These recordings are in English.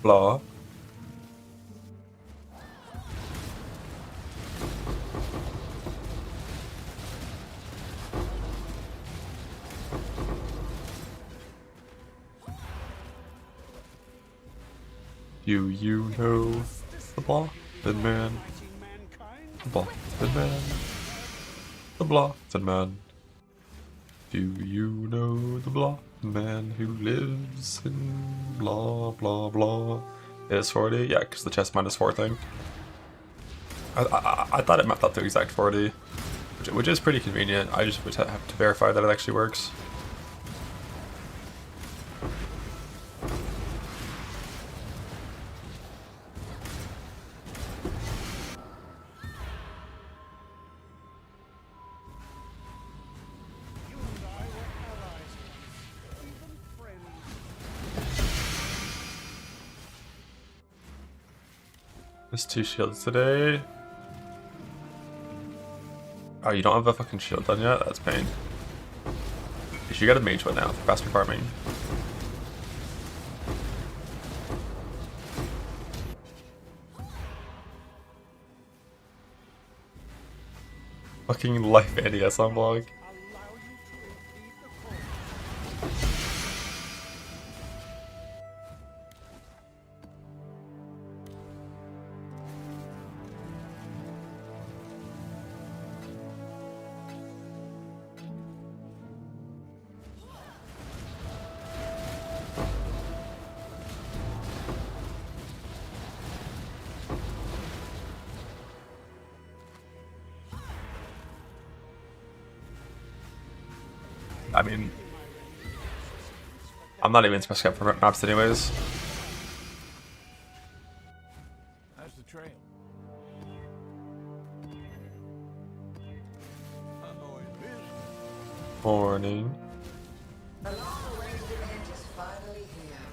Blah. Do you know the blah? Thin man. The blah. Thin man. The blah. Thin man. Do you know the blah? Man who lives in blah blah blah. Is 40? Yeah, because the chest -4 thing. I thought it mapped out the exact 40, which is pretty convenient. I just would have to verify that it actually works. There's 2 shields today. Oh, you don't have a fucking shield done yet? That's pain. You should get a mage one now for faster farming. Fucking life NES on vlog. I mean, I'm not even supposed to get for maps anyways. How's the trail? Morning. The long-awaited event is finally here.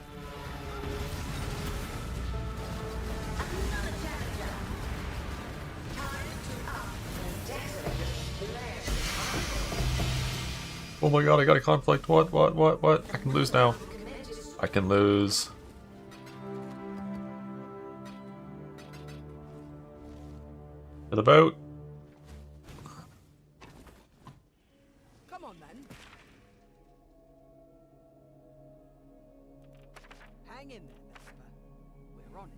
Another challenger. Time to up the desolate land. Oh my god, I got a conflict. What? I can lose now. I can lose. To the boat. Come on then. Hang in there, Vesper. We're on it.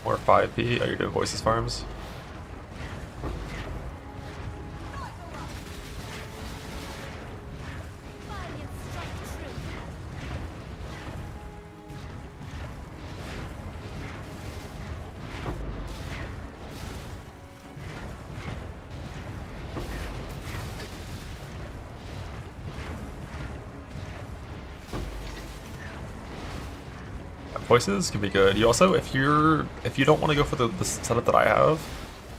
Or 5p. Are you doing voices farms? Voices can be good. You also, if you don't want to go for the setup that I have,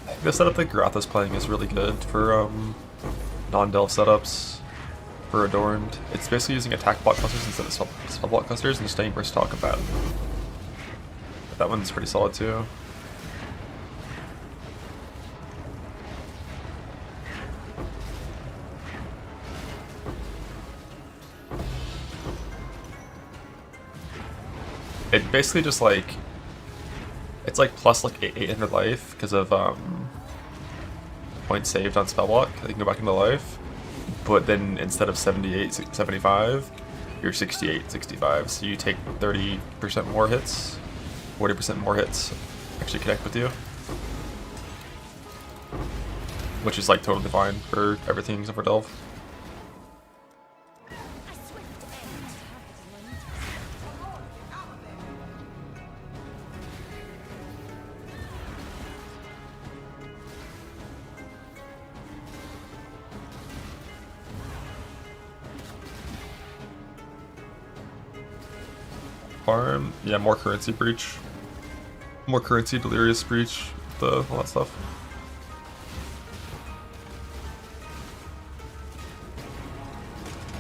I think the setup that Grath is playing is really good for non-delve setups for Adorned. It's basically using attack block clusters instead of spell block clusters and just staying versatile combat. But that one's pretty solid too. It basically just like, it's like plus like 800 life because of points saved on spell block. They can go back into life, but then instead of 78, 75, you're 68, 65. So you take 30% more hits, 40% more hits actually connect with you, which is like totally fine for everything except for delve. Farm, yeah, more currency breach. More currency, delirious breach, all that stuff.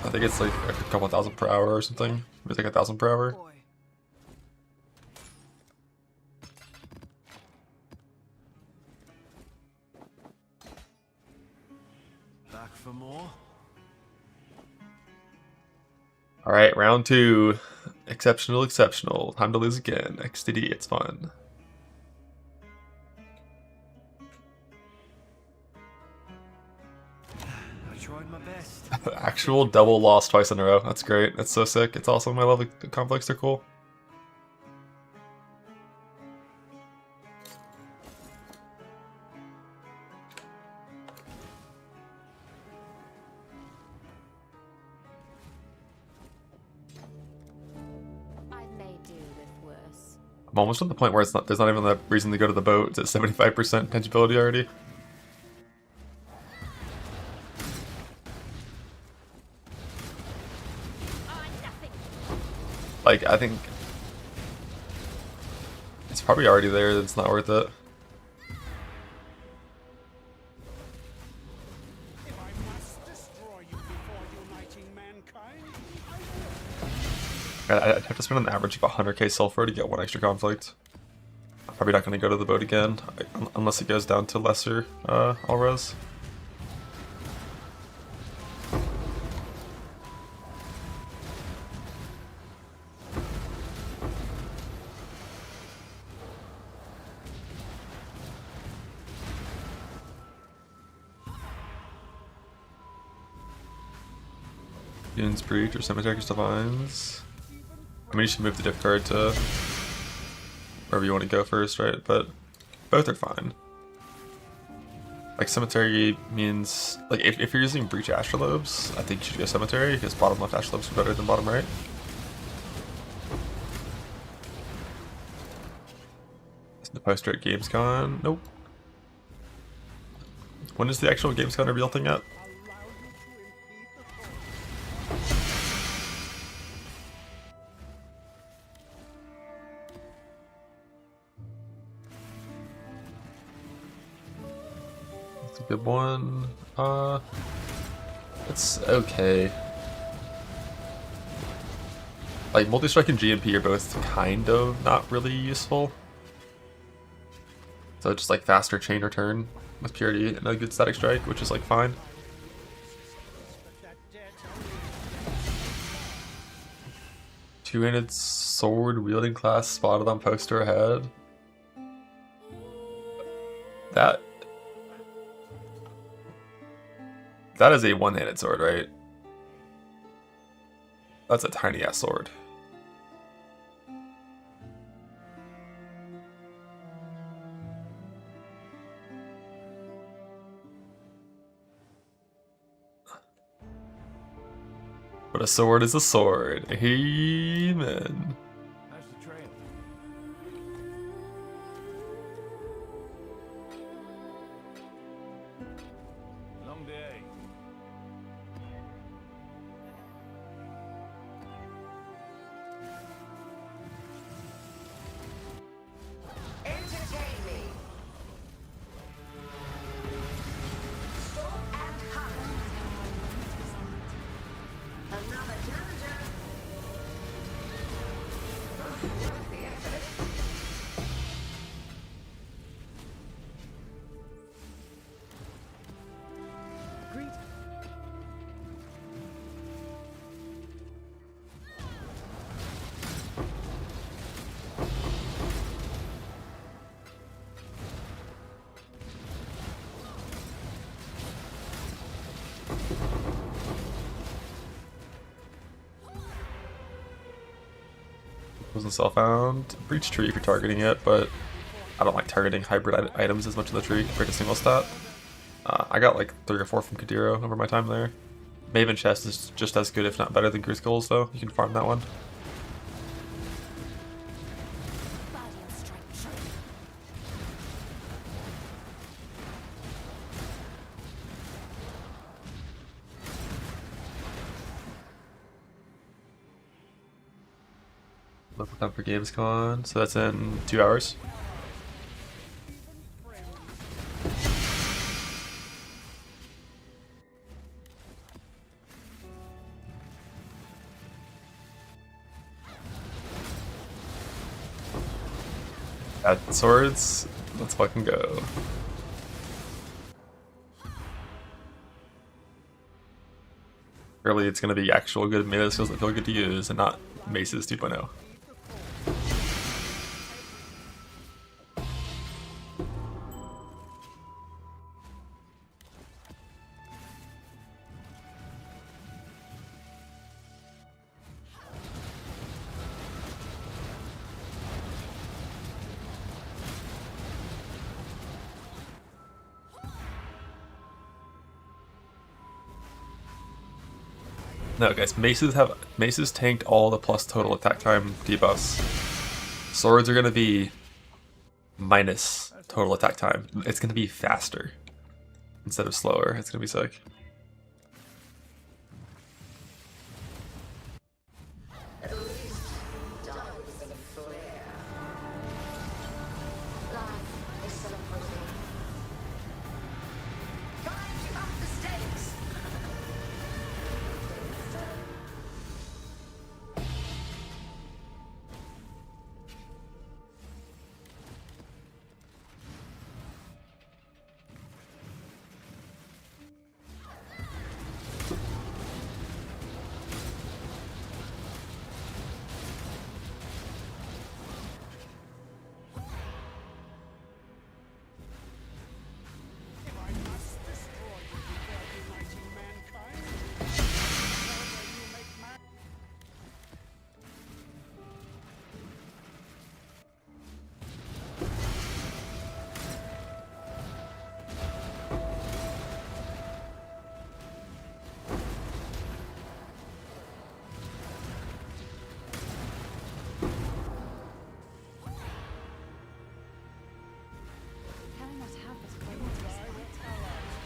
I think it's like a couple thousand per hour or something. Maybe like 1,000 per hour. Boy. Back for more? Alright, round 2. Exceptional, exceptional. Time to lose again. XTD, it's fun. I tried my best. Actual double loss twice in a row. That's great. That's so sick. It's awesome. I love the conflicts. They're cool. I may do with worse. I'm almost at the point where there's not even that reason to go to the boat. It's at 75% tangibility already. Like, I think it's probably already there. It's not worth it. If I must destroy you before uniting mankind, I'd have to spend an average of 100k sulfur to get one extra conflict. I'm probably not going to go to the boat again, unless it goes down to lesser all-res. Union's Breach or Cemetery's Divines. I mean, you should move the diff card to wherever you want to go first, right? But both are fine. Like, Cemetery means, like, if you're using Breach Astrolobes, I think you should go Cemetery, because bottom left Astrolobes are better than bottom right. Is the post-rate Gamescon? Nope. When is the actual Gamescon reveal thing at? Good one. It's okay. Like, multi-strike and GMP are both kind of not really useful. So just like faster chain return with purity and a good static strike, which is like fine. Two-handed sword wielding class spotted on poster ahead. That is a one-handed sword, right? That's a tiny-ass sword. But a sword is a sword. Amen. how's the trail? Long day. Entertain me. Stop and hunt. Another challenger. Worth the effort. Greet. Wasn't self-found. Breach tree if you're targeting it, but I don't like targeting hybrid items as much in the tree compared to single stat. I got like 3 or 4 from Kadiro over my time there. Maven Chest is just as good, if not better, than Grease Goals, though. You can farm that one. Body and strike true. Local time for Gamescon, so that's in 2 hours. At swords, let's fucking go. Really, it's gonna be actual good melee skills that feel good to use, and not Maces 2.0. No, guys, maces tanked all the plus total attack time debuffs. Swords are gonna be minus total attack time. It's gonna be faster instead of slower. It's gonna be sick. At least diamonds and flare. Life is celebrating. Time to up the stakes. If I must destroy you before uniting mankind, however you make man. Can I not have this moment of Direct respite? allies,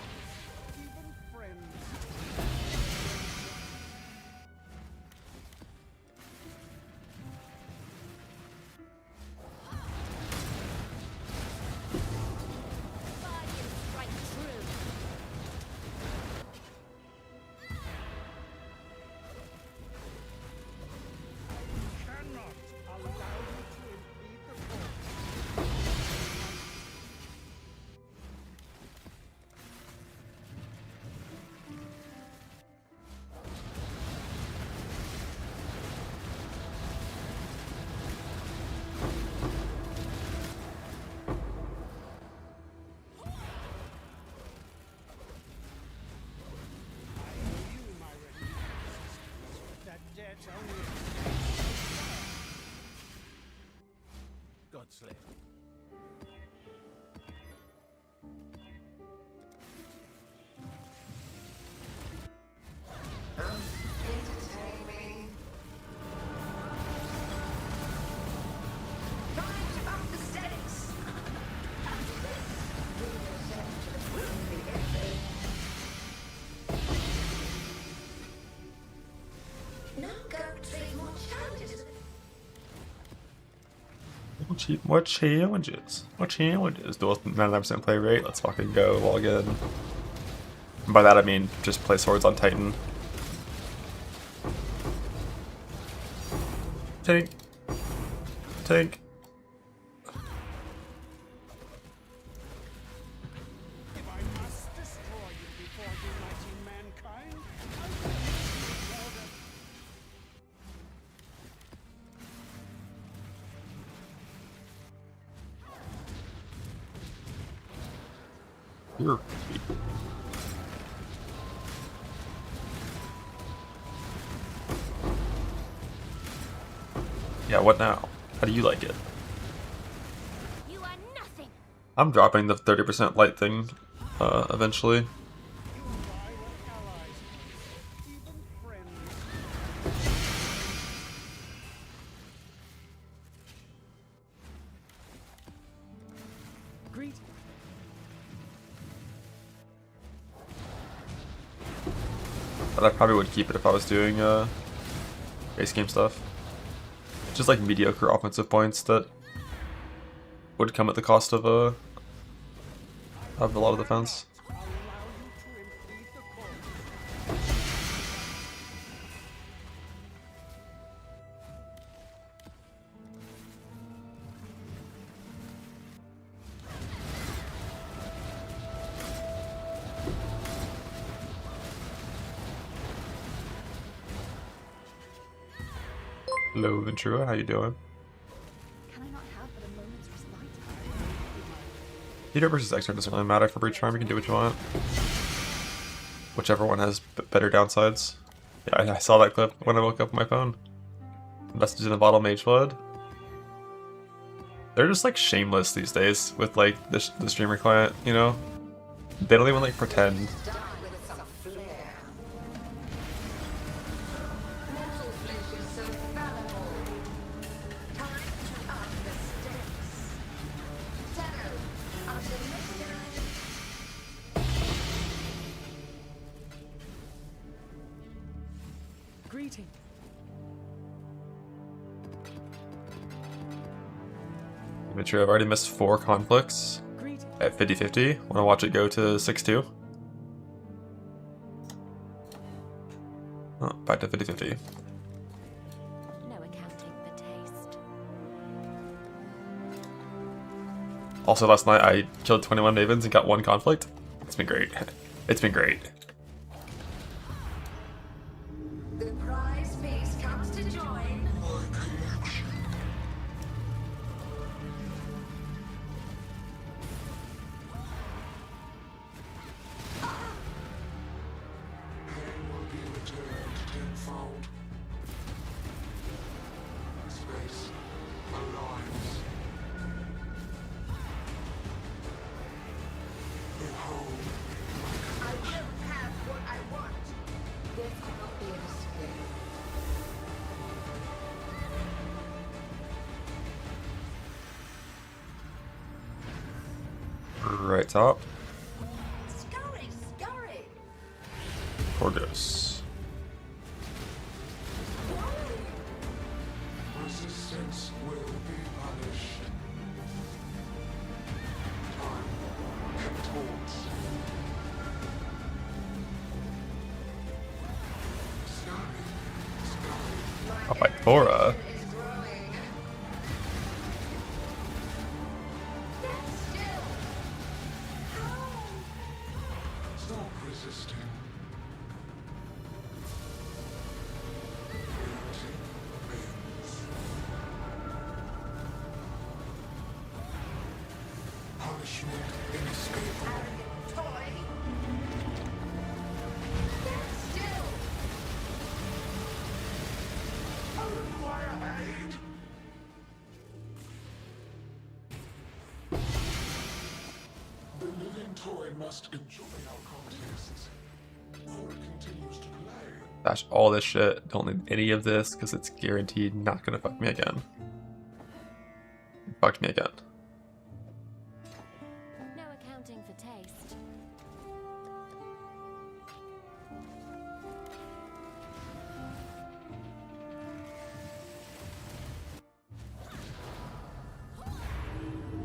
even friends. Guardian strike true. Cannot allow you to impede the course. I owe you, my renewed sisters. That debt only Godslave. Entertain me. Time to up the stakes. After this, we will send to the wealthy effort. No go treat more challenges. More challenges. More challenges. Dual 99% play rate. Let's fucking go log in. And by that I mean just play swords on Titan. Tank. Tank. If I must destroy you before uniting mankind, I will order. Here. Yeah, what now? How do you like it? You are nothing. I'm dropping the 30% light thing eventually. You and I were allies once, even friends. Greet. But I probably would keep it if I was doing base game stuff. Just like mediocre offensive points that would come at the cost of a lot of defense. Allow you to impede the course. Hello, Ventura. How you doing? Can I not have but a moment's respite? Heater versus extern doesn't really matter for Breach Charm. You can do what you want. Whichever one has better downsides. Yeah, I saw that clip when I woke up on my phone. Message in the bottle, Mage Blood. They're just like shameless these days with like the streamer client, you know? They don't even like pretend. Die with some flair. Mortal flesh is so fallible. Time to up the stakes. Shadow of the mystery. Greeting. Ventura, I've already missed 4 conflicts Greeting. at 50-50. Wanna watch it go to 6-2? Oh, back to 50-50. No accounting for taste. Also, last night I killed 21 Mavens and got 1 conflict. It's been great. It's been great. The prize piece comes to join. I will have what I want. This cannot be a mistake. Right top. Scurry, scurry. Corgos. Resistance will be punished. Time contorts. Scurry, scurry. Up by Cora. Is growing. Stand still. How? Stop resisting. Reality bends. Punishment inescapable. Arrogant toy. Stand still. I require aid. The living toy must enjoy our contests, or it continues to play. Dash all this shit. Don't need any of this because it's guaranteed not gonna fuck me again. It fucked me again. No accounting for taste.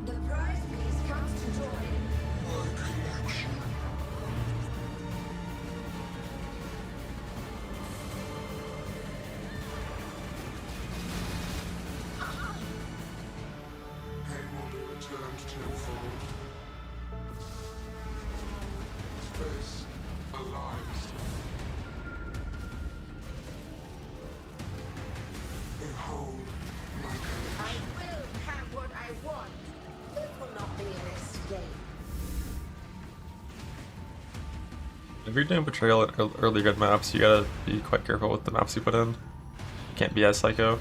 The prize piece comes to join. Pain will be returned tenfold. Space aligns. Behold my I will have what I want. This will not be an escape. If you're doing Betrayal in early good maps, you gotta be quite careful with the maps you put in. Can't be as psycho.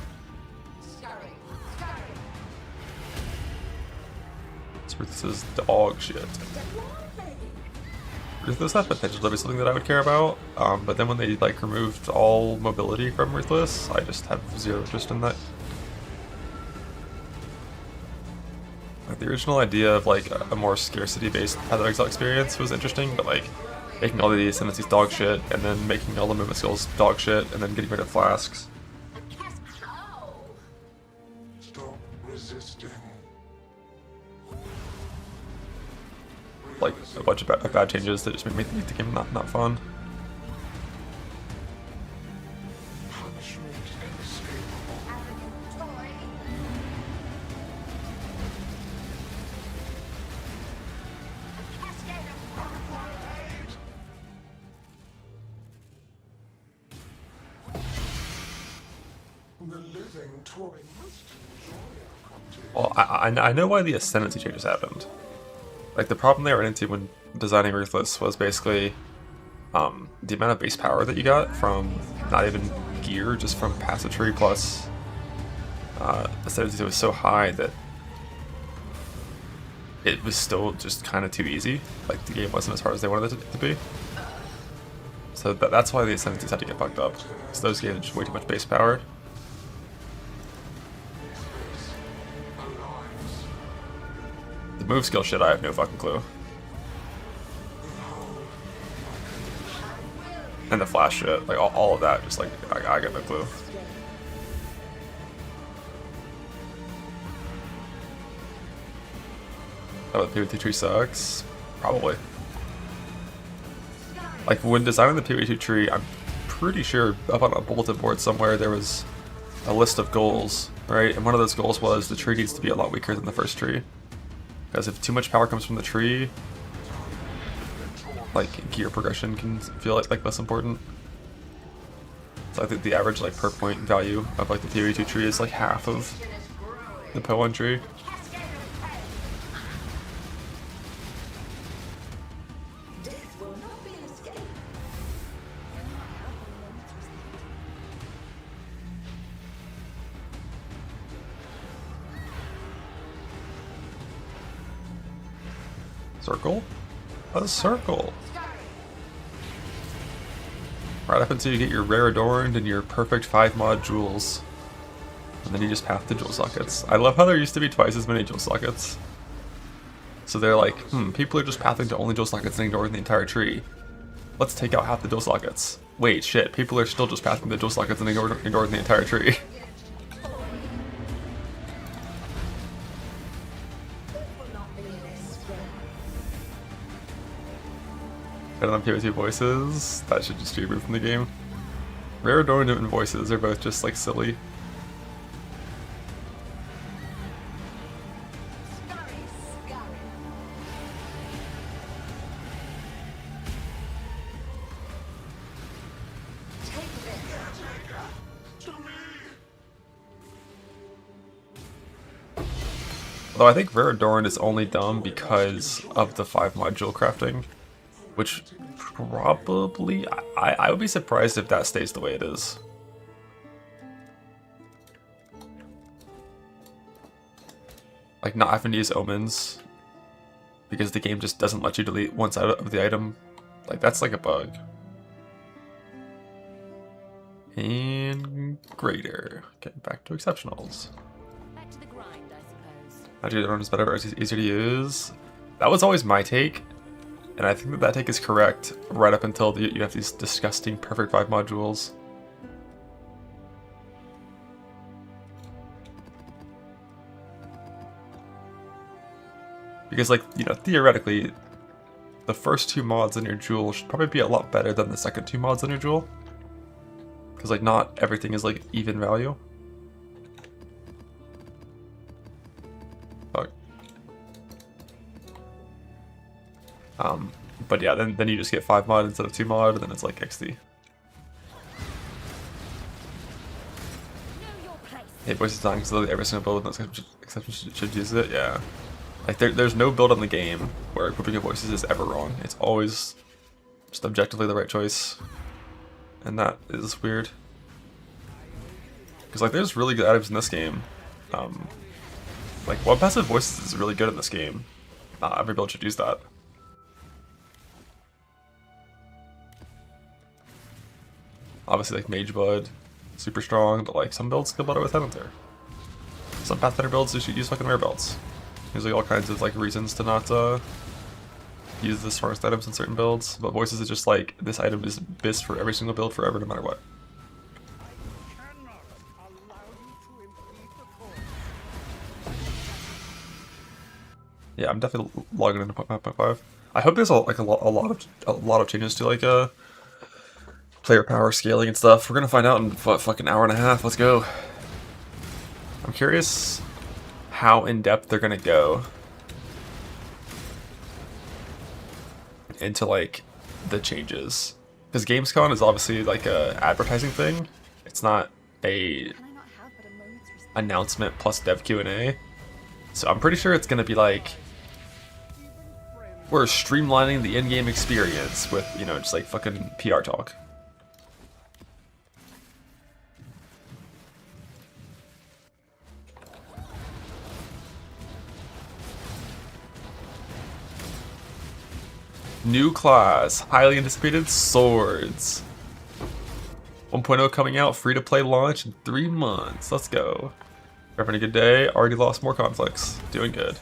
Scurry, scurry. This is dog shit. Ruthless has potential to be something that I would care about, but then when they like removed all mobility from Ruthless, I just have 0 interest in that. Like the original idea of like a more scarcity-based Path of Exile experience was interesting, but like making all the ascendancies dog shit, and then making all the movement skills dog shit, and then getting rid of flasks. How? stop resisting. Like a bunch of bad changes that just make the game not fun. Punishment inescapable. Arrogant toy. A cascade of Aid. The living Toy must enjoy our contest. Well, I know why the ascendancy changes happened. Like, the problem they ran into when designing Ruthless was basically the amount of base power that you got from not even gear, just from passive tree plus ascendancy was so high that it was still just kind of too easy. Like, the game wasn't as hard as they wanted it to be. So that's why the ascendancies had to get fucked up. So those gave just way too much base power. The move skill shit, I have no fucking clue. And the flash shit, like all of that, just like, I got no clue. Oh, the PvP tree sucks? Probably. Like, when designing the PvP tree, I'm pretty sure up on a bulletin board somewhere there was a list of goals, right? And one of those goals was the tree needs to be a lot weaker than the first tree. Because if too much power comes from the tree, like, gear progression can feel like less important. So I think the average, like, per point value of, like, the PvP tree is, like, half of the Po1 tree. Death will not be an escape. Circle? A circle! Right up until you get your rare adorned and your perfect 5 mod jewels. And then you just path the jewel sockets. I love how there used to be twice as many jewel sockets. So they're like, people are just pathing to only jewel sockets and ignoring the entire tree. Let's take out half the jewel sockets. Wait, shit, people are still just pathing the jewel sockets and ignoring the entire tree. Better than PvP voices? That should just be removed from the game. Rare adorned and voices are both just, like, silly. Although I think Rare Adorned is only dumb because of the 5 module crafting, which probably, I would be surprised if that stays the way it is. Like, not having to use omens because the game just doesn't let you delete one side of the item. Like, that's like a bug. And greater. Getting back to exceptionals. Back to the grind, I suppose. Magic Adorned is better, it's easier to use. That was always my take. And I think that that take is correct right up until you have these disgusting perfect 5 modules. Because, like, you know, theoretically, the first 2 mods in your jewel should probably be a lot better than the second 2 mods in your jewel. Because, like, not everything is, like, even value. Fuck. But yeah, then you just get 5 mod instead of 2 mod, and then it's like XD. Know your place. Hate voice design because literally every single build with no exception should use it, yeah. Like, there's no build on the game where equipping of voices is ever wrong. It's always just objectively the right choice. And that is weird. Because, like, there's really good items in this game. Like, one passive voices is really good in this game. Not every build should use that. Obviously, like, Mage Blood, super strong, but, like, some builds kill better with Headhunter. Some Pathfinder builds you should use fucking rare belts. There's, like, all kinds of, like, reasons to not use the strongest items in certain builds, but voices is just like, this item is BIS for every single build forever, no matter what. Cannot allow you to impede the course. Yeah, I'm definitely logging into 0.5.5. I hope there's a lot of changes to, like, player power scaling and stuff. We're gonna find out in fucking hour and a half. Let's go. I'm curious how in depth they're gonna go into, like, the changes, because Gamescom is obviously like a advertising thing. It's not a Can I not have but a moment's announcement plus dev Q&A. So I'm pretty sure it's gonna be like we're streamlining the in-game experience with, you know, just like fucking PR talk. New class, highly anticipated swords. 1.0 coming out, free to play launch in 3 months. Let's go. We're having a good day. Already lost more conflicts. Doing good.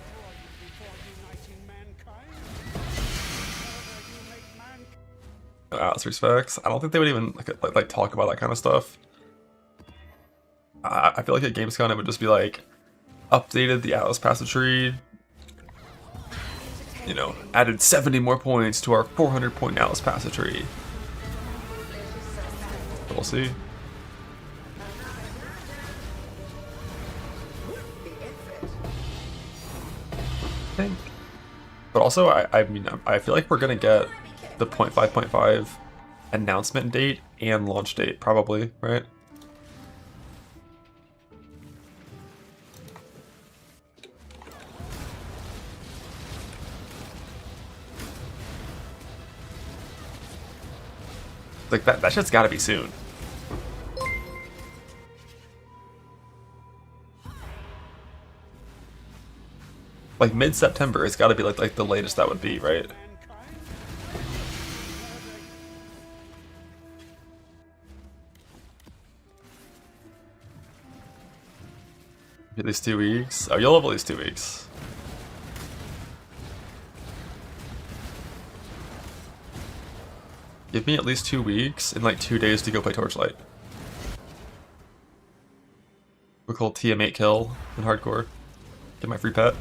Atlas respects. I don't think they would even like talk about that kind of stuff. I feel like at Gamescom it would just be like updated the Atlas passage tree. You know, added 70 more points to our 400 point Atlas passage tree. We'll see. But also, I mean, I feel like we're gonna get the 0.5.5 announcement date and launch date, probably, right? Like that shit's gotta be soon. Like mid-September, it's gotta be like the latest that would be, right? At least 2 weeks. Oh, you'll have at least 2 weeks. Give me at least 2 weeks and like 2 days to go play Torchlight. We'll call TM8 kill in hardcore. Get my free pet.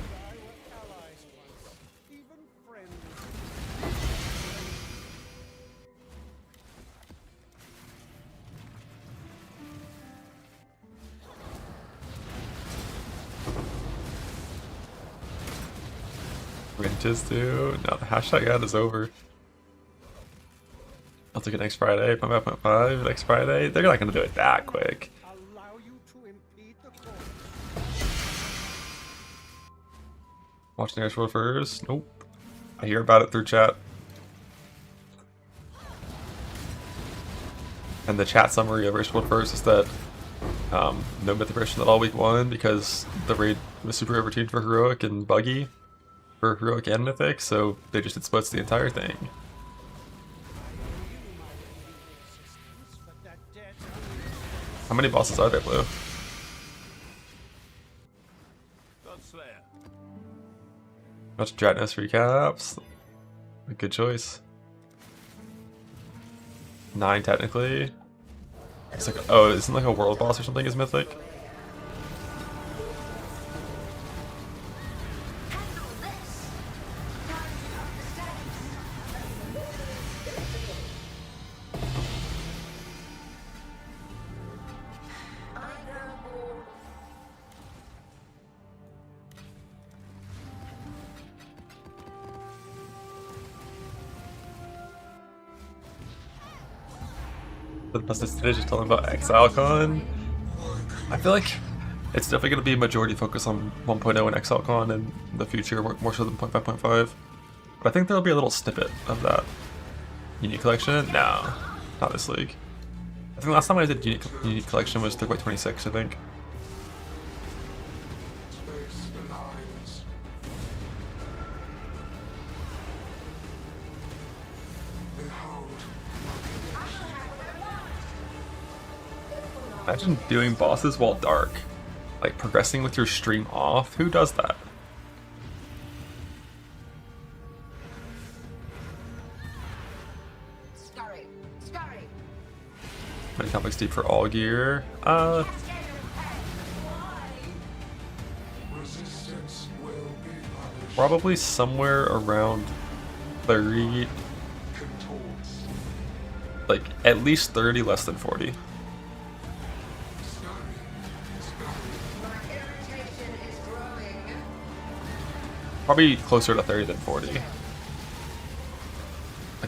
Winches too. No, the hashtag ad is over. I'll take it next Friday. 0.5.5 next Friday. They're not gonna do it that quick. Allow you to impede the course. Watching Air's World first? Nope. I hear about it through chat. And the chat summary of Air's World first is that no mythic version at all week 1 because the raid was super overtuned for heroic and buggy for heroic and mythic, so they just did splits the entire thing. How many bosses are there, Blue? Much Dratness recaps. A good choice. 9 technically. It's like, oh, isn't like a world boss or something is mythic? The best today just telling about ExileCon. I feel like it's definitely going to be a majority focus on 1.0 and ExileCon in the future, more so than 0.5.5. But I think there'll be a little snippet of that. Unique Collection? No, not this league. I think last time I did Unique Collection was 3.26, I think. Imagine doing bosses while dark. Like progressing with your stream off. Who does that? Scurry, scurry. Many complex deep for all gear. Resistance will be punished. Probably somewhere around 30. Contorts. Like at least 30, less than 40. Probably closer to 30 than 40. Like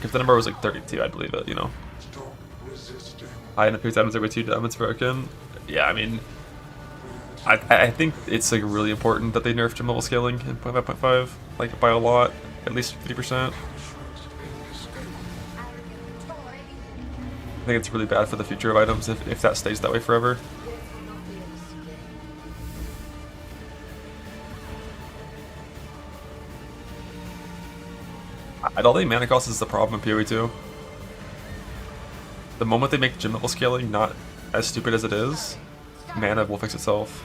if the number was like 32, I'd believe it, you know. Stop resisting. High enough diamonds over 2 diamonds broken. Yeah, I mean, I think it's like really important that they nerf gym level scaling in 0.5.5, like by a lot, at least 50%. Arrogant toy. I think it's really bad for the future of items if that stays that way forever. This will not be an escape. I don't think mana cost is the problem in PoE2. The moment they make gym level scaling not as stupid as it is, mana will fix itself.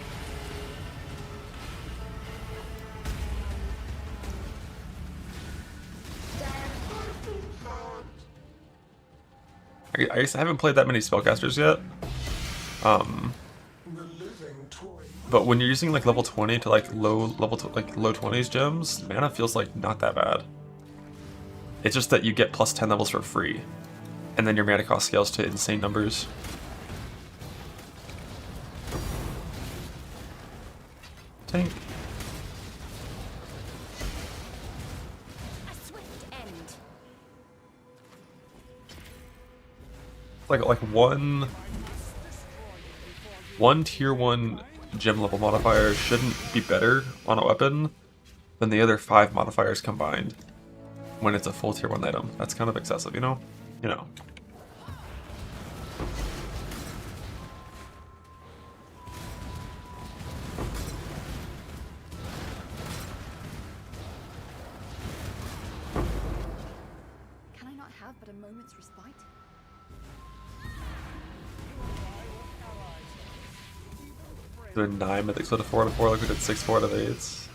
I guess I haven't played that many spellcasters yet. The living toy But when you're using like level 20 to like low 20s gems, mana feels like not that bad. It's just that you get plus 10 levels for free, and then your mana cost scales to insane numbers. Tank. A swift end. Like one tier 1 gem level modifier shouldn't be better on a weapon than the other 5 modifiers combined when it's a full tier 1 item. That's kind of excessive, you know? You know. Can I not have but a moment's respite? Doing 9 mythics out of 4 out of 4 like we did 6-4 out of 8s.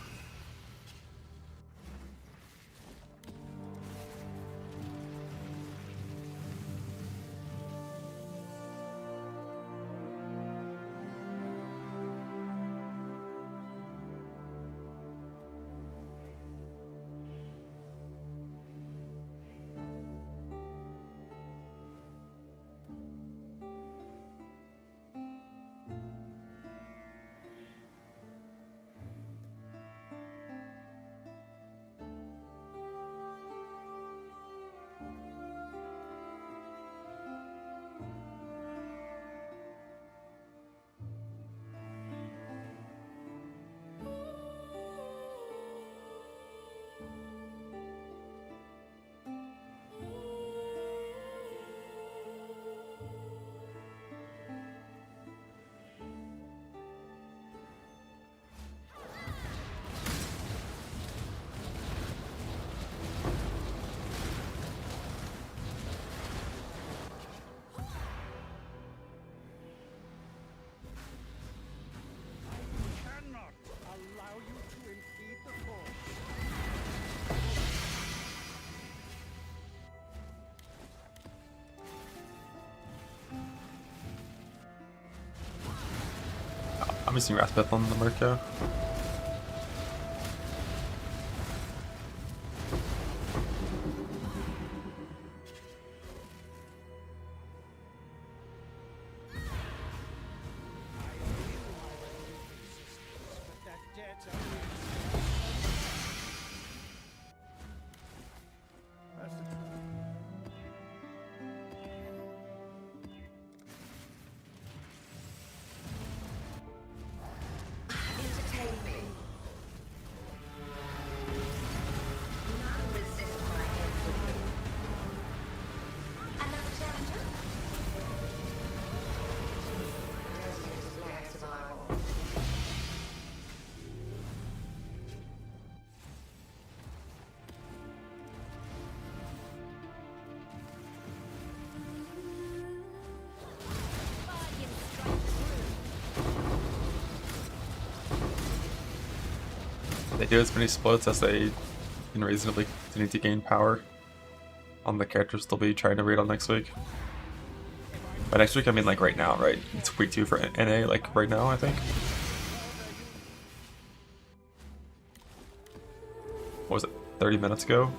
Cannot allow you to impede the course. I'm using Raspeth on the merc, yeah. But that debt only that's the truth. Entertain me. None resist my entry. Another challenger? Justice lacks my own. Guardian strike through. They do as many splits as they can reasonably continue to gain power on the characters they'll be trying to raid on next week. By next week, I mean like right now, right? It's week 2 for NA, like right now, I think. What was it, 30 minutes ago?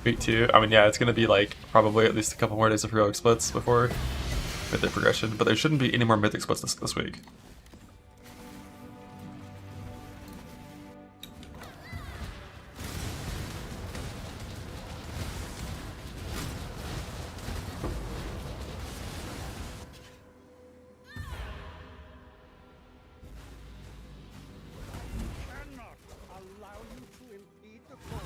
Week 2. I mean, yeah, it's gonna be like probably at least a couple more days of heroic splits before mythic progression, but there shouldn't be any more mythic splits this week. Cannot allow you to impede the course.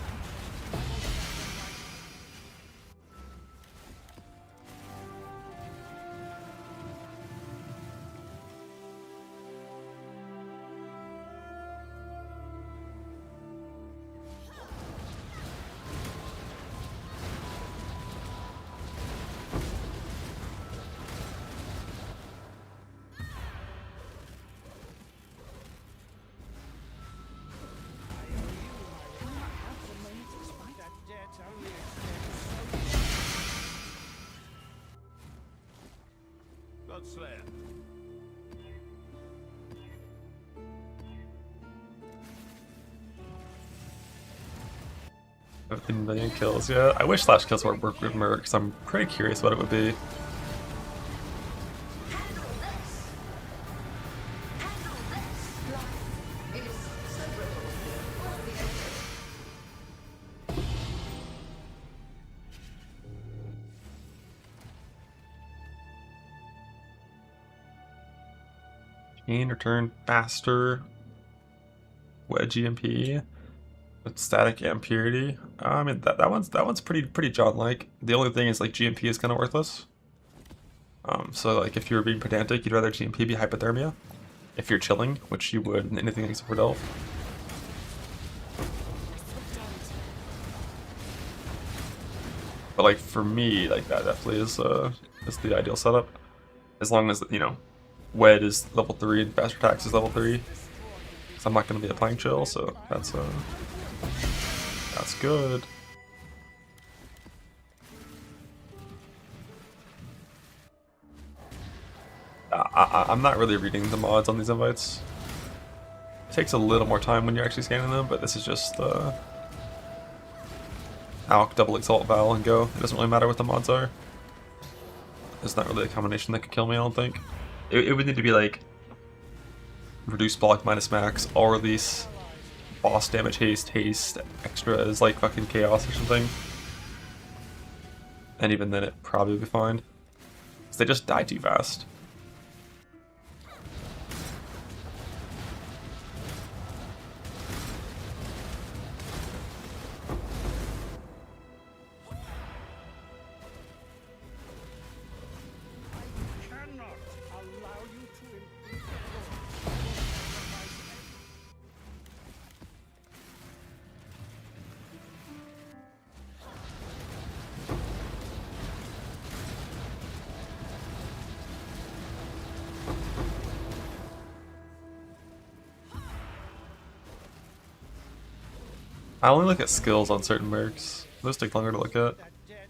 That debt only extends so Godslayer. A million kills, yeah. I wish slash kills work with merc, because I'm pretty curious what it would be. Handle this. Handle this. Life is so brittle. Won't be Chain return faster. Wedge EMP. With static and purity. I mean that one's pretty John-like. The only thing is like GMP is kind of worthless. So like if you were being pedantic, you'd rather GMP be hypothermia. If you're chilling, which you would in anything except for Delve. But like for me, like that definitely is the ideal setup. As long as, you know, Wed is level 3 and faster attacks is level 3. So I'm not gonna be applying chill, so that's good. I'm not really reading the mods on these invites. It takes a little more time when you're actually scanning them, but this is just Alk, double exalt, Val, and go. It doesn't really matter what the mods are. There's not really a combination that could kill me, I don't think. It would need to be like reduce block minus max, all release, boss damage haste, extra is like fucking chaos or something. And even then it probably would be fine. Because they just die too fast. cannot allow you to impede the course. I only look at skills on certain mercs. Those take longer to look at. That debt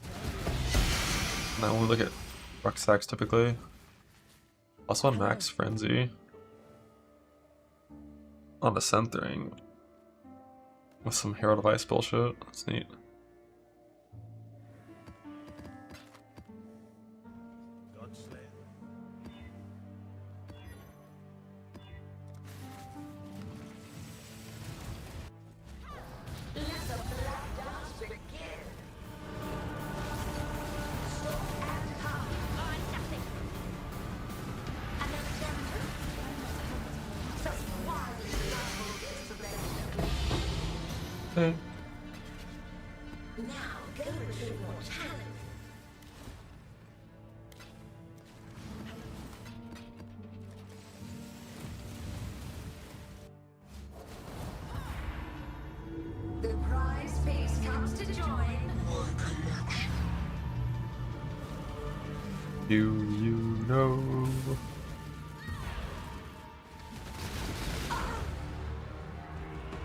And I only look at rucksacks typically. Also on max frenzy. On the centering. With some hero device bullshit. That's neat. Godslayer. Let the black dance begin. Stop and come. Nothing. Another tempter? Just wildly level is the Okay. Now go retrieve your talent. The prize piece comes to join. Do you know?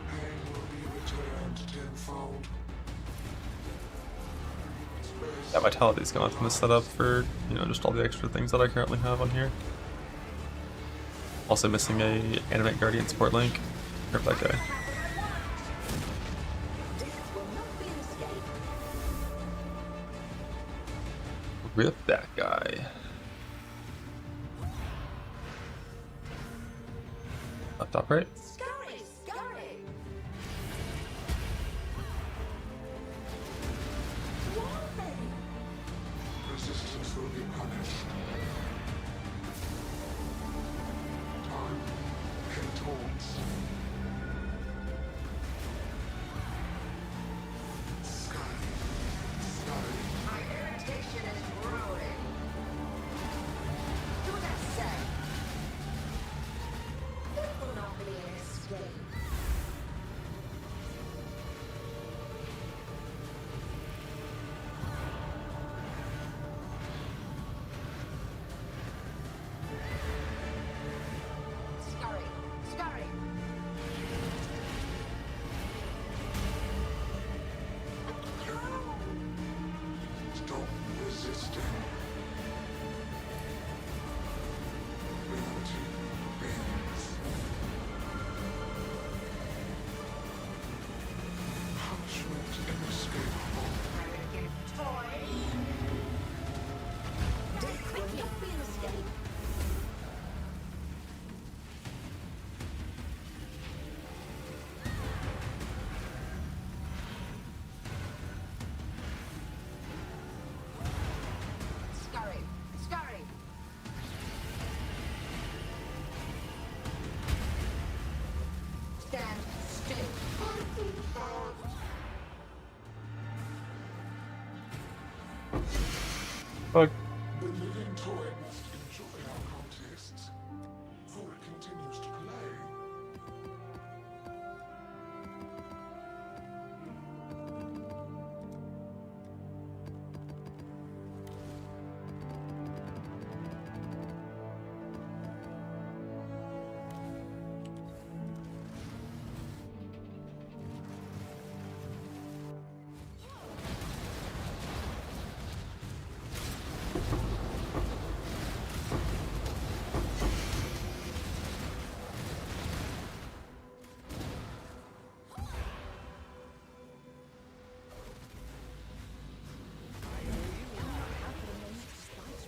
Pain will be returned tenfold. Yeah, vitality's gone from the setup for, you know, just all the extra things that I currently have on here. Also missing a Animate Guardian support link. Rip that guy. Death will not be an escape. Rip that guy. Up top right? Scurry, scurry. Warning. Resistance will be punished. Time contorts. Scurry. Scurry. My irritation is growing. Do what I say. It will not be an escape. Scurry, scurry. Stop resisting. Reality bends. Punishment inescapable. Toy. Death will not be an escape. Scurry, scurry. Stand still. Fuck. The living toy must enjoy our contests, for it continues to play.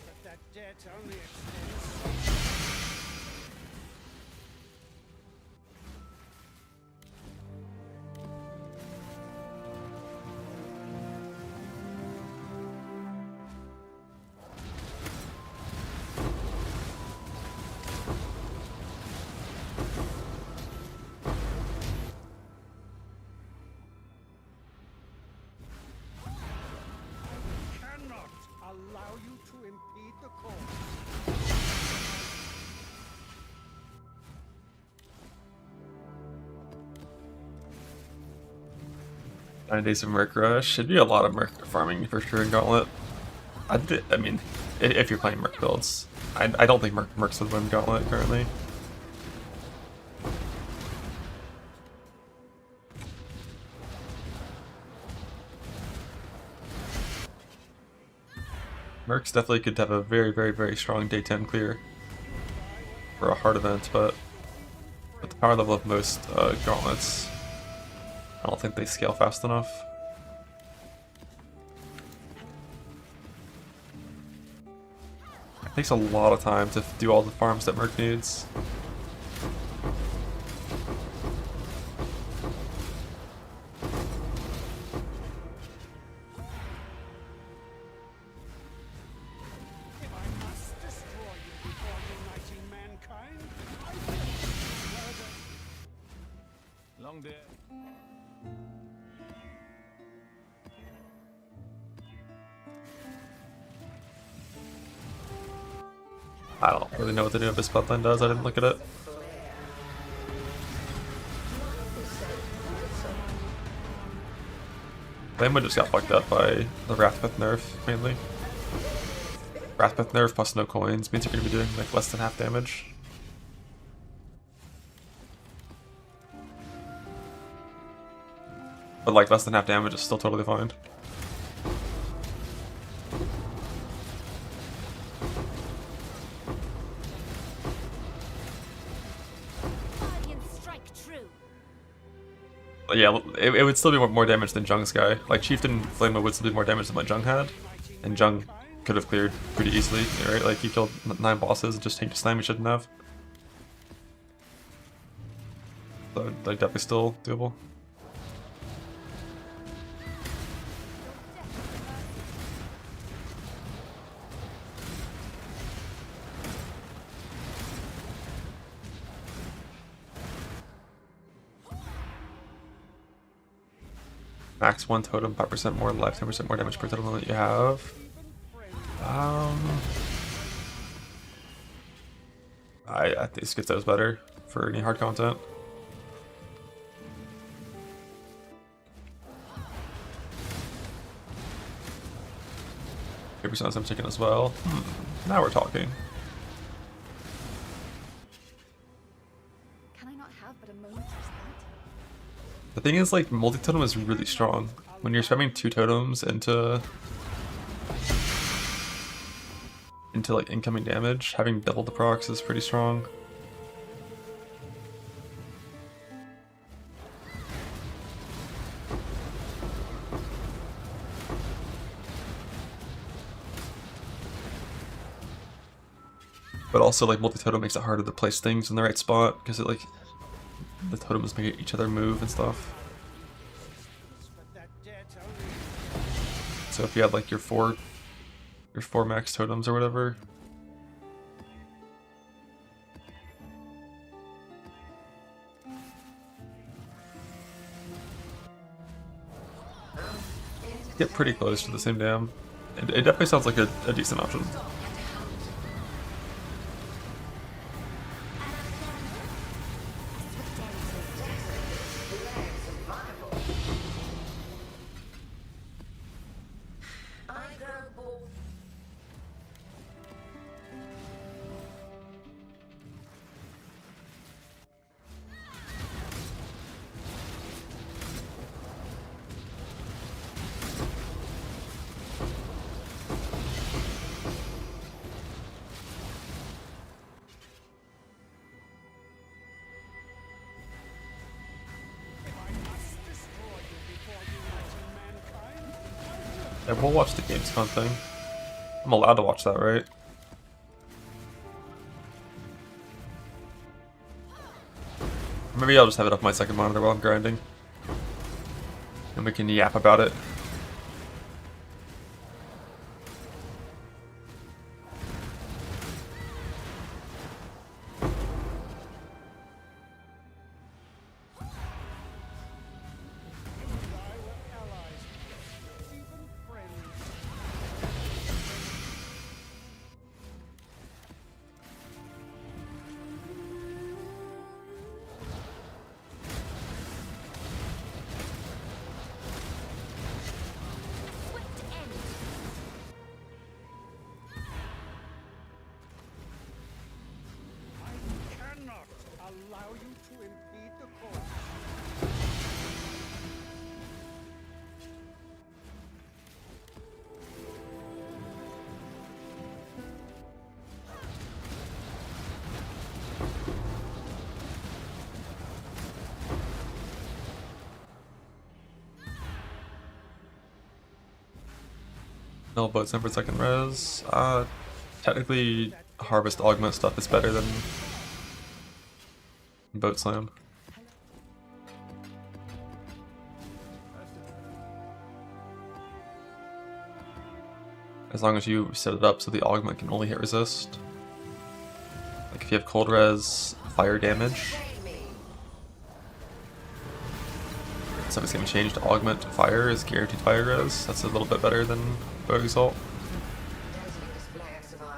But that debt only extends. Cannot allow you to impede the course. Nine days of Merc Rush. Should be a lot of Merc farming for sure in Gauntlet. I mean, if you're playing Merc builds. I don't think Mercs would win Gauntlet currently. Mercs definitely could have a very strong day 10 clear for a hard event, but with the power level of most gauntlets, I don't think they scale fast enough. It takes a lot of time to do all the farms that Merc needs. If I must destroy you before uniting mankind, I will. Long day. I don't really know what the new Abyss Bloodline does, I didn't look at it. Flamwood just got fucked up by the Wrathpith nerf, mainly. Wrathpith nerf plus no coins means you're going to be doing like less than half damage. But like less than half damage is still totally fine. Guardian strike true. But yeah, it would still be more damage than Jung's guy. Like Chieftain Flameway would still do more damage than what Jung had, and Jung could have cleared pretty easily, right? Like you killed 9 bosses and just tanked a slime you shouldn't have. So like definitely still doable. Max 1 totem, 5% more life, 10% more damage per totem that you have. I think Schizo's better for any hard content. Percent I'm taking as well. Now we're talking. Can I not have but a moment's respite? The thing is, like, multi-totem is really strong. When you're spamming 2 totems into like incoming damage, having double the procs is pretty strong. But also, like, multi-totem makes it harder to place things in the right spot because it, like, the totems make each other move and stuff. So if you had like your four max totems or whatever. Get pretty close to the same dam. It definitely sounds like a decent option. Yeah, we'll watch the Gamescom thing. I'm allowed to watch that, right? Maybe I'll just have it up my second monitor while I'm grinding. And we can yap about it. Allow you to impede the course. No boats in for second res. Technically, harvest augment stuff is better than boat slam. As long as you set it up so the augment can only hit resist. Like if you have cold res, fire damage. So it's going to change to augment to fire is guaranteed fire res. That's a little bit better than boat exalt.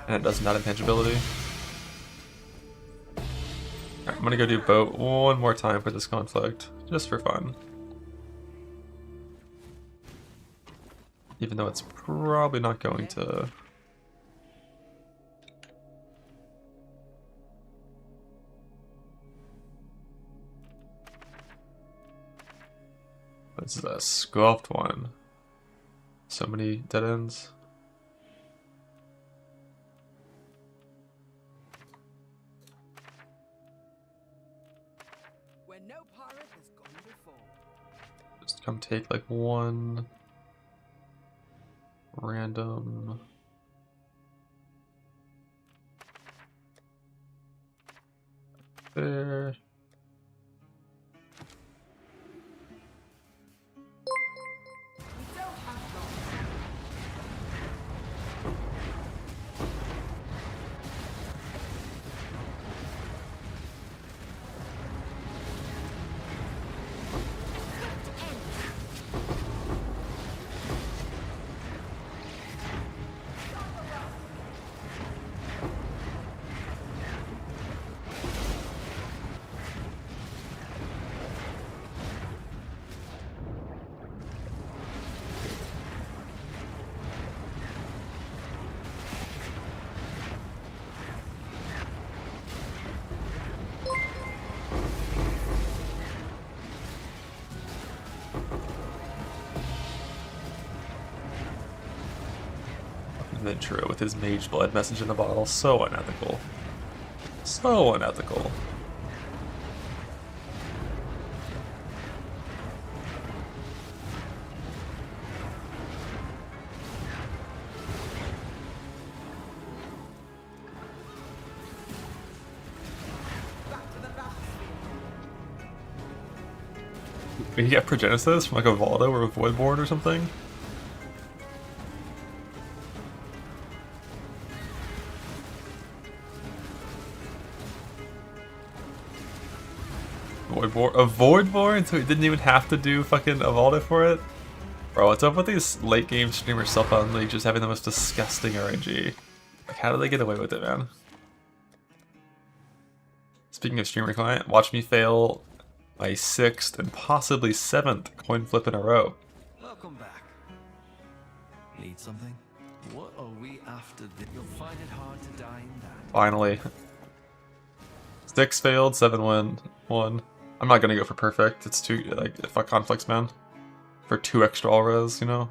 And it doesn't add intangibility. Alright, I'm gonna go do boat one more time for this conflict, just for fun. Even though it's probably not going to... This is a scuffed one. So many dead ends. Where no pirate has gone before. Just come take like one random fair. Ventura with his mage blood message in the bottle. So unethical. So unethical. Did he get Progenesis from like a Valdo or a Voidborn or something? A Voidborn? So he didn't even have to do fucking Evaldo for it? Bro, what's up with these late game streamers self-only just having the most disgusting RNG? Like, how do they get away with it, man? Speaking of streamer client, watch me fail my 6th and possibly 7th coin flip in a row. Welcome back. Need something? What are we after? You'll find it hard to die in that. Finally. 6 failed, 7 won. I'm not gonna go for perfect. It's too, like, fuck conflicts, man. For 2 extra all res, you know?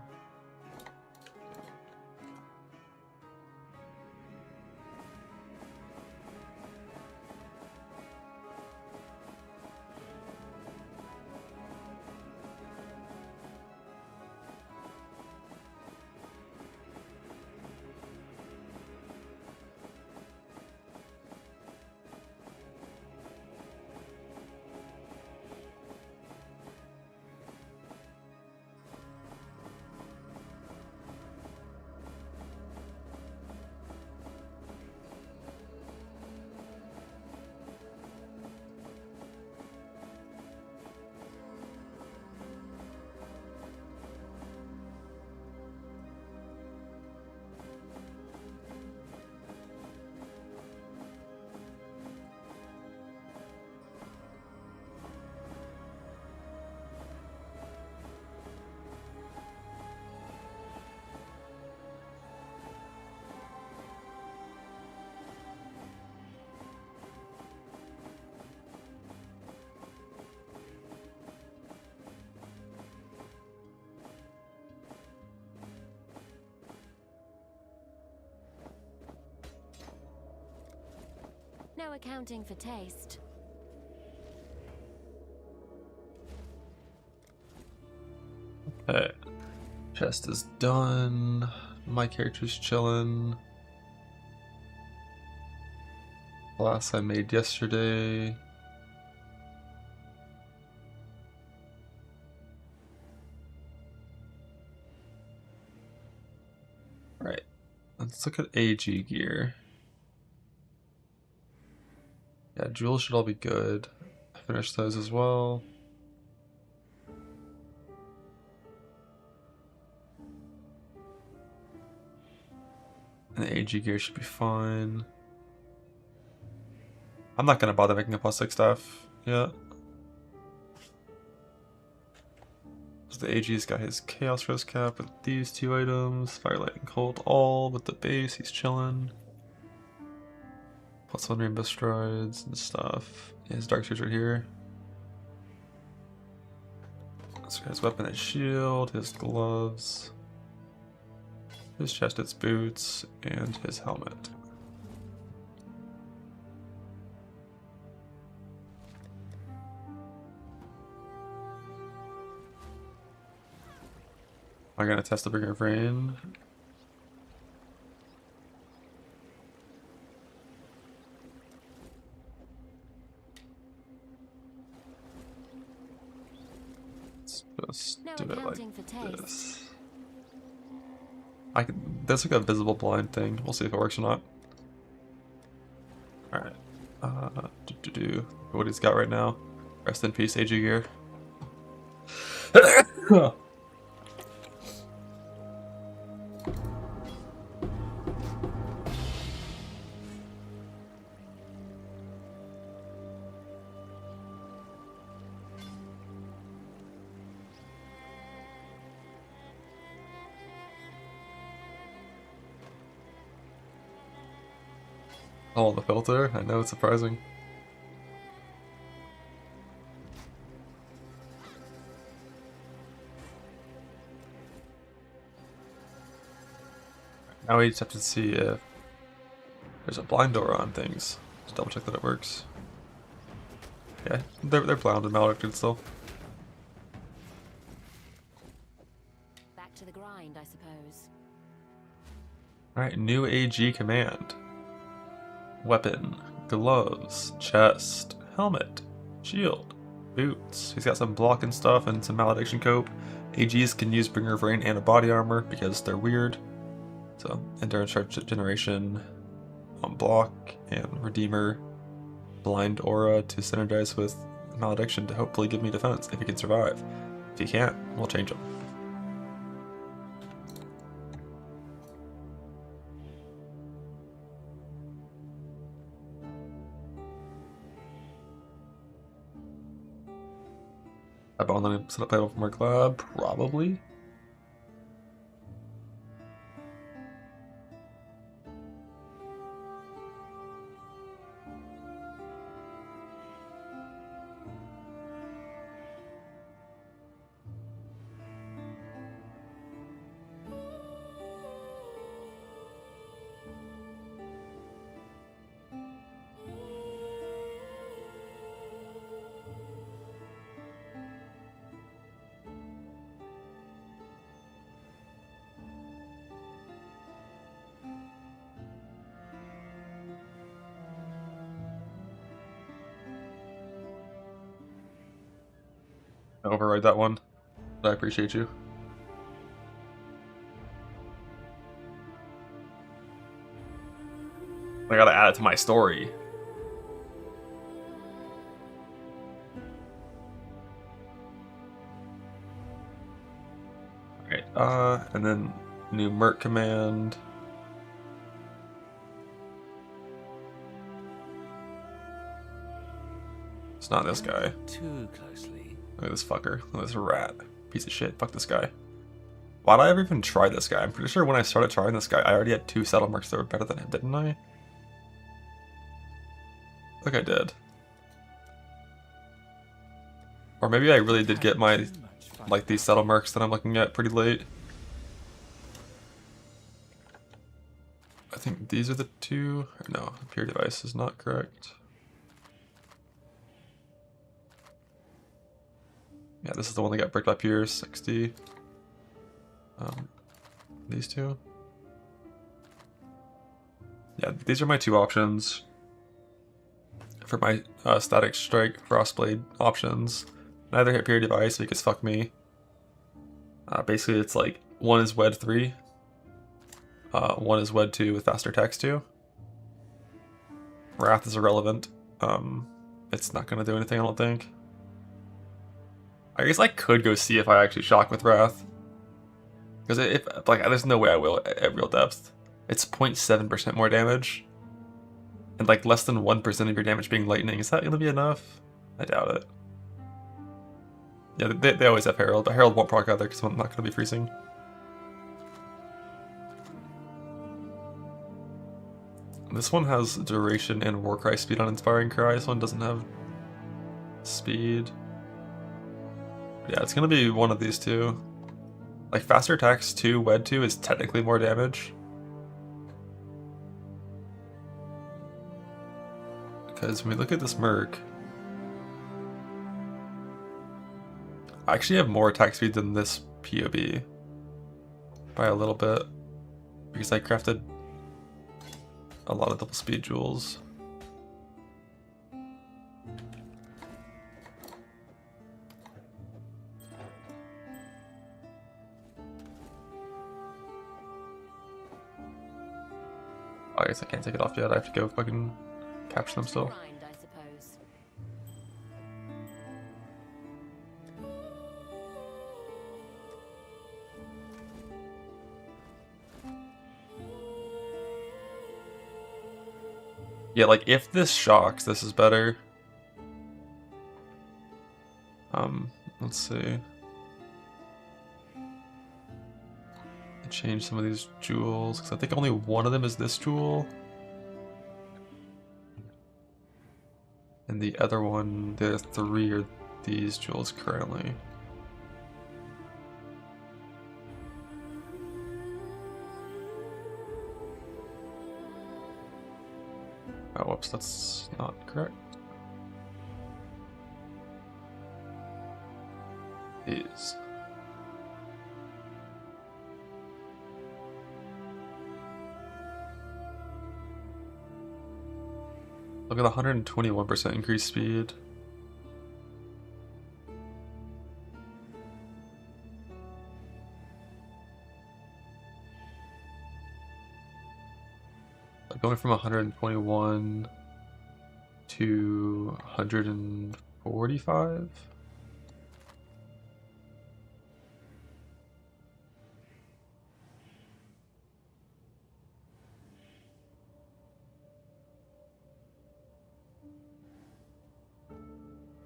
No accounting for taste. Okay. Chest is done. My character's chilling. Class I made yesterday. Alright. Let's look at AG gear. Yeah, jewels should all be good. I finished those as well. And the AG gear should be fine. I'm not gonna bother making a +6 stuff yet. So the AG's got his Chaos Rose Cap with these 2 items. Firelight and Cold all with the base, he's chilling. +1 Rainbow Strides and stuff. Yeah, his Dark Seers right here. So his weapon and shield, his gloves, his chest, its boots, and his helmet. I'm gonna test the Bringer of Rain. Just No do it accounting for like taste. this. I can. There's like a visible blind thing. We'll see if it works or not. All right. What he's got right now. Rest in peace, AG Gear. Oh, the filter? I know, it's surprising. Now we just have to see if there's a blind door on things. Just double check that it works. Yeah, they're blind and maledicted still. Back to the grind, I suppose. Alright, new AG command. Weapon, gloves, chest, helmet, shield, boots. He's got some blocking stuff and some malediction cope. AGs can use Bringer of Rain and a body armor because they're weird. So, endurance regeneration on block and redeemer, blind aura to synergize with malediction to hopefully give me defense if he can survive. If he can't, we'll change him. I'm on the set up title for Merc Lab, probably. I override that one, but I appreciate you. I gotta add it to my story. Alright, and then new merc command. It's not this guy. Too closely. Look at this fucker. Look at this rat. Piece of shit. Fuck this guy. Why'd I ever even try this guy? I'm pretty sure when I started trying this guy, I already had 2 settle mercs that were better than him, didn't I? I think I did. Or maybe I really did get my, like, these settle mercs that I'm looking at pretty late. I think these are the 2. Or no, peer device is not correct. Yeah, this is the one that got bricked by peers, 60. These 2. Yeah, these are my 2 options for my static strike frostblade options. Neither hit peer device because fuck me. Basically, it's like 1 is wed 3, 1 is wed 2 with faster attacks 2. Wrath is irrelevant. It's not gonna do anything, I don't think. I guess I could go see if I actually shock with Wrath. Because if like, there's no way I will at real depth. It's 0.7% more damage. And like less than 1% of your damage being lightning. Is that gonna be enough? I doubt it. Yeah, they always have Herald, but Herald won't proc either because I'm not gonna be freezing. This one has duration and Warcry speed on Inspiring Cry. This one doesn't have speed. Yeah, it's gonna be one of these 2. Like, faster attacks 2, wed 2 is technically more damage. Because when we look at this merc, I actually have more attack speed than this POB. By a little bit. Because I crafted a lot of double speed jewels. guess I can't take it off yet. I have to go fucking capture them still. Grind, I suppose. Yeah, like if this shocks, this is better. Let's see. Change some of these jewels because I think only one of them is this jewel, and the other one, there are 3 are these jewels currently. Oh, whoops, that's not correct. These. Look at the 121% increased speed. Like going from 121 to 145.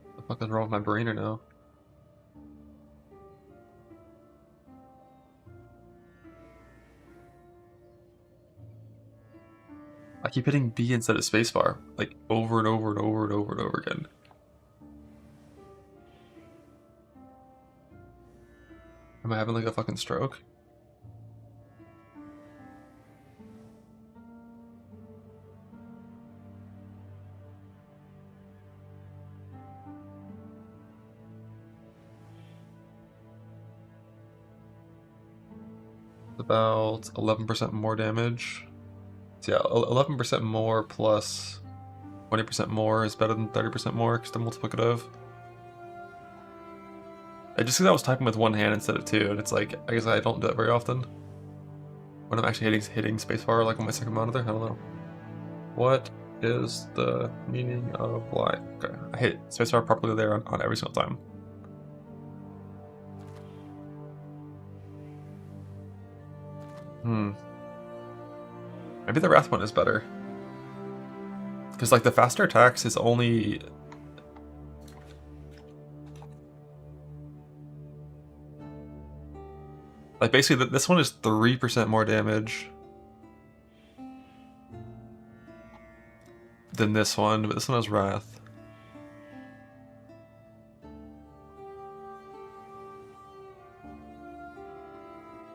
What the fuck is wrong with my brain right now? I keep hitting B instead of spacebar, like over and over and over and over and over again. Am I having like a fucking stroke? About 11% more damage. So yeah, 11% more plus 20% more is better than 30% more because they're multiplicative. Just because I was typing with one hand instead of two, and it's like, I guess I don't do that very often. When I'm actually hitting spacebar like on my second monitor, I don't know. What is the meaning of life? Okay, I hit spacebar properly there on every single time. Maybe the Wrath one is better. Because like the faster attacks is only... Like basically this one is 3% more damage than this one, but this one has Wrath.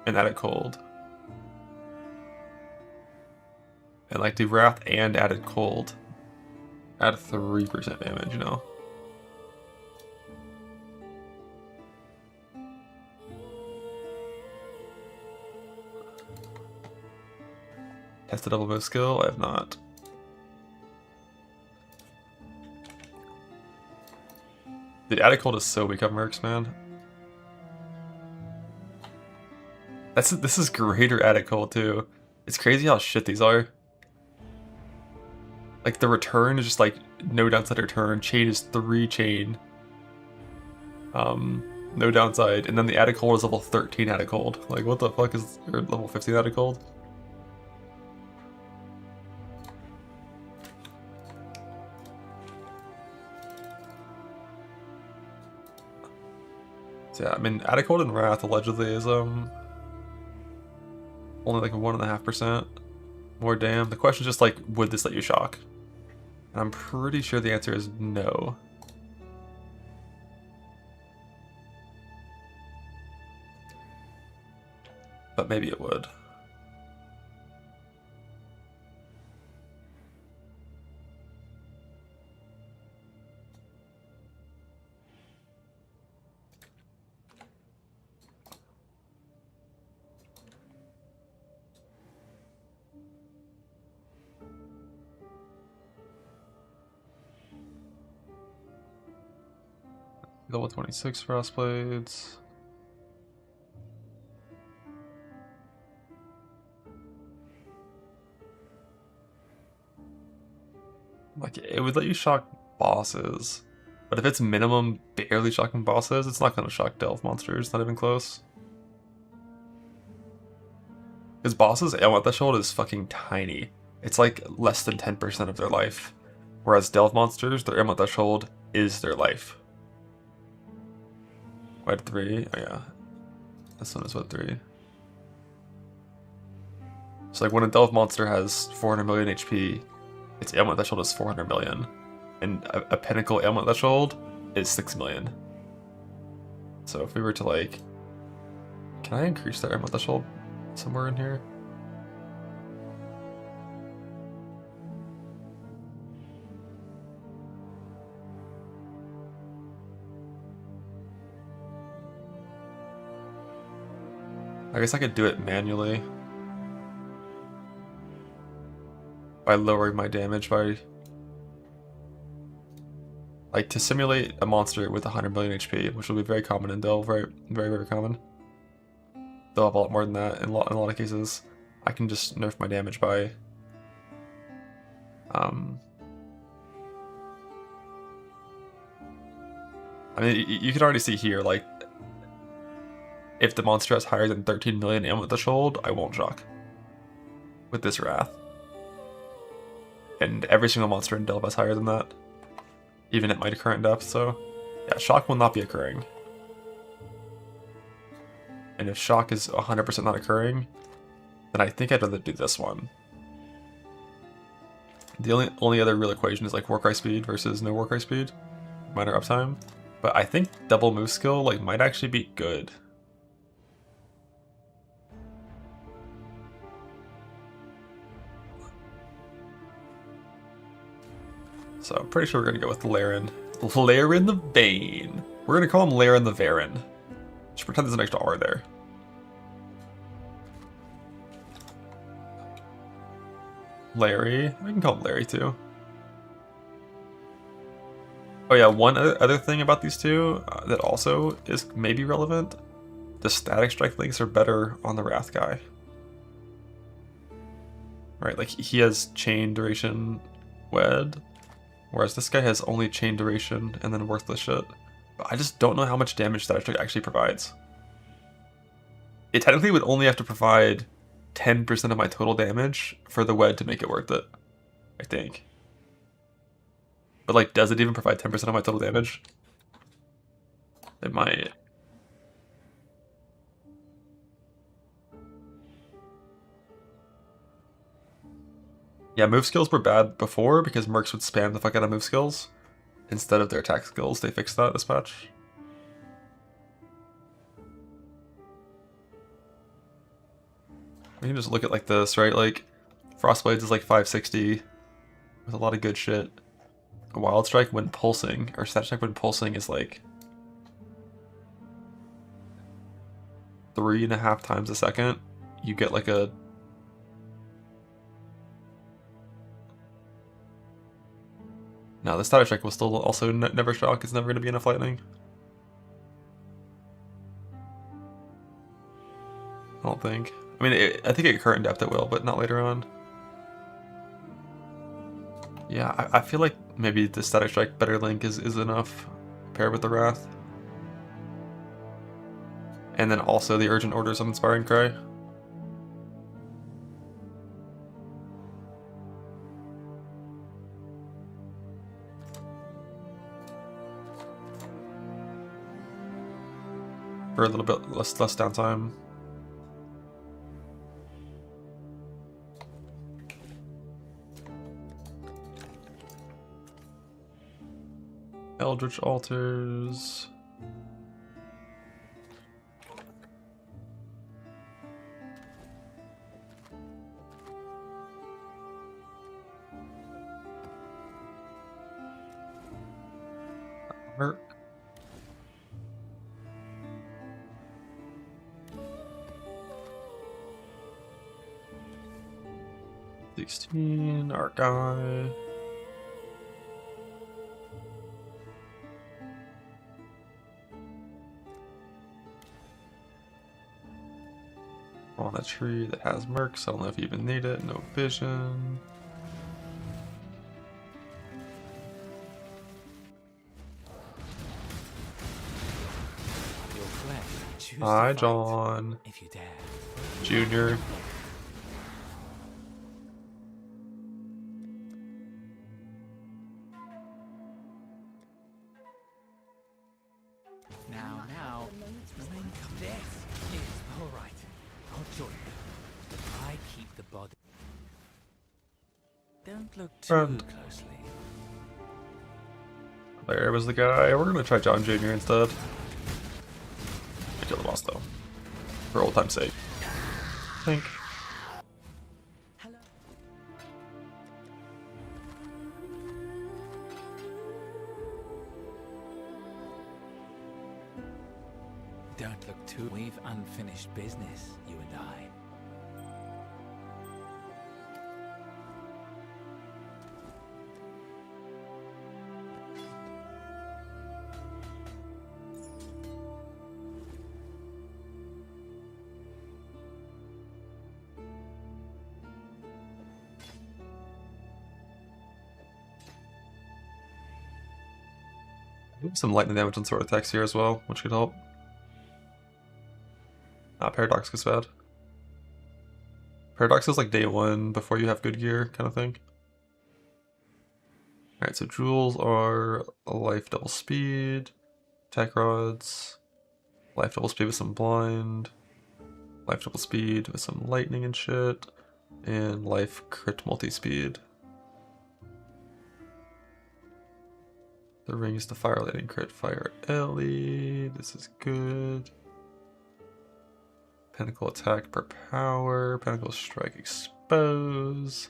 And added cold. And like do Wrath and added cold. Add 3% damage, you know? Tested double bow skill? I have not. The added cold is so weak on mercs, man. This is greater added cold too. It's crazy how shit these are. Like the return is just like no downside return. Chain is 3 chain. No downside. And then the added cold is level 13 added cold. Like what the fuck is or level 15 added cold? So yeah, I mean added cold and Wrath allegedly is only like 1.5% more damn. The question is just like, would this let you shock? And I'm pretty sure the answer is no. But maybe it would. Level 26 frost blades. Like, it would let you shock bosses. But if it's minimum barely shocking bosses, it's not going to shock delve monsters, not even close. Because bosses' ailment threshold is fucking tiny. It's like less than 10% of their life. Whereas delve monsters, their ailment threshold is their life. Wed 3? Oh yeah. This one is Wed 3. So like when a delve monster has 400 million HP, its ailment threshold is 400 million. And a pinnacle ailment threshold is 6 million. So if we were to like... Can I increase their ailment threshold somewhere in here? I guess I could do it manually. By lowering my damage by... Like, to simulate a monster with 100 million HP, which will be very common in Delve, right? Very, very common. They'll have a lot more than that in a lot of cases. I can just nerf my damage by... I mean, you can already see here, like, if the monster has higher than 13 million ailment threshold, I won't shock. With this Wrath. And every single monster in Delve has higher than that. Even at my current depth, so... Yeah, shock will not be occurring. And if shock is 100% not occurring, then I think I'd rather do this one. The only other real equation is like Warcry speed versus no Warcry speed. Minor uptime. But I think double move skill like might actually be good. So I'm pretty sure we're gonna go with Laren. Laren the Bane. We're gonna call him Laren the Varen. Just pretend there's an extra R there. Larry. We can call him Larry too. Oh yeah, one other thing about these two that also is maybe relevant. The static strike links are better on the Wrath guy. Right, like he has chain duration wed, whereas this guy has only chain duration and then worthless shit. But I just don't know how much damage static strike actually provides. It technically would only have to provide 10% of my total damage for the wed to make it worth it, I think. But like, does it even provide 10% of my total damage? It might. Yeah, move skills were bad before because mercs would spam the fuck out of move skills instead of their attack skills. They fixed that this patch. We can just look at like this, right? Like, Frostblades is like 560 with a lot of good shit. Wild Strike when pulsing, or Static Strike when pulsing is like 3.5 times a second. You get like a... No, the Static Strike will still also never shock. It's never going to be enough lightning. I don't think. I mean, I think at current depth it will, but not later on. Yeah, I feel like maybe the Static Strike better link is enough paired with the Wrath. And then also the Urgent Orders of Inspiring Cry. For a little bit less downtime. Eldritch Altars. Merc. $16, our guy. On a tree that has mercs, I don't know if you even need it. No vision. Choose Hi, to fight, John. if you dare. Junior. Now, remain calm. This is all right. I'll join you. I keep the body. Don't look too Friend. closely. There was the guy. We're gonna try John Jr. instead. I kill the boss though. For old time's sake. I think. Hello. Don't look too. We've unfinished business, you and I. Some lightning damage and sword attacks here as well, which could help. Paradox is bad. Paradox is like day one before you have good gear kind of thing. Alright, so jewels are a life double speed, attack rods, life double speed with some blind, life double speed with some lightning and shit, and life crit multi-speed. The ring is the fire lightning crit fire Ellie. This is good. Pinnacle attack per power. Pinnacle strike expose.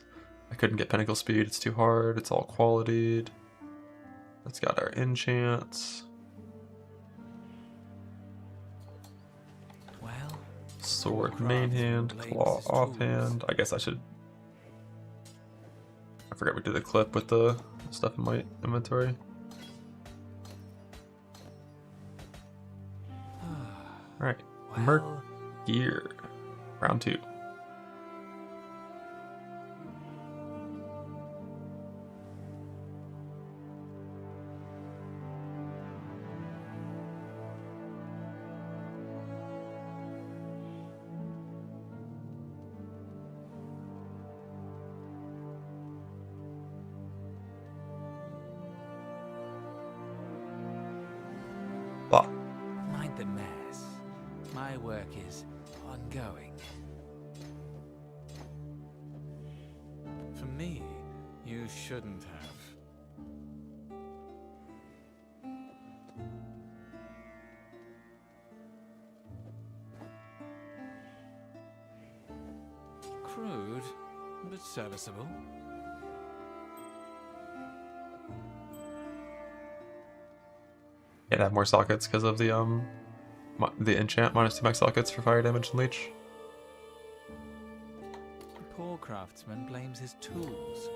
I couldn't get pinnacle speed, it's too hard. It's all qualitied. That's got our enchants. Well, Sword main hand, claw offhand. I guess I should. I forgot we did a clip with the stuff in my inventory. Alright, merc gear. Round 2. Bah. mind the mess. My work is ongoing. For me, you shouldn't have. Crude, but serviceable. Can't have more sockets because of the enchant -2 max sockets for fire damage and leech. Poor craftsman blames his tools.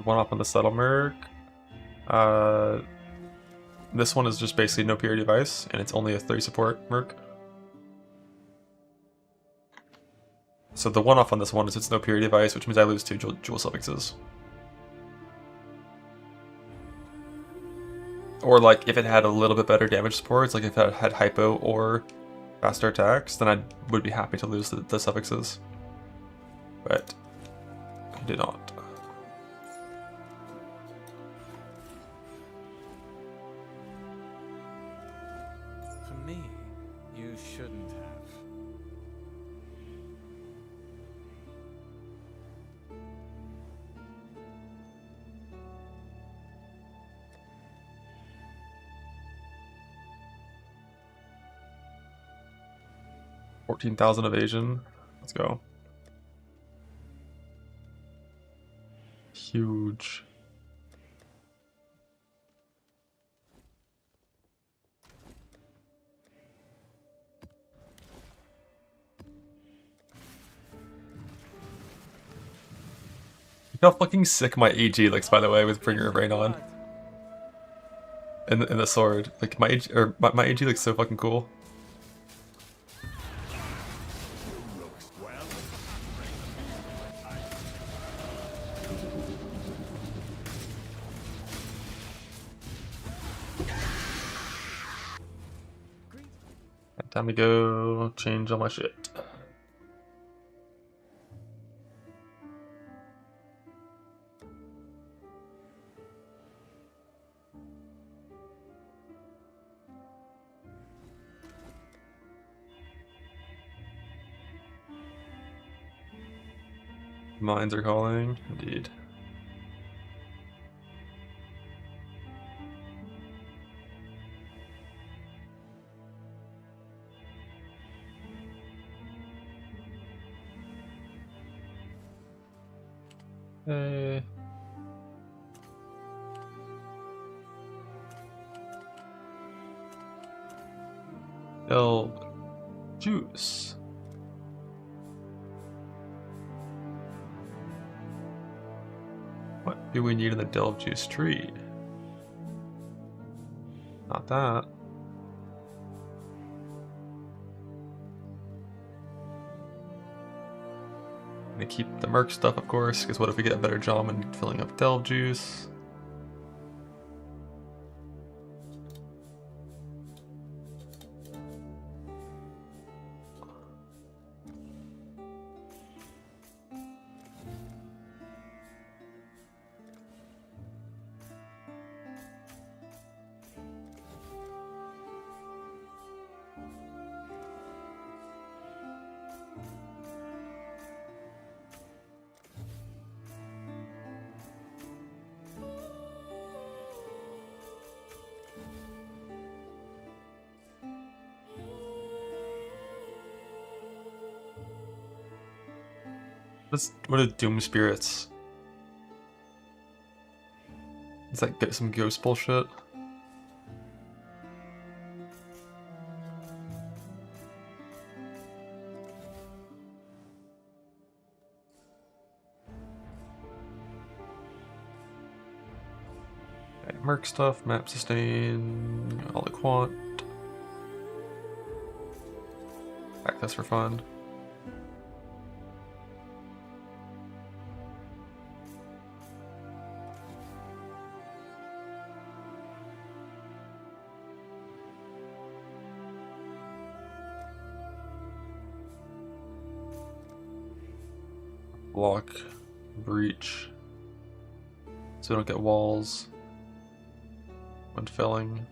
One up on the subtle merc. This one is just basically no purity of ice, and it's only a 3 support merc. So the one off on this one is it's no purity of ice, which means I lose 2 jewel suffixes. Or like if it had a little bit better damage supports, like if it had hypo or faster attacks, then I would be happy to lose the suffixes. But I did not. For me, you shouldn't have. 14,000 evasion. Let's go. Huge. Look how fucking sick my AG looks, by the way, with Bringer of Rain on. And the sword. Like my AG looks so fucking cool. Time to go change all my shit. Mines are calling, indeed. Hey. Delve juice. What do we need in the delve juice tree? Not that. Gonna keep the merc stuff, of course, because what if we get a better job in filling up delve juice? What are doom spirits? Does that get some ghost bullshit? Okay, merc stuff, map sustain, all the quant. Access for fun. Block, breach, so we don't get walls when filling.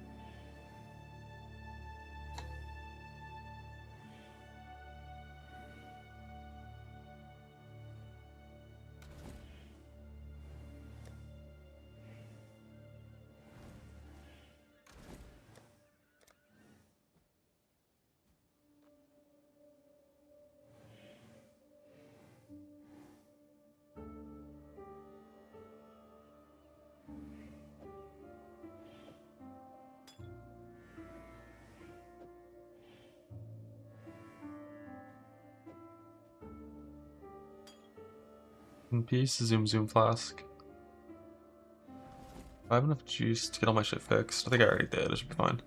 In peace, zoom flask. I have enough juice to get all my shit fixed. I think I already did, it should be fine.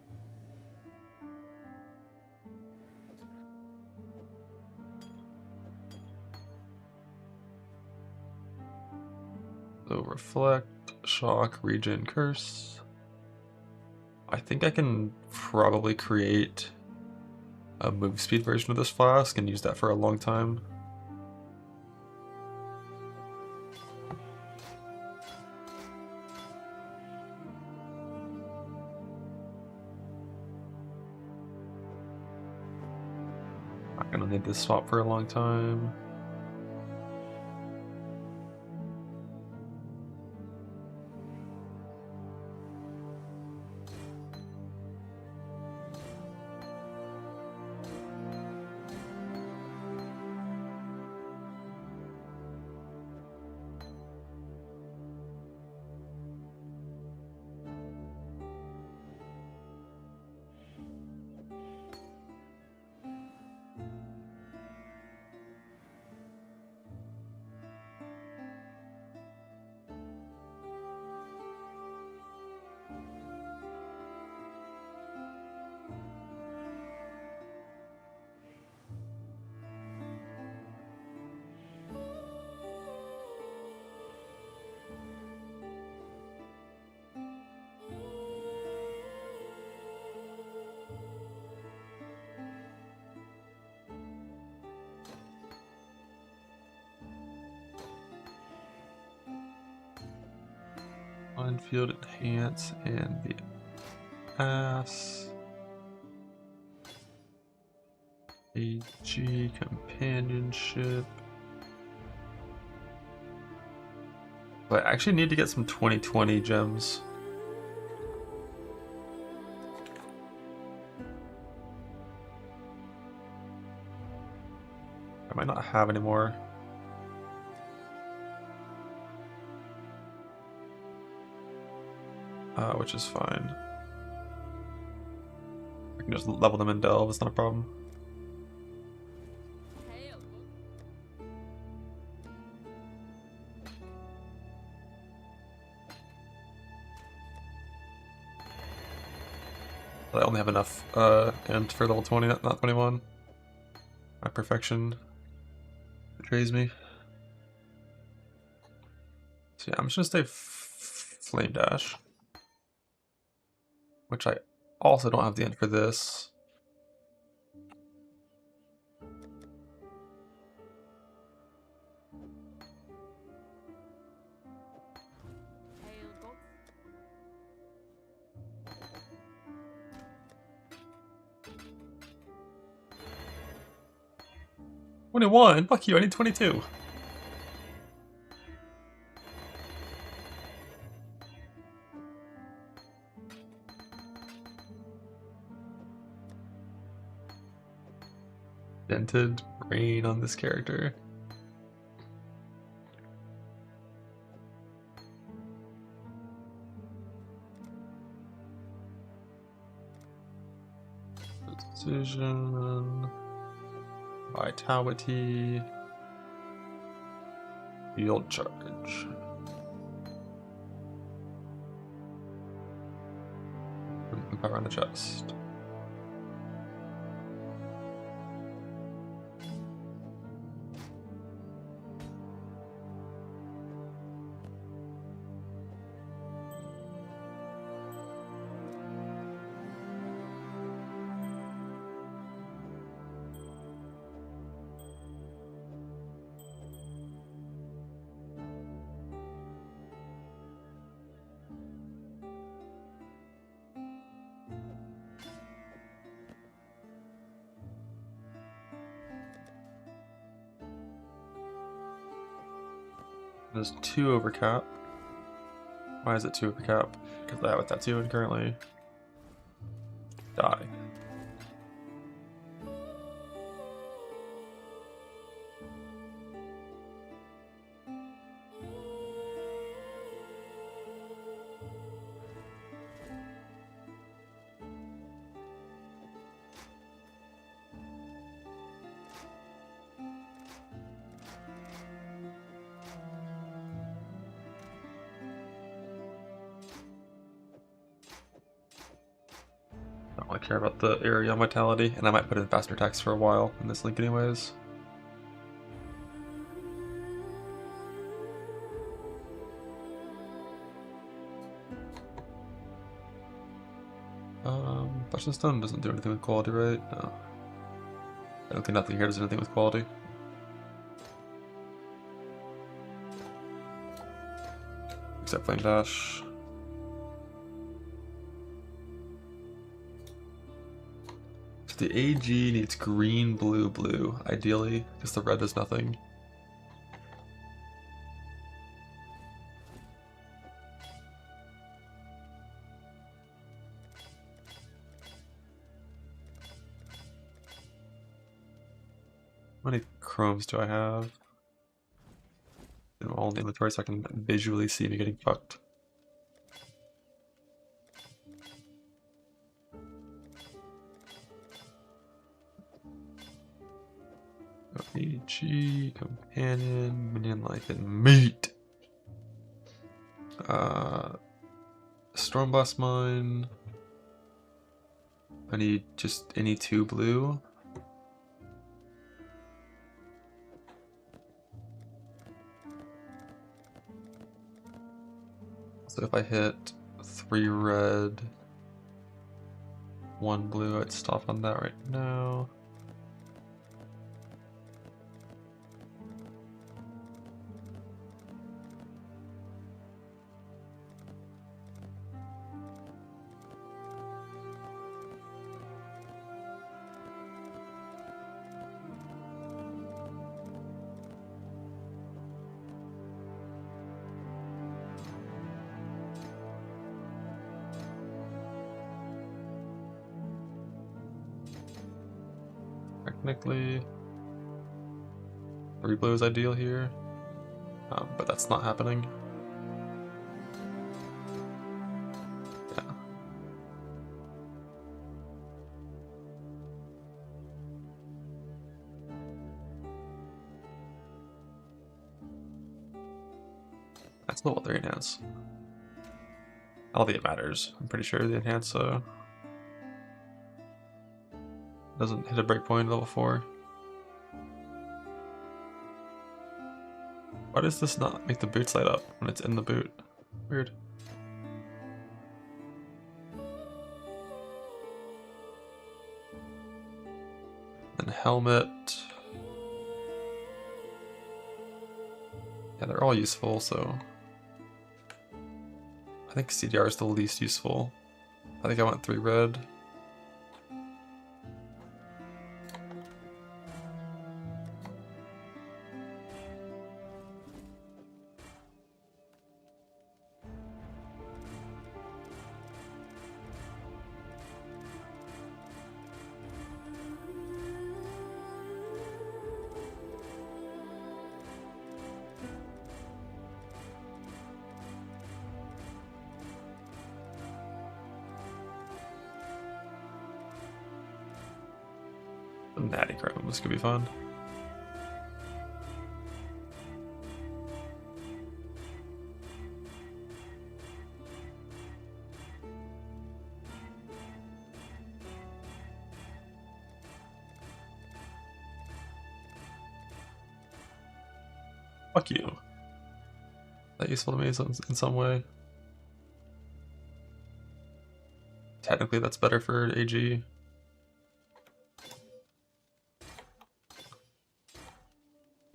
So reflect, shock, regen, curse. I think I can probably create a move speed version of this flask and use that for a long time. Not gonna need this swap for a long time. Mind Field Enhance and the Ass. AG Companionship. But I actually need to get some 2020 gems. I might not have any more. Which is fine. I can just level them in Delve, it's not a problem. But I only have enough and for level 20, not 21. My perfection betrays me. So yeah, I'm just gonna stay Flame Dash. Which I also don't have the end for this. "21? Fuck you, I need 22. Dented brain on this character. Precision. Vitality. Field charge. Power on the chest. There's 2 over cap. Why is it 2 over cap? Because I have a tattoo and currently die. I don't really care about the area vitality, and I might put in faster attacks for a while in this link anyways. Flesh Stone doesn't do anything with quality, right? No. I don't think nothing here does anything with quality. Except Flame Dash. So the AG needs green, blue, blue, ideally, because the red does nothing. How many chromes do I have? All in the inventory so I can visually see me getting fucked. AG, companion, minion life, and meat. Stormblast mine. I need just any 2 blue. So if I hit 3 red, 1 blue, I'd stop on that right now. technically 3 blue is ideal here, but that's not happening. Yeah. That's not what they enhance. I don't think it matters. I'm pretty sure the enhance doesn't hit a breakpoint level 4. Why does this not make the boots light up when it's in the boot? Weird. Then helmet. Yeah, they're all useful, so I think CDR is the least useful. I think I went 3 red. Natty Chrome, this could be fun. Fuck you. That useful to me in some way. Technically that's better for AG.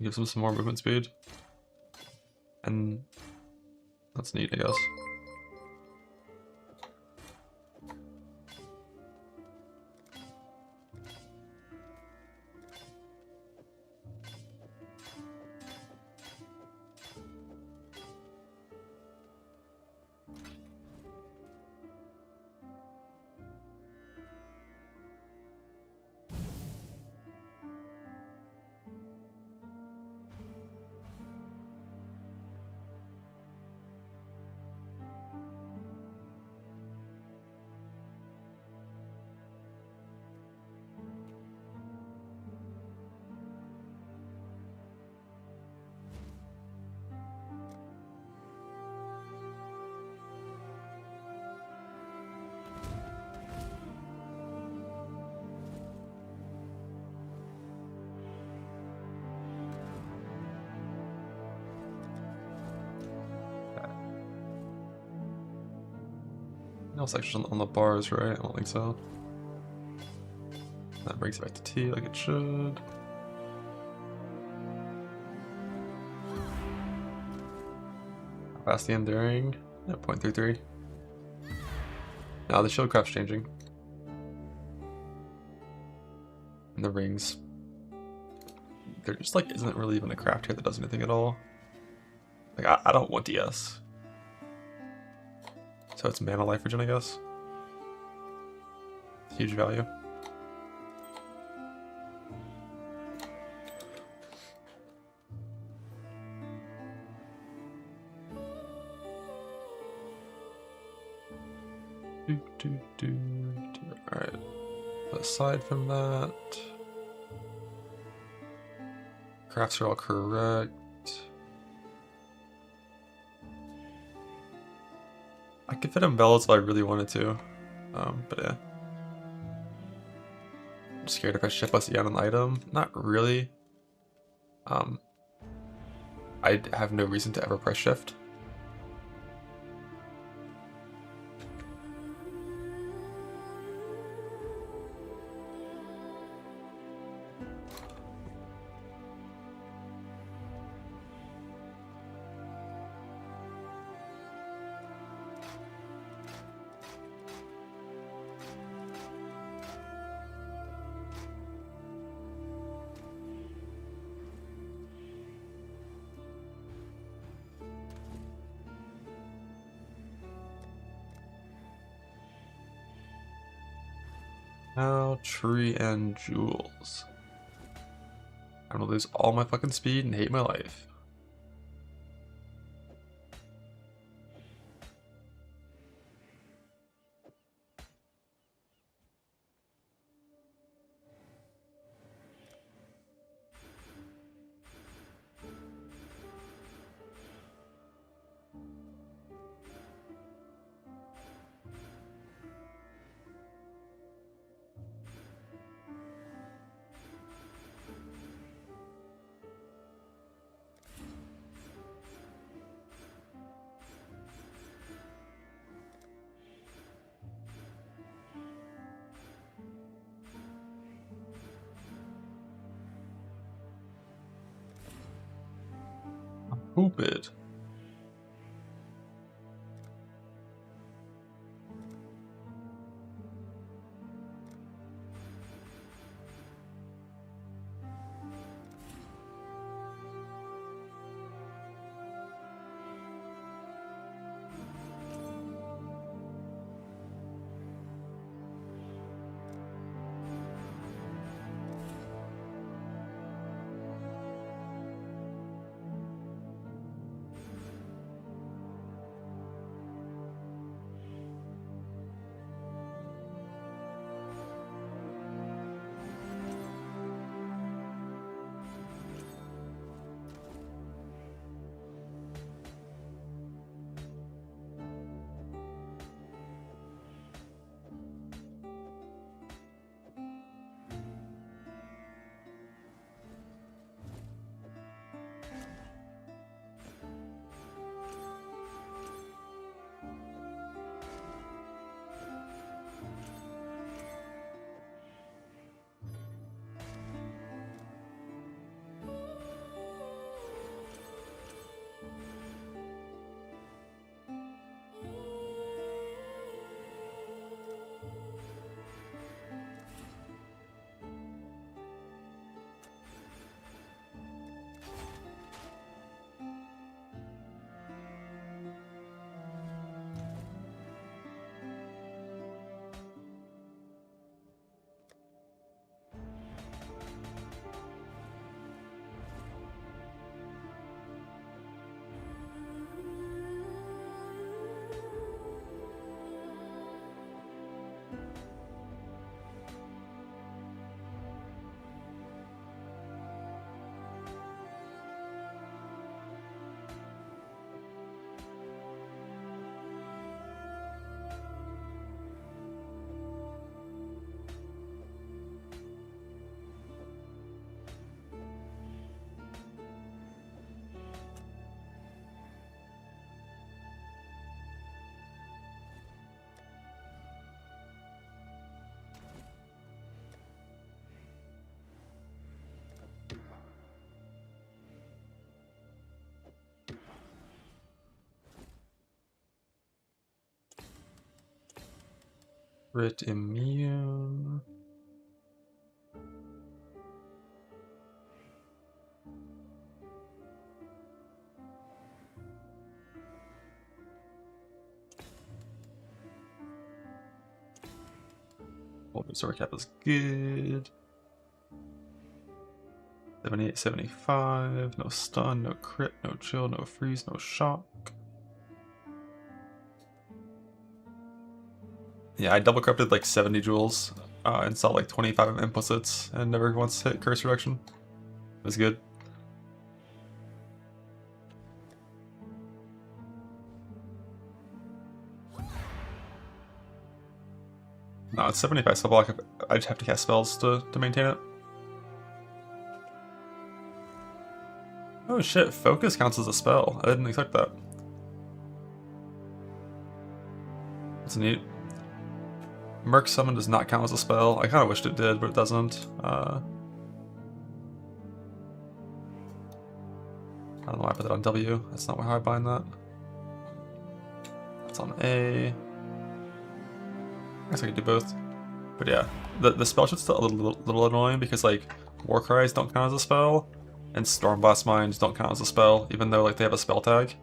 Gives him some more movement speed. And that's neat, I guess. No section on the bars, right? I don't think so. That brings it back to T like it should. Fast the enduring at 0.33. Now the shield craft's changing. And the rings. There just like isn't really even a craft here that does anything at all. Like I don't want DS. So it's mana life regen, I guess. Huge value. Alright. Aside from that, crafts are all correct. I could fit umbrellas if I really wanted to, but yeah. I'm scared if I ship us down an item. Not really. I have no reason to ever press shift. Now, tree and jewels. I'm gonna lose all my fucking speed and hate my life. Stupid. Crit immune. Sword cap is good. 78, 75. No stun, no crit, no chill, no freeze, no shock. Yeah, I double corrupted like 70 jewels and saw like 25 implicits and never once hit curse reduction. It was good. No, it's 75 spell block. I just have to cast spells to maintain it. Oh shit, focus counts as a spell. I didn't expect that. That's neat. Merc Summon does not count as a spell. I kind of wished it did, but it doesn't. I don't know why I put that on W. That's not how I bind that. That's on A. I guess I could do both. But yeah, the spell shit's still a little annoying because like War Cries don't count as a spell, and Stormblast Mines don't count as a spell, even though like they have a spell tag.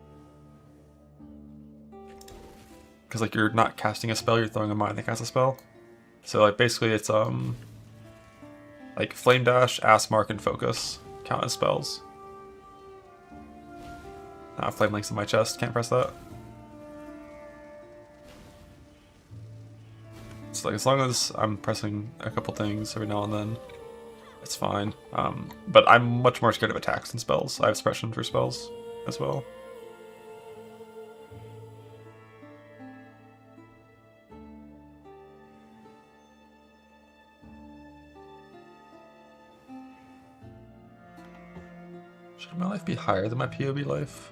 Because like you're not casting a spell, you're throwing a mine that casts a spell. So like basically it's like Flame Dash, Ass Mark, and Focus. count as spells. Flame Link's in my chest, can't press that. It's like as long as I'm pressing a couple things every now and then, it's fine. But I'm much more scared of attacks than spells. I have suppression for spells as well. Should my life be higher than my POB life?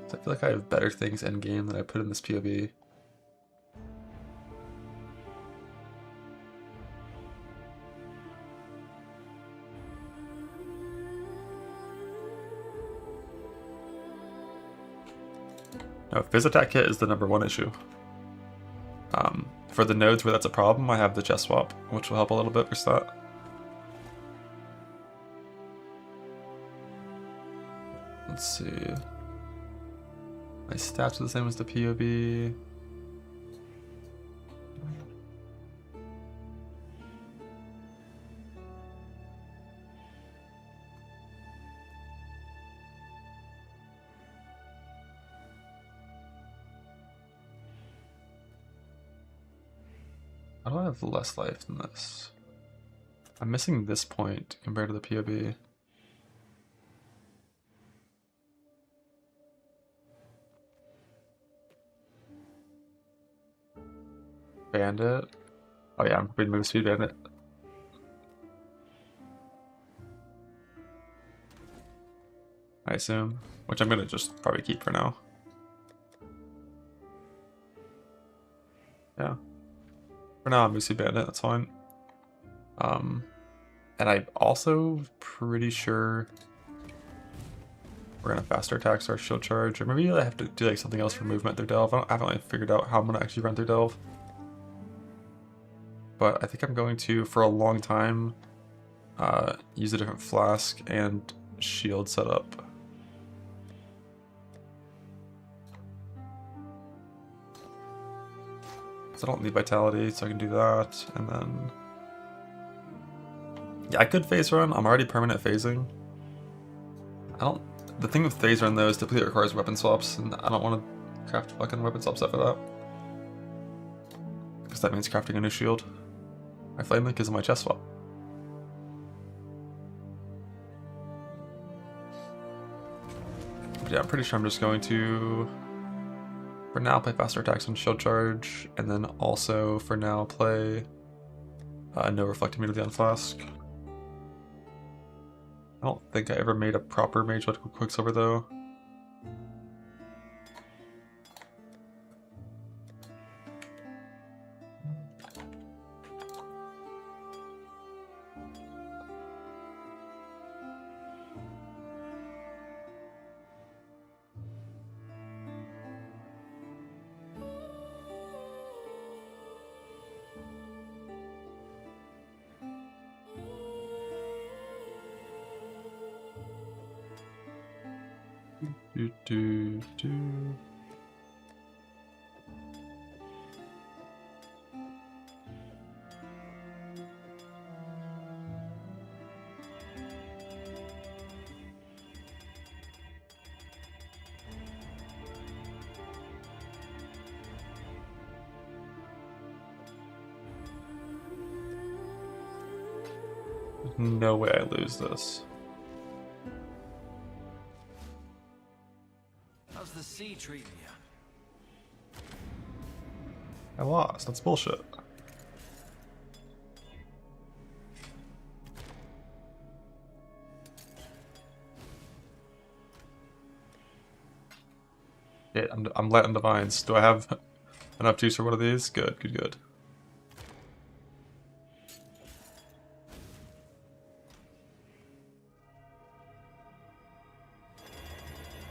I feel like I have better things in game than I put in this POB. No, Fizz Attack Kit is the #1 issue. For the nodes where that's a problem, I have the chest swap, which will help a little bit for that. Let's see. My stats are the same as the POB. How do I have less life than this? I'm missing this point compared to the POB. Bandit? Oh yeah, I'm reading Move Speed Bandit. I assume. Which I'm gonna just probably keep for now. Yeah. For now, I'm Move Speed Bandit, that's fine. And I'm also pretty sure we're gonna faster attacks our shield charge, or maybe I have to do like something else for movement through Delve. I haven't like figured out how I'm gonna actually run through Delve. But I think I'm going to, for a long time, use a different flask and shield setup. So I don't need vitality, so I can do that, and then... Yeah, I could phase run. I'm already permanent phasing. The thing with phase run though is typically it requires weapon swaps, and I don't want to craft fucking weapon swap set for that. Because that means crafting a new shield. My flame link is in my chest swap. But yeah, I'm pretty sure I'm just going to, for now, play faster attacks and shield charge, and then also, for now, play no reflect immediately on flask. I don't think I ever made a proper Mage Blood Quicksilver though. Do. There's no way I lose this. How's the sea treating you? I lost. That's bullshit. Yeah, I'm letting divines. Do I have enough juice for one of these? Good, good, good.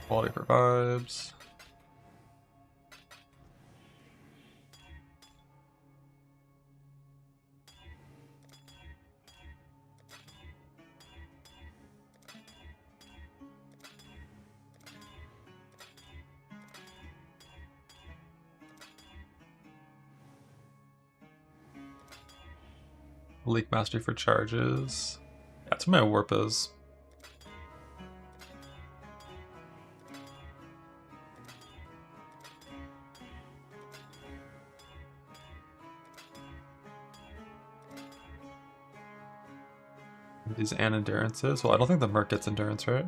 Quality for vibes. Leak mastery for charges. Yeah, that's where my warp is. These and endurances. Well, I don't think the merc gets endurance, right?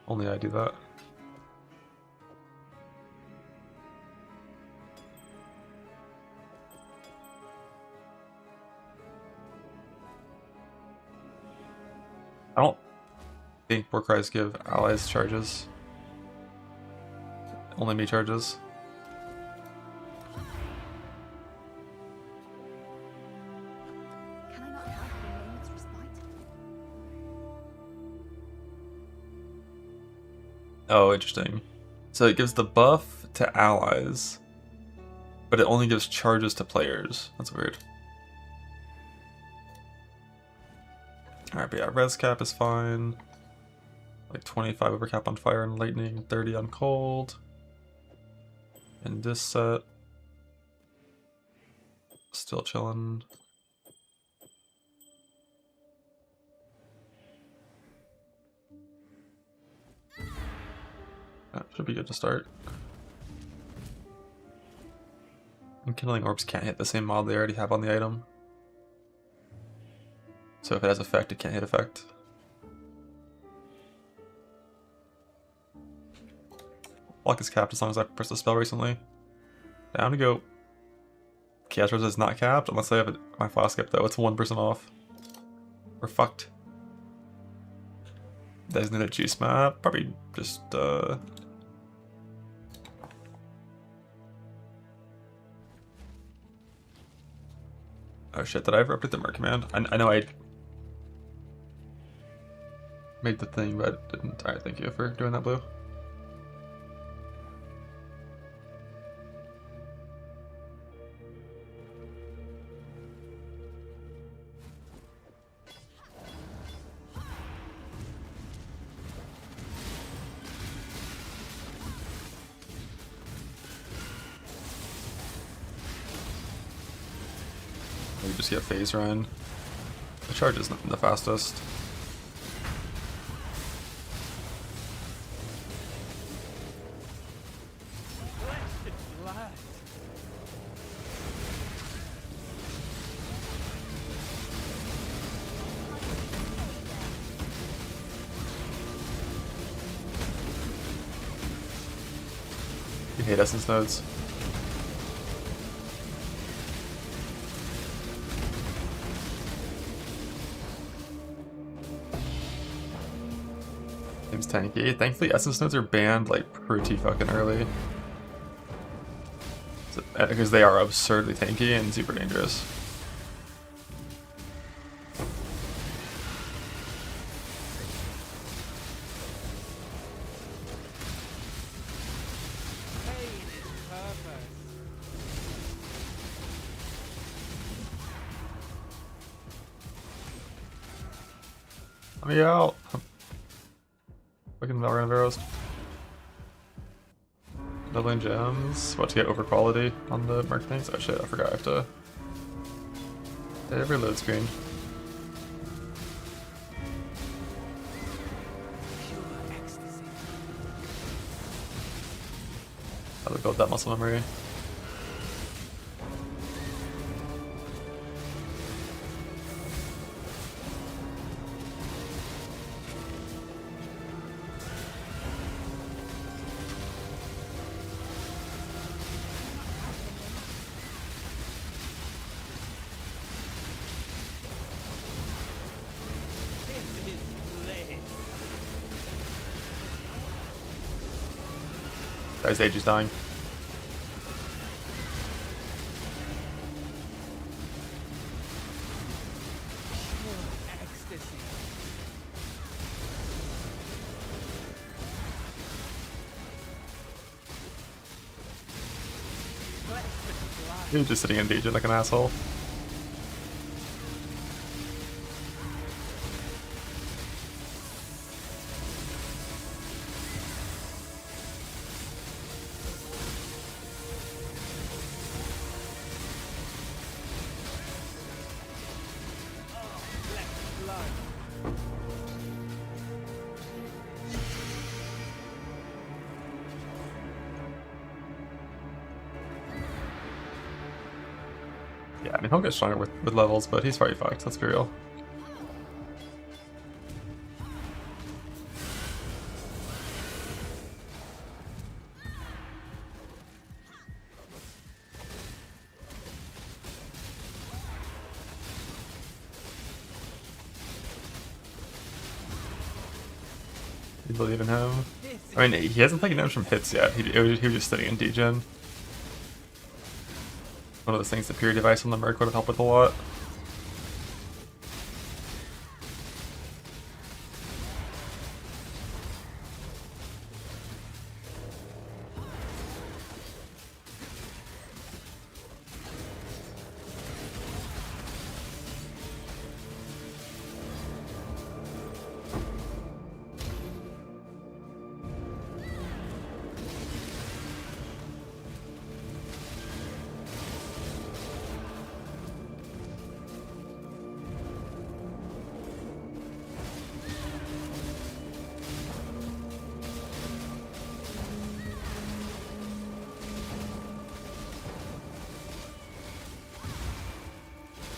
Only I do that. I don't think war cries give allies charges. Only me charges. Can I not have a moment's respite? Oh, interesting. So it gives the buff to allies, but it only gives charges to players. That's weird. Alright, but yeah, res cap is fine. Like 25 over cap on fire and lightning, 30 on cold. And this set. Still chilling. That should be good to start. And Kindling Orbs can't hit the same mod they already have on the item. So if it has effect, it can't hit effect. Block is capped as long as I press the spell recently. Down to go. Chaos Rose is not capped unless I have my flask up though. It's 1% off. We're fucked. Designated juice map. Probably just Oh shit, did I ever update the merc command? I know I made the thing, but didn't. Alright, thank you for doing that, Blue. You just get phase run. The charge isn't the fastest. You hate essence nodes. Seems tanky. Thankfully, essence nodes are banned like pretty fucking early. Because they are absurdly tanky and super dangerous. Let me out! Fucking Valorant arrows. Doubling gems. About to get over quality on the merc things. Oh shit, I forgot I have to. Every load screen. How to build that muscle memory. Guy's age is dying. You're just sitting in danger like an asshole. Yeah, I mean, he'll get stronger with levels, but he's probably fucked, let's be real. You believe in him? I mean, he hasn't taken damage from hits yet. He was just sitting in degen. One of those things the Pure device on the merc would have helped with a lot.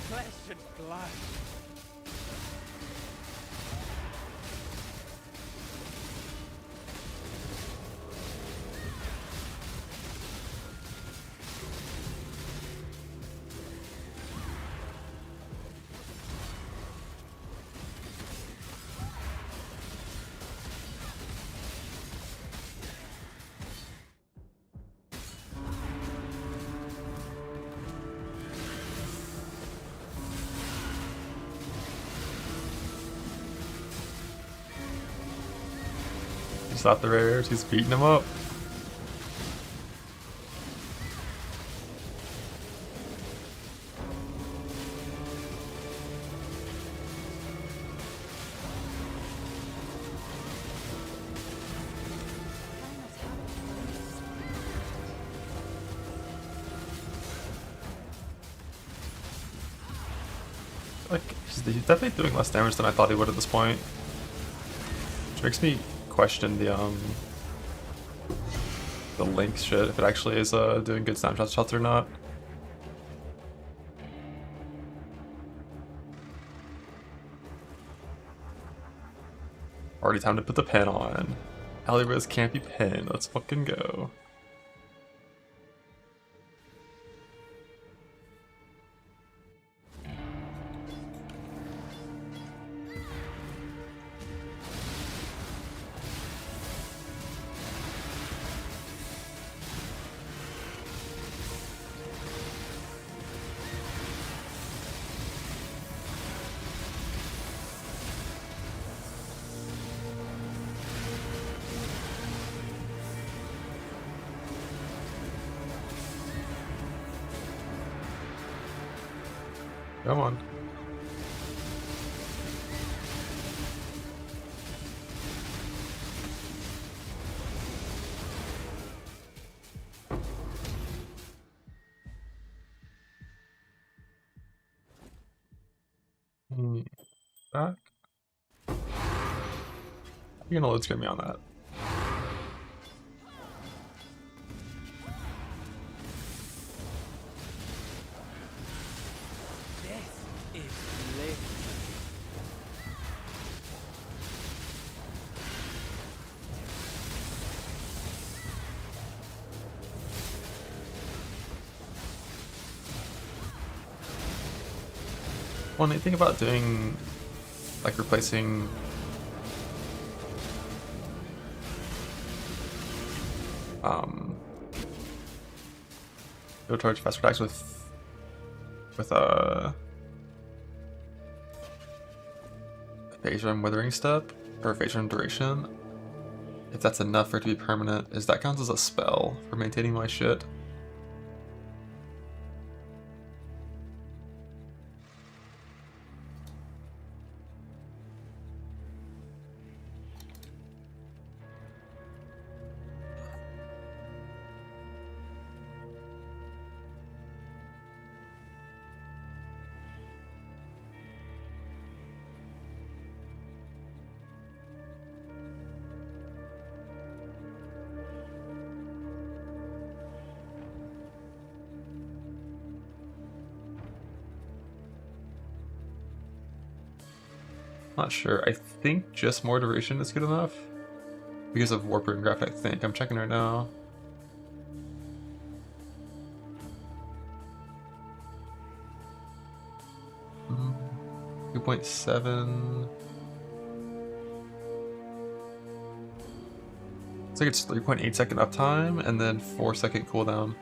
Flesh and blood. He stopped the rares, he's beating him up. Like, he's definitely doing less damage than I thought he would at this point. Which makes me question the Link shit, if it actually is doing good snapshot shots or not. Already time to put the pin on. Alibris can't be pinned, let's fucking go. Come on. Back. You're gonna load screen me on that. This is living. One neat thing about doing, like, replacing go charge faster attacks with Phase Run Withering Step or Phase Run Duration. If that's enough for it to be permanent, is that counts as a spell for maintaining my shit? Not sure. I think just more duration is good enough. Because of Warper and Graft, I think. I'm checking right now. Mm, 2.7. It's like it's 3.8 second uptime and then 4-second cooldown.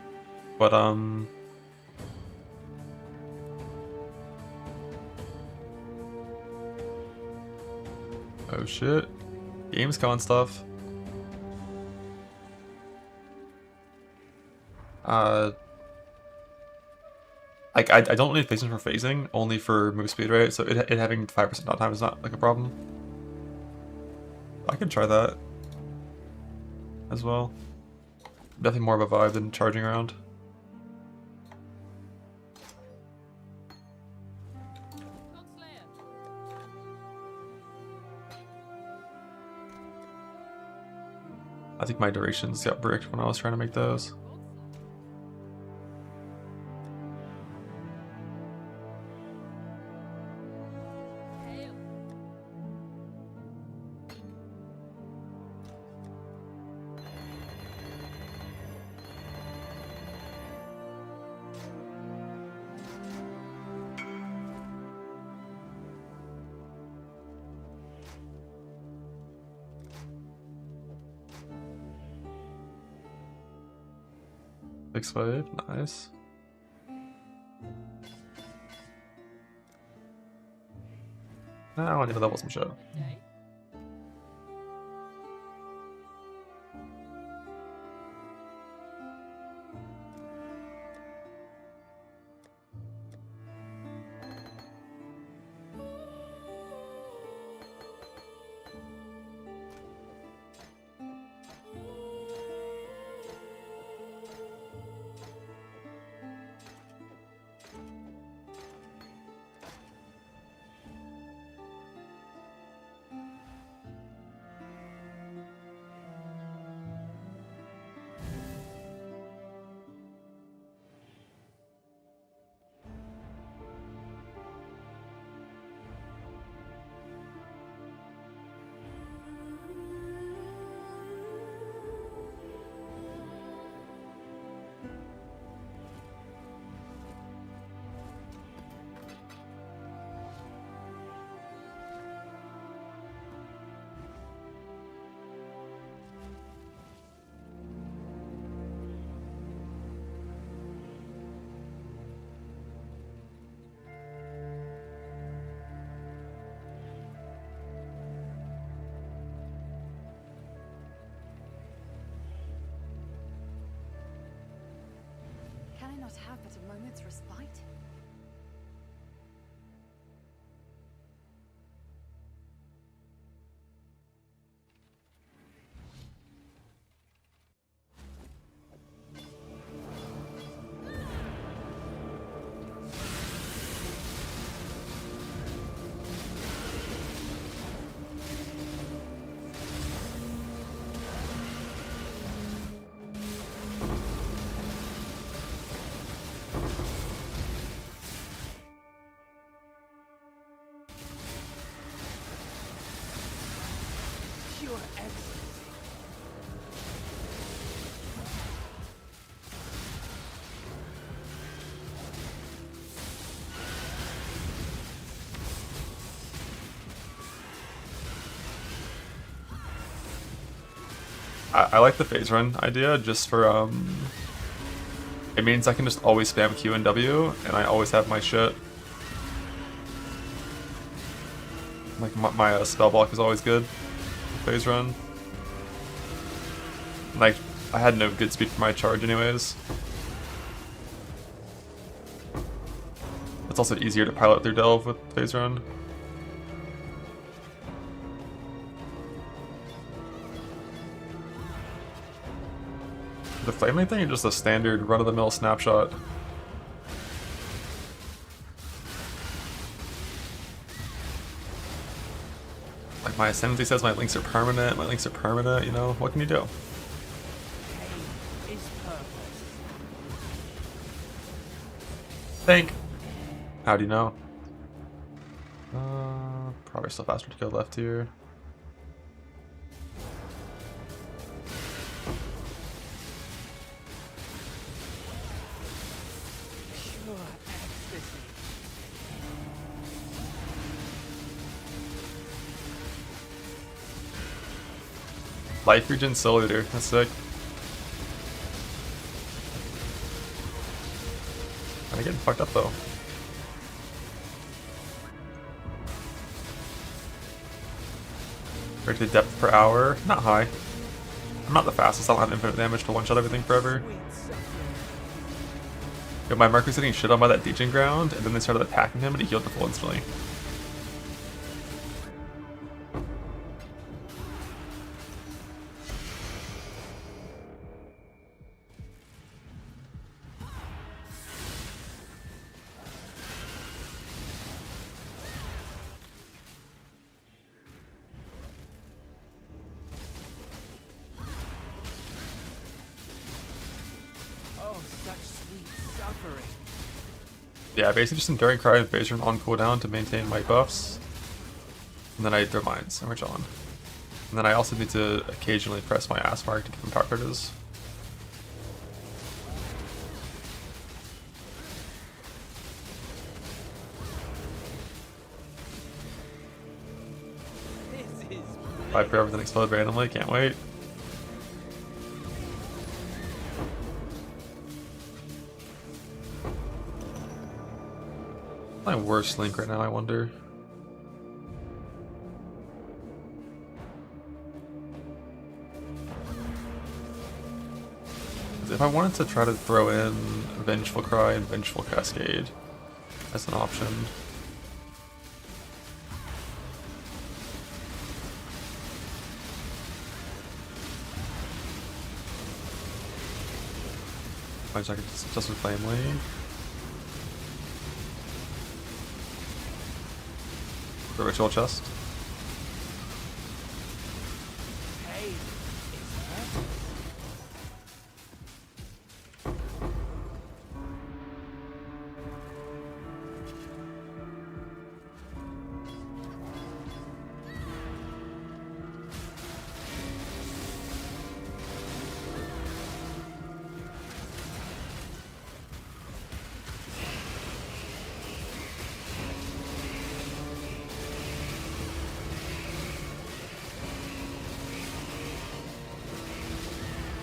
But oh shit. Gamescom stuff. Like I don't need phasing for phasing, only for move speed, right? So it having 5% downtime is not like a problem. I can try that as well. Definitely more of a vibe than charging around. I think my durations got bricked when I was trying to make those. Fix wave, nice. Now I need to level some shit. Can I not have but a moment's respite? Your Excellency. I like the phase run idea just for it means I can just always spam Q and W and I always have my shit. Like my spell block is always good. Phase run. Like I had no good speed for my charge anyways. It's also easier to pilot through Delve with phase run. The flaming thing is just a standard run-of-the-mill snapshot. Like my ascendancy says my links are permanent, you know, what can you do? Pain is purpose. Think. How do you know? Probably still faster to go left here. Your Excellency. Life regen soul leader. That's sick. Kinda getting fucked up though. Predicted depth per hour. Not high. I'm not the fastest. I don't have infinite damage to one-shot everything forever. Yo, my merc was getting shit on by that Degen ground, and then they started attacking him, and he healed the full instantly. Oh, such sweet suffering. Yeah, basically just enduring cry and phase rune on cooldown to maintain my buffs. And then I throw mines, and we're chilling. And then I also need to occasionally press my ass mark to give him power charges. This is Five per everything explode randomly, can't wait. My worst link right now, I wonder. If I wanted to try to throw in Vengeful Cry and Vengeful Cascade as an option. I could just with Flame League. The Ritual Chest. pain. It's heavy.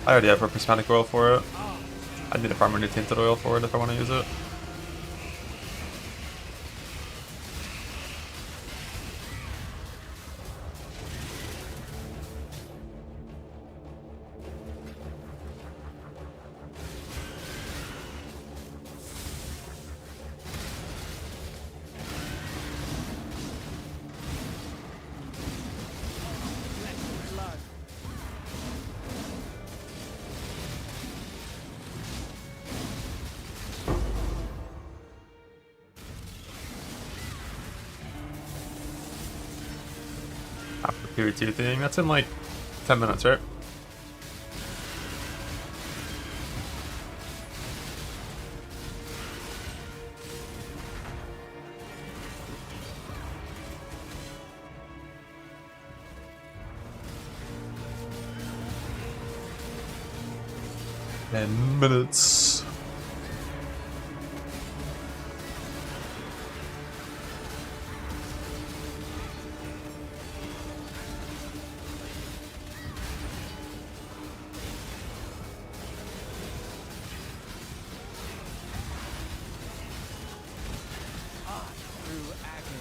I already have a prismatic oil for it. I need to farm a new tinted oil for it if I want to use it. Blood. After the PvT thing, that's in like 10 minutes, right? Ten minutes. Through agony.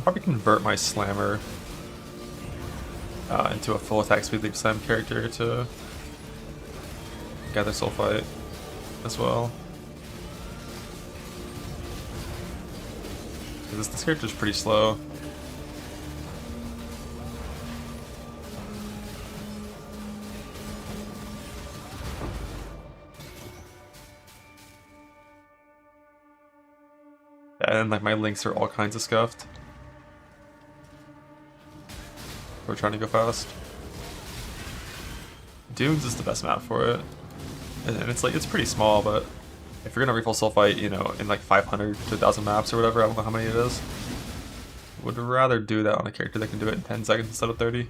Probably convert my slammer into a full attack speed leap slam character to gather sulfite as well. This character's pretty slow. Yeah, and like my links are all kinds of scuffed. We're trying to go fast. Dunes is the best map for it, and it's like it's pretty small, but if you're gonna refill sulfite, you know, in like 500 to 1,000 maps or whatever, I don't know how many it is. Would rather do that on a character that can do it in 10 seconds instead of 30.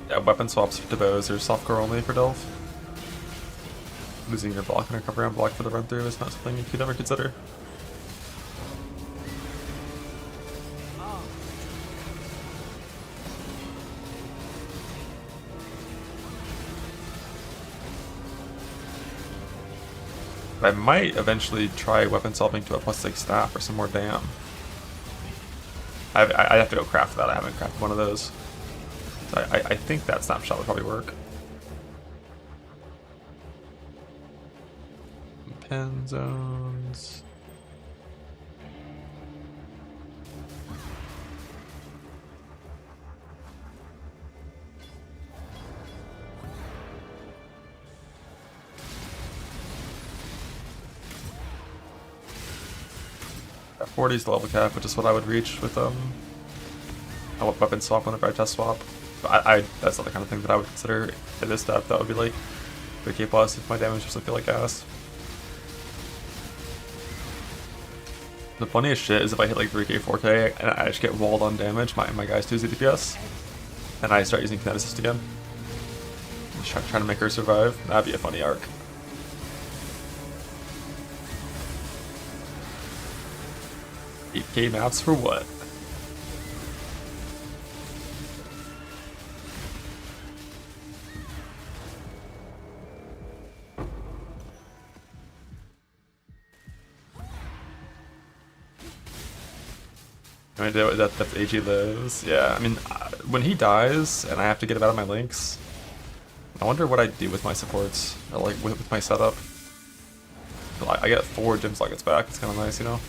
Yeah, weapon swaps to bows are softcore only for Delph. Losing your block and recovery on block for the run through is not something you could ever consider. I might eventually try weapon swapping to a +6 staff or some more dam. I'd have to go craft that. I haven't crafted one of those. So I think that snapshot would probably work. Pen zones. At 40 is the level cap, which is what I would reach with a weapon swap whenever I test swap. But that's not the kind of thing that I would consider at this step. That would be like 3k plus if my damage doesn't feel like ass. The funniest shit is if I hit like 3k, 4k, and I just get walled on damage, my guy's 2 DPS, and I start using Kinetic Assist again. Just trying to make her survive. That'd be a funny arc. $8k maps for what? I mean, that's AG lives. Yeah, I mean, when he dies and I have to get him out of my links, I wonder what I'd do with my supports, or like with my setup. I get 4 gem sockets back. It's kind of nice, you know.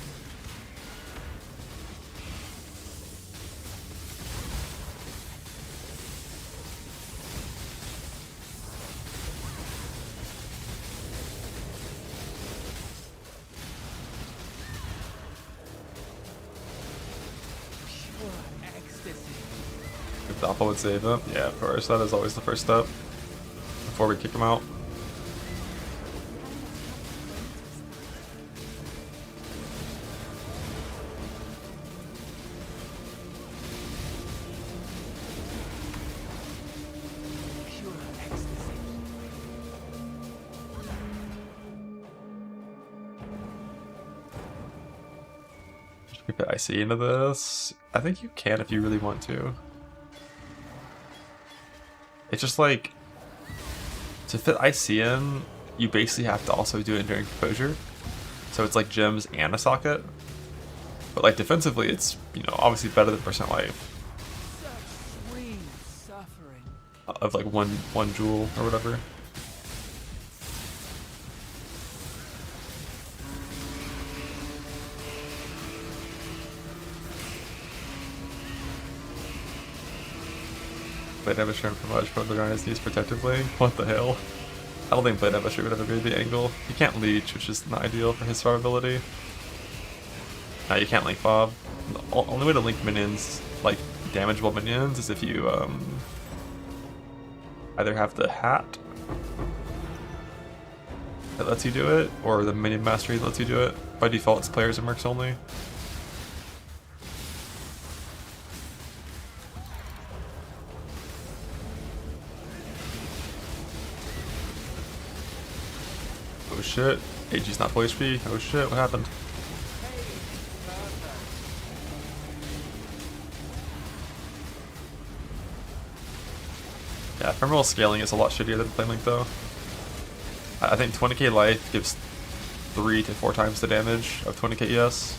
If Alpha would save him, yeah, of course. That is always the first step before we kick him out. Should we put IC into this? I think you can if you really want to. It's just like, to fit IC in, you basically have to also do Enduring Composure. So it's like gems and a socket. But like defensively, it's, you know, obviously better than percent life. Of like one jewel or whatever. Blade Ambush turn from much, but the on his knees protectively. What the hell? I don't think Blade Ambush would ever be the angle. You can't leech, which is not ideal for his survivability. No, you can't link Fob. The only way to link minions, like damageable minions, is if you either have the hat that lets you do it, or the minion mastery that lets you do it. By default, it's players and mercs only. Oh shit, AG's not full HP. Oh shit, what happened? Yeah, ephemeral scaling is a lot shittier than Flame Link though. I think 20k life gives 3 to 4 times the damage of 20k ES.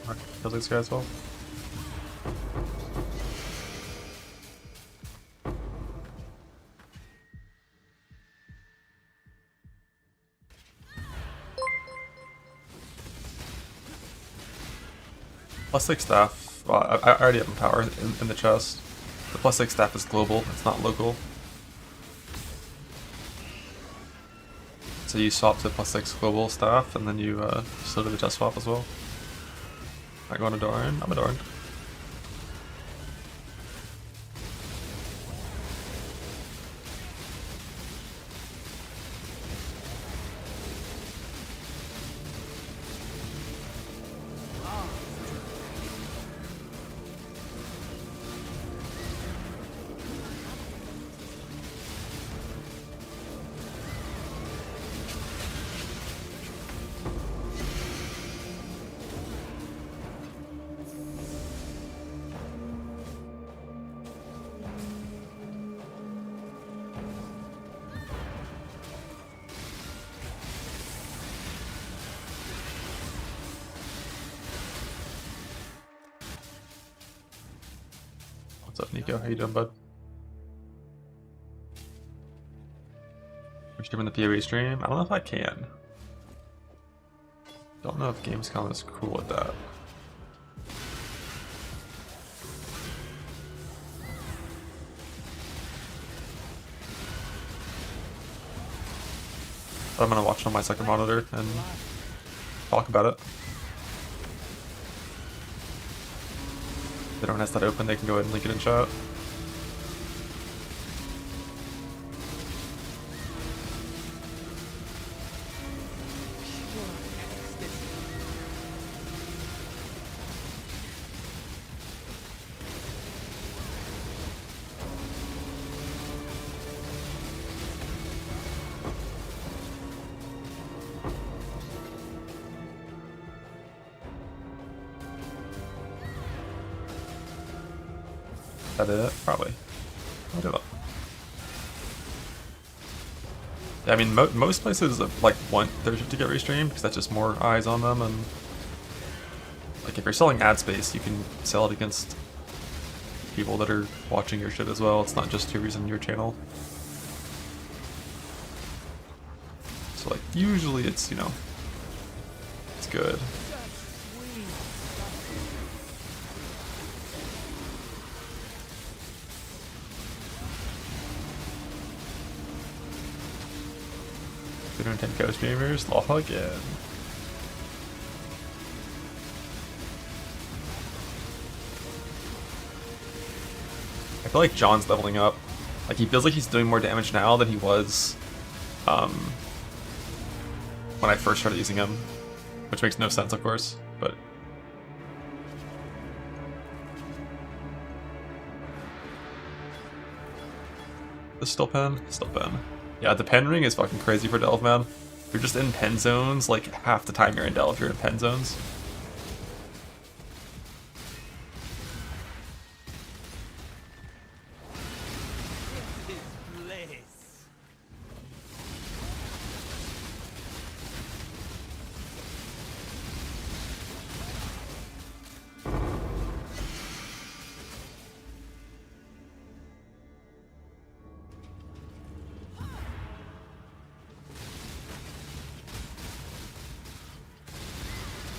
Alright, kill this guy as well. +6 staff. Well, I already have power in the chest. The +6 staff is global, it's not local. So you swap to +6 global staff, and then you still do the chest swap as well. I go on a Darn. I'm a Darn. What's up, Nico? How you doing, bud? We're streaming the PoE stream? I don't know if I can. Don't know if Gamescom is cool with that. But I'm gonna watch it on my second monitor and talk about it. If everyone has that open, they can go ahead and link it in chat. That it? Probably. I'll do that. Yeah, I mean, most places like want their shit to get restreamed because that's just more eyes on them, and like if you're selling ad space, you can sell it against people that are watching your shit as well. It's not just who's in your channel. So like usually it's, you know, it's good. Doing 10 co-streamers, log again. I feel like John's leveling up. Like he feels like he's doing more damage now than he was when I first started using him. Which makes no sense, of course, but this still pen? Still pen. Yeah, the pen ring is fucking crazy for Delve, man. You're just in pen zones, like half the time you're in Delve, you're in pen zones.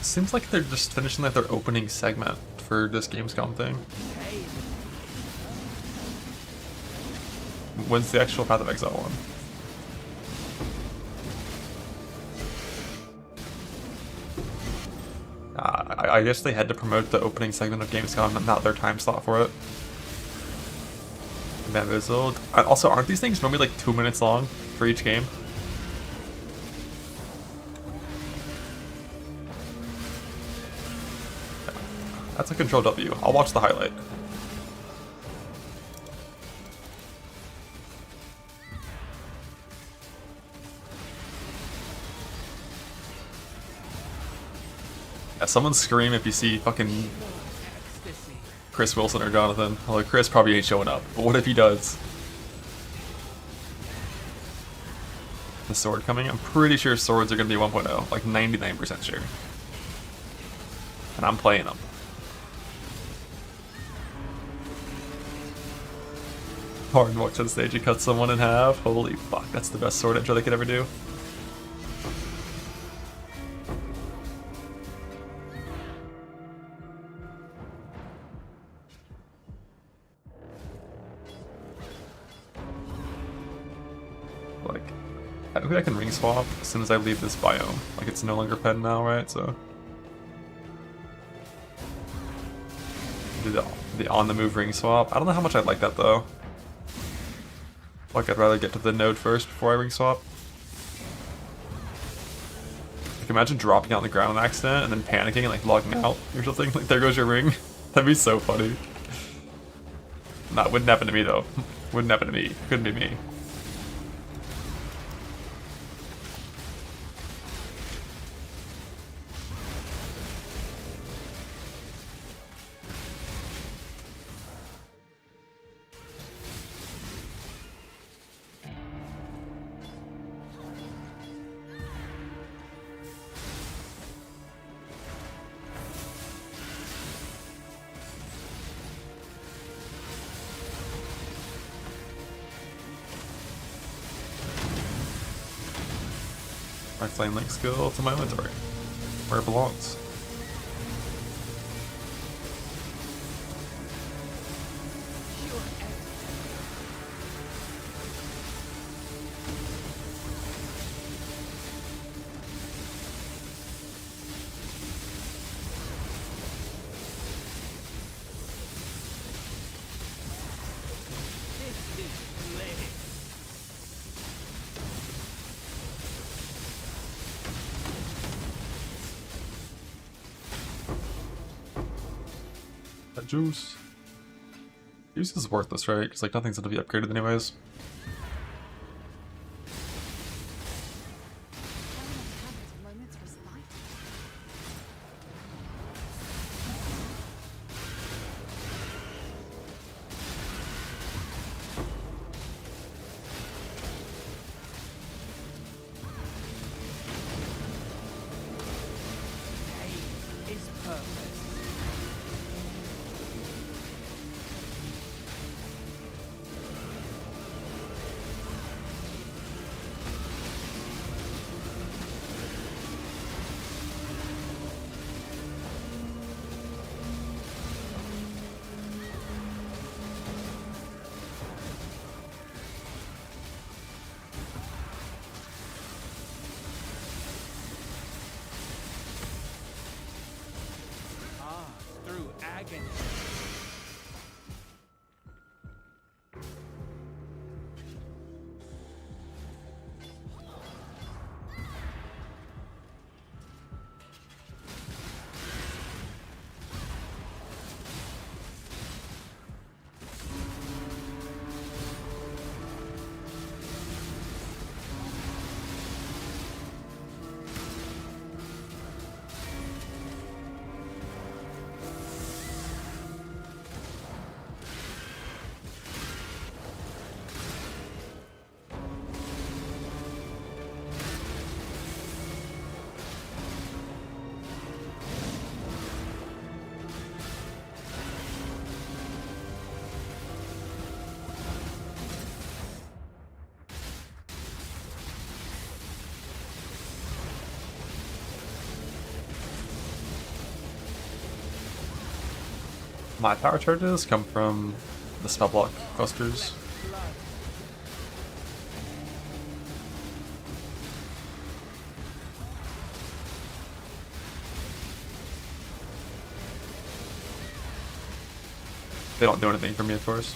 Seems like they're just finishing like their opening segment for this Gamescom thing. When's the actual Path of Exile one? I guess they had to promote the opening segment of Gamescom, not their time slot for it. Bamboozled. Also, aren't these things normally like 2 minutes long for each game? That's a Control W. I'll watch the highlight. Yeah, someone scream if you see fucking Chris Wilson or Jonathan. Although Chris probably ain't showing up, but what if he does? the sword coming. I'm pretty sure swords are going to be 1.0, like 99% sure. And I'm playing them. Hard walks on stage, you cut someone in half. Holy fuck, that's the best sword intro they could ever do. Like, I don't think I can ring swap as soon as I leave this biome. Like, it's no longer pen now, right? So do the on-the-move ring swap. I don't know how much I'd like that though. Like, I'd rather get to the node first before I ring swap. Like, imagine dropping out on the ground on accident and then panicking and like logging out or something. Like, there goes your ring. That'd be so funny. Nah, wouldn't happen to me though. Wouldn't happen to me. Couldn't be me. My flame link skill to my inventory, where it belongs. That juice. Juice is worthless, right? Because like nothing's gonna be upgraded anyways. Is perfect. Through agony. My power charges come from the spell block clusters. They don't do anything for me, of course.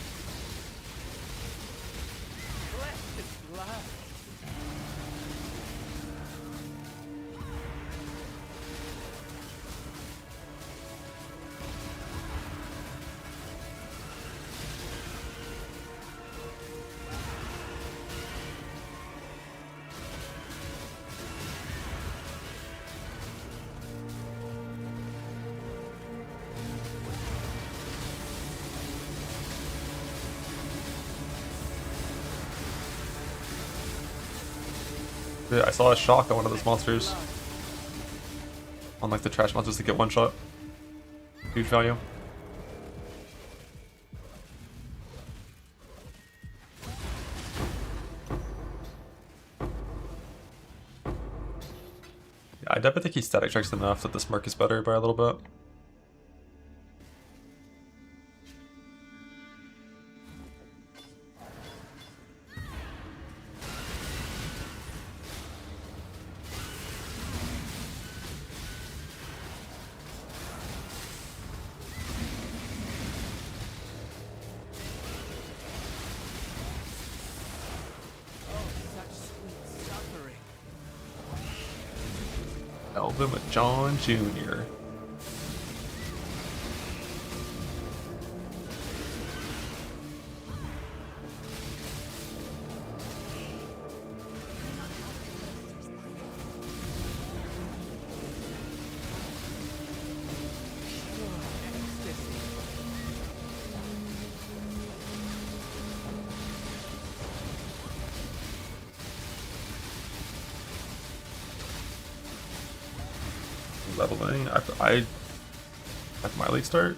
I saw a shock on one of those monsters. Unlike the trash monsters that get one shot. Huge value. Yeah, I definitely think he static checks enough that this merc is better by a little bit. Such sweet suffering. Elvin with John Jr. Leveling. At my league start,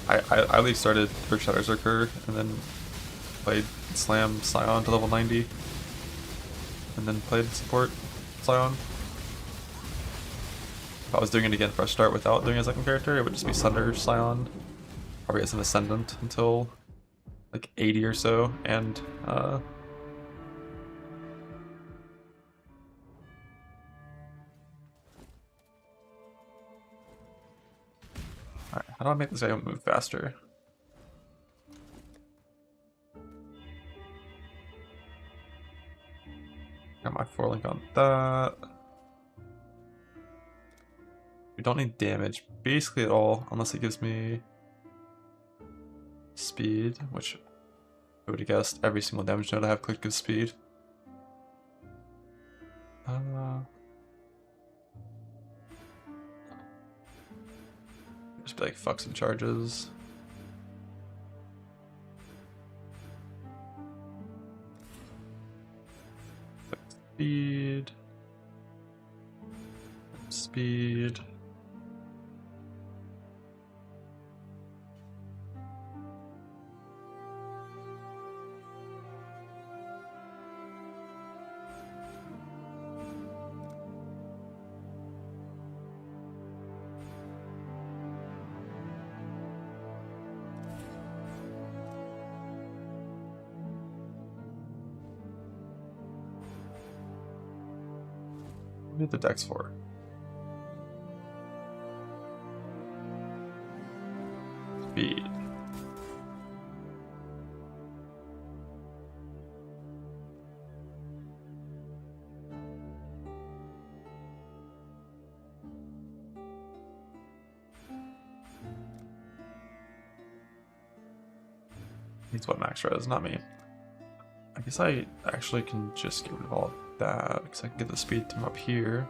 I league started for Shadow Zerker and then played Slam Scion to level 90, and then played support Scion. If I was doing it again fresh start without doing a second character, it would just be Sunder Scion, probably as an Ascendant until like 80 or so, and alright, how do I make this guy move faster? Got my 4-link on that. We don't need damage basically at all, unless it gives me speed, which I would have guessed every single damage node I have clicked gives speed. Just be like, fuck some charges. Speed. Speed. What did the dex for? Speed. Needs what max res, not me. I guess I actually can just get rid of all of that because I can get the speed from up here.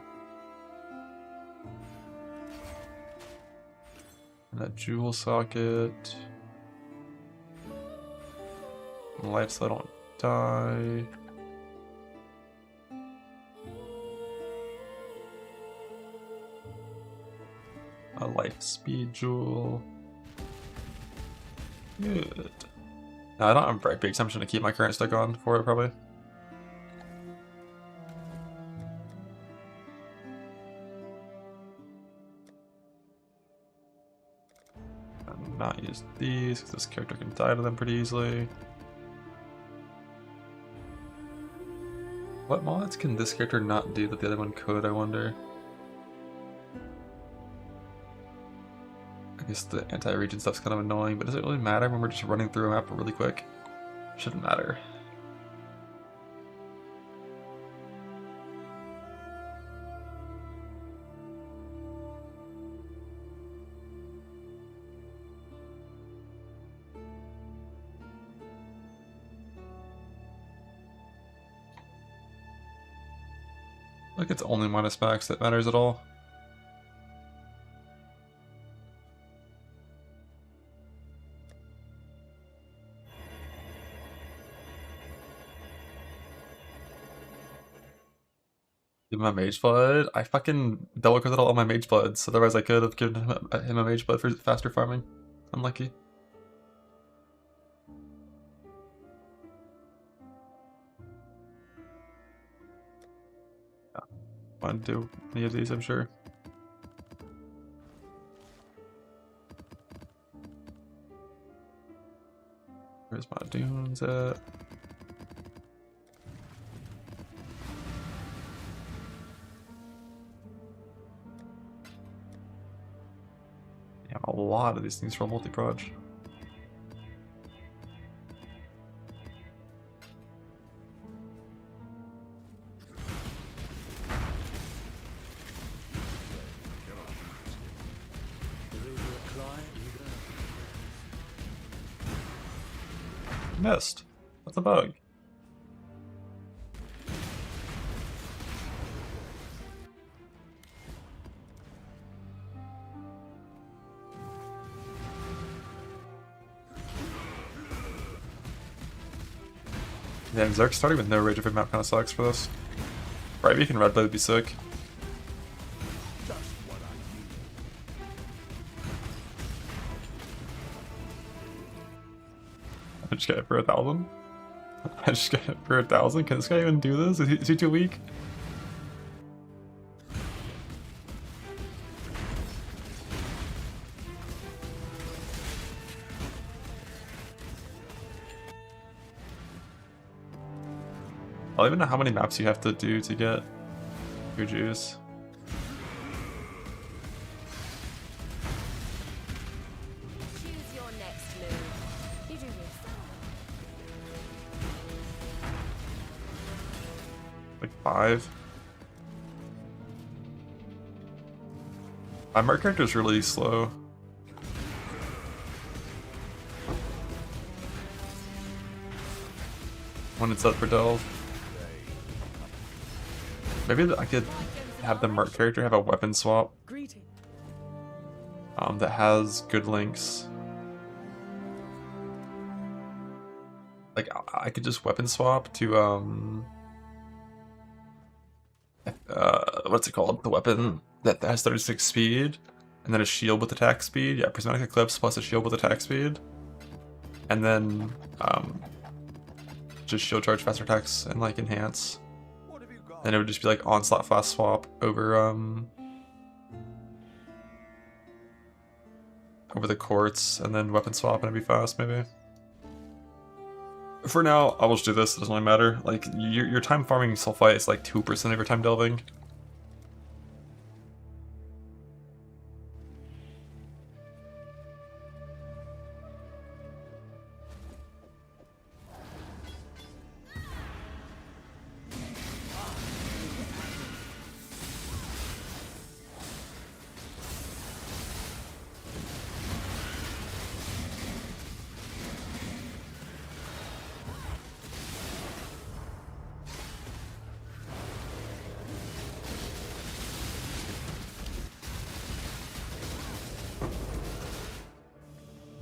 And a jewel socket. Light so I don't die. A life speed jewel. Good. No, I don't have bright beaks. I'm just gonna keep my current stick on for it probably. And not use these because this character can die to them pretty easily. What mods can this character not do that the other one could, I wonder? I guess the anti-region stuff's kind of annoying, but does it really matter when we're just running through a map really quick? Shouldn't matter. Like it's only minus max that matters at all. Give him a mage blood. I fucking double critical all my mage bloods. Otherwise, I could have given him a mage blood for faster farming. Unlucky. Yeah. Want to do any of these, I'm sure. Where's my dunes at? Yeah, a lot of these things for multi-proj. Missed. That's a bug. Yeah, Zerk starting with no rage of map kind of sucks for this. Right, we can red blade would be sick. I just got it for 1,000. I just got it for 1,000. Can this guy even do this? Is he too weak? I don't even know how many maps you have to do to get your juice. Choose your next move. You do this. Like 5. My merc character is really slow. When it's up for delve. Maybe I could have the merc character have a weapon swap that has good links. Like I could just weapon swap to what's it called? The weapon that has 36 speed and then a shield with attack speed. Yeah, prismatic eclipse plus a shield with attack speed. And then just shield charge faster attacks and like enhance. And it would just be like onslaught fast swap over the courts, and then weapon swap and it'd be fast maybe. For now, I'll just do this, it doesn't really matter. Like your time farming sulfite is like 2% of your time delving.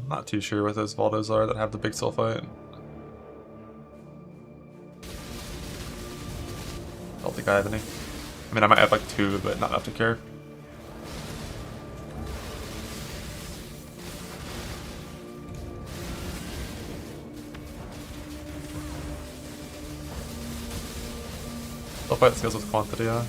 Not too sure what those Valdos are that have the big sulfite. I don't think I have any. I mean, I might have like 2, but not enough to care. Sulfite scales with quantity, yeah.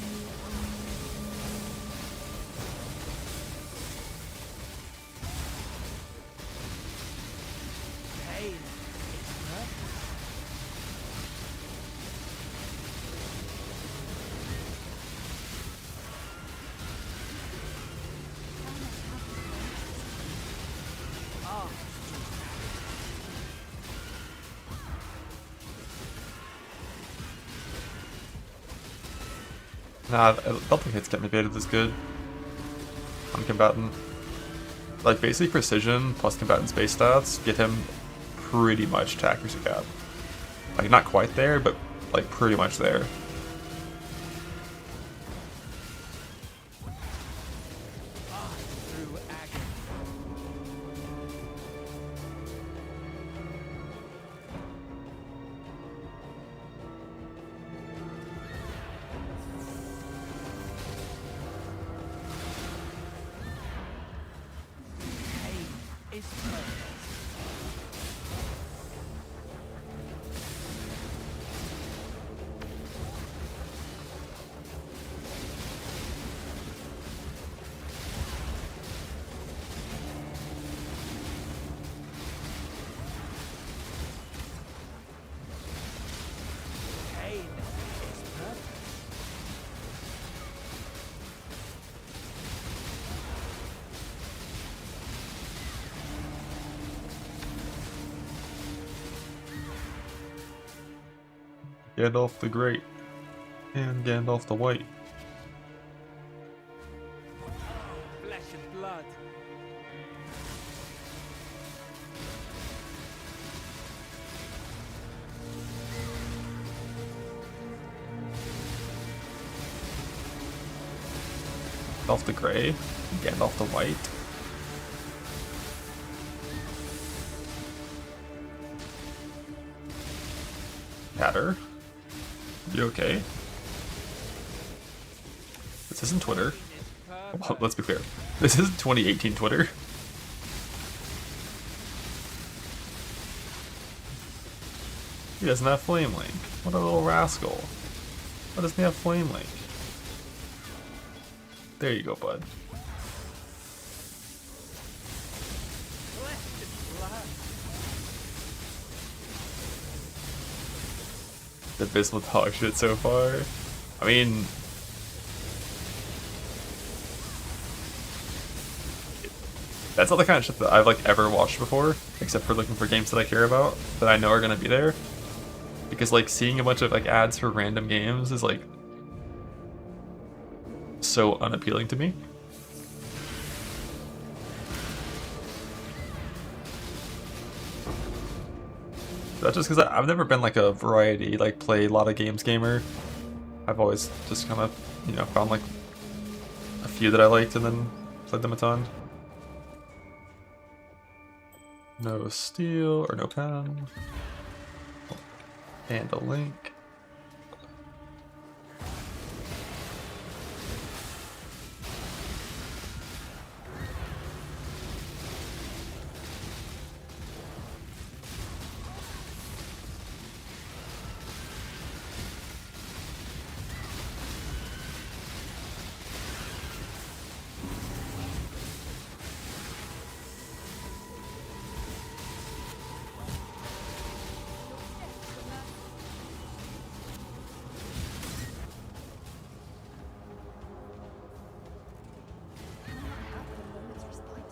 Nah, I don't think hits get me baited is good on combatant. Like basic precision plus combatant's base stats get him pretty much to accuracy cap. Like not quite there, but like pretty much there. is perfect. Pain is perfect. Gandalf the Great and Gandalf the White. Flesh and blood. Gandalf the Grey, Gandalf the White. Hatter, you okay? This isn't Twitter. Well, let's be clear. This isn't 2018 Twitter. He doesn't have Flame Link. What a little rascal. Why doesn't he have Flame Link? There you go, bud. Flesh and blood. The abysmal dog shit so far. I mean, that's not the kind of shit that I've like ever watched before, except for looking for games that I care about that I know are gonna be there. Because like seeing a bunch of like ads for random games is like so unappealing to me. That's just because I've never been like a variety, like play a lot of games gamer. I've always just kind of, you know, found like a few that I liked and then played them a ton. No steel or no pen. And a link. Can I not have but a moment's respite?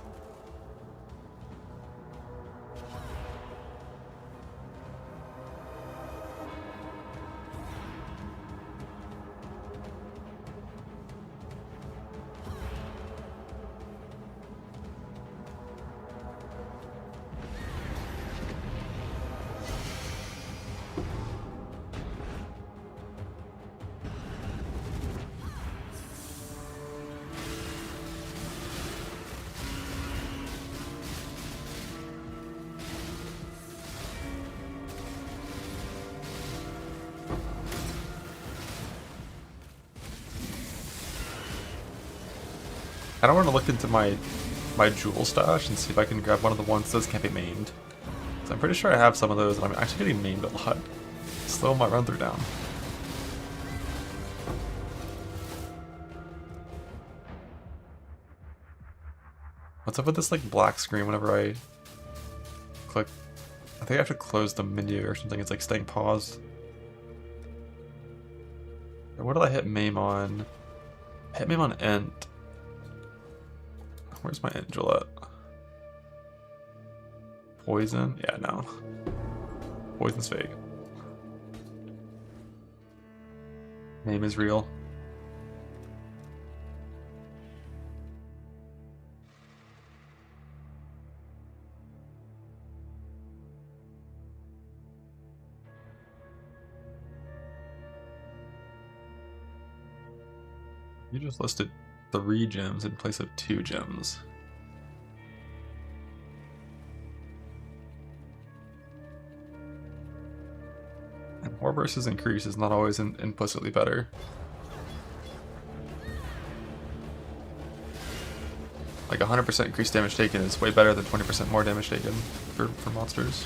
I don't want to look into my jewel stash and see if I can grab one of the ones that can't be mained. So I'm pretty sure I have some of those, and I'm actually getting mained a lot. Slow my run through down. What's up with this like black screen whenever I click? I think I have to close the menu or something. It's like staying paused. What did I hit MAME on? I hit MAME on Ent. Where's my Angel at? Poison? Yeah, no. Poison's fake. Name is real. You just listed 3 gems in place of 2 gems. And more versus increase is not always implicitly better. Like 100% increased damage taken is way better than 20% more damage taken for monsters.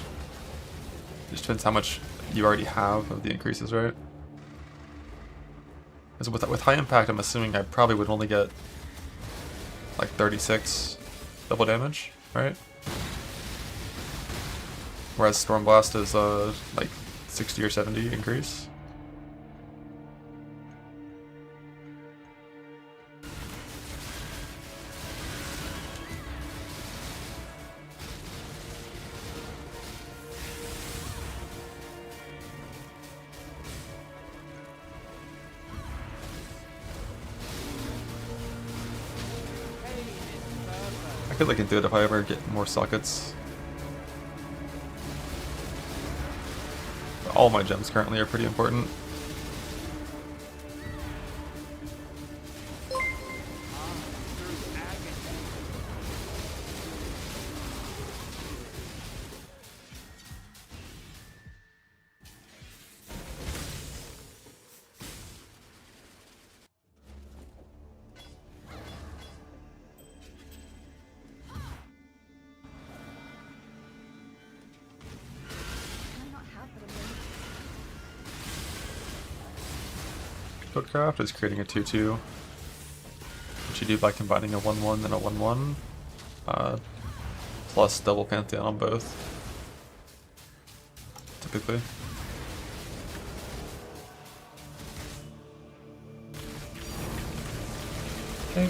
It just depends how much you already have of the increases, right? Because with high impact, I'm assuming I probably would only get like 36 double damage, right? Whereas Stormblast is like 60 or 70 increase. I could look into it if I ever get more sockets. But all my gems currently are pretty important. Can I not have but a moment's Codecraft is creating a 2-2, which you do by combining a 1-1 and a 1-1, plus double Pantheon on both, typically. Okay.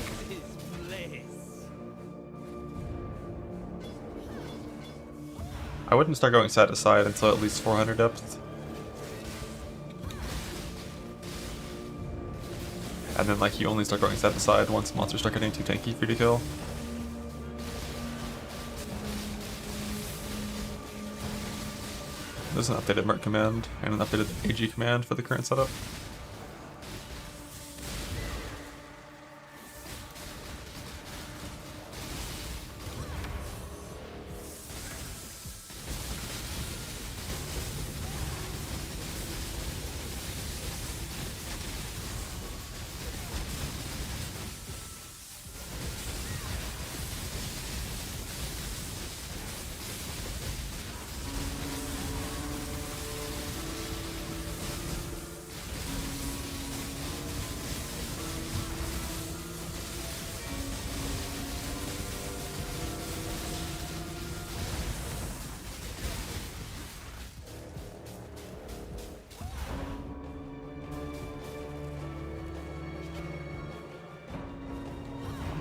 I wouldn't start going side to side until at least 400 depth. And then like you only start going side to side once monsters start getting too tanky for you to kill. There's an updated merc command and an updated AG command for the current setup.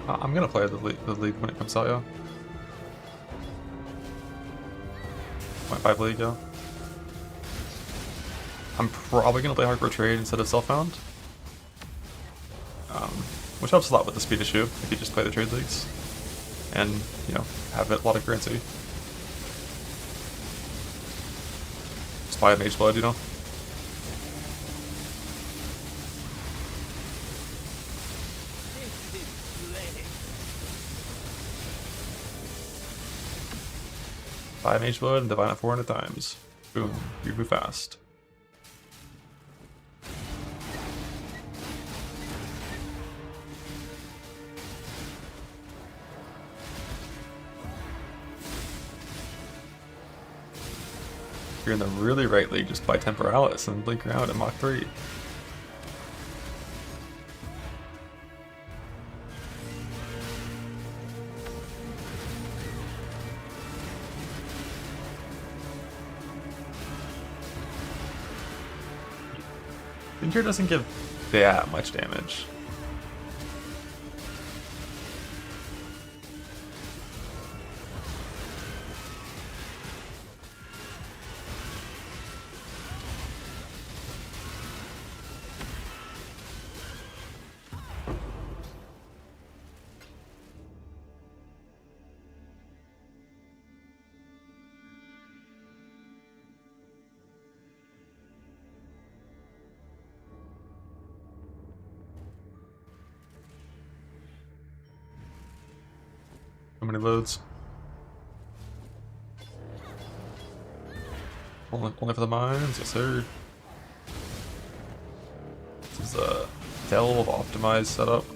I'm gonna play the league when it comes out, yeah. 0.5 league, yeah. I'm probably gonna play Hardcore Trade instead of Self-Found. Which helps a lot with the speed issue if you just play the trade leagues. And, you know, have a lot of currency. Just buy a Mage Blood, you know? Buy Mage Blood and divide it 400 times. Boom, you move fast. If you're in the really right league, just buy Temporalis and blink around at Mach 3. Tinker doesn't give that much damage. How many loads? Only for the mines, yes sir. This is a Delve optimized setup.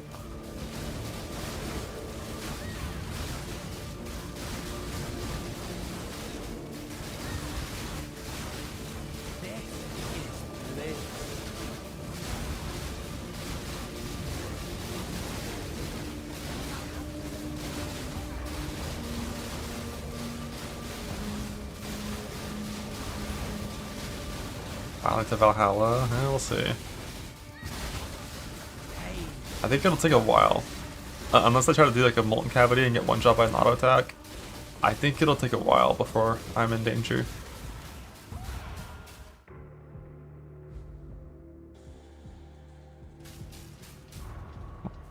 On it to Valhalla. We'll see. I think it'll take a while. Unless I try to do like a molten cavity and get one shot by an auto attack. I think it'll take a while before I'm in danger.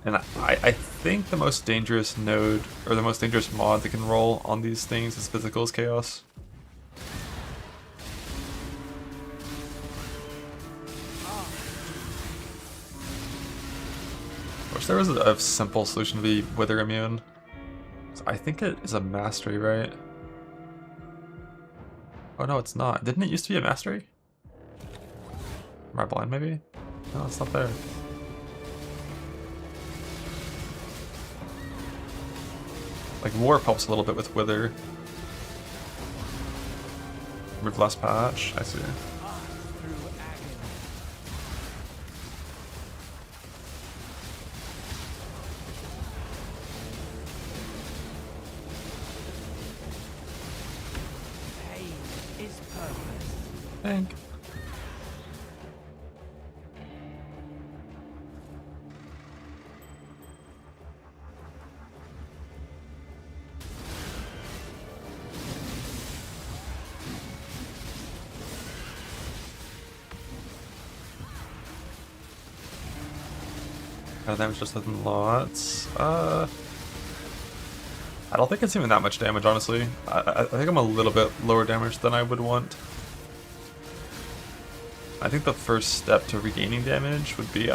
And I think the most dangerous node, or the most dangerous mod that can roll on these things is Physical's Chaos. Wish there was a simple solution to be Wither immune. I think it is a mastery, right? Oh no, it's not. Didn't it used to be a mastery? Am I blind maybe? No, it's not there. Like Warp helps a little bit with Wither. Remove last patch, I see. Thank. Damage just within lots. I don't think it's even that much damage, honestly. I think I'm a little bit lower damage than I would want. I think the first step to regaining damage would be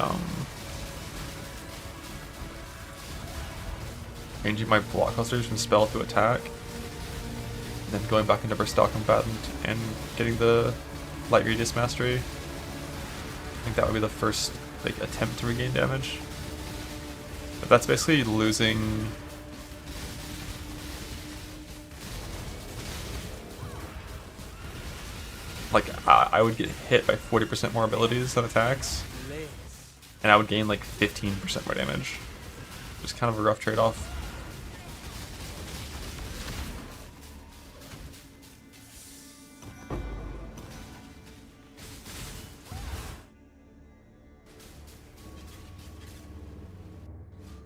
changing my block clusters from spell to attack, and then going back into Versatile Combatant and getting the Light Radius Mastery. I think that would be the first like attempt to regain damage. But that's basically losing like I would get hit by 40% more abilities than attacks, and I would gain like 15% more damage. Just kind of a rough trade-off.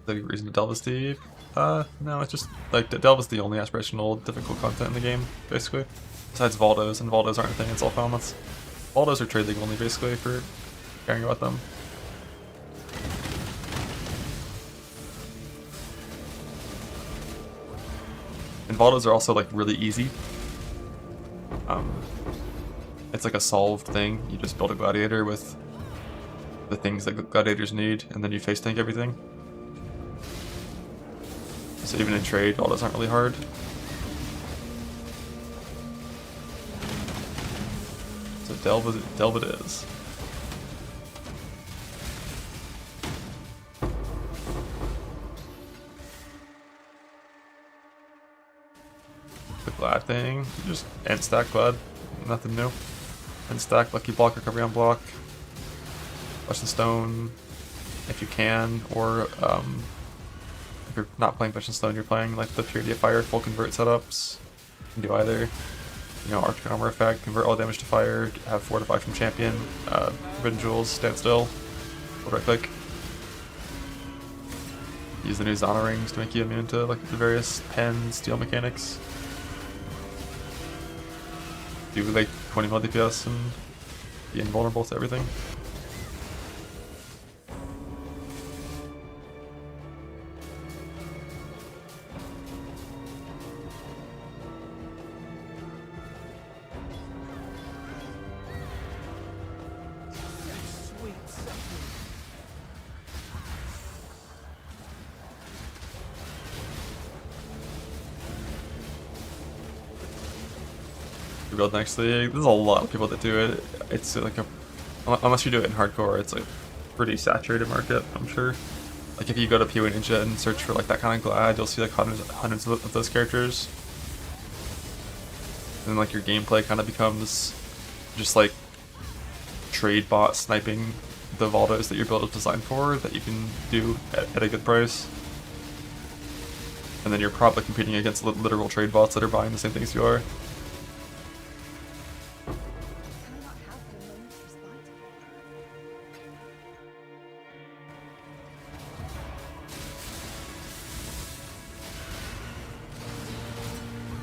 The reason to delve is deep? No, it's just like delve is the only aspirational difficult content in the game, basically. Besides Valdos, and Valdos aren't a thing, it's all Falmouths. Valdos are trade league only, basically, for caring about them. And Valdos are also like really easy. It's like a solved thing. You just build a gladiator with the things that gladiators need, and then you face tank everything. So even in trade, Valdos aren't really hard. So delve it is. The Glad thing, just end stack Glad, nothing new. End stack Lucky Block, Recovery on Block, Flesh and Stone if you can, or if you're not playing Flesh and Stone, you're playing like the Purity of Fire full convert setups. You can do either. You know, Arctic Armor effect, convert all damage to fire, have Fortify from Champion, Forbidden Jewels, stand still, hold right click. Use the new Zana rings to make you immune to like the various pen steel mechanics. Do like 20 mil DPS and be invulnerable to everything. Build next league. There's a lot of people that do it. It's like unless you do it in hardcore, it's like pretty saturated market, I'm sure. Like if you go to PoE Ninja and search for like that kind of Glad, you'll see like hundreds of those characters. And then like your gameplay kind of becomes just like trade bot sniping the Valdos that your build is designed for that you can do at a good price. And then you're probably competing against literal trade bots that are buying the same things you are.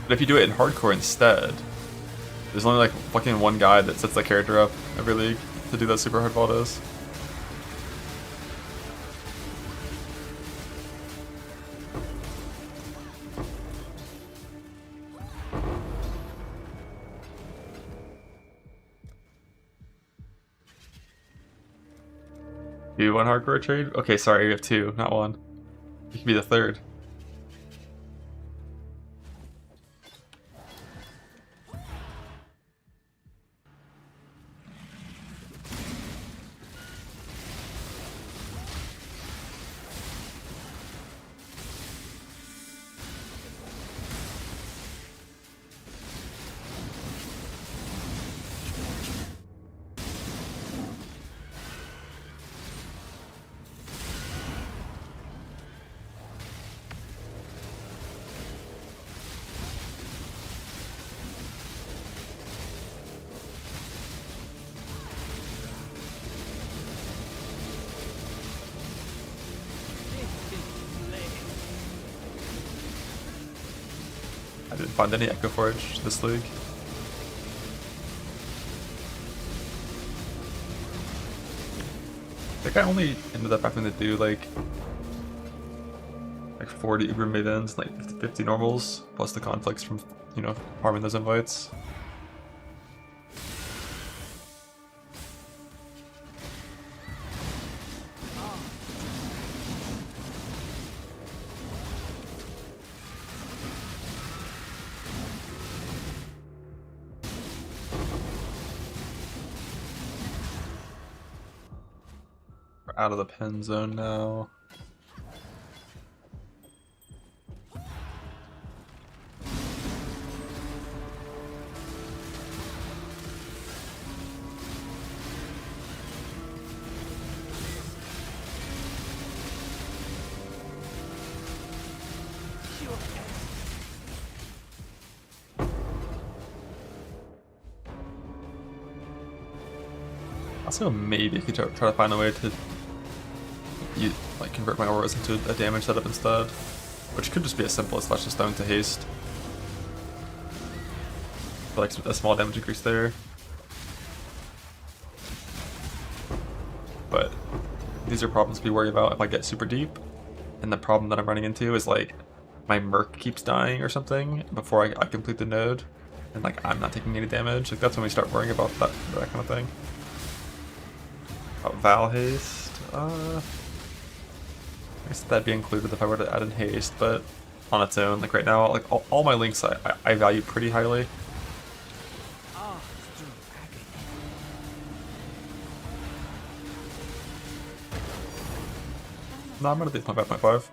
But if you do it in hardcore instead, there's only like fucking one guy that sets that character up every league to do those super hard vaults. You one hardcore trade? Okay, sorry, you have two, not one. You can be the third. I didn't find any Echo Forge this league. I think I only ended up having to do like 40 Uber maidens, like 50 normals, plus the conflicts from, you know, farming those invites. We're out of the pen zone now. Also, maybe if you try to find a way to convert my auras into a damage setup instead, which could just be as simple as Flesh of Stone to haste. But like a small damage increase there. But these are problems to be worried about if I get super deep. And the problem that I'm running into is like my merc keeps dying or something before I complete the node, and like I'm not taking any damage. Like that's when we start worrying about that kind of thing. About Val haste. I guess that'd be included if I were to add in haste, but on its own, like right now, like all my links I value pretty highly. No, I'm gonna do 0.5.5.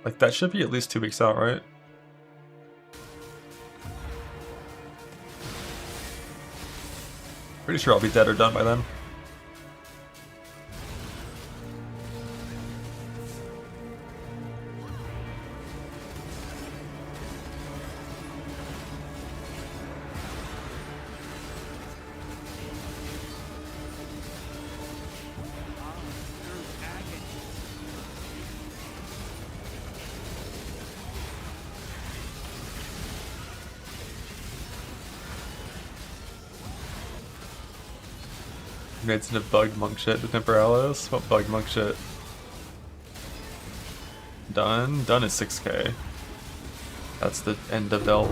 Like that should be at least 2 weeks out, right? Pretty sure I'll be dead or done by then. You made some bugged monk shit to Temporalis? What bugged monk shit? Done? Done is 6k. That's the end of Delve.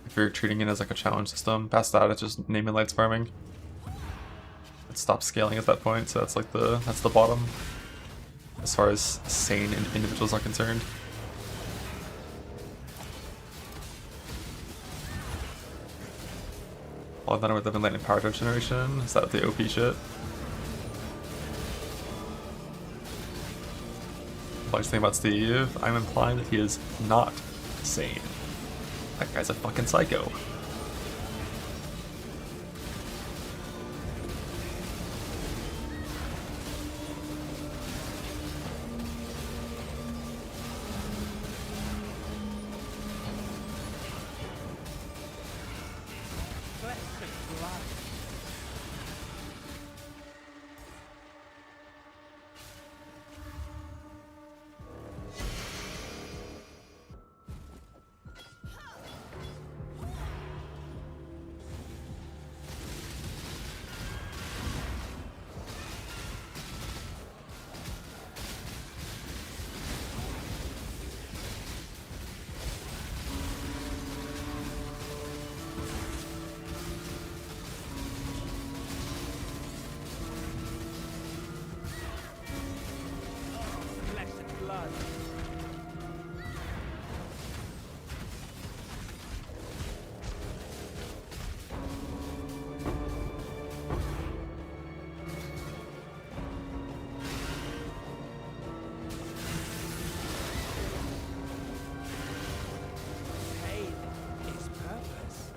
If you're treating it as like a challenge system, past that it's just name and lights farming. It stops scaling at that point, so that's like that's the bottom as far as sane individuals are concerned. All I've done with Living Lightning Power Generation, is that the OP shit? Large thing about Steve, I'm implying that he is not sane. That guy's a fucking psycho. blood. Pain is purpose.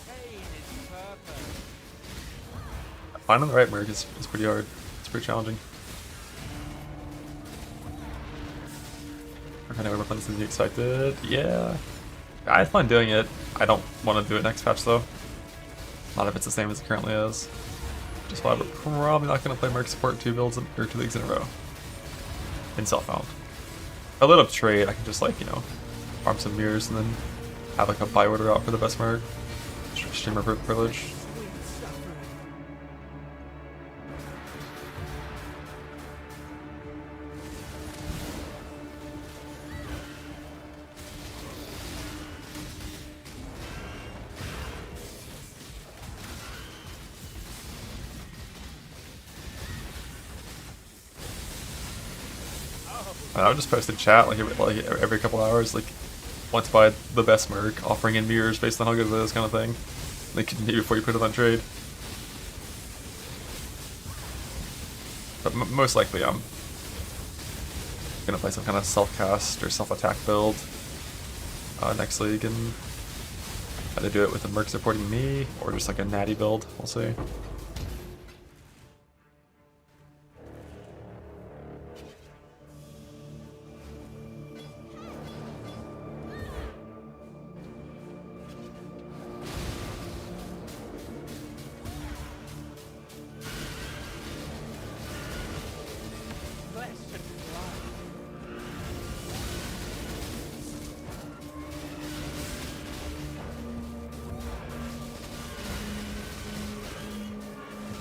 Pain is purpose. Finding the right merc is pretty hard. It's pretty challenging. I kind of we're playing something expected. Yeah. I had fun doing it. I don't want to do it next patch though. Not if it's the same as it currently is. Just why we're probably not going to play merc support 2 builds or 2 leagues in a row. In self-found. A little trade, I can just like, you know, farm some mirrors and then have like a buy order out for the best merc. Streamer privilege. Sweet suffering. I would just post in chat like every couple hours, like want to buy the best merc, offering in mirrors based on how good it is, kind of thing. They can do before you put it on trade. But most likely I'm gonna play some kind of self-cast or self-attack build next league, and either do it with a merc supporting me or just like a natty build. We'll see. Flesh and blood.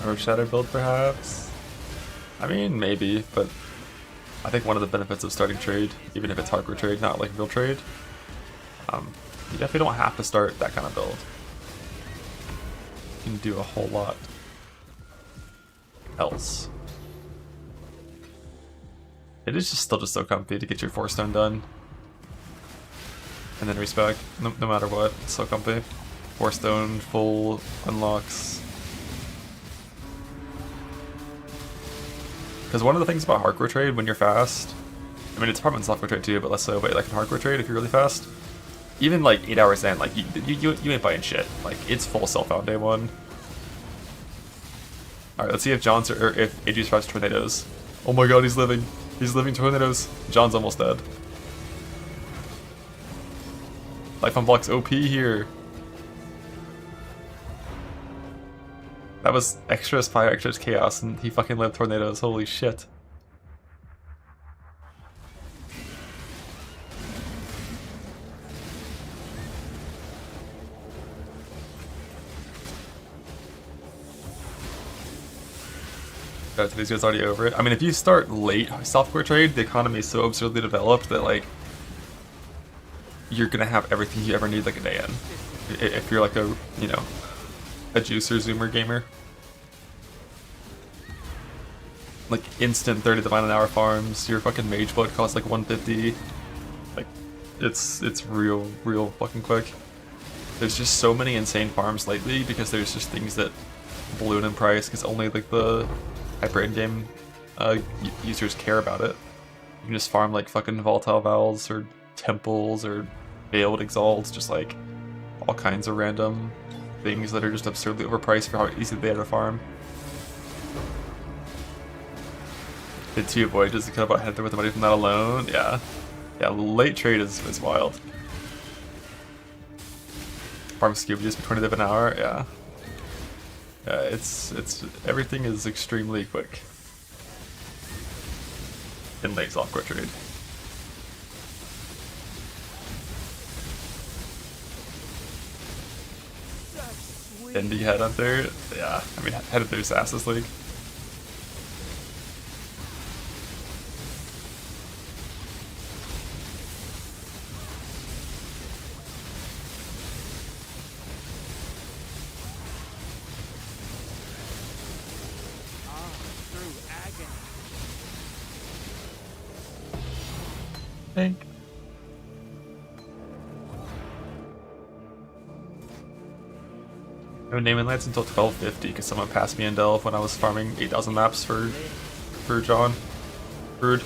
Or shadow build perhaps? I mean, maybe, but I think one of the benefits of starting trade, even if it's hardcore trade, not like real trade, you definitely don't have to start that kind of build. You can do a whole lot else. It is just still just so comfy to get your 4-stone done. And then respec, no matter what, it's so comfy. 4-stone, full unlocks. Because one of the things about hardcore trade when you're fast, I mean it's probably in softcore trade too, but less so, but like in hardcore trade if you're really fast, even like 8 hours in, like you ain't buying shit. Like it's full self-found day 1. Alright, let's see if John's or if AG survives tornadoes. Oh my god, he's living. He's living tornadoes. John's almost dead. Life unblocks OP here. That was extras fire, extras chaos, and he fucking lived tornadoes. Holy shit. Today's already over it. I mean, if you start late software trade, the economy is so absurdly developed that like you're gonna have everything you ever need like a day in. If you're like a, you know, a juicer zoomer gamer, like instant 30 to 9 an hour farms. Your fucking mage blood costs like 150. Like it's real fucking quick. There's just so many insane farms lately because there's just things that balloon in price because only like the hyper in-game users care about it. You can just farm like fucking volatile vowels or temples or veiled exalts, just like all kinds of random things that are just absurdly overpriced for how easy they are to farm. Did 2 voyages to cut about head with the money from that alone? Yeah. Yeah, late trade is wild. Farm scuba just for 20 div an hour, yeah. Yeah, it's everything is extremely quick in late software trade. Indie Headhunter? Yeah, I mean, Headhunter's ass this league. Through agony. Thank. No naming lights until 1250 because someone passed me in Delve when I was farming 8,000 maps for John. Rude.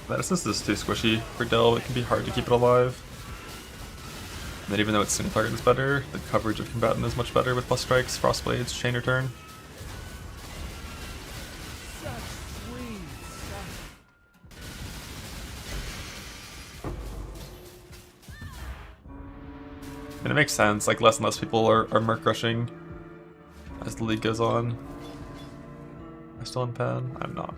That assist is too squishy for Delve, it can be hard to keep it alive. And then even though its single target is better, the coverage of combatant is much better with plus strikes, frost blades, chain return. Such sweet And it makes sense, like less and less people are merc rushing as the league goes on. Am I still in pen? I'm not.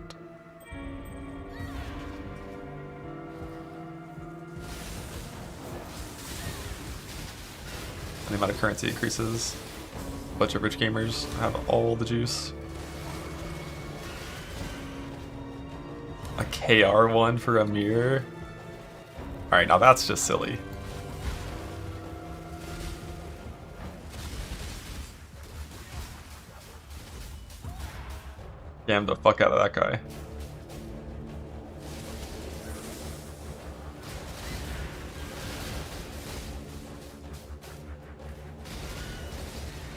The amount of currency increases. A bunch of rich gamers have all the juice. A KR one for a mirror? Alright, now that's just silly. Damn the fuck out of that guy.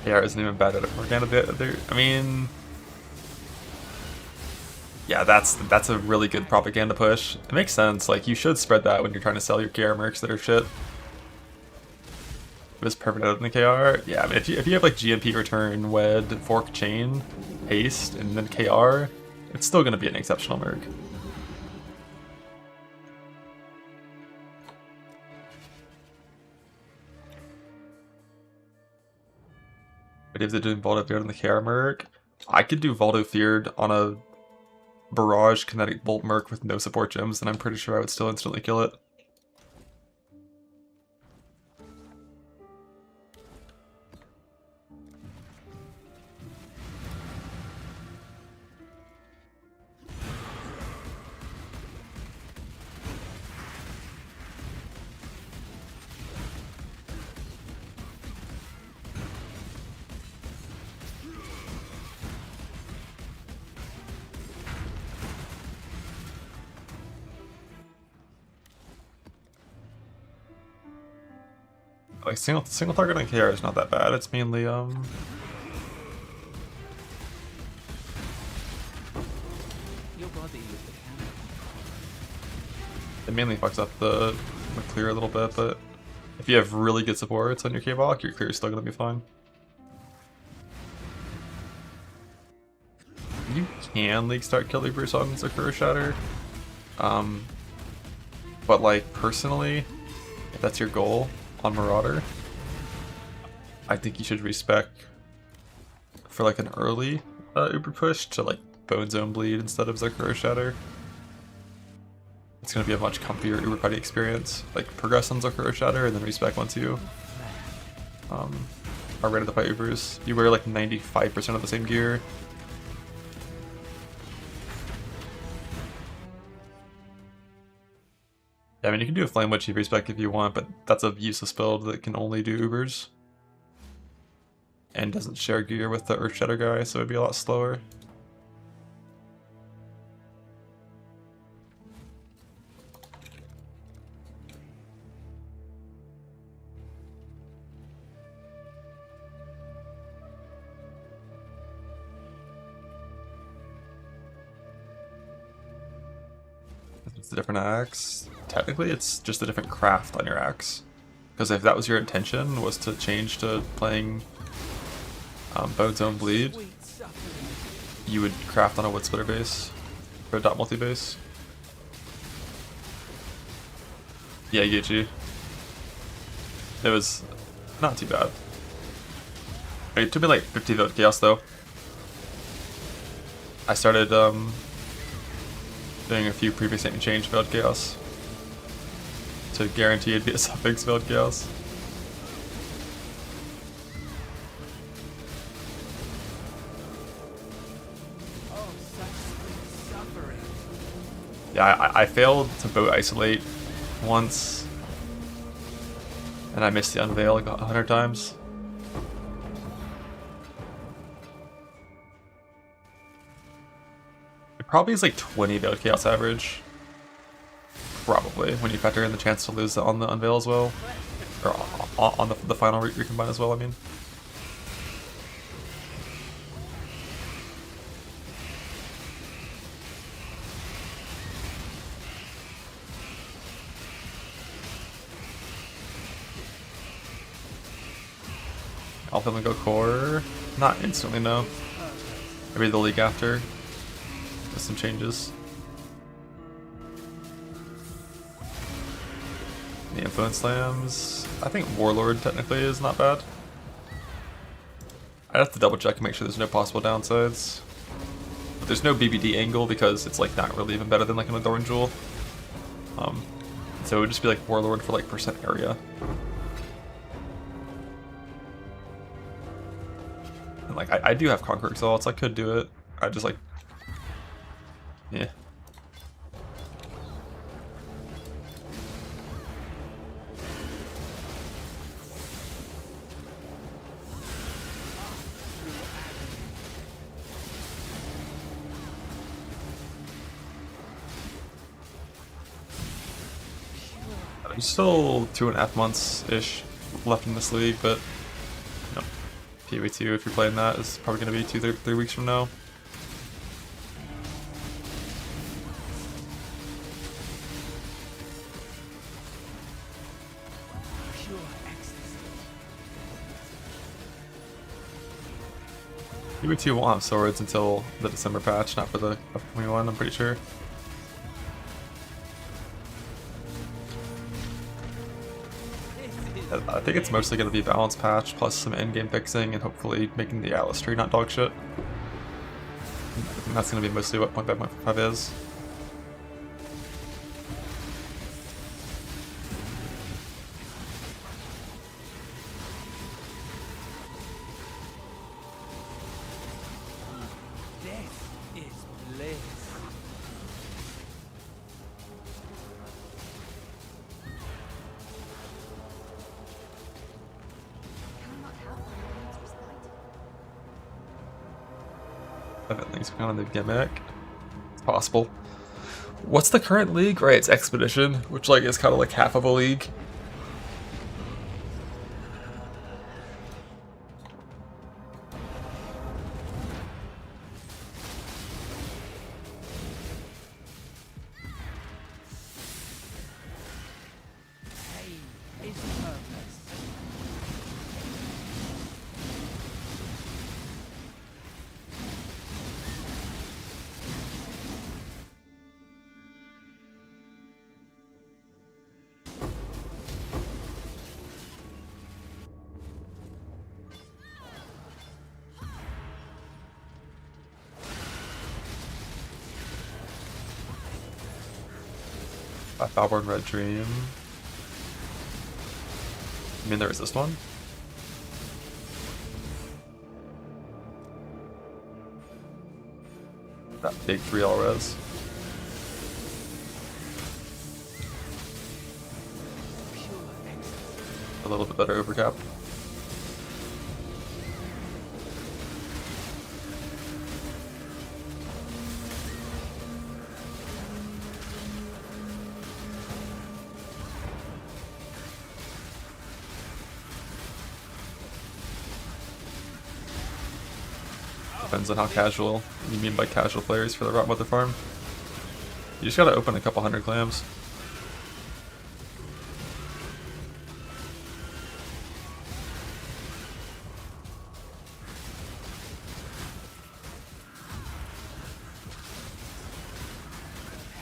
KR isn't even bad at it. I mean, yeah, that's a really good propaganda push. It makes sense. Like you should spread that when you're trying to sell your KR mercs that are shit. It was perfect out in the KR. Yeah, I mean, if you have like GMP return, wed, fork, chain, haste, and then KR, it's still gonna be an exceptional merc. But if they're doing Voldo Feared on the KR merc, I could do Voldo Feared on a Barrage Kinetic Bolt merc with no support gems, and I'm pretty sure I would still instantly kill it. Like single target on KR is not that bad. It's mainly Your body with the camera. it mainly fucks up the clear a little bit, but if you have really good supports on your K-Block, your clear is still gonna be fine. You can league start Kill Reapers on Sakura Shatter. But like personally, if that's your goal on Marauder, I think you should respec for like an early Uber push to like Bone Zone Bleed instead of Sakura Shatter. It's going to be a much comfier Uber party experience. Like progress on Sakura Shatter and then respec once you are ready to fight Ubers. You wear like 95% of the same gear. Yeah, I mean, you can do a Flame Witch respec if you want, but that's a useless build that can only do Ubers. And doesn't share gear with the Earthshatter guy, so it'd be a lot slower. It's a different axe. Technically, it's just a different craft on your axe. Because if that was your intention, was to change to playing Bone Zone Bleed, you would craft on a Wood Splitter base, or a dot multi base. Yeah, I get you. It was not too bad. It took me like 50 vote chaos though. I started doing a few previous and change vote chaos to guarantee it'd be a suffix vote chaos. Oh, such sweet suffering. Yeah, I failed to vote isolate once, and I missed the unveil like 100 times. It probably is like 20 vote chaos average. Probably, when you factor in the chance to lose on the unveil as well. Or on the final recombine as well, I mean. I'll probably go core. Not instantly, no. Maybe the league after. With some changes. The influence slams. I think Warlord technically is not bad. I'd have to double check and make sure there's no possible downsides. But there's no BBD angle because it's like not really even better than like an Adoran Jewel. So it would just be like Warlord for like percent area. And like I do have Conquer Exalts, I could do it. I just like, yeah. There's still 2.5 months-ish left in this league, but you know, PoE2, if you're playing that, is probably going to be 3 weeks from now. Pure ecstasy. PoE2 won't have swords until the December patch, not for the upcoming one, I'm pretty sure. I think it's mostly going to be balance patch plus some endgame fixing and hopefully making the Atlas tree not dog shit. I think that's going to be mostly what 0.5 is. Death is bliss. Can I not have a moment's respite? I bet things are kind of the gimmick. It's possible. What's the current league? Right, it's Expedition, which like is kind of like half of a league. Pain is purpose. Valborn Red Dream. I mean, there is this one. That big 3L res. Pure ecstasy. A little bit better overcap. Depends on how casual you mean by casual players for the Rot Mother farm. You just gotta open a couple hundred clams.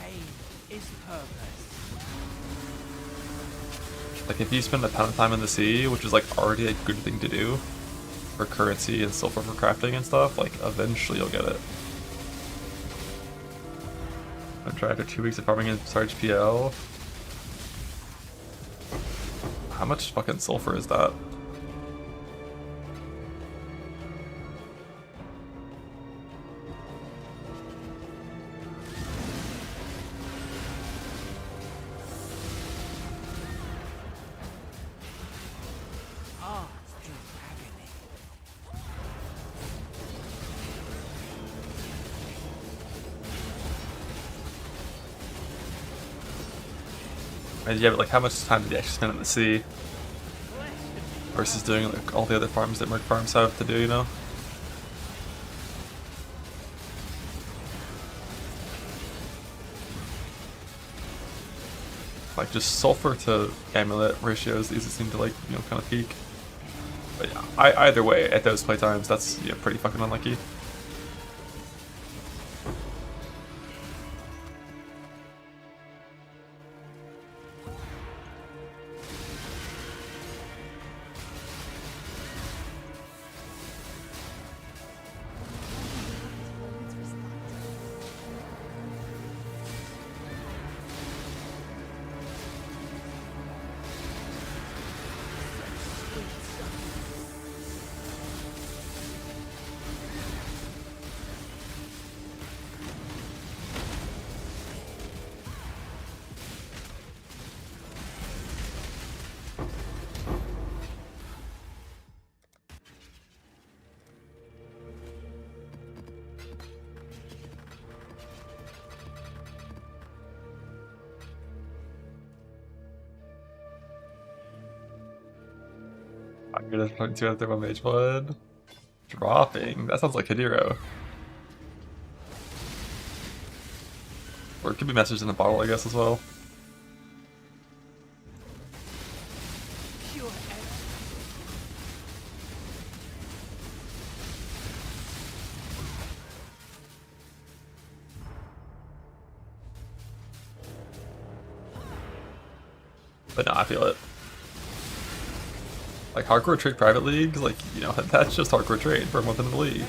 Pain is purpose. Like if you spend a ton of time in the sea, which is like already a good thing to do for currency and silver for crafting and stuff, like eventually you'll get it. I'm trying after 2 weeks of farming in Sarge PL. How much fucking sulfur is that? Ah, true agony. And yeah, but like how much time did you actually spend in the sea versus doing like all the other farms that merc farms have to do, you know? Like just sulfur to amulet ratios, these seem to like, you know, kind of peak. But yeah, either way, at those playtimes, that's, you know, pretty fucking unlucky. I'm gonna put 2 out there on Mage Blood. Dropping. That sounds like Hidiro. Or it could be messaged in a bottle, I guess, as well. Pure agony. But no, I feel it. Like hardcore trade private leagues, like, you know, that's just hardcore trade for a month in the league.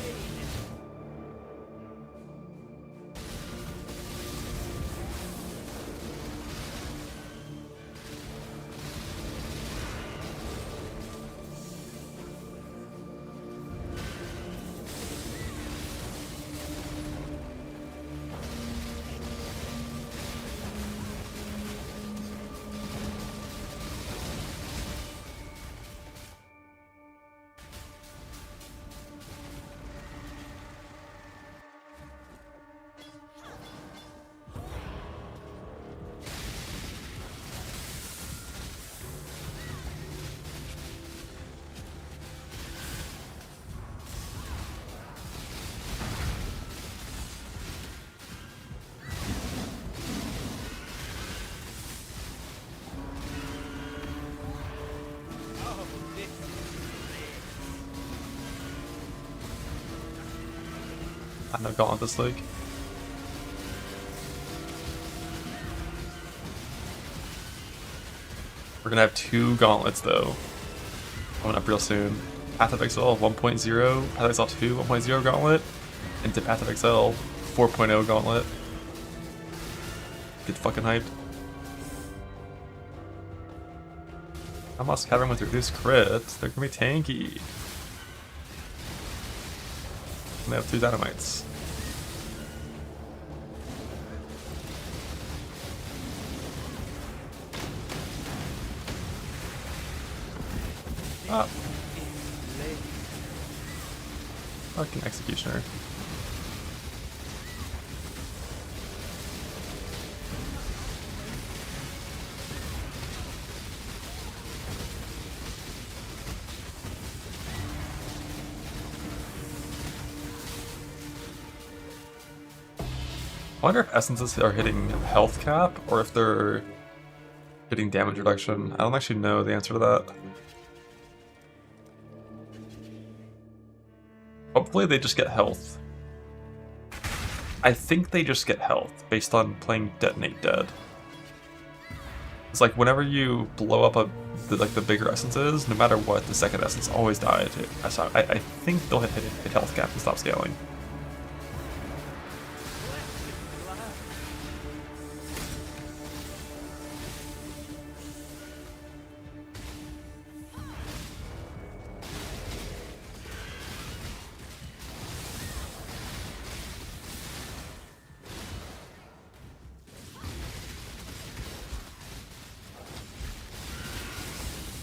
I know Gauntlet this league. We're gonna have 2 gauntlets though, coming up real soon. Path of XL 1.0, Path of XL 2 1.0 gauntlet, into Path of XL 4.0 gauntlet. Get fucking hyped. I must have him with reduced crit. They're gonna be tanky. And they have 2 dynamites. Ah. Fucking executioner. I wonder if essences are hitting health cap or if they're hitting damage reduction. I don't actually know the answer to that. Hopefully they just get health. I think they just get health based on playing Detonate Dead. It's like whenever you blow up a the bigger essences, no matter what, the second essence always died. I think they'll hit health cap and stop scaling.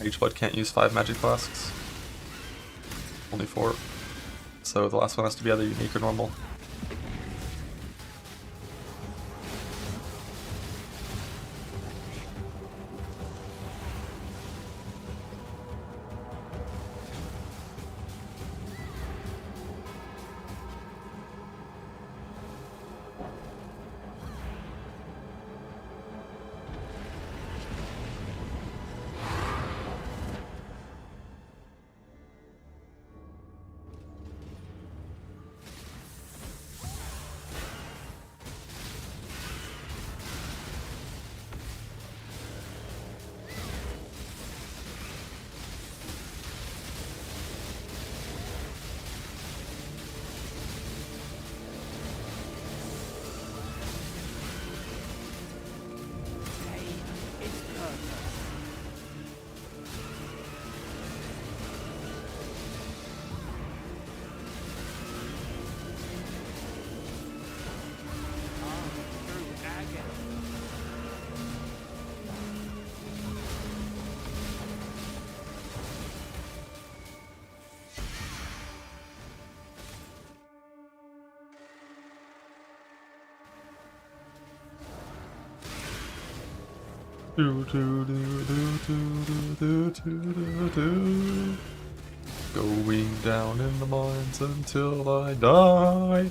Each blood can't use 5 magic flasks. Only 4. So the last one has to be either unique or normal. Do, do, do, do, do, do, do, do, do. Going down in the mines until I die.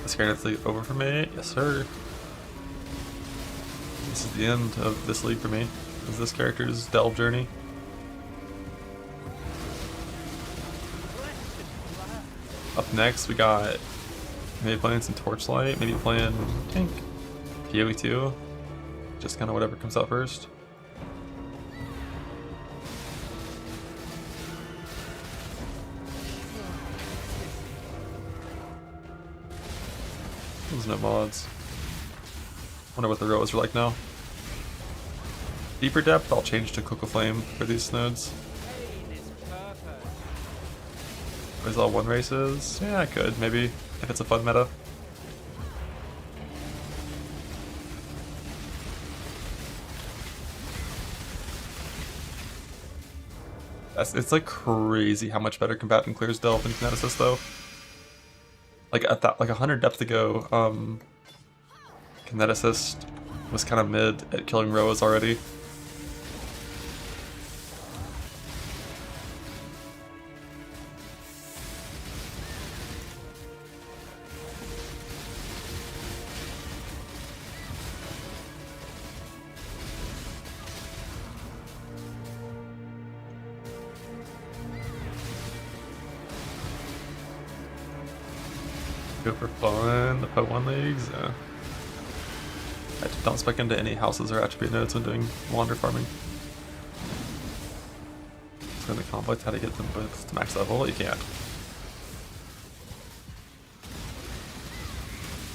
This character's league over for me? Yes, sir. This is the end of this league for me. Is this character's delve journey? Up next, we got maybe playing some Torchlight, maybe playing Tank, PoE 2, just kind of whatever comes out first. There's no mods. Wonder what the rows are like now. Deeper depth, I'll change to Cocoa Flame for these nodes. Is all 1 races? Yeah, I could, maybe, if it's a fun meta. It's like crazy how much better Combatant clears Delve than Kinet Assist though. Like at that, like 100 depth ago, Kinet Assist was kind of mid at killing rows already. Go for fun, the Po1 leagues. I don't spec into any houses or attribute nodes when doing wander farming. So in the conflict, how to get them both to max level? You can't.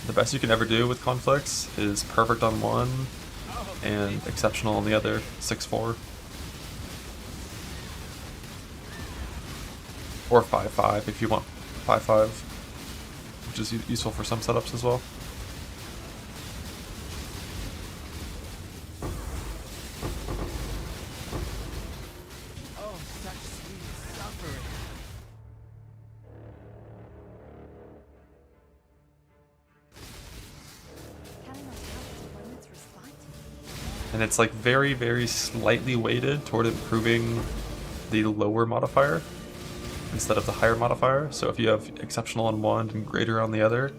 The best you can ever do with conflicts is perfect on one and exceptional on the other, 6-4. Or 5-5 if you want 5-5. Which is useful for some setups as well. Oh, such sweet suffering. Can I not have a moment's respite? And it's like very, very slightly weighted toward improving the lower modifier instead of the higher modifier. So if you have exceptional on one and greater on the other,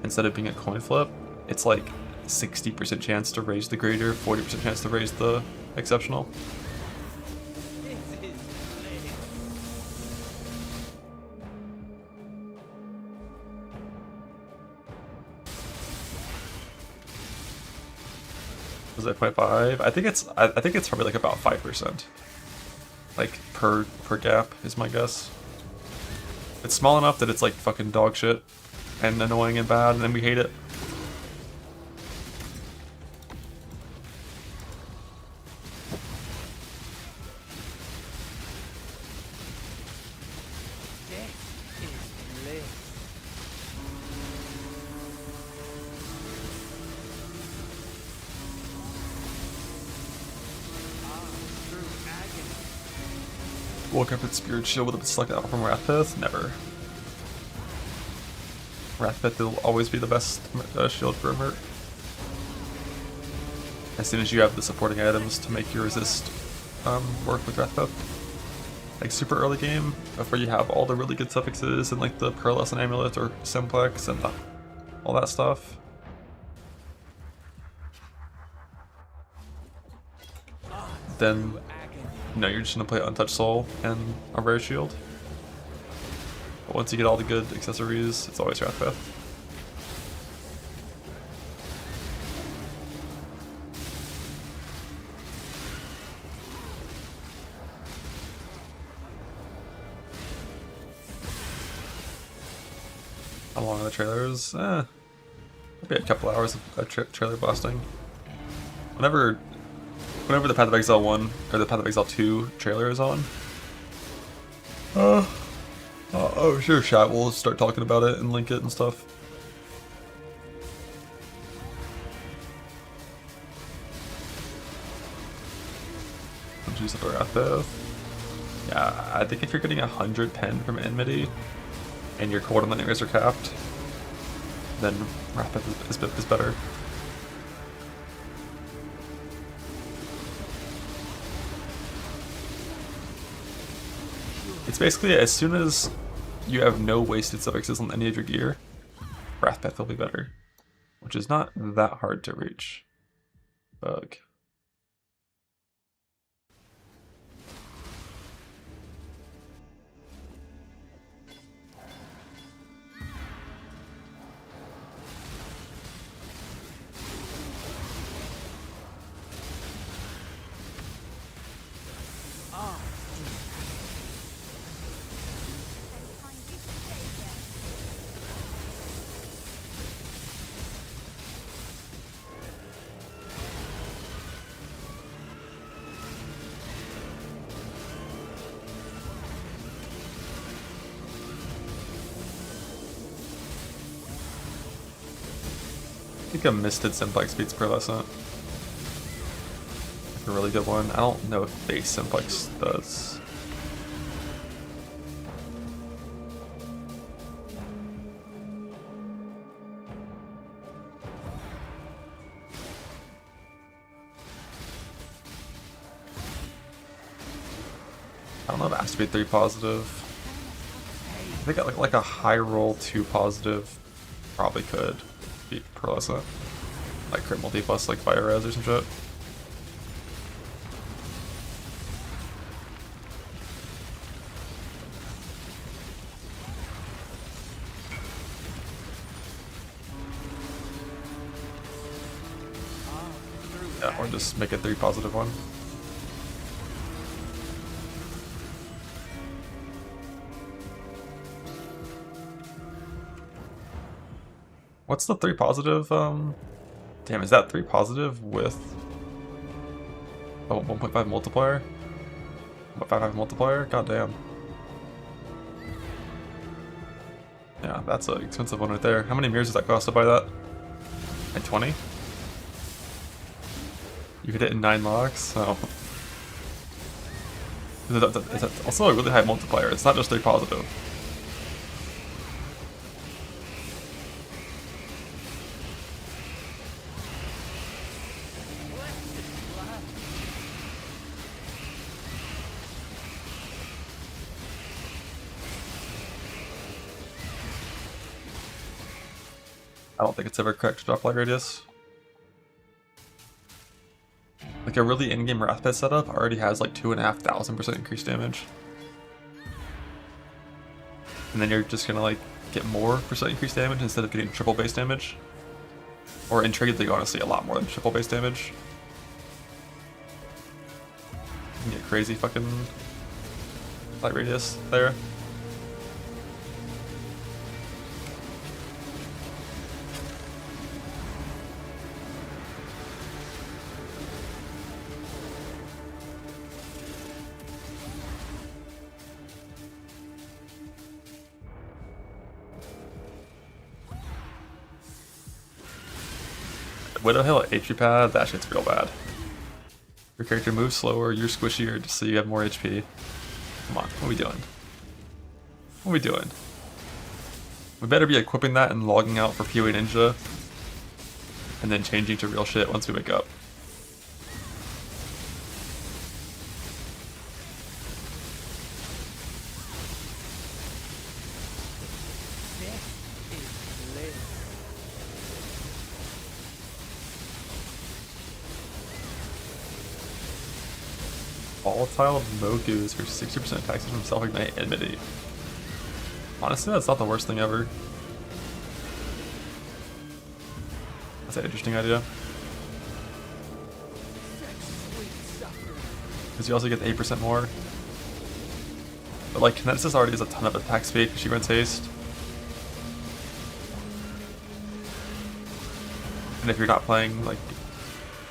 instead of being a coin flip, it's like 60% chance to raise the greater, 40% chance to raise the exceptional. This is bliss. Was it 0.5? I think it's probably like about 5%. Like per gap is my guess. It's small enough that it's like fucking dog shit and annoying and bad, and then we hate it. Death is bliss. Through agony. Woke up at Spirit Shield with a selected out from Wrathpith? Never. Wrathpith will always be the best shield for a merc. As soon as you have the supporting items to make your resist work with Wrathpith. Like super early game, before you have all the really good suffixes and like the Pearlescent Amulet or Simplex and all that stuff. Then, no, you're just gonna play Untouched Soul and a rare shield. But once you get all the good accessories, it's always Wrathpith. How long are the trailers? Maybe a couple hours of trailer blasting. Whenever the Path of Exile 1 or the Path of Exile 2 trailer is on, oh sure, chat, we'll start talking about it and link it and stuff. Juice of Wrathpith. Yeah, I think if you're getting 110 from Enmity and your cold and lightning rays are capped, then Wrathpith is better. It's basically as soon as you have no wasted suffixes on any of your gear, Wrathpith will be better, which is not that hard to reach. Bug. I think a Misted Simplex beats Pearlescent. A really good one. I don't know if base Simplex does. I don't know if it has to be 3 positive. I think like a high roll 2 positive probably could beat Pearlescent. Like crit multi plus like fire res or some shit. Yeah, or just make a 3 positive one. What's the 3 positive? Damn, is that 3 positive with a 1.5 multiplier? 1.55 multiplier? God damn. Yeah, that's an expensive one right there. How many mirrors does that cost to buy that? Like 20? You hit it in 9 locks? Oh. It's also a really high multiplier. It's not just 3 positive. I don't think it's ever correct to drop light radius. Like a really in-game Wrathpith setup already has like 2,500% increased damage. And then you're just gonna like get more percent increased damage instead of getting triple base damage. Or intriguingly, honestly, a lot more than triple base damage. You can get crazy fucking light radius there. Widow Hill HP pad, that shit's real bad. Your character moves slower, you're squishier just so you have more HP. Come on, what are we doing? What are we doing? We better be equipping that and logging out for PoE Ninja. And then changing to real shit once we wake up. Volatile Mogus for 60% attacks from self-ignite enmity. Honestly, that's not the worst thing ever. That's an interesting idea. Because you also get the 8% more. But like, Kineticist already has a ton of attack speed because she runs haste. And if you're not playing like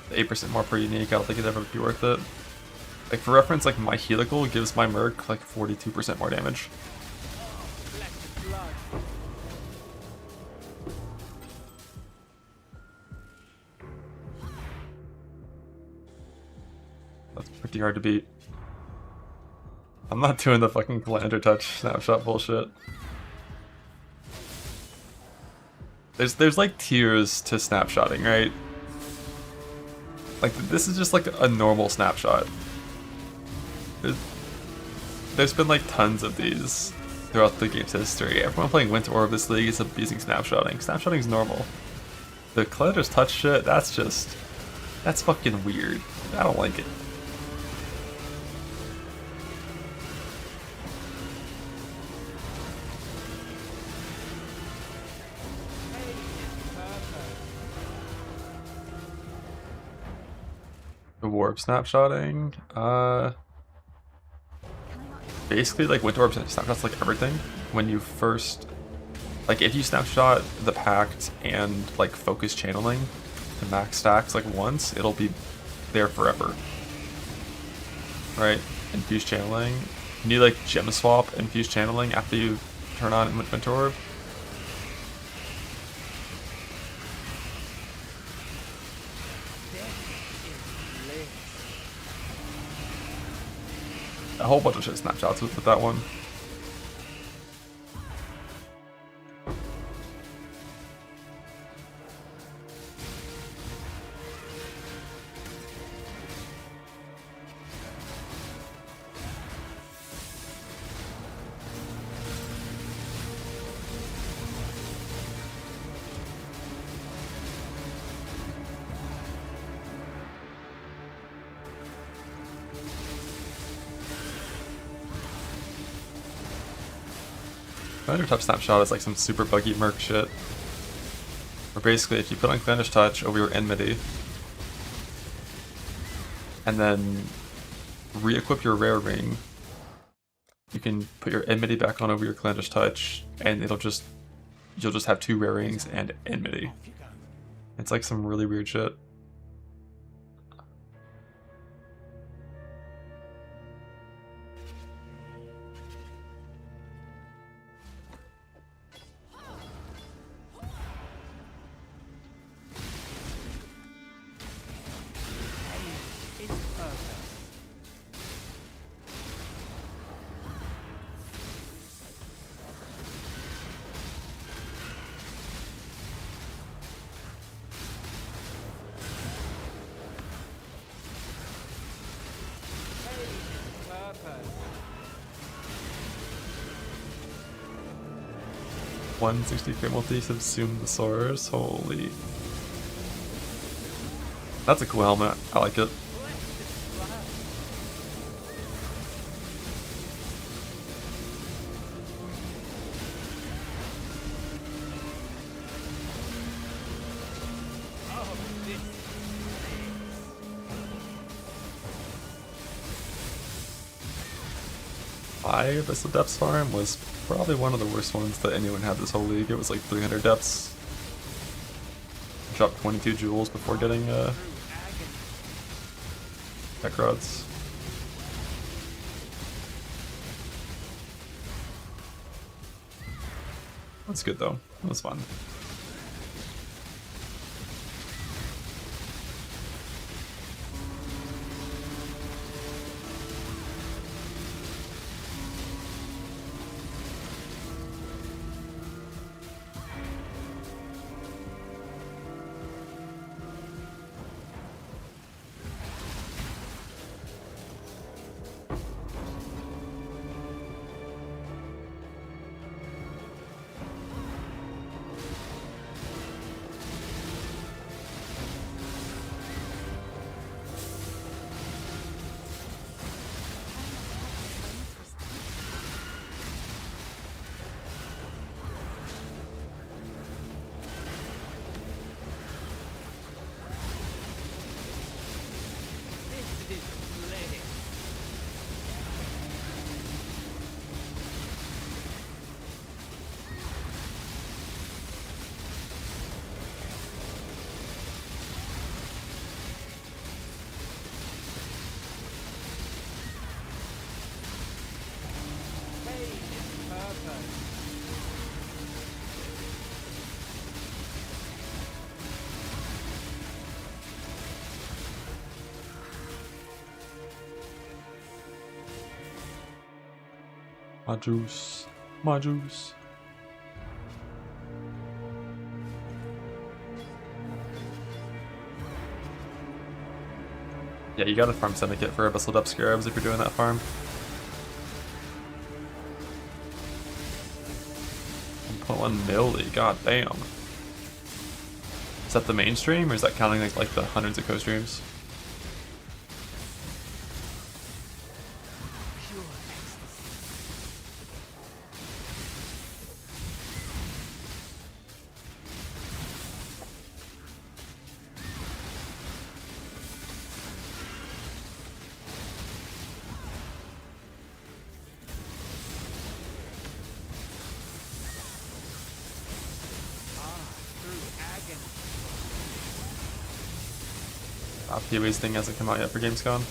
the 8% more per unique, I don't think it'd ever be worth it. Like for reference, like my helical gives my merc like 42% more damage. That's pretty hard to beat. I'm not doing the fucking Calandra touch snapshot bullshit. There's like tiers to snapshotting, right? Like this is just like a normal snapshot. There's been like tons of these throughout the game's history. Everyone playing Winter Orb this league is abusing snapshotting. Snapshotting is normal. The Calandra's touch shit, that's fucking weird. I don't like it. The warp snapshotting, basically like Winter Orb snapshots like everything. When you first, like if you snapshot the Pact and like focus channeling to max stacks like once, it'll be there forever. Right? Infused channeling. You need like gem swap infused channeling after you turn on Winter Orb. A whole bunch of shit snapshots with that one. Clandish Touch Snapshot is like some super buggy merc shit. Where basically if you put on Clandish Touch over your enmity, and then re-equip your rare ring, you can put your enmity back on over your Clandish Touch, and you'll just have 2 rare rings and enmity. It's like some really weird shit. Purpose. 160 multi subsume the source. Holy. That's a cool helmet. I like it. 5 as the depths farm was probably one of the worst ones that anyone had this whole league. It was like 300 depths. Dropped 22 jewels before getting tech rods. That's good though. That was fun. My juice. My juice. Yeah, you gotta farm Syndicate for Abyssal Depth Scarabs if you're doing that farm. 1.1 milli, god damn. Is that the mainstream or is that counting like the hundreds of co-streams? PoE's thing hasn't come out yet for Gamescom.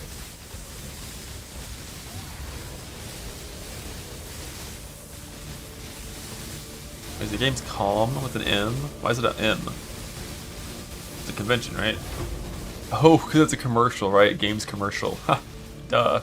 Is the game's calm with an M? Why is it an M? It's a convention, right? Oh, because it's a commercial, right? Games commercial. Ha! Duh.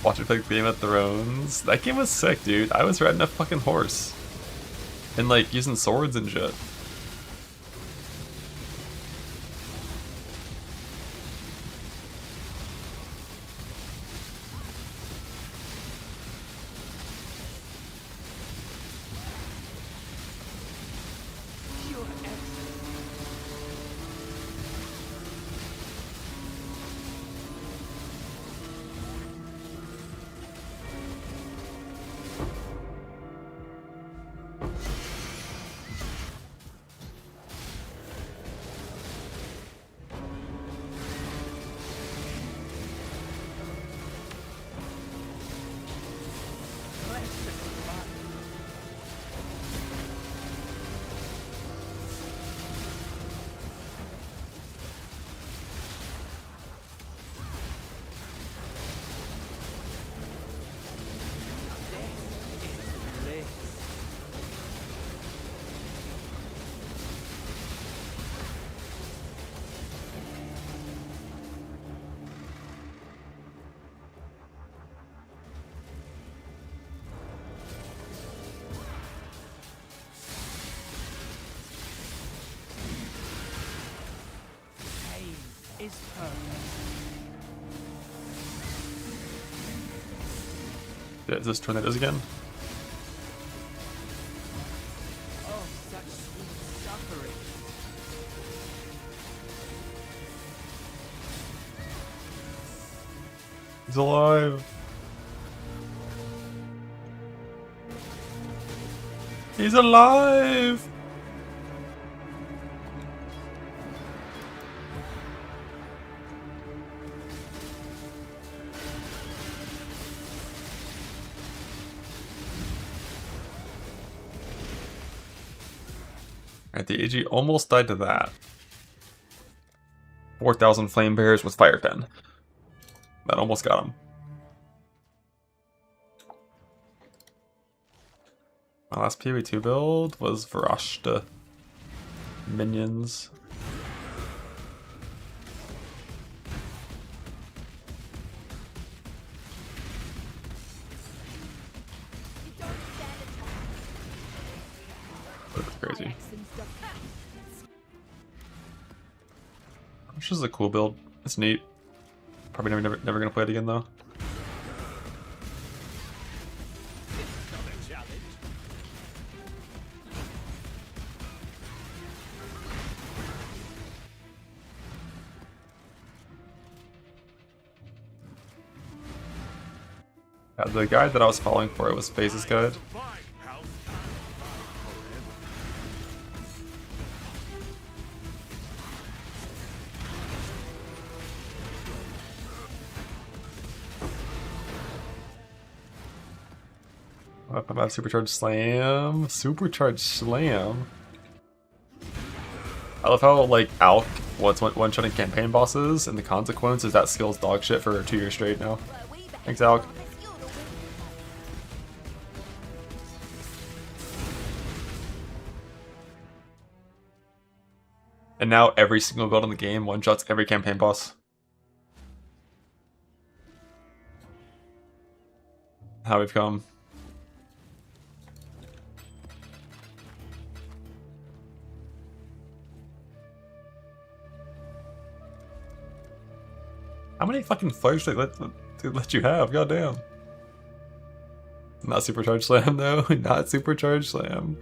Watch it play Game of Thrones. That game was sick, dude. I was riding a fucking horse. And like using swords and shit. Is perfect. Yeah, is this tornadoes again? Oh, such sweet suffering. He's alive. He's alive. Alright, the AG almost died to that. 4,000 flame bears with fire pen. That almost got him. My last PV2 build was Varashta minions. That's crazy. Which is a cool build. It's neat. Probably never gonna play it again though. The guide that I was following for it was Phases Guide. Weapon have Supercharged Slam. Supercharged Slam. I love how like Alk was one-shotting campaign bosses, and the consequence is that skill's dog shit for 2 years straight now. Thanks, Alk. And now every single build in the game one-shots every campaign boss. How we've come. How many fucking flares do they let you have? Goddamn. Not Supercharged Slam though. Not Supercharged Slam.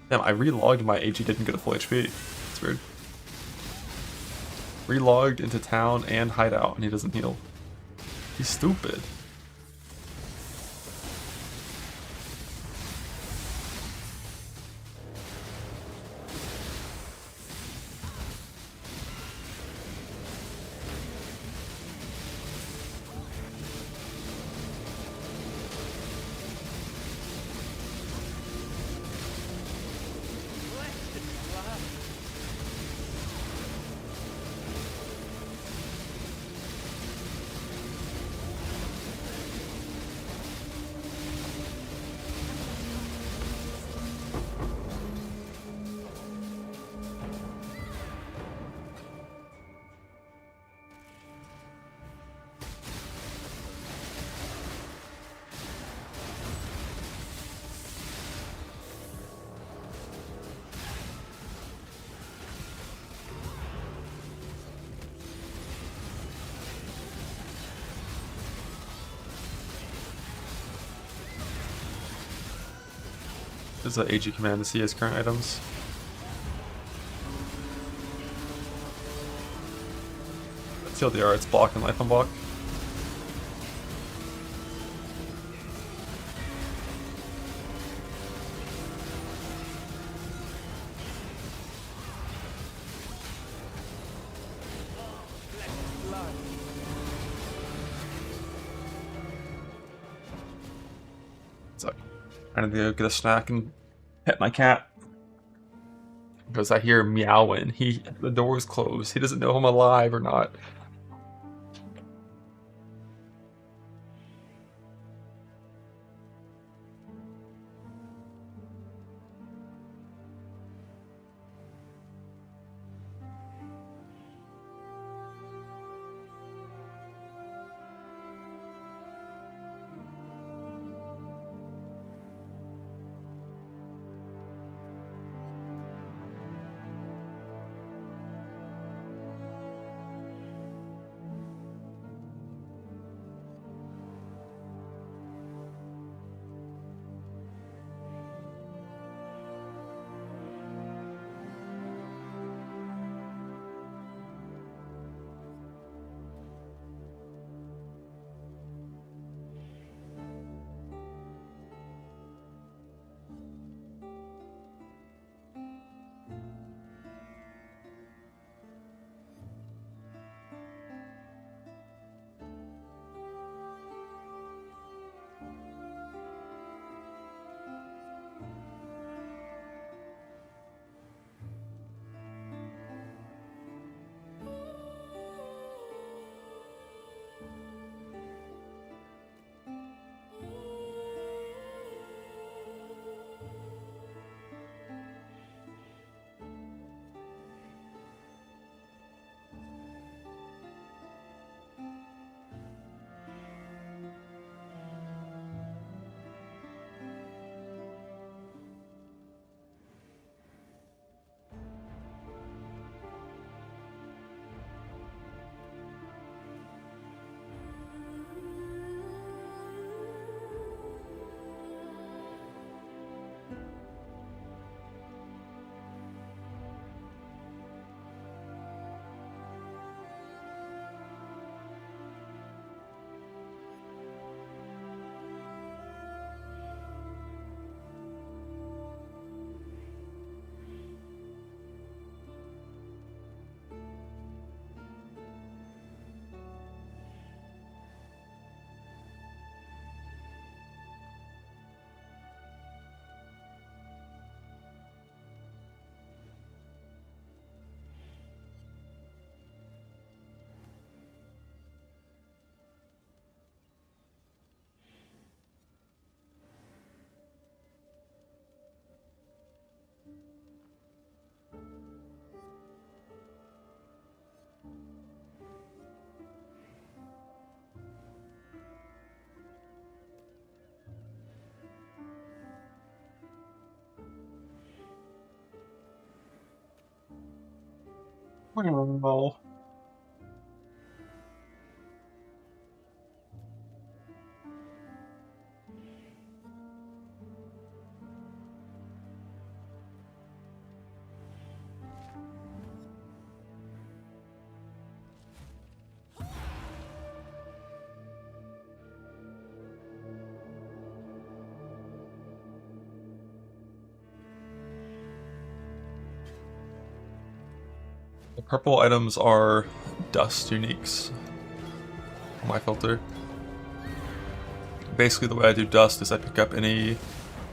Damn, I relogged my AG didn't get a full HP. It's weird. Relogged into town and hideout and he doesn't heal. He's stupid. This is an AG command to see his current items. TLDR, it's block and life unblock. So, I need to go get a snack and pet my cat. Because I hear him meowing. The door is closed. He doesn't know if I'm alive or not. Oh. The purple items are dust uniques on my filter. Basically the way I do dust is I pick up any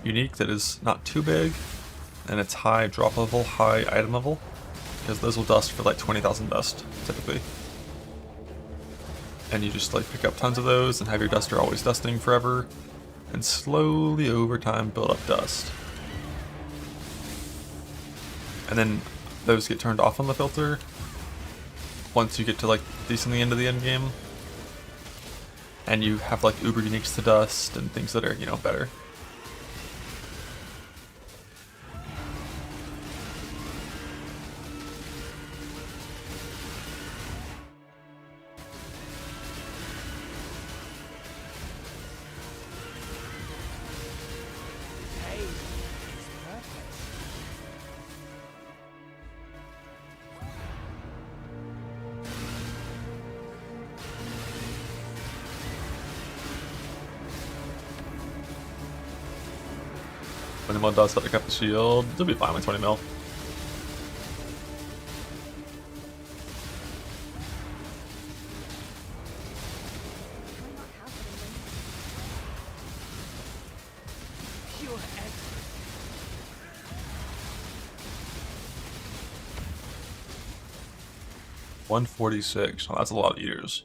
unique that is not too big and it's high drop level, high item level, because those will dust for like 20,000 dust typically. And you just like pick up tons of those and have your duster always dusting forever and slowly over time build up dust. And then those get turned off on the filter once you get to like decently into the end game. And you have like uber uniques to dust and things that are, you know, better. Hey, it's perfect. When anyone does pick up the shield, they'll be fine with 20 mil. Pure excellence. 146. Oh, that's a lot of eaters.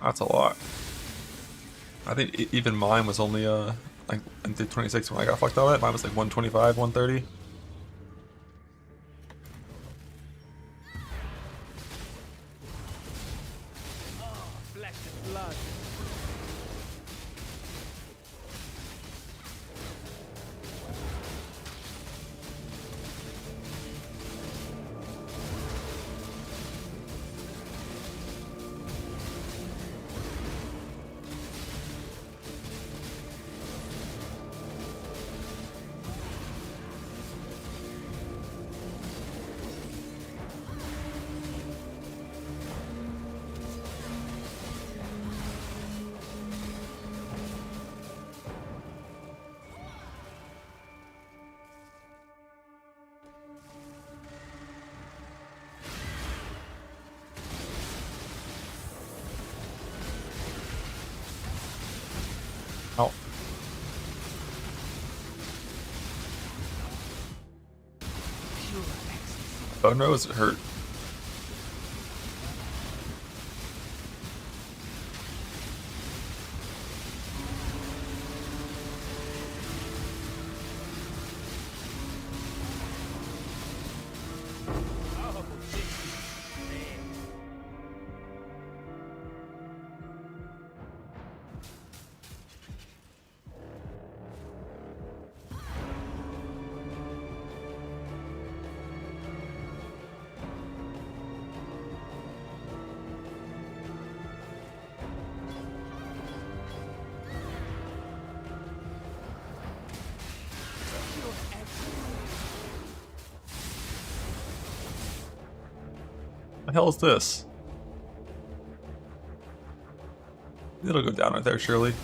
That's a lot. I think even mine was only like I did 26 when I got fucked on it. Mine was like 125, 130. Oh, flesh and blood. Oh. Pure excellence. Bone Rose hurt. Oh, this is rare. Pure excellence. The hell is this? It'll go down right there, surely.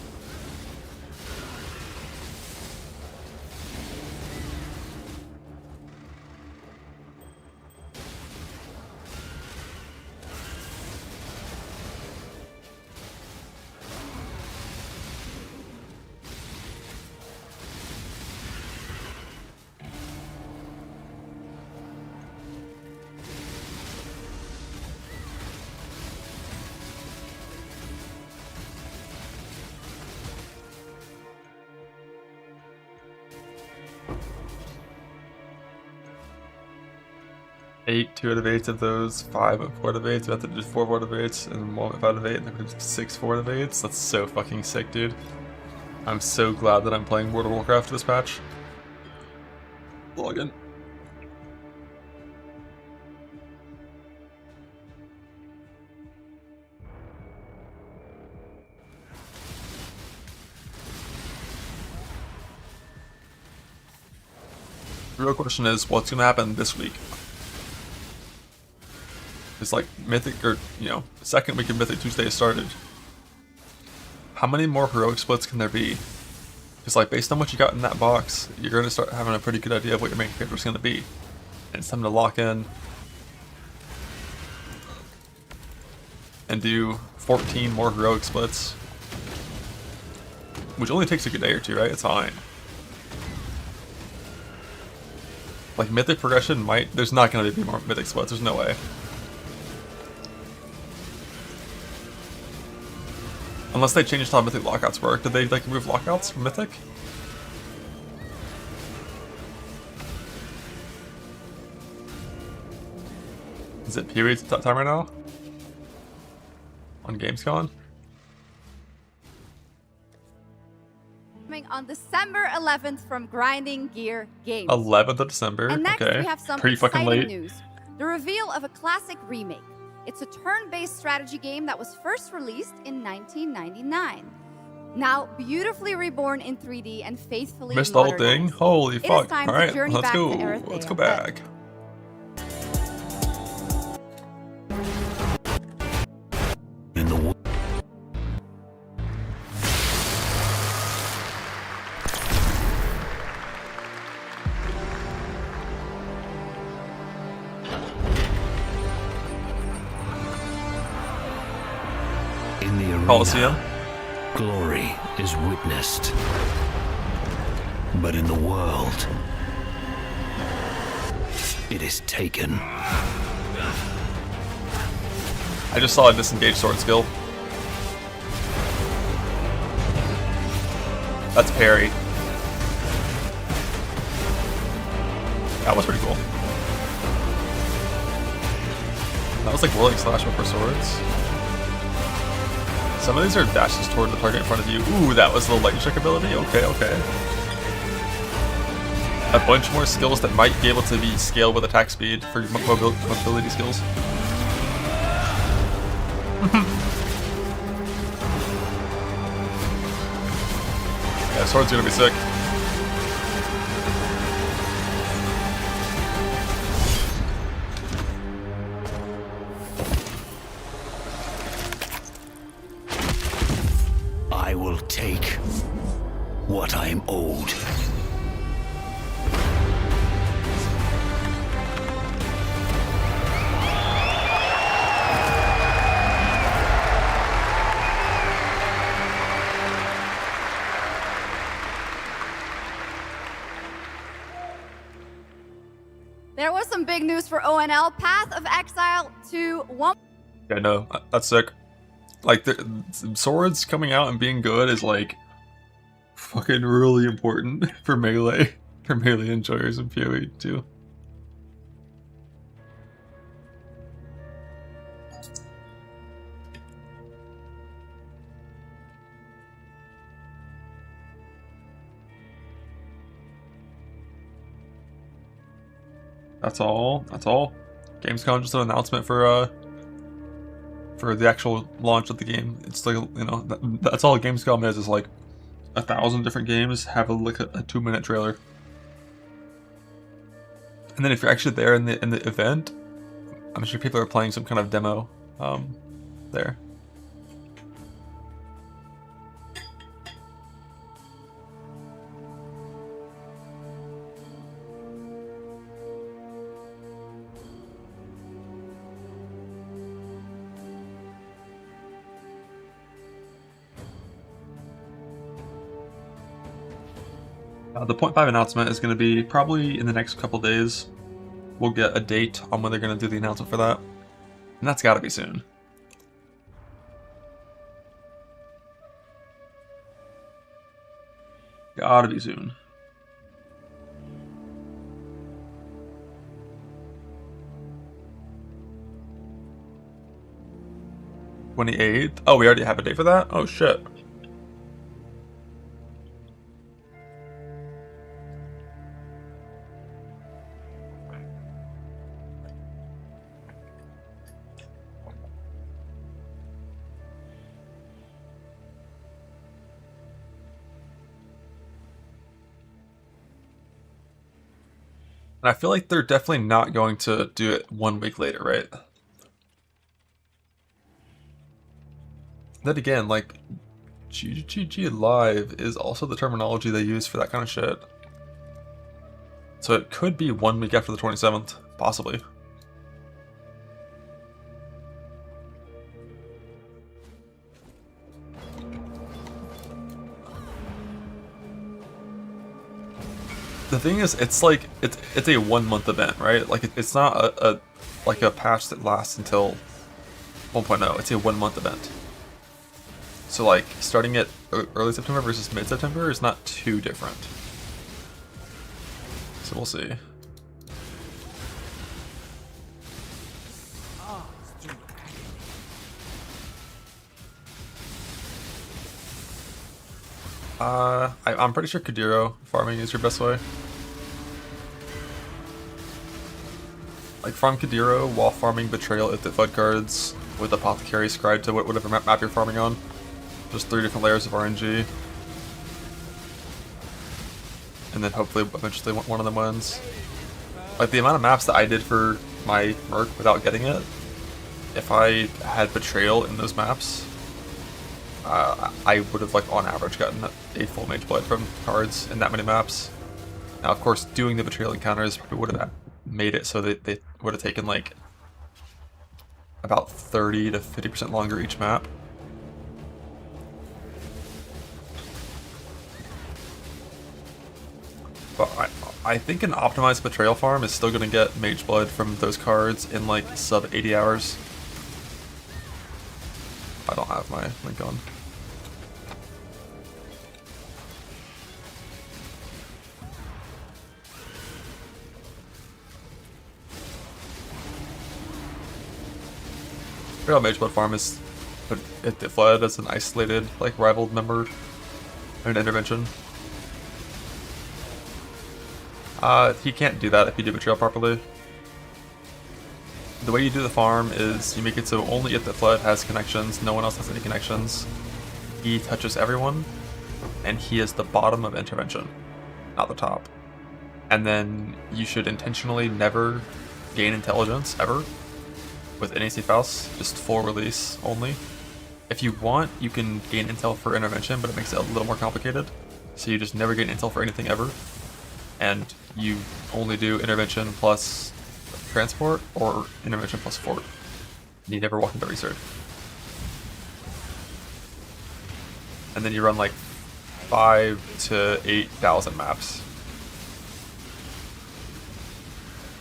Eight 2 out of 8s of those, 5 of 4 out of 8s. We have to do 4 4 out of 8s, and 1 5 of 8, and then we do 6 4 out of 8s. That's so fucking sick, dude. I'm so glad that I'm playing World of Warcraft this patch. Login. The real question is, what's going to happen this week? It's like Mythic, or, you know, second week of Mythic Tuesday has started. How many more heroic splits can there be? Because, like, based on what you got in that box, you're going to start having a pretty good idea of what your main character is going to be. And it's time to lock in and do 14 more heroic splits. Which only takes like a day or two, right? It's fine. Like, Mythic progression might... There's not going to be more Mythic splits. There's no way. Unless they changed how Mythic lockouts work. Did they, like, remove lockouts from Mythic? Is it period time right now? On Gamescom? Coming on December 11th from Grinding Gear Games. 11th of December. And next okay. we have some Pretty fucking exciting late. news. The reveal of a classic remake. It's a turn-based strategy game that was first released in 1999. Now beautifully reborn in 3D and faithfully Missed the whole thing? modernized. Holy It fuck. is time to Alright, journey let's back go. to Earthea, Let's go but back. In the wo- In the arena, Coliseum. glory is witnessed. But in the world, it is taken. I just saw a disengage sword skill. That's parry. That was pretty cool. That was like whirling slash for swords. Some of these are dashes toward the target in front of you. Ooh, that was the light check ability. Okay, okay. A bunch more skills that might be able to be scaled with attack speed for mobility skills. Yeah, sword's gonna be sick. I will take what I am owed. there was some big news for ONL. Path of Exile to 1. Yeah, no, that's sick. Like, the swords coming out and being good is, like, fucking really important for Melee. For Melee enjoyers in PoE, too. That's all. That's all. Gamescom just an announcement for the actual launch of the game. It's like, you know, that's all Gamescom is like 1,000 different games have a 2-minute trailer. And then if you're actually there in the event, I'm sure people are playing some kind of demo there. The 0.5 announcement is going to be probably in the next couple days. We'll get a date on when they're going to do the announcement for that. And that's got to be soon. Gotta be soon. '28th? Oh, we already have a date for that? Oh shit. And I feel like they're definitely not going to do it 1 week later, right? Then again, like, GGG Live is also the terminology they use for that kind of shit. So it could be 1 week after the 27th, possibly. The thing is, it's like it's a 1 month event, right? Like it's not a like a patch that lasts until 1.0. It's a 1 month event. So like starting at early September versus mid September is not too different. So we'll see. I'm pretty sure Kadiro farming is your best way. Like farm Kadiro while farming Betrayal if the FUD cards with Apothecary scribed to whatever map you're farming on. Just 3 different layers of RNG. And then hopefully eventually one of them wins. Like the amount of maps that I did for my merc without getting it, if I had Betrayal in those maps, I would have like on average gotten a full Mage Blade from cards in that many maps. Now of course doing the Betrayal encounters probably would have made it so that they would have taken like about 30 to 50% longer each map. But I think an optimized Betrayal farm is still going to get Mage Blood from those cards in like sub 80 hours. I don't have my link on. Real Mage Blood farm is it fled as an isolated, like rival member and intervention. He can't do that if you do Betrayal properly. The way you do the farm is you make it so only if the Flood has connections, no one else has any connections. He touches everyone, and he is the bottom of intervention, not the top. And then you should intentionally never gain intelligence, ever, with any safe house, just full release only. If you want, you can gain intel for intervention, but it makes it a little more complicated. So you just never gain intel for anything ever. And you only do intervention plus transport or intervention plus fort. And you never walk into research. And then you run like 5,000 to 8,000 maps.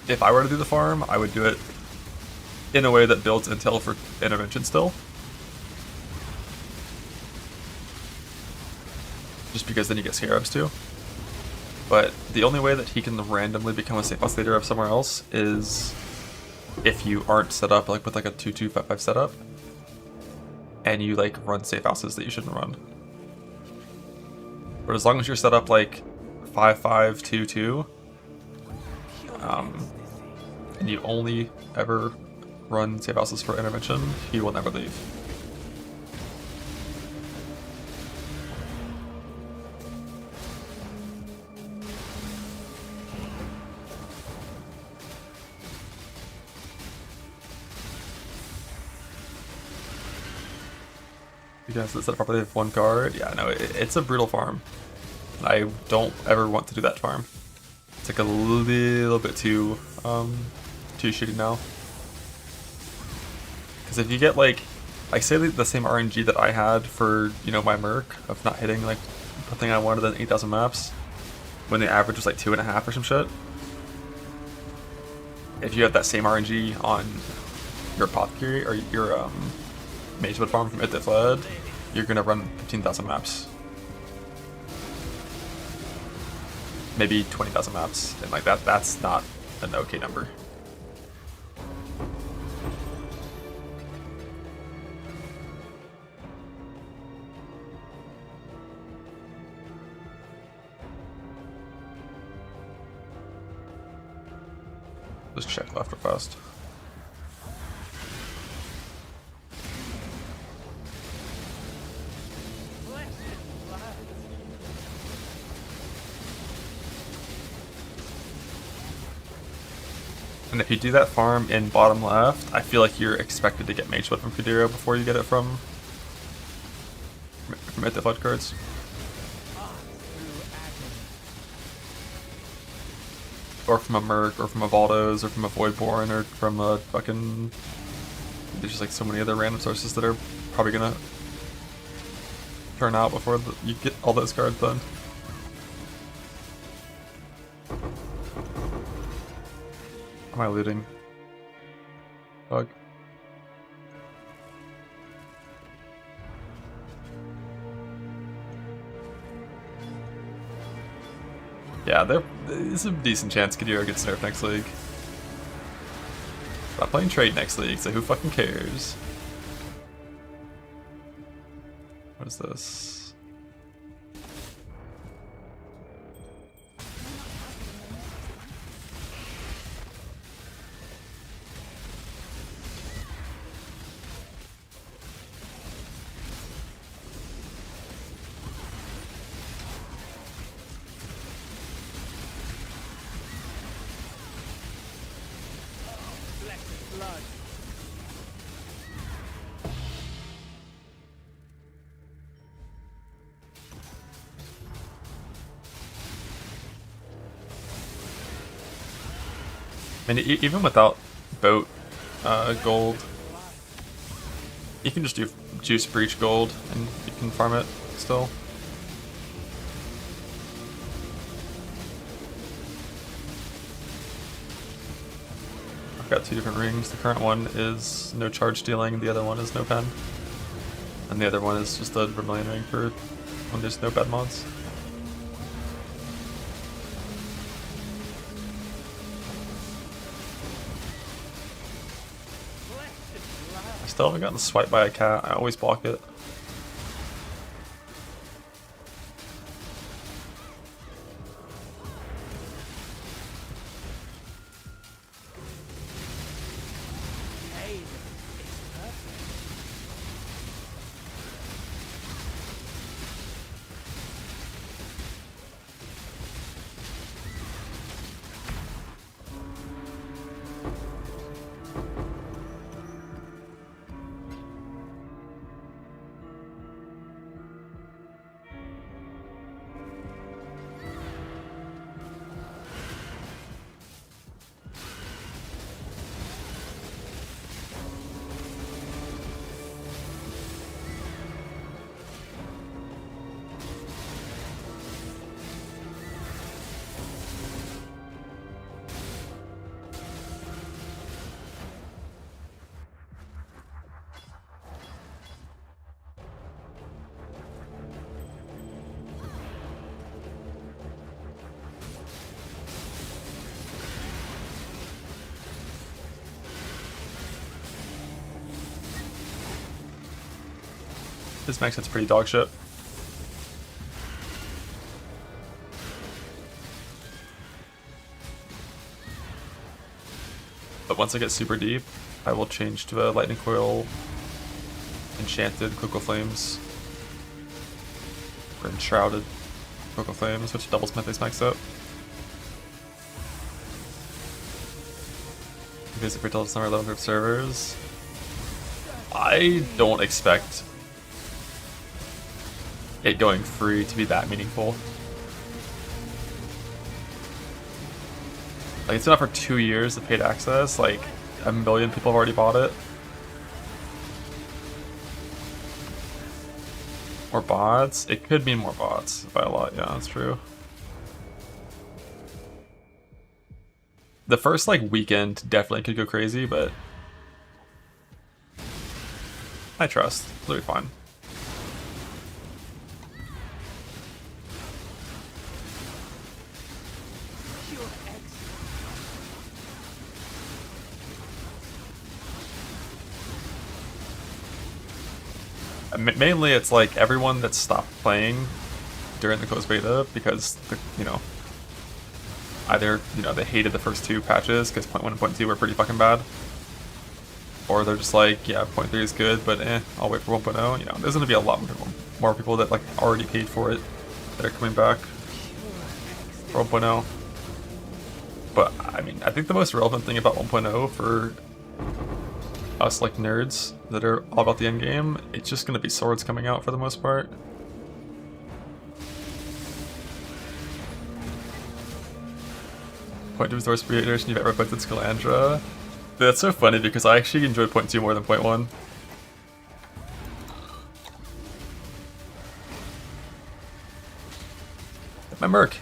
If I were to do the farm, I would do it in a way that builds intel for intervention still. Just because then you get scarabs too. But the only way that he can randomly become a safe house leader of somewhere else is if you aren't set up like with like a 2-2-5-5 setup and you like run safe houses that you shouldn't run. But as long as you're set up like 5-5-2-2, and you only ever run safe houses for intervention, he will never leave. You guys set up properly with 1 card? Yeah, no, it's a brutal farm. I don't ever want to do that farm. It's like a little bit too shitty now. Because if you get like say the same RNG that I had for, you know, my merc of not hitting like the thing I wanted than 8,000 maps, when the average was like 2.5 or some shit. If you have that same RNG on your apothecary or your Magewood farm from It That Fled, you're gonna run 15,000 maps. Maybe 20,000 maps, and like that's not an okay number. Just check left or fast. And if you do that farm in bottom left, I feel like you're expected to get Mage Blood from Kudira before you get it from Hit the Flood cards. Or from a Merc, or from a Valdos, or from a Voidborn, or from a fucking... There's just like so many other random sources that are probably gonna turn out before you get all those cards done. Am I looting? Bug. Yeah, there's a decent chance Kadiro gets nerfed next league. Not playing trade next league, so who fucking cares? What is this? Blood. I mean, even without boat gold, you can just do juice breach gold and you can farm it still. I've got two different rings. The current one is no charge stealing, the other one is no pen. And the other one is just a Vermilion ring for when there's no bad mods. I still haven't gotten swiped by a cat. I always block it. This makes sense pretty dog shit. But once I get super deep, I will change to a Lightning Coil, Enchanted Cocoa Flames, or Enshrouded Cocoa Flames, which doubles Mythic Smacks up. Visit for till summer 11 group servers. I don't expect it going free to be that meaningful. Like, it's been out for 2 years of paid access, like 1 million people have already bought it. More bots? It could mean more bots by a lot, yeah, that's true. The first like weekend definitely could go crazy, but I trust. It'll be fine. Mainly it's like everyone that stopped playing during the closed beta because, either, they hated the first 2 patches because 0.1 and 0.2 were pretty fucking bad. Or they're just like, yeah, 0.3 is good, but I'll wait for 1.0. There's gonna be a lot more people that like already paid for it that are coming back for 1.0. But I mean, I think the most relevant thing about 1.0 for us like nerds that are all about the end game, it's just gonna be swords coming out for the most part. Point 2 is the worst iteration you've ever played with Scalandra. That's so funny because I actually enjoyed point 2 more than point 1. My merc.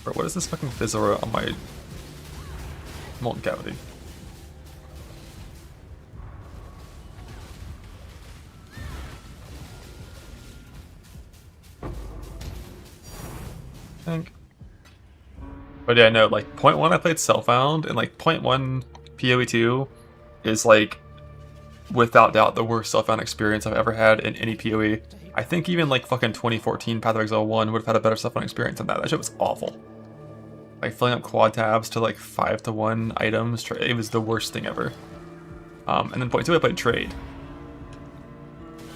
Bro, what is this fucking Fizzora on my molten cavity? I think. But yeah, no, like point 1 I played Self-Found, and like point 1 PoE 2 is like without doubt the worst Self-Found experience I've ever had in any PoE. I think even like fucking 2014 Path of Exile 1 would have had a better Self-Found experience than that. That shit was awful. Like filling up quad tabs to like 5-to-1 items, it was the worst thing ever. And then point 2 I played Trade.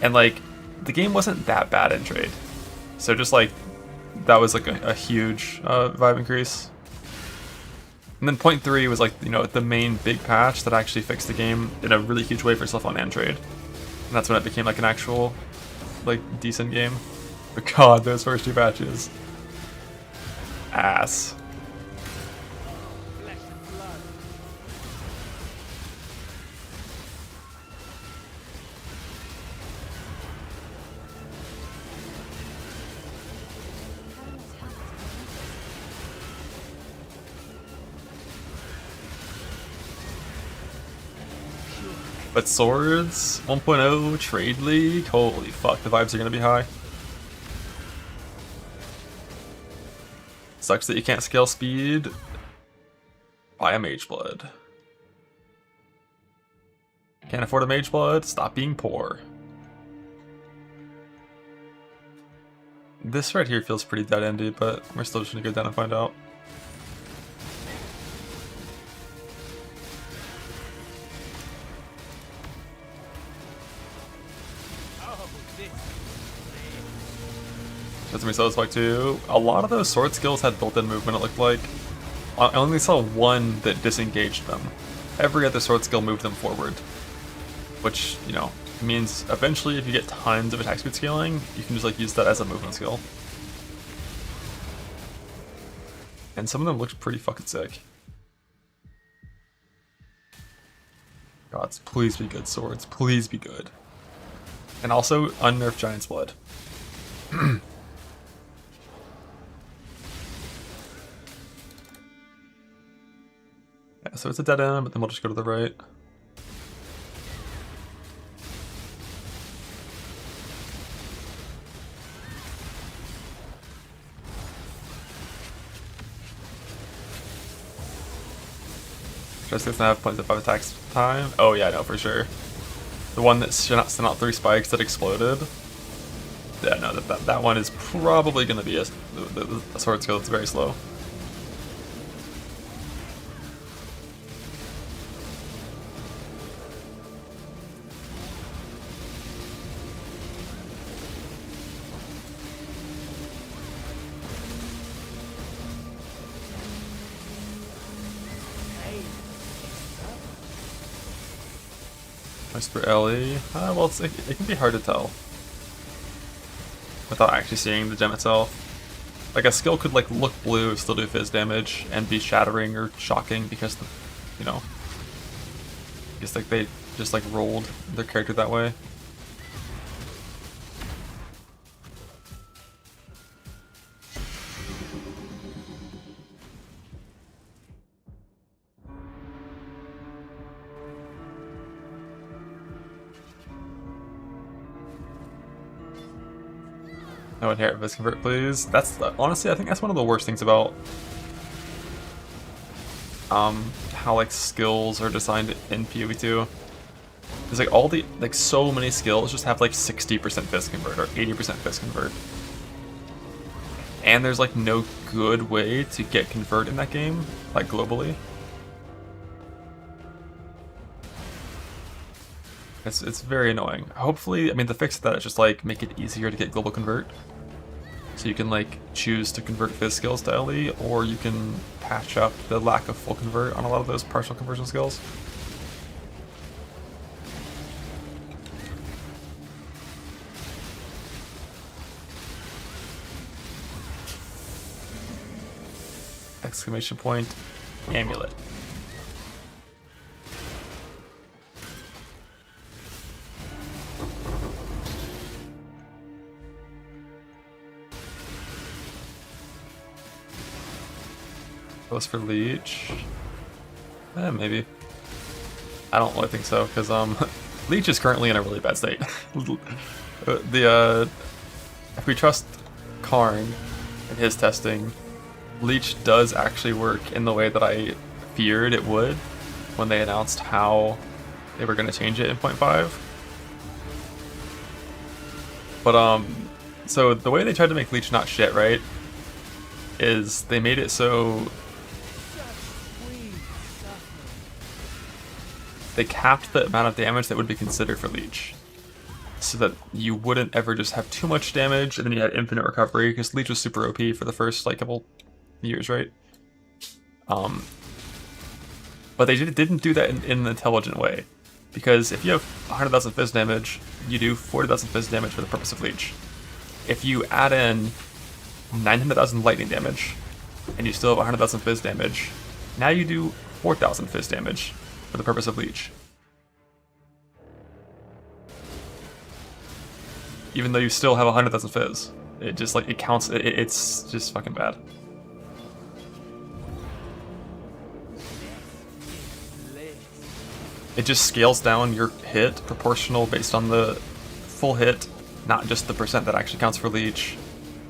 And like, the game wasn't that bad in Trade. So just like, that was like a huge vibe increase. And then point 3 was like, you know, the main big patch that actually fixed the game in a really huge way for Self-Found and Trade. And that's when it became like an actual, like, decent game. But god, those first 2 patches. Ass. But swords, 1.0, Trade League, holy fuck, the vibes are gonna be high. Sucks that you can't scale speed. Buy a Mage Blood. Can't afford a Mage Blood? Stop being poor. This right here feels pretty dead-endy, but we're still just gonna go down and find out. That's me satisfied too. A lot of those sword skills had built-in movement, it looked like. I only saw one that disengaged them. Every other sword skill moved them forward. Which, you know, means eventually if you get tons of attack speed scaling, you can just like use that as a movement skill. And some of them looked pretty fucking sick. Gods, please be good swords. Please be good. And also, unnerf Giant's Blood. Yeah, so it's a dead end, but then we'll just go to the right. Just doesn't have points of 5 attacks time. Oh yeah, no, for sure. The one that sent out 3 spikes that exploded. Yeah, no, that one is probably going to be a sword skill that's very slow. Whisper Ellie. Well, it can be hard to tell without actually seeing the gem itself. Like a skill could like look blue, still do fizz damage, and be shattering or shocking because the, you know, it's like they just like rolled their character that way. No inherent Viz Convert, please. That's honestly, I think that's one of the worst things about how like skills are designed in PoE2. There's like all the so many skills just have like 60% Viz Convert or 80% Viz Convert, and there's like no good way to get convert in that game, like globally. It's very annoying. Hopefully, I mean the fix to that is just like make it easier to get global convert. So you can like choose to convert fizz skills to LE, or you can patch up the lack of full convert on a lot of those partial conversion skills. Exclamation point, amulet. Goes for leech. Maybe. I don't really think so, because leech is currently in a really bad state. If we trust Karn and his testing, leech does actually work in the way that I feared it would when they announced how they were going to change it in 0.5. But so the way they tried to make leech not shit, right, is they made it so they capped the amount of damage that would be considered for leech, so that you wouldn't ever just have too much damage and then you had infinite recovery, because leech was super OP for the first like couple years, right? But they didn't do that in an intelligent way, because if you have 100,000 fizz damage, you do 40,000 fizz damage for the purpose of leech. If you add in 900,000 lightning damage and you still have 100,000 fizz damage, now you do 4,000 fizz damage for the purpose of leech. Even though you still have 100,000 fizz, it just like it counts. It's just fucking bad. It just scales down your hit proportional based on the full hit, not just the percent that actually counts for leech,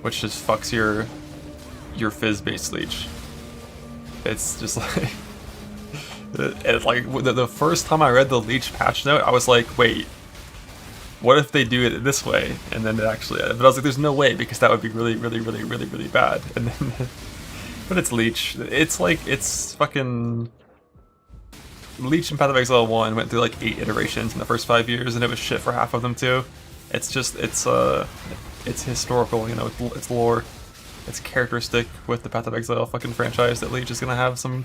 which just fucks your fizz-based leech. It's just like it's like the first time I read the leech patch note, I was like, wait, what if they do it this way? And then it actually, but I was like, there's no way, because that would be really, really, really, really, really bad. And then, but it's leech. It's like, it's fucking leech in Path of Exile 1 went through like 8 iterations in the first 5 years, and it was shit for half of them too. It's just, it's historical, you know, it's lore. It's characteristic with the Path of Exile fucking franchise that leech is gonna have some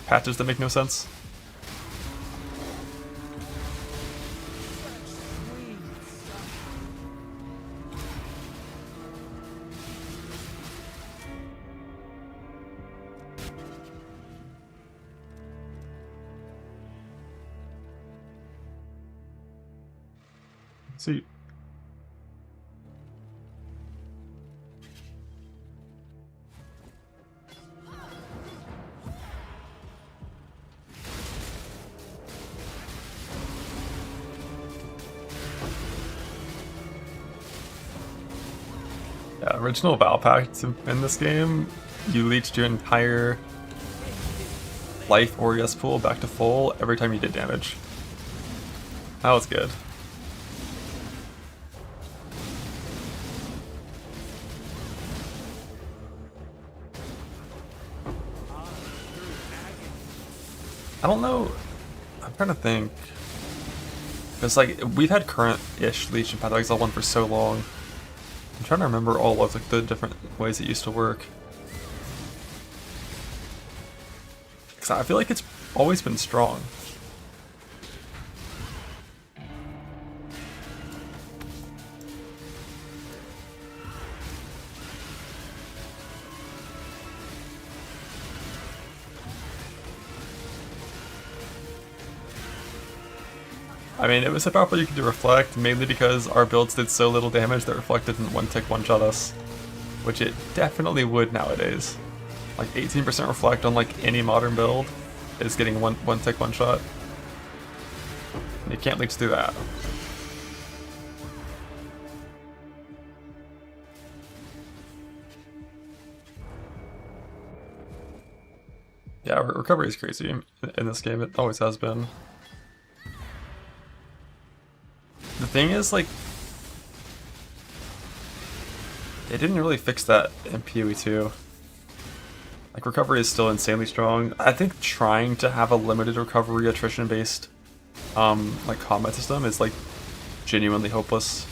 patches that make no sense. See. Yeah, original Val Pact in this game, you leached your entire life or yes pool back to full every time you did damage. That was good. I don't know, I'm trying to think. It's like, we've had current-ish leech in Path of Exile 1 for so long. I'm trying to remember all of like the different ways it used to work. Because I feel like it's always been strong. I mean, it was about what you could do Reflect, mainly because our builds did so little damage that Reflect didn't one-tick one-shot us, which it definitely would nowadays. Like 18% Reflect on like any modern build is getting one-tick one-shot. You can't leech through that. Yeah, recovery is crazy in this game. It always has been. The thing is, like, they didn't really fix that in PoE 2. Like, recovery is still insanely strong. I think trying to have a limited recovery attrition-based, like, combat system is, like, genuinely hopeless.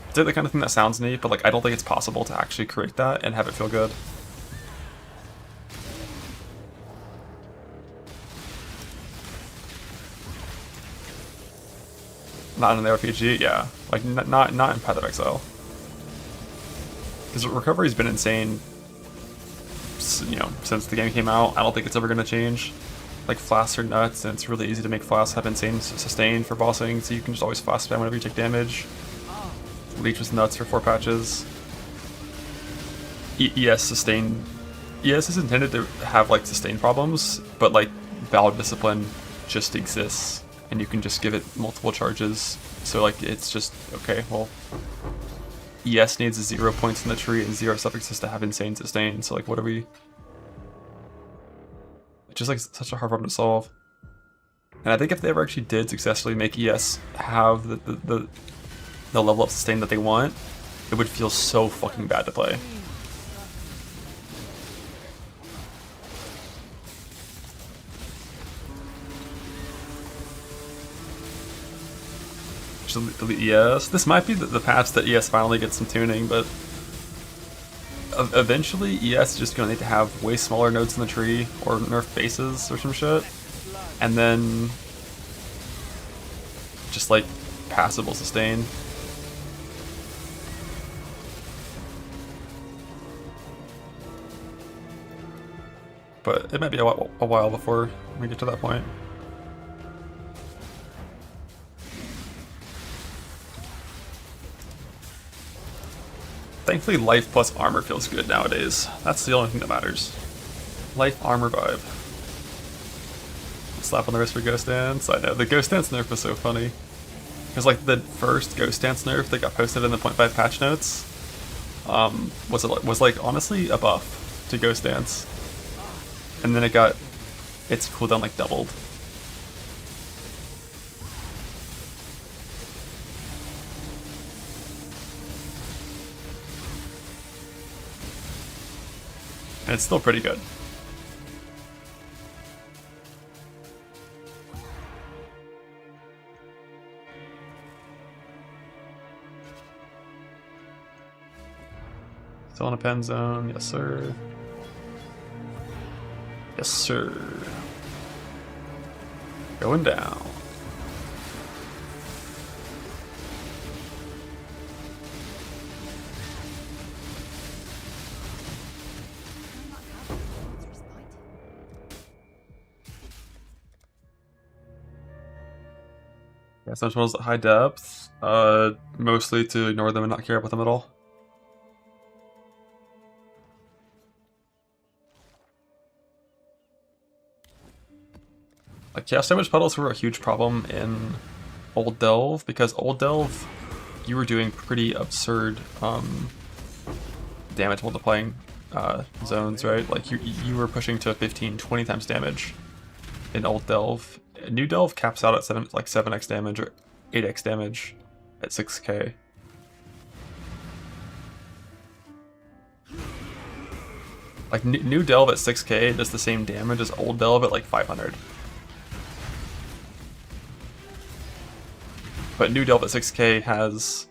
It's like the kind of thing that sounds neat, but like I don't think it's possible to actually create that and have it feel good. Not in the RPG, yeah. Like not in Path of Exile. Because recovery's been insane, you know, since the game came out. I don't think it's ever gonna change. Like flasks are nuts, and it's really easy to make flasks have insane sustain for bossing, so you can just always flask spam whenever you take damage. Leech was nuts for 4 patches. ES sustain. ES is intended to have like sustain problems, but like Valve Discipline just exists, and you can just give it multiple charges. So like it's just okay. Well, ES needs 0 points in the tree and 0 suffixes to have insane sustain. So like, what are we? It's just like such a hard problem to solve. And I think if they ever actually did successfully make ES have the level of sustain that they want, it would feel so fucking bad to play. Just delete ES. This might be the patch that ES finally gets some tuning, but eventually ES is just gonna need to have way smaller nodes in the tree or nerf bases or some shit, and then just like passable sustain. But it might be a while before we get to that point. Thankfully, life plus armor feels good nowadays. That's the only thing that matters. Life, armor, vibe. Slap on the wrist for Ghost Dance. I know, the Ghost Dance nerf was so funny. Because like the first Ghost Dance nerf that got posted in the 0.5 patch notes was like honestly a buff to Ghost Dance. And then its cooldown like doubled. And it's still pretty good. Still in a pen zone, yes sir. Yes sir. Going down. Yeah, some tunnels at high depth, mostly to ignore them and not care about them at all. Like chaos damage puddles were a huge problem in Old Delve, because Old Delve, you were doing pretty absurd damage multiplying zones, right? Like you were pushing to 15, 20 times damage in Old Delve. New Delve caps out at 7x damage or 8x damage at 6k. Like New Delve at 6k does the same damage as Old Delve at like 500. But New Delve at 6k has,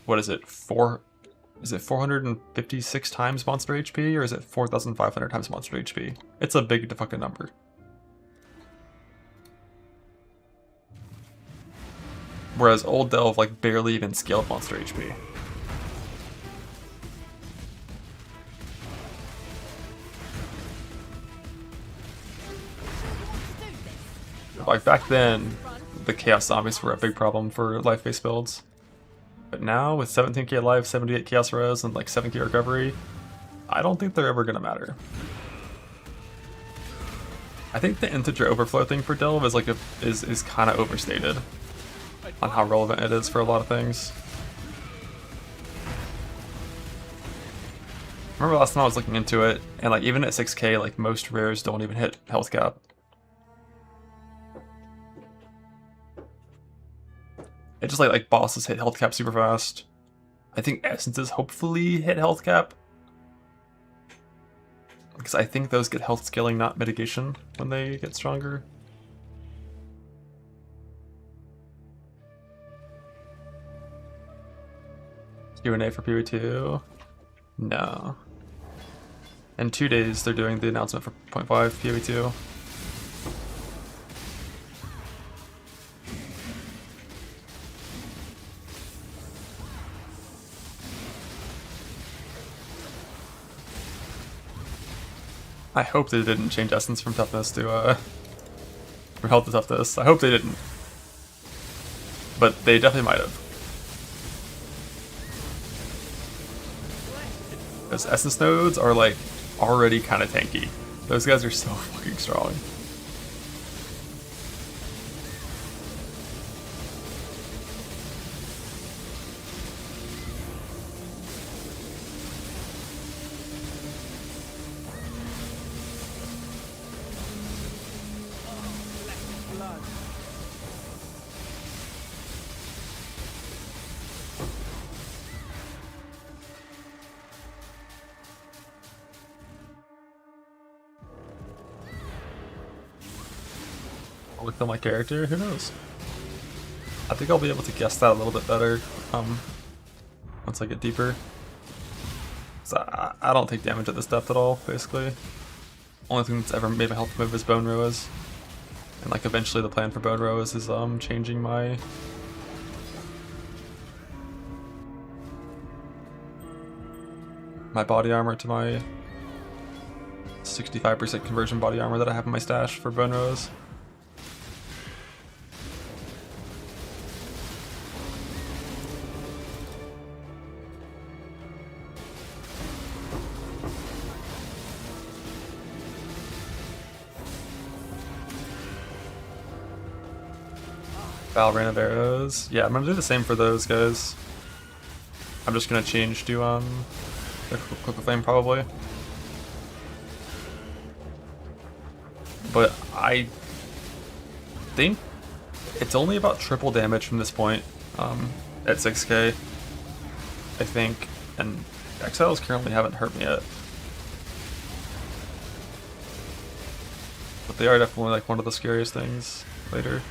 what is it, 456 times monster HP, or is it 4,500 times monster HP? It's a big fucking number. Whereas Old Delve like barely even scaled monster HP. Like back then, the Chaos Zombies were a big problem for life-based builds. But now, with 17k life, 78 Chaos Res, and like 7k recovery, I don't think they're ever gonna matter. I think the integer overflow thing for Delve is like is kind of overstated on how relevant it is for a lot of things. Remember last time I was looking into it, and like even at 6k, like most rares don't even hit health cap. It just like bosses hit health cap super fast. I think essences hopefully hit health cap, because I think those get health scaling, not mitigation, when they get stronger. Q&A for PV2? No. In 2 days, they're doing the announcement for 0.5 PV2. I hope they didn't change essence from toughness to from health to toughness. I hope they didn't. But they definitely might have. Those essence nodes are like already kind of tanky. Those guys are so fucking strong. Blood. I'll look at my character, who knows? I think I'll be able to guess that a little bit better once I get deeper. So I don't take damage at this depth at all, basically. Only thing that's ever made my health move is Bone Rose. And like eventually the plan for Bone Rose is changing my body armor to my 65% conversion body armor that I have in my stash for Bone Rose. Valorant of arrows. Yeah, I'm gonna do the same for those guys. I'm just gonna change to the Quick Flame probably. But I think it's only about triple damage from this point at 6k, I think, and Exiles currently haven't hurt me yet. But they are definitely like one of the scariest things later.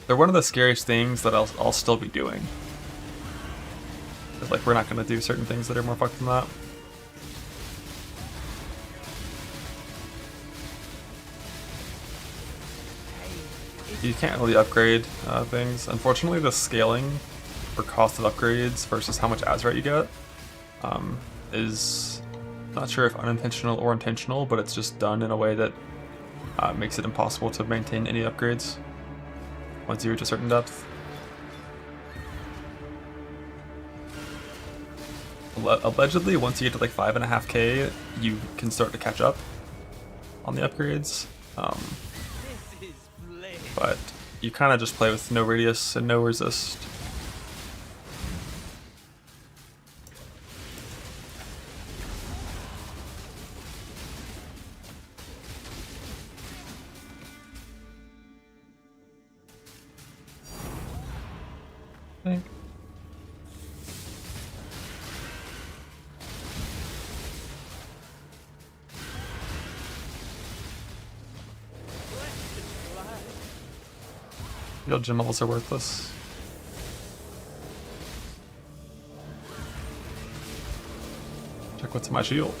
They're one of the scariest things that I'll still be doing. Like, we're not going to do certain things that are more fucked than that. You can't really upgrade things. Unfortunately, the scaling for cost of upgrades versus how much Azurite you get is not sure if unintentional or intentional, but it's just done in a way that makes it impossible to maintain any upgrades once you reach a certain depth. Allegedly, once you get to like 5.5k, you can start to catch up on the upgrades. But you kind of just play with no radius and no resist. I think. Your gym levels are worthless. Check what's in my shield.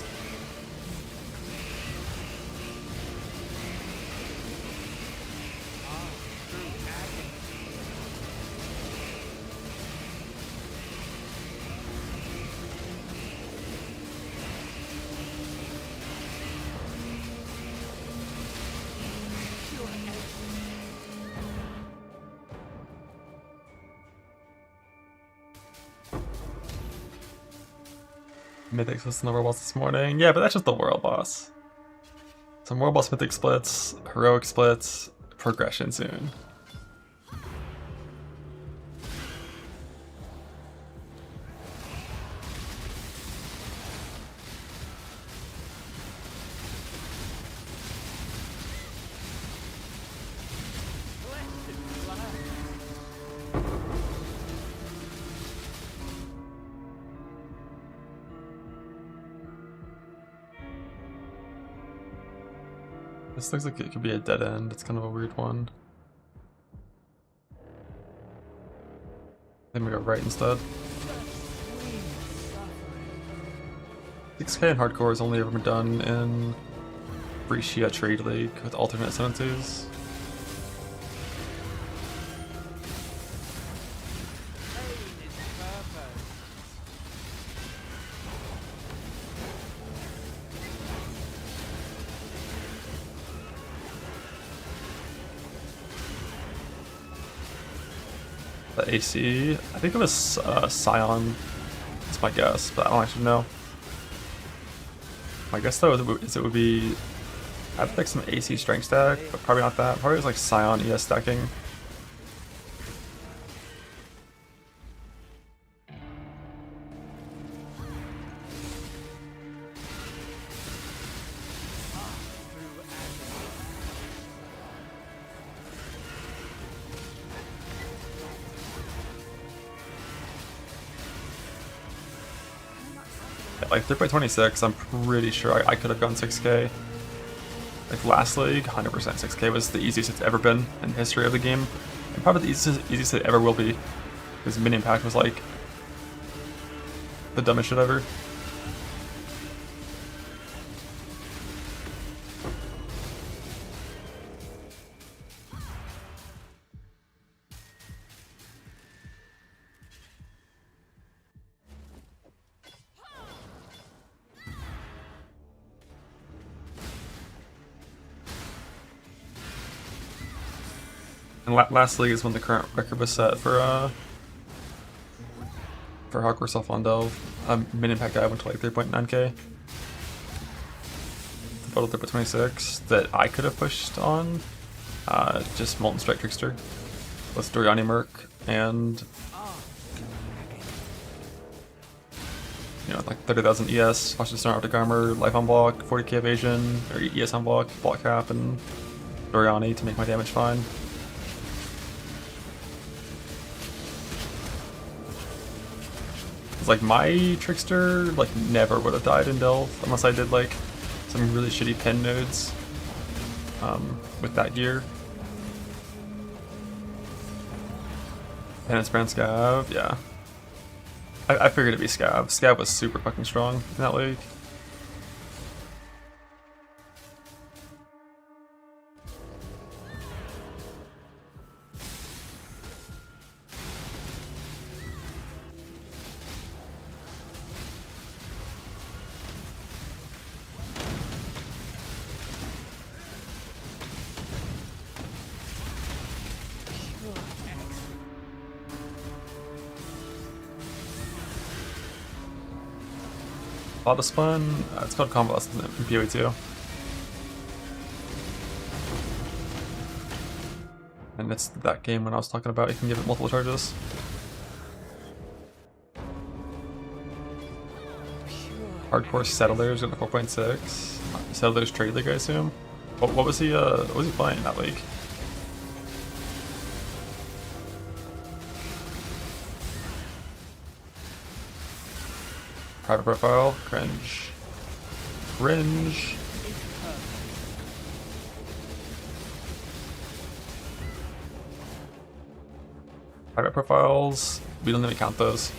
Mythics was in the world boss this morning. Yeah, but that's just the world boss. Some world boss mythic splits, heroic splits, progression soon. This looks like it could be a dead end. It's kind of a weird one. Then we go right instead. 6K in hardcore has only ever been done in Brescia Trade League with alternate ascendancies. The AC, I think it was Scion. That's my guess, but I don't actually know. My guess though is it would be, I have like some AC strength stack, but probably not that. Probably was like Scion ES stacking. Like 3.26, I'm pretty sure I could have gone 6K. Like last league, 100% 6K was the easiest it's ever been in the history of the game. And probably the easiest it ever will be. Because minion pack was like the dumbest shit ever. And last league is when the current record was set for hardcore self on delve. Minion pack guy went to like 3.9K. The total 3.26 that I could have pushed on. Just Molten Strike Trickster with Doriani Merc and like 30,000 ES, watch the Star Optic Armor, Life on Block, 40k evasion, or ES on Block, Block Cap, and Doriani to make my damage fine. It's like my Trickster like never would have died in Delve unless I did like some really shitty pen nodes with that gear. Penance Brand Scav, yeah. I figured it'd be Scav. Scav was super fucking strong in that league. Auto Spun, it's called Convalescent in PoE 2. And it's that game when I was talking about you can give it multiple charges. Hardcore Settlers in the 4.6. Settlers Trade League, I assume. What was he playing in that league? Private profile, cringe. Cringe. Private profiles, we don't even count those.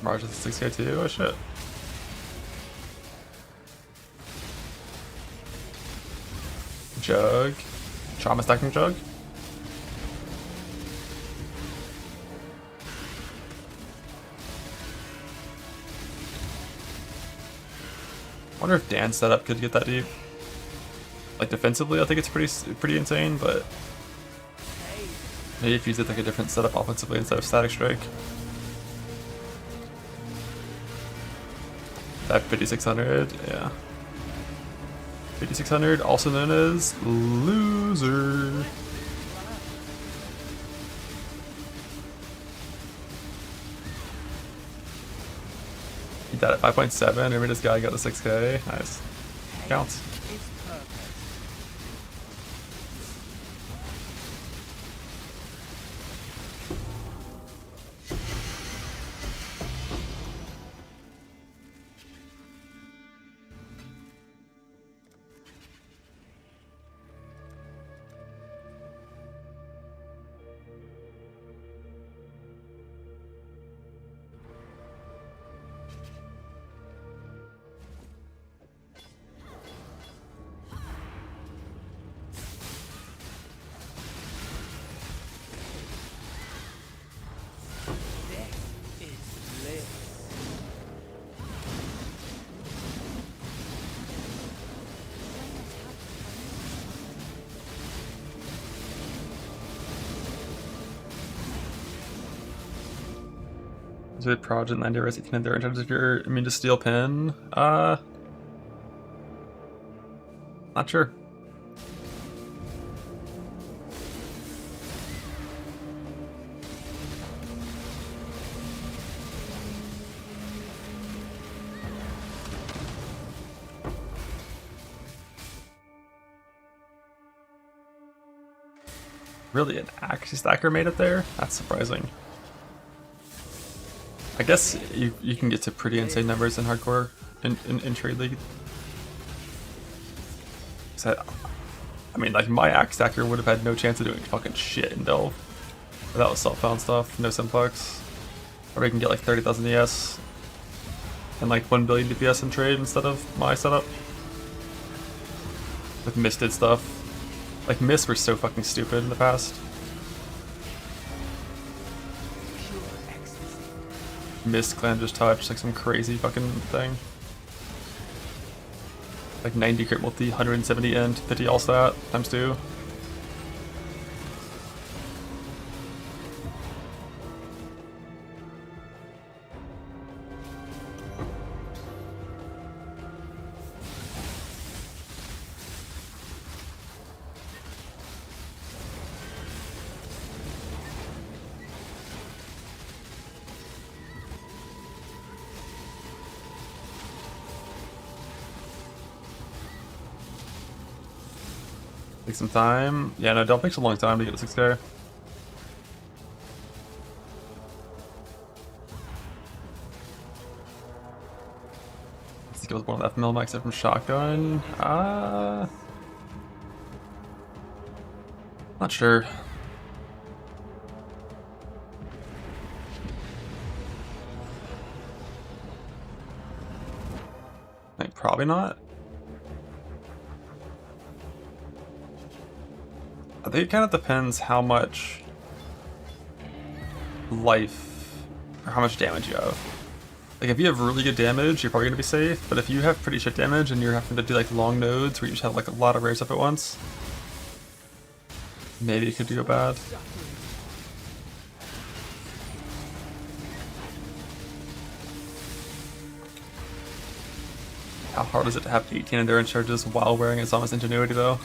Marge with 6k too, oh shit. Jug. Trauma stacking Jug. Wonder if Dan's setup could get that deep. Like defensively, I think it's pretty insane, but maybe if you did like a different setup offensively instead of Static Strike. That 5600, yeah. 5600, also known as Loser. He died at 5.7, remember this guy got the 6k, nice. Counts. Did Prod and 90 res 18 in there in terms of your immune to steel pin? Not sure. Really, an Axie Stacker made it there? That's surprising. I guess you can get to pretty insane numbers in hardcore in Trade League. So, I mean, like, my Axe Stacker would have had no chance of doing fucking shit in Delve. That was self-found stuff, no simplex. Or we can get like 30,000 ES and like 1 billion DPS in trade instead of my setup. With misted stuff. Like, Mists were so fucking stupid in the past. Mist clan just touched, like some crazy fucking thing. Like 90 crit multi, 170 end, 50 all stat, times 2. Take some time. Yeah, no, Delve takes a long time to get to 6k. Let's go with one of the FML max from shotgun. Not sure. Like, probably not. I think it kind of depends how much life or how much damage you have. Like, if you have really good damage, you're probably gonna be safe, but if you have pretty shit damage and you're having to do like long nodes where you just have like a lot of rares up at once, maybe it could go bad. How hard is it to have 18 endurance charges while wearing Zama's Ingenuity though?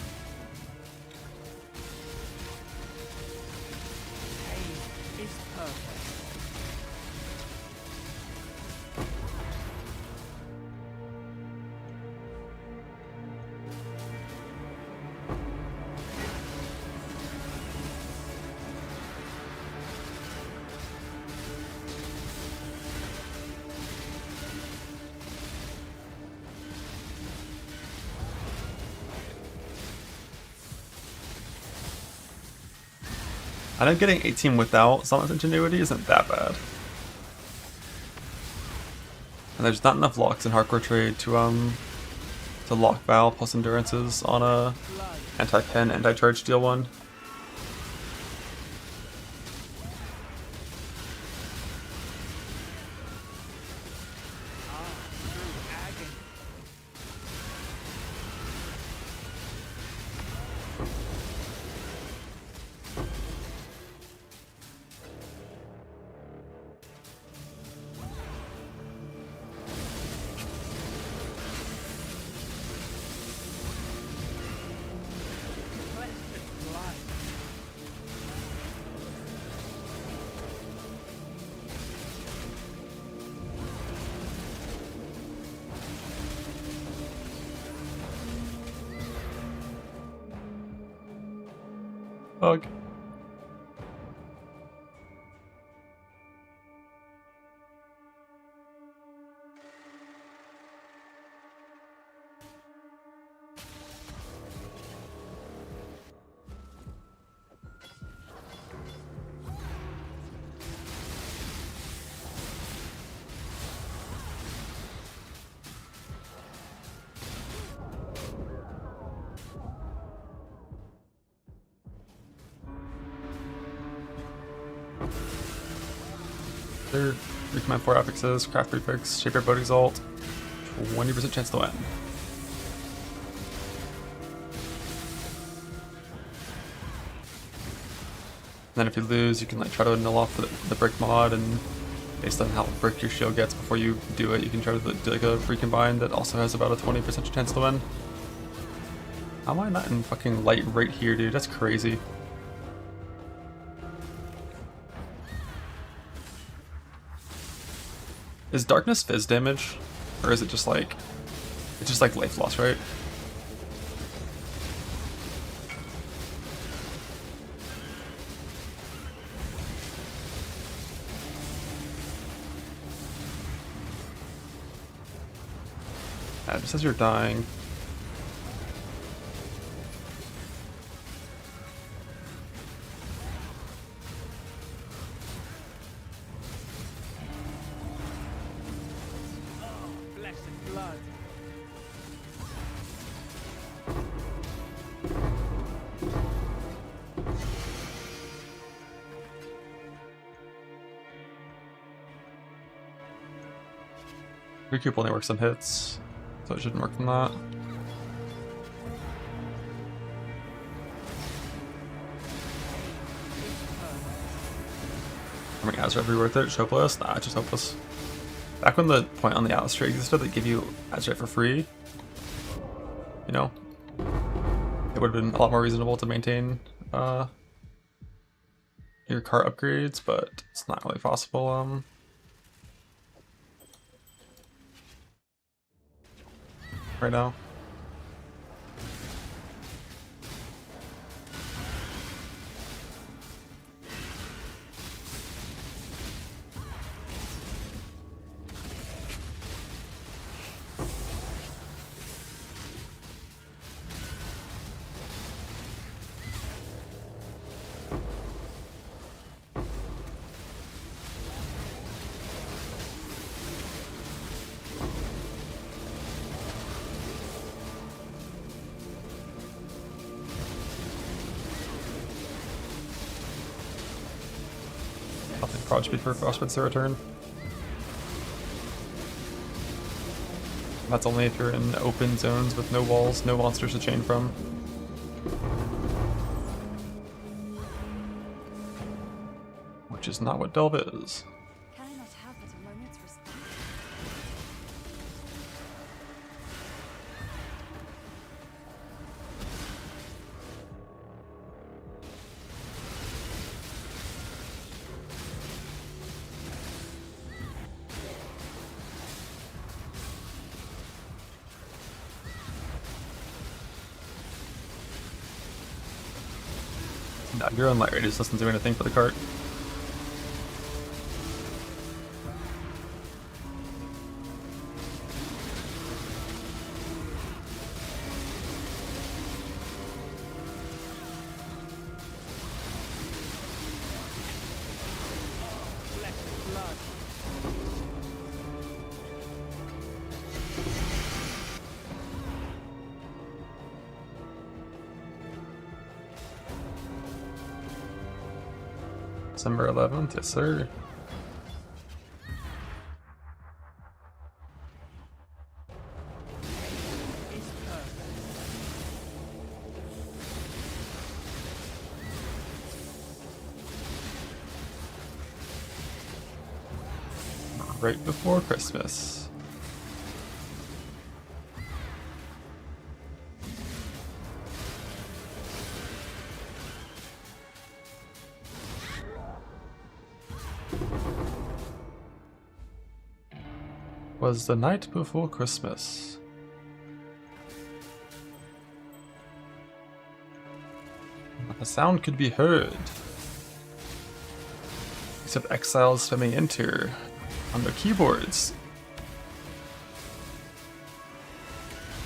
I know getting 18 without Zama's Ingenuity isn't that bad. And there's not enough locks in hardcore trade to lock Val plus endurances on a anti-pen, anti-charge deal one. Bug. Third, recommend 4 affixes, craft prefix, shape your boat exalt, 20% chance to win. And then if you lose, you can like try to null off the brick mod and based on how brick your shield gets before you do it, you can try to do like a recombine that also has about a 20% chance to win. How am I not in fucking light right here, dude? That's crazy. Is darkness fizz damage? Or is it just like... It's just like life loss, right? Yeah, it just says you're dying. Flesh and blood. Recoup only works on hits, so it shouldn't work from that. I mean, Azure be worth it? Showplus? Nah, it's just hopeless. Back when the point on the Atlas trade existed that give you Azure for free, you know, it would have been a lot more reasonable to maintain your car upgrades, but it's not really possible. Right now. Nothing prod speed for Frostbite's return. That's only if you're in open zones with no walls, no monsters to chain from. Which is not what Delve is. Can I not have but a moment's respite? No, you're on light radius, doesn't do anything for the cart. Flesh and blood. December 11th, yes sir. Right before Christmas. Was the night before Christmas. A sound could be heard. Except exiles spamming enter on their keyboards.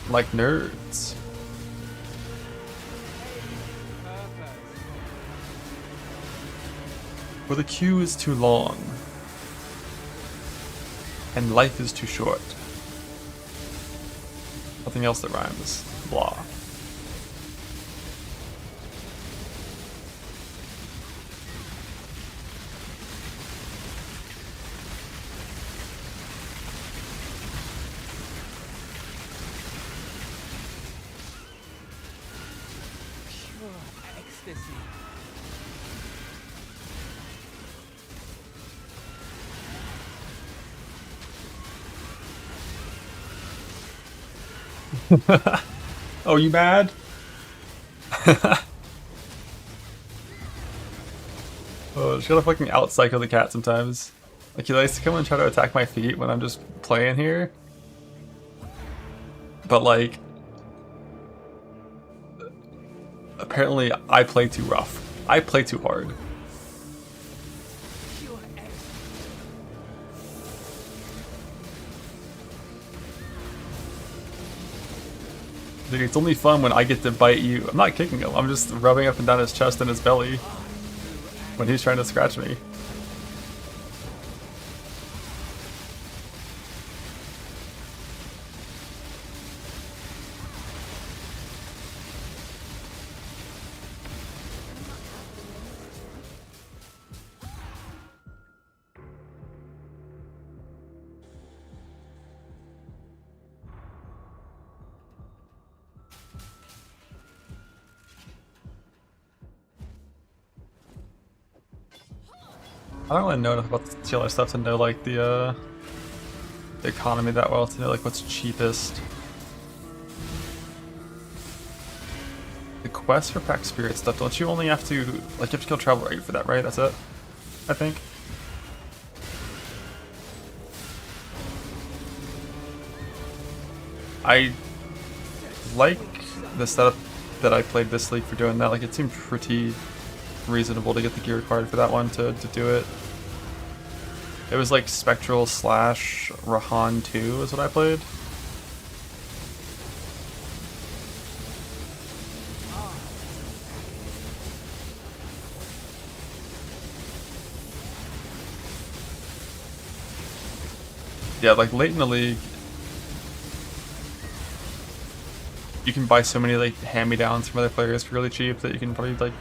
Like nerds. Where the queue is too long. And life is too short. Nothing else that rhymes. Blah. Pure ecstasy. Oh, you mad? Oh, she gotta fucking out-psycho the cat sometimes. Like, he likes to come and try to attack my feet when I'm just playing here. But, like, apparently I play too rough. I play too hard. Dude, it's only fun when I get to bite you. I'm not kicking him, I'm just rubbing up and down his chest and his belly when he's trying to scratch me. I don't really know enough about the TLR stuff to know like the economy that well, to know like what's cheapest. The quest for pack spirit stuff, don't you only have to like you have to kill travel rate for that, right? That's it, I think. I like the setup that I played this league for doing that. Like it seemed pretty reasonable to get the gear required for that one to do it. It was like Spectral / Rahan 2 is what I played. Yeah, like late in the league, you can buy so many like hand-me-downs from other players for really cheap that you can probably like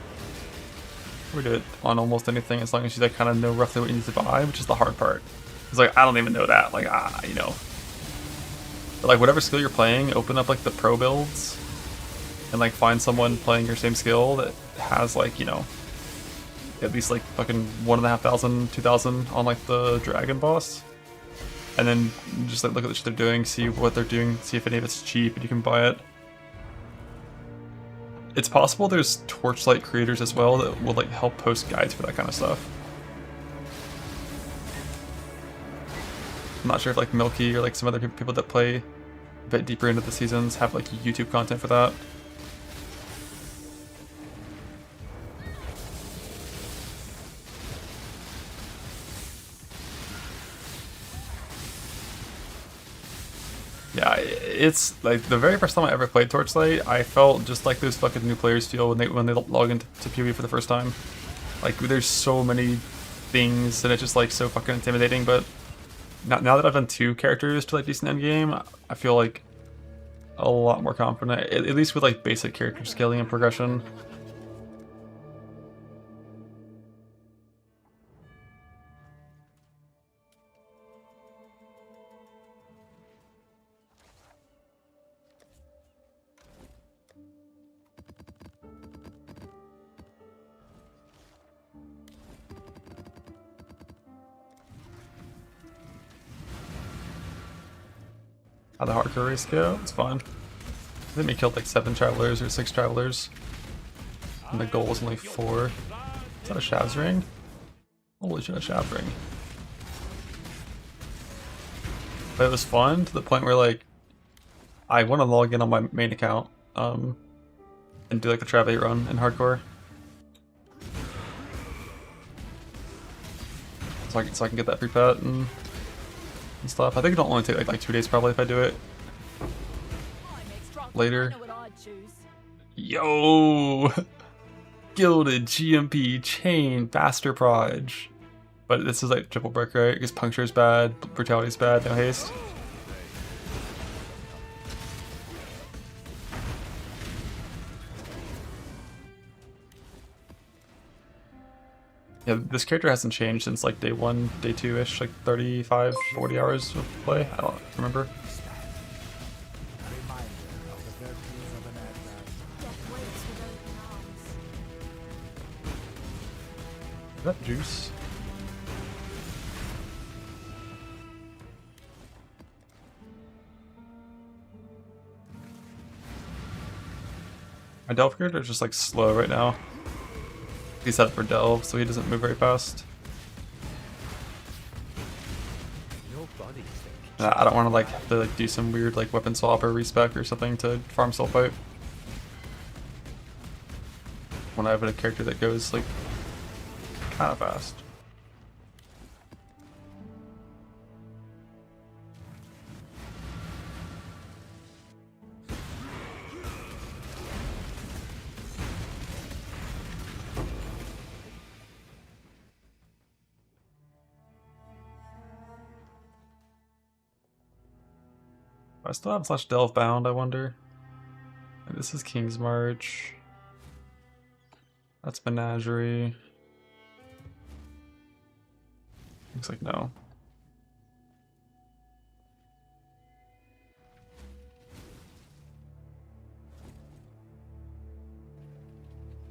we do it on almost anything as long as you like kind of know roughly what you need to buy, which is the hard part. It's like I don't even know that, like you know. But like whatever skill you're playing, open up like the pro builds and like find someone playing your same skill that has like, you know, at least like fucking 1,500, 2,000 on like the dragon boss. And then just like look at the shit they're doing, see what they're doing, see if any of it's cheap and you can buy it. It's possible there's Torchlight creators as well that will like help post guides for that kind of stuff. I'm not sure if like Milky or like some other people that play a bit deeper into the seasons have like YouTube content for that. Yeah, it's like the very first time I ever played Torchlight, I felt just like those fucking new players feel when they log into PvE for the first time. Like there's so many things and it's just like so fucking intimidating, but now that I've done 2 characters to like decent endgame, I feel like a lot more confident, at least with like basic character scaling and progression. How the hardcore race go? It's fun. I think we killed like 7 travelers or 6 travelers. And the goal was only 4. Is that a Shav's ring? Holy shit, a Shav ring. But it was fun to the point where like I want to log in on my main account and do like a Trav 8 run in hardcore. So I can get that free pet and stuff. I think it'll only take like 2 days probably if I do it later. Yo! Gilded, GMP, Chain, Faster Proj. But this is like triple brick, right? Because Puncture is bad, Brutality is bad, no haste. Yeah, this character hasn't changed since like day 1, day 2-ish, like 35, 40 hours of play. I don't remember. Is that juice? My Delve character is just like slow right now. He's set up for Delve, so he doesn't move very fast. I don't want to like have to like do some weird like weapon swap or respec or something to farm soul fight. When I have a character that goes like kind of fast. I still have slash delve bound, I wonder. And this is King's March. That's Menagerie. Looks like no.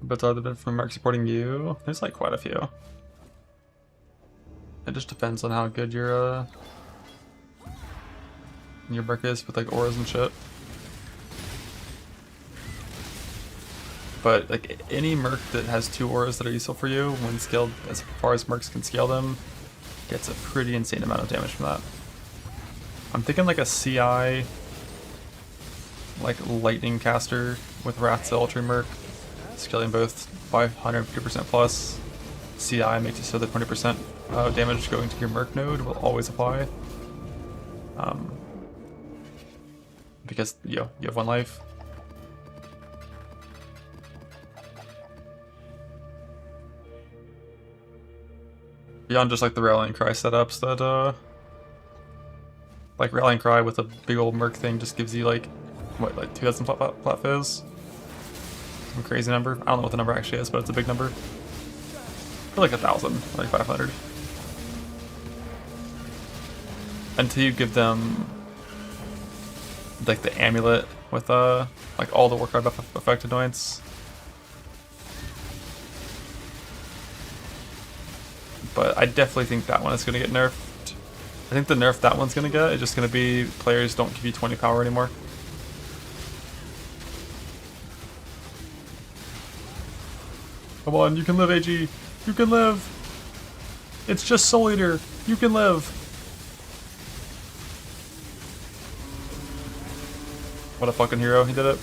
But other than from Mark supporting you, there's like quite a few. It just depends on how good your Merc is with like auras and shit. But like any Merc that has 2 auras that are useful for you, when scaled as far as Mercs can scale them, gets a pretty insane amount of damage from that. I'm thinking like a CI, like Lightning Caster with Wrath's Ultra Merc, scaling both by 150% plus. CI makes it so that 20% damage going to your Merc node will always apply. Because you have 1 life. Beyond just like the Rallying Cry setups that like Rallying Cry with a big old Merc thing just gives you like what, like 2000 flat fizz? Some crazy number. I don't know what the number actually is, but it's a big number. For like 1,000, like 500. Until you give them like the amulet with like all the work card buff effect annoyance. But I definitely think that one is gonna get nerfed. I think the nerf that one's gonna get is just gonna be players don't give you 20 power anymore. Come on, you can live, AG. You can live. It's just Soul Eater. You can live. What a fucking hero, he did it.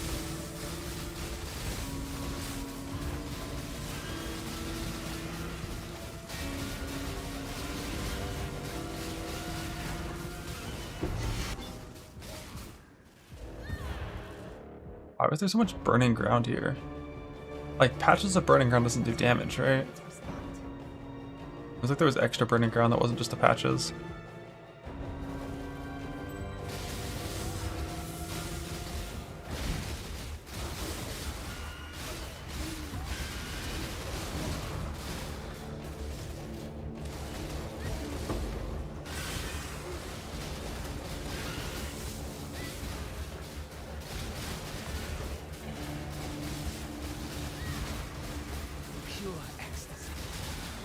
Why was there so much burning ground here? Like, patches of burning ground doesn't do damage, right? It was like there was extra burning ground that wasn't just the patches.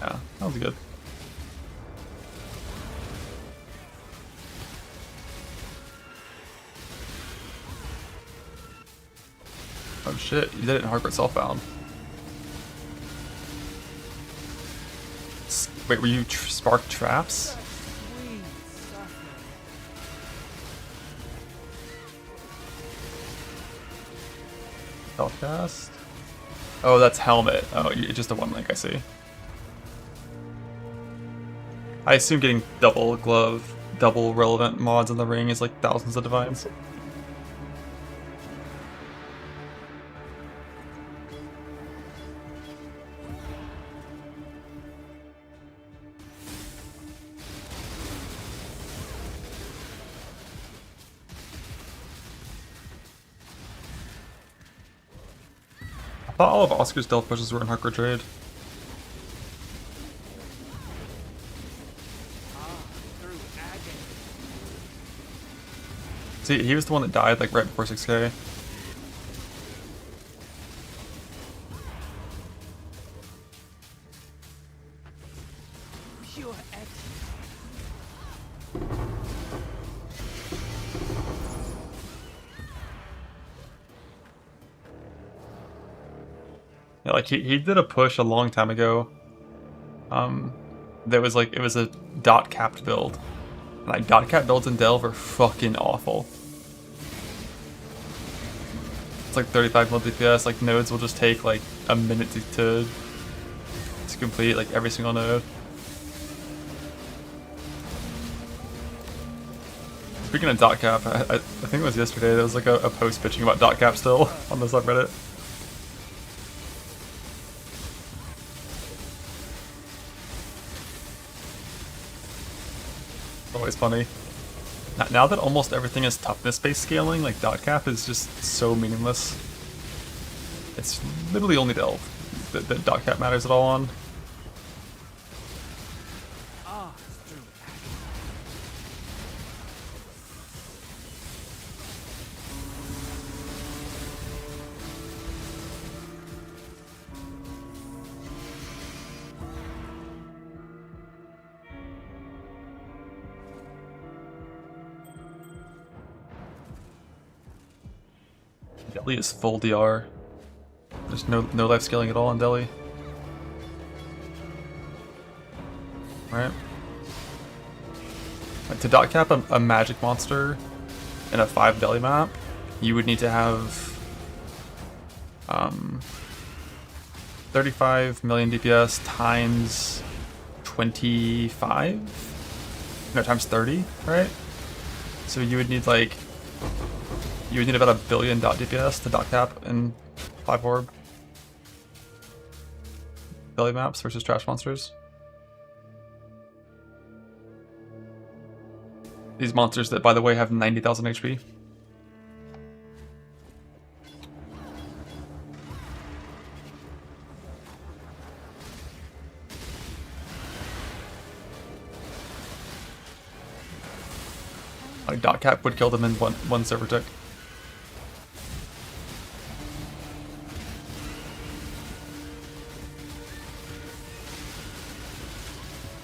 Yeah, that was good. Oh shit, you did it in hardcore self-bound. Wait, were you spark traps? Self-cast? Oh, that's helmet. Oh, it's just a 1 link, I see. I assume getting double glove, double relevant mods in the ring is like thousands of divines. I thought all of Oscar's stealth pushes were in hardcore trade. See, he was the one that died like right before 6K. Pure excellence. Yeah, like he did a push a long time ago. That was like, it was a dot capped build. And like dot cap builds in Delve are fucking awful. It's like 35 mil DPS, like nodes will just take like a minute to complete, like every single node. Speaking of dot cap, I think it was yesterday, there was like a post bitching about dot cap still on the subreddit. Always funny. Now that almost everything is toughness-based scaling, like dot cap is just so meaningless. It's literally only Delve that dot cap matters at all on. Ah, through Delhi is full DR. There's no life scaling at all in Delhi. Right? Like to dot cap a magic monster in a 5 Delhi map, you would need to have 35 million DPS times 25? No, times 30, right? So you would need like, you would need about 1 billion dot DPS to dot cap in 5 orb Delhi maps versus trash monsters. These monsters that, by the way, have 90,000 HP. Like dot cap would kill them in one server tick.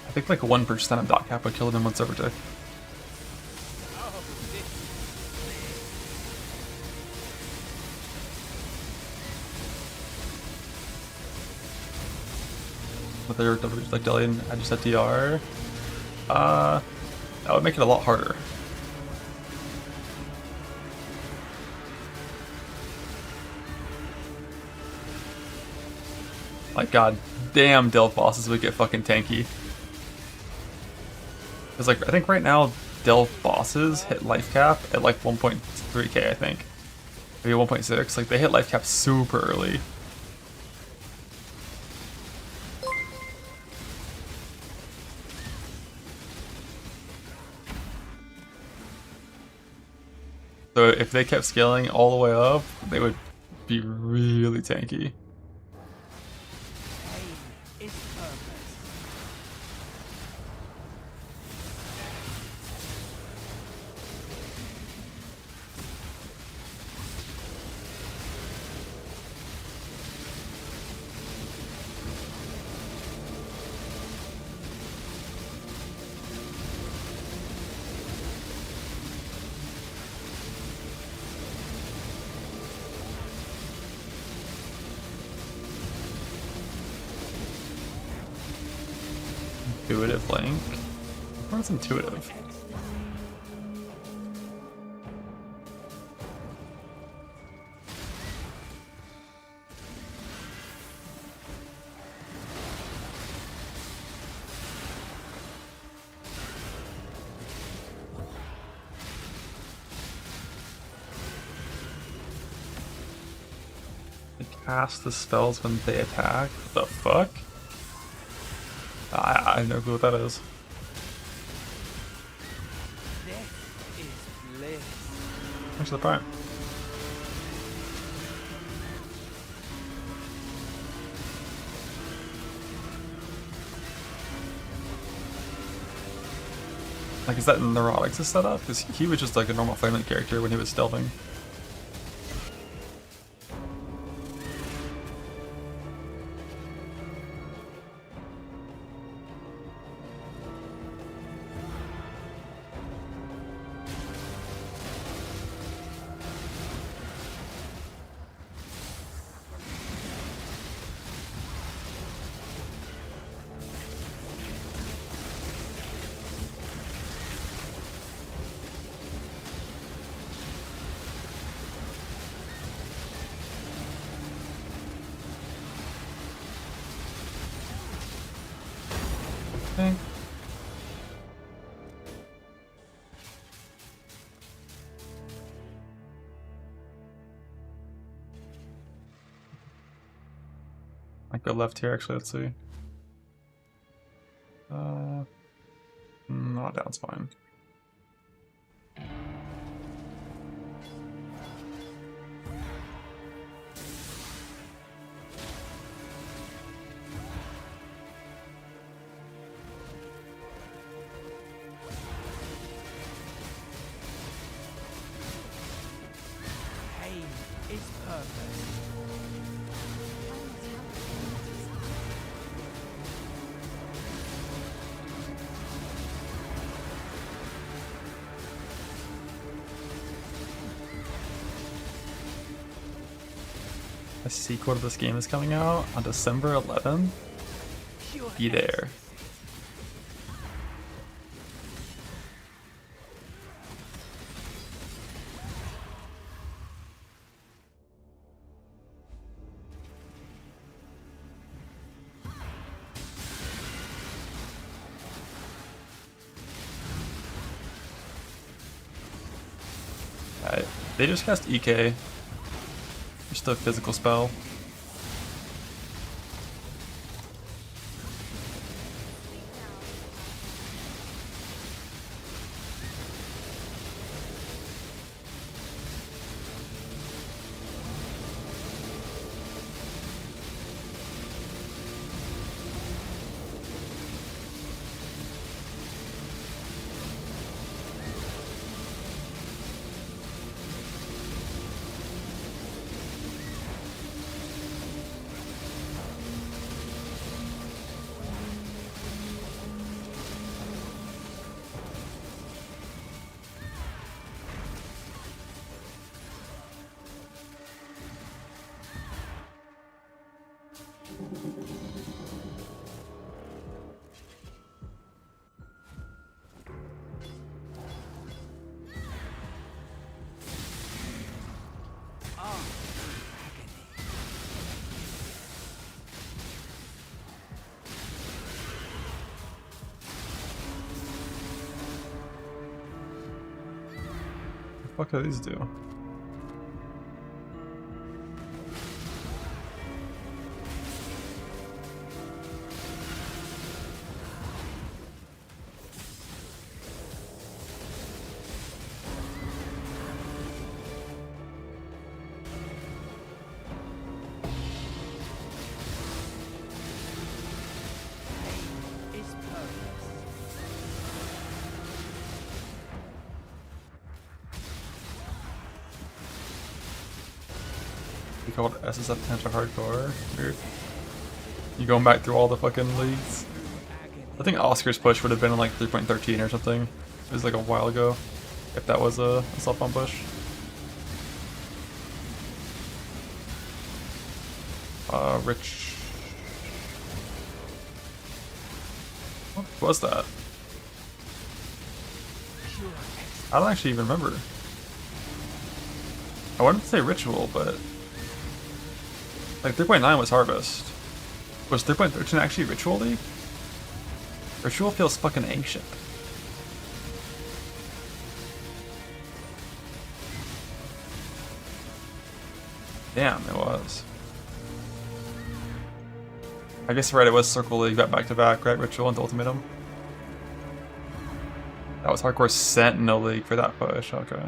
I think like 1% of dot cap would kill them in one server tick. With their like Delhi and I just had DR. That would make it a lot harder. Like god damn, Delve bosses would get fucking tanky. Cause like I think right now Delve bosses hit life cap at like 1.3k I think. Maybe 1.6. Like they hit life cap super early. So if they kept scaling all the way up, they would be really tanky. Pain is purpose. Intuitive link? What's intuitive? They cast the spells when they attack? What the fuck? I have no clue what that is. Death is bliss. Where's the prime? Like, is that Neurotics' setup? Because he was just like a normal Flamelink character when he was stealthing. think. Might go left here actually, let's see. No, down's fine. Pain is purpose. A sequel to this game is coming out on December 11th. Pure Be there. Alright, they just cast EK. Just a physical spell. What do these do? is purpose. Be called SSF Tanta Hardcore. Weird. You going back through all the fucking leagues? I think Oscar's push would have been in like 3.13 or something. It was like a while ago. If that was a self-on push. Rich. What was that? I don't actually even remember. I wanted to say Ritual, but like 3.9 was Harvest. Was 3.13 actually Ritual League? Ritual feels fucking ancient. Damn, it was. I guess right, it was Circle League, got back to back, right? Ritual and Ultimatum. That was Hardcore Sentinel League for that push, okay.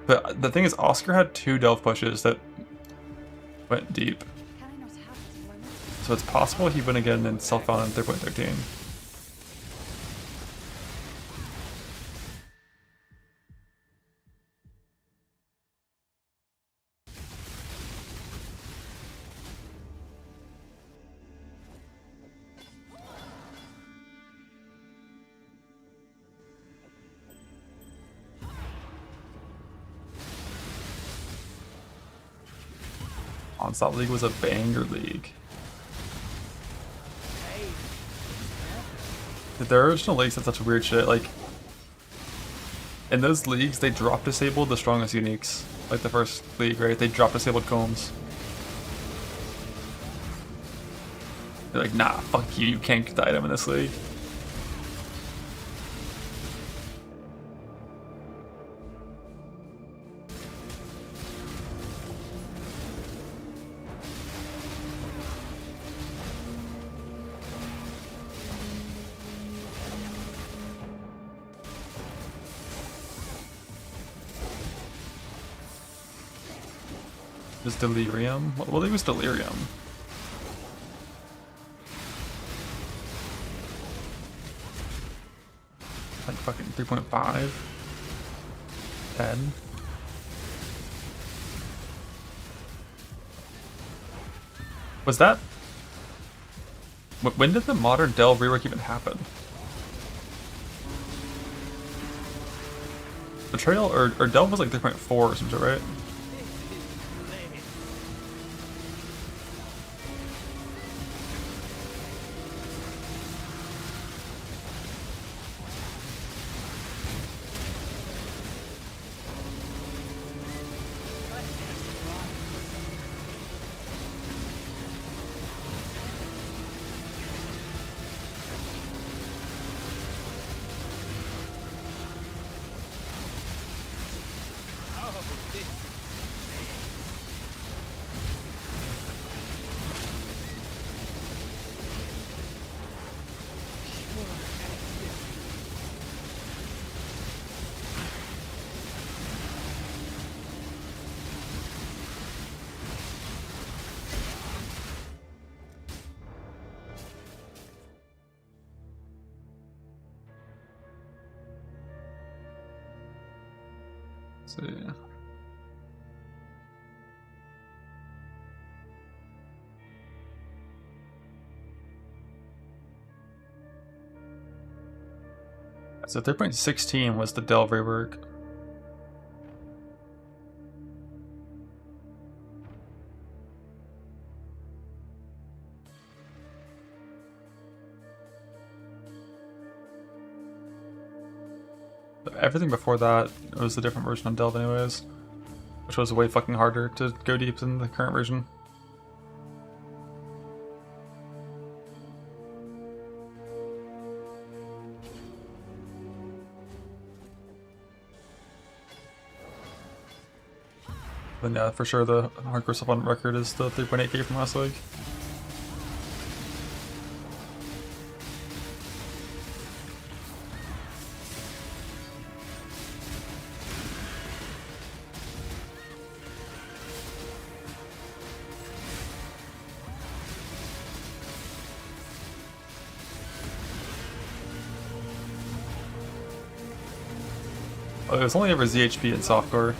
But the thing is, Oscar had 2 Delve pushes that went deep. So it's possible he went again in self-found in 3.13. Onslaught League was a banger league. Their original leagues had such weird shit. Like, in those leagues, they drop disabled the strongest uniques. Like the first league, right? They drop disabled combs. They're like, nah, fuck you, you can't get the item in this league. Just delirium? Well, it was delirium. Like fucking 3.5? 10? Was that... When did the modern Delve rework even happen? Betrayal or Delve was like 3.4 or something, right? Let's see. So 3.16 was the Delve rework. Everything before that was a different version of Delve anyways, which was way fucking harder to go deep than the current version. Then yeah, for sure the hardcore stuff on record is the 3.8k from last week. Oh, it was only ever ZHP and softcore.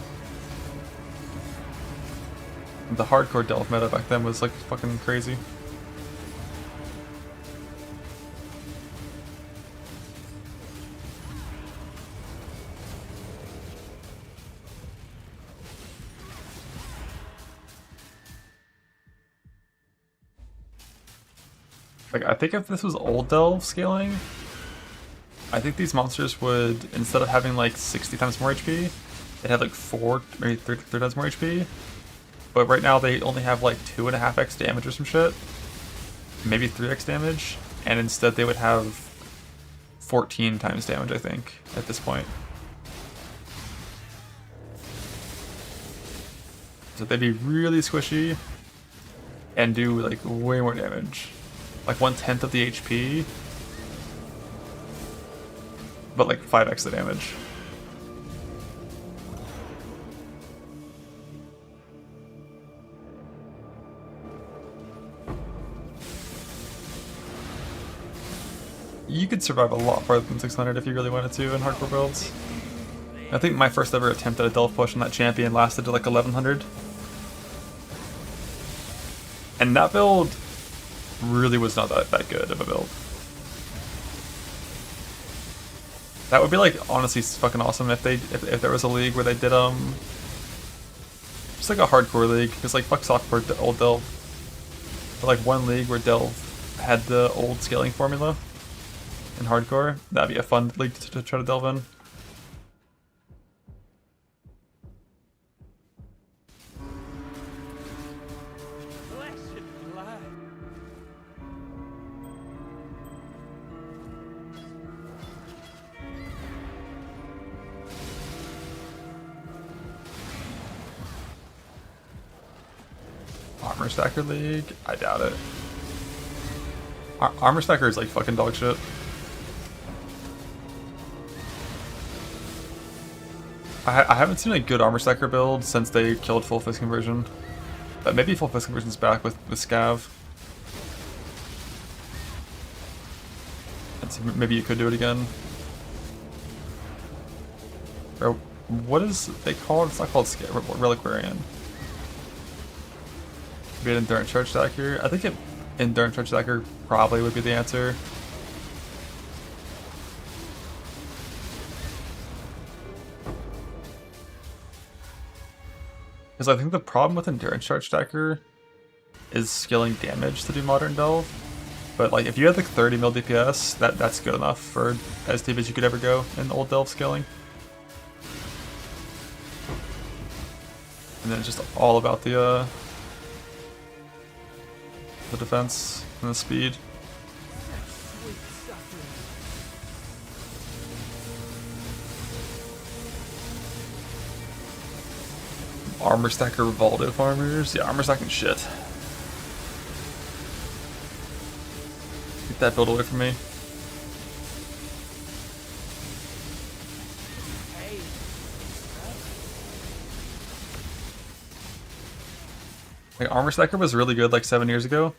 The hardcore Delve meta back then was like fucking crazy. Like, I think if this was old Delve scaling, I think these monsters would, instead of having like 60 times more HP, they'd have like 4, maybe 3 times more HP. But right now they only have like 2.5x damage or some shit. Maybe 3x damage. And instead they would have 14 times damage, I think, at this point. So they'd be really squishy and do like way more damage. Like 1/10 of the HP, but like 5x the damage. You could survive a lot farther than 600 if you really wanted to in hardcore builds. I think my first ever attempt at a Delve push on that champion lasted to like 1100. And that build really was not that good of a build. That would be like honestly fucking awesome if there was a league where they did just like a hardcore league, because like fuck softcore old Delve. But like one league where Delve had the old scaling formula in hardcore, that'd be a fun league to try to delve in. Armor Stacker League? I doubt it. Armor Stacker is like fucking dog shit. I haven't seen a good Armor Stacker build since they killed Full Fist Conversion. But maybe Full Fist Conversion's back with Scav. And so maybe you could do it again. Or what is they called? It's not called Reliquarian. Maybe an Endurance Charge Stacker. I think Endurance Charge Stacker probably would be the answer. Because I think the problem with Endurance Charge Stacker is scaling damage to do Modern Delve. But like if you had like 30 mil DPS, that's good enough for as deep as you could ever go in old Delve scaling. And then it's just all about the defense and the speed. Armor Stacker Rivaldo farmers? Yeah, armor stacking shit. Get that build away from me. Like, Armor Stacker was really good like 7 years ago.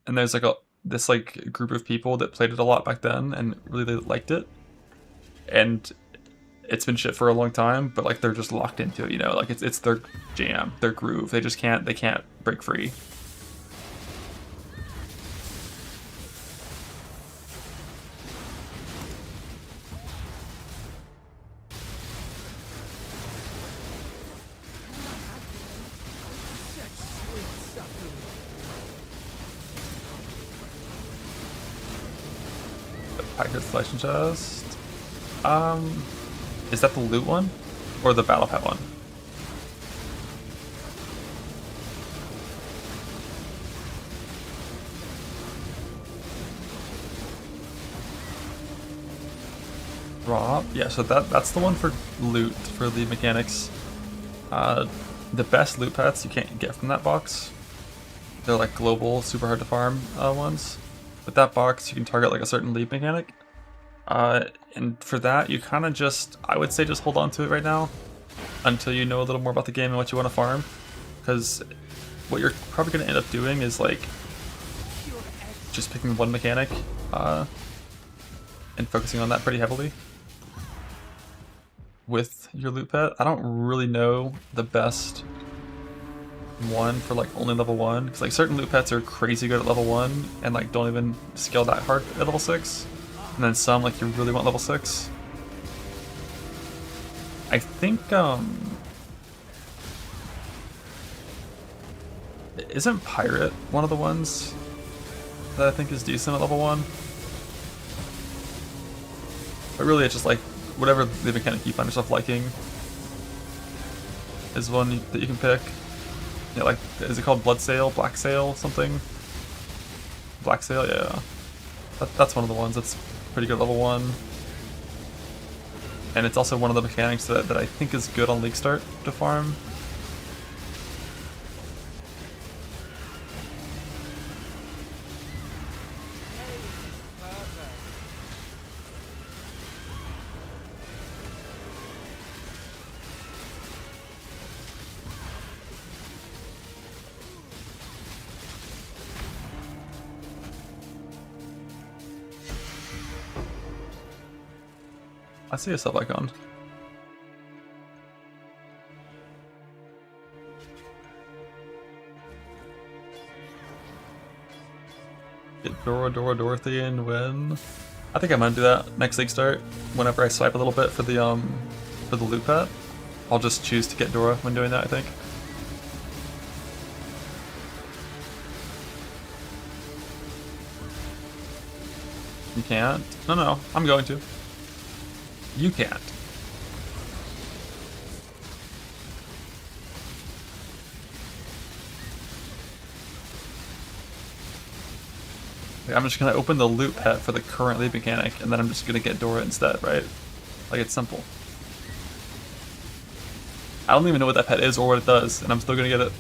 And there's like this like group of people that played it a lot back then and really liked it. And it's been shit for a long time, but like they're just locked into it, you know, like it's their jam, their groove. They just can't break free. Packet selection chest. Is that the loot one? Or the battle pet one? Drop? Yeah, so that's the one for loot, for the mechanics. The best loot pets you can't get from that box. They're like global, super hard to farm ones. With that box, you can target like a certain lead mechanic. And for that, you kind of just, I would say just hold on to it right now until you know a little more about the game and what you want to farm. Because what you're probably going to end up doing is like just picking one mechanic and focusing on that pretty heavily with your loot pet. I don't really know the best one for like only level 1, because like certain loot pets are crazy good at level 1 and like don't even scale that hard at level 6. And then some, like, you really want level 6. I think, isn't Pirate one of the ones that I think is decent at level 1? But really, it's just like, whatever the mechanic you find yourself liking is one that you can pick. Yeah, like, is it called Blood Sail? Black Sail? Something? Black Sail? Yeah. That's one of the ones that's pretty good at level 1. And it's also one of the mechanics that I think is good on League Start to farm. I see a sub icon. Get Dorothy in when? I think I'm gonna do that next League Start. Whenever I swipe a little bit for the loot pet, I'll just choose to get Dora when doing that, I think. You can't? No, I'm going to. You can't. Like, I'm just gonna open the loot pet for the current lead mechanic, and then I'm just gonna get Dora instead, right? Like, it's simple. I don't even know what that pet is or what it does, and I'm still gonna get it.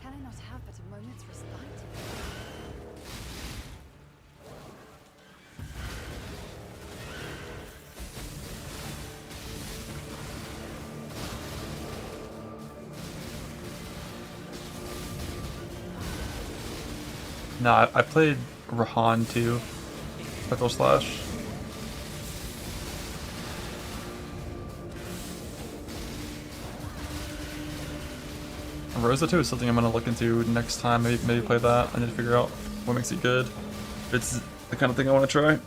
Can I not have but a moment's respite? No, I played Rahan too. Spectral Slash. And Rosa 2 is something I'm gonna look into next time. Maybe play that. I need to figure out what makes it good. If it's the kind of thing I want to try.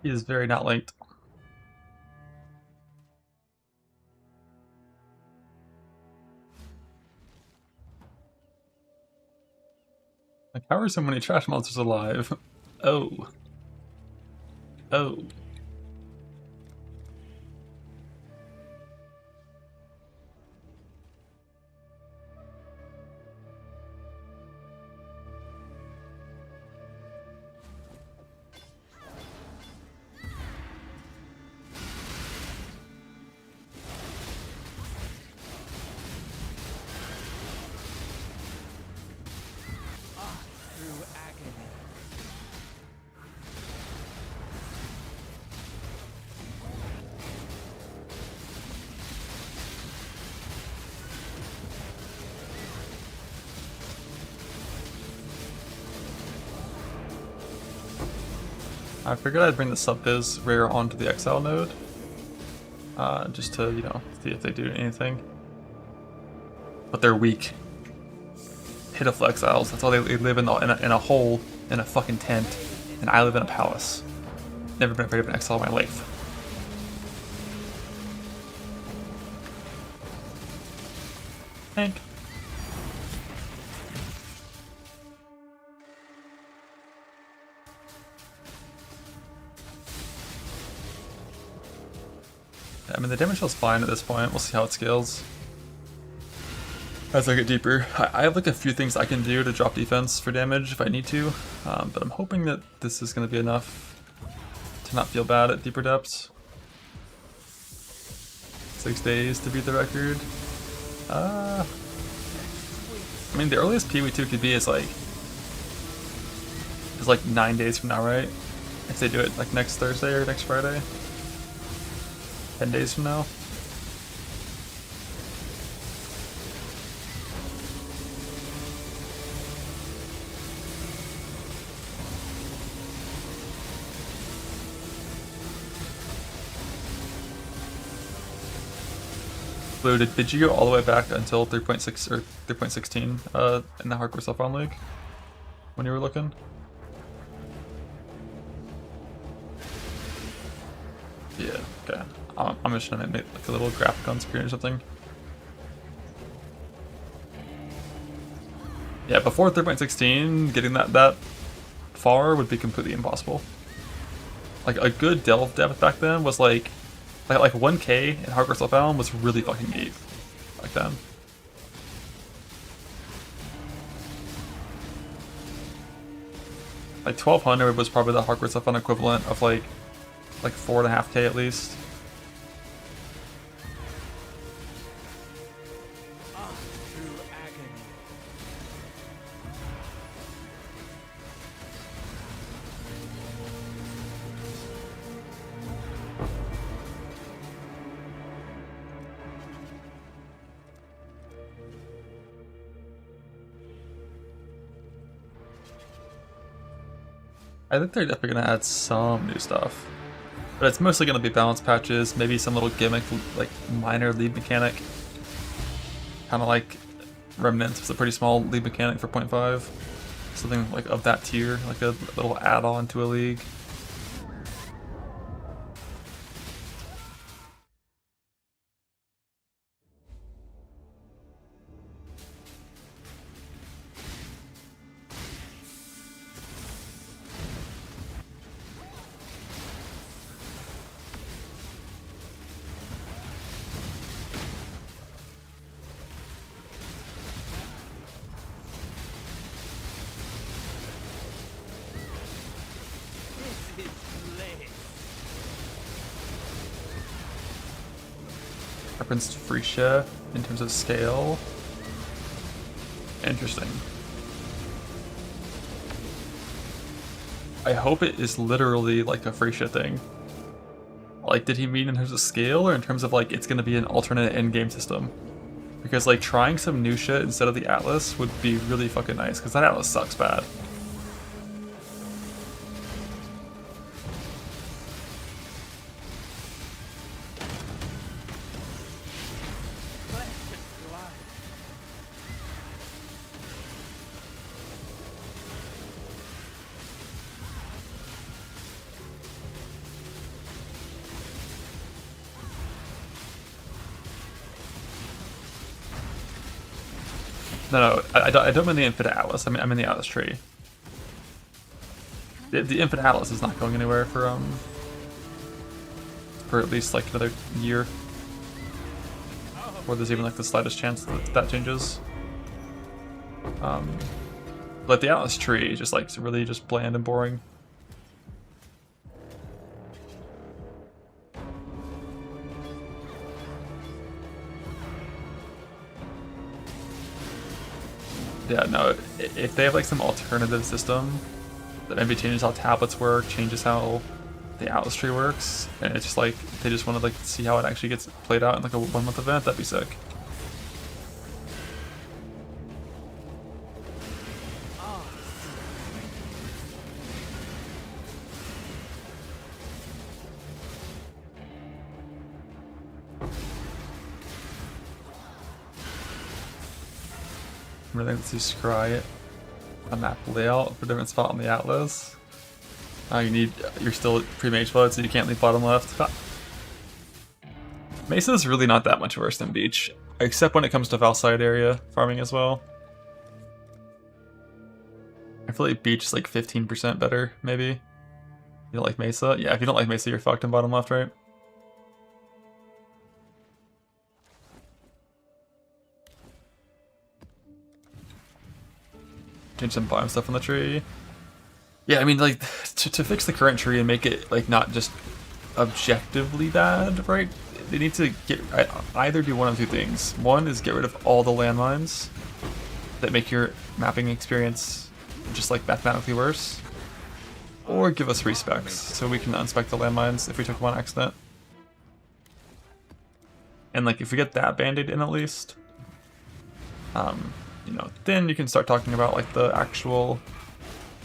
He is very not linked. Like, how are so many trash monsters alive? Oh. Oh. Through agony. I figured I'd bring the sub-biz rare onto the exile node. Just to, you know, see if they do anything. But they're weak. Pitiful exiles. That's all they live in a hole in a fucking tent. And I live in a palace. Never been afraid of an exile in my life. Hank. I mean, the damage feels fine at this point. We'll see how it scales as I get deeper. I have like a few things I can do to drop defense for damage if I need to, but I'm hoping that this is going to be enough to not feel bad at deeper depths. 6 days to beat the record. I mean, the earliest PW2 could be is like 9 days from now, right? If they do it like next Thursday or next Friday. 10 days from now. Blue, did you go all the way back until 3.6 or 3.16 in the Hardcore Self-Found League when you were looking? Yeah, okay. I'm just trying to make like a little graphic on screen or something. Yeah, before 3.16, getting that far would be completely impossible. Like a good delve depth back then was like 1K in Hardcore Self-Found was really fucking neat back then. Like 1200 was probably the Hardcore Self-Found equivalent of like 4.5K at least. Through agony. I think they're definitely gonna add some new stuff, but it's mostly gonna be balance patches, maybe some little gimmick, like minor lead mechanic, kind of like Remnants was a pretty small league mechanic for 0.5. Something like of that tier, like a little add-on to a league. Reference to Freesia in terms of scale. Interesting. I hope it is literally like a Freesia thing. Like, did he mean in terms of scale or in terms of like it's gonna be an alternate endgame system? Because like trying some new shit instead of the Atlas would be really fucking nice, because that Atlas sucks bad. No, I don't mean the Infinite Atlas. I mean the Atlas tree. The Infinite Atlas is not going anywhere for at least like another year, or there's even like the slightest chance that that changes. But the Atlas tree is just like really just bland and boring. Yeah, no, if they have like some alternative system that maybe changes how tablets work, changes how the Atlas tree works, and it's just like, they just want to like see how it actually gets played out in like a 1 month event, that'd be sick. Really, let's just scry a map layout for a different spot on the Atlas. You're still pre-mage mode, so you can't leave bottom left. Mesa is really not that much worse than Beach, except when it comes to Valside area farming as well. I feel like Beach is like 15% better, maybe. You don't like Mesa? Yeah, if you don't like Mesa, you're fucked in bottom left, right? Change some biome stuff on the tree. Yeah, I mean, like, to fix the current tree and make it, like, not just objectively bad, right? They need to either do one of two things. One is get rid of all the landmines that make your mapping experience just, like, mathematically worse. Or give us respecs, so we can unspec the landmines if we took them on accident. And, like, if we get that band-aid in at least, you know, then you can start talking about, like, the actual,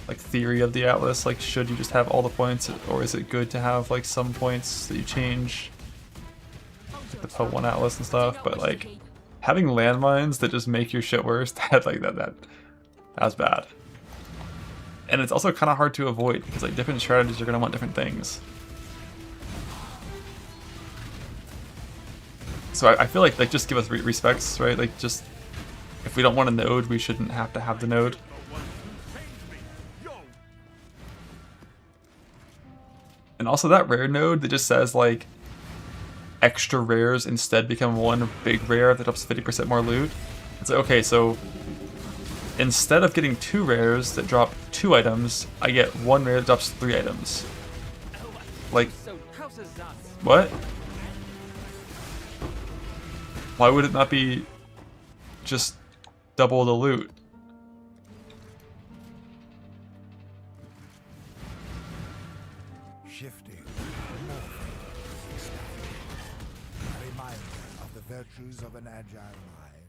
like, theory of the Atlas. Like, should you just have all the points, or is it good to have, like, some points that you change, like the Po1 Atlas and stuff? But, like, having landmines that just make your shit worse, that's bad. And it's also kind of hard to avoid, because, like, different strategies are going to want different things. So I feel like just give us respecs, right? Like, just, if we don't want a node, we shouldn't have to have the node. And also that rare node that just says, like, extra rares instead become one big rare that drops 50% more loot. It's like, okay, so instead of getting 2 rares that drop 2 items, I get 1 rare that drops 3 items. Like, what? Why would it not be just double the loot? Shifting, morphing, a reminder of the virtues of an agile mind.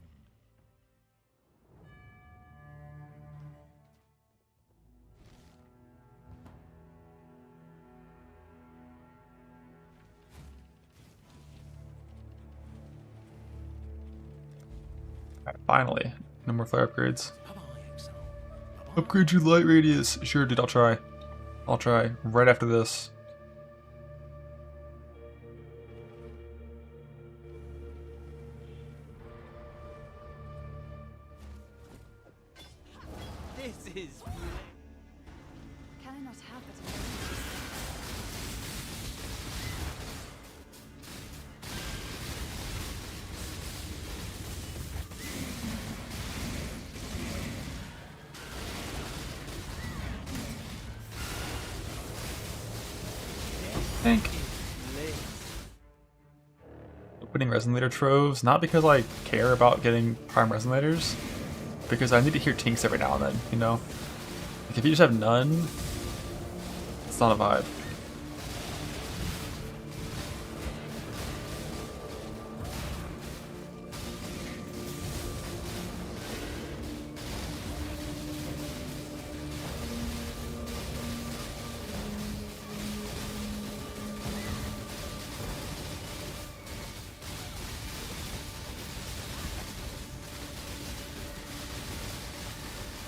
Finally. No more flare upgrades. Upgrade your light radius. Sure, dude, I'll try. I'll try. Right after this. This is Can I not have it? Think. Opening resonator troves, not because I care about getting prime resonators, because I need to hear tinks every now and then, you know? Like if you just have none, it's not a vibe.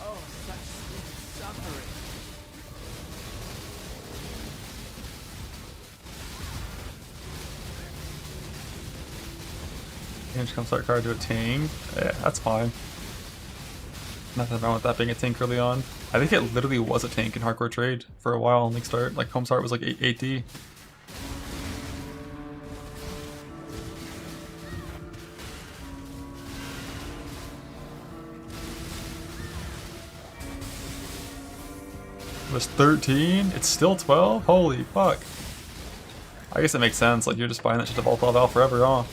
oh, such sweet suffering. Change start card to a tank. Yeah, that's fine. Nothing wrong with that being a tank early on. I think it literally was a tank in hardcore trade for a while on League Start. Like home start was like 8D. It was 13? It's still 12? Holy fuck. I guess it makes sense, like you're just buying that shit to vault Val forever, huh?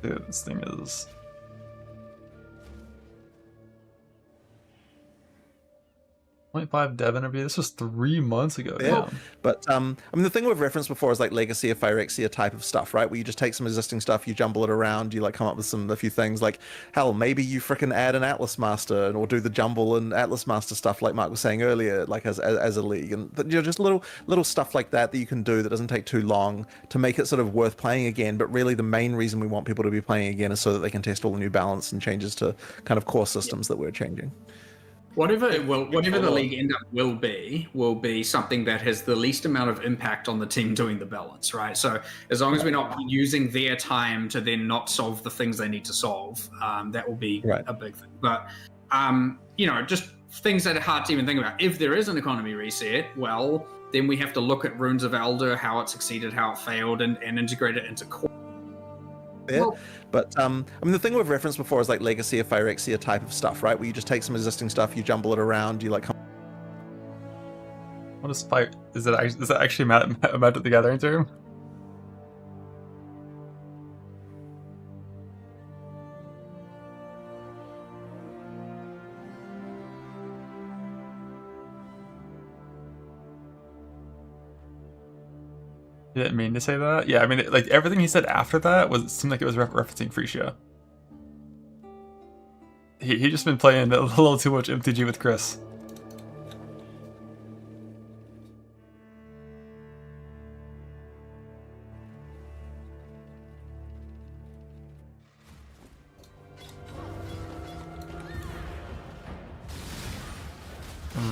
Dude, this thing is... 0.5 dev interview. This was 3 months ago. Yeah, Damn. but I mean, the thing we've referenced before is like Legacy or Phyrexia type of stuff, right? Where you just take some existing stuff, you jumble it around, you like come up with a few things. Like, hell, maybe you frickin' add an Atlas Master or do the jumble and Atlas Master stuff, like Mark was saying earlier, like as a league, and you know, just little stuff like that you can do that doesn't take too long to make it sort of worth playing again. But really, the main reason we want people to be playing again is so that they can test all the new balance and changes to kind of core systems that we're changing. Whatever the league end up will be something that has the least amount of impact on the team doing the balance, right? So as long as we're not using their time to then not solve the things they need to solve, that will be a big thing. But you know, just things that are hard to even think about. If there is an economy reset, well, then we have to look at Runes of Elder, how it succeeded, how it failed, and integrate it into core. Yeah, but I mean, the thing we've referenced before is like Legacy or Phyrexia type of stuff, right? Where you just take some existing stuff, you jumble it around, you like. What is Fire? Is that actually Magic the Gathering term? You didn't mean to say that? Yeah, I mean, like, everything he said after that seemed like it was referencing Frisia. He just been playing a little too much MTG with Chris.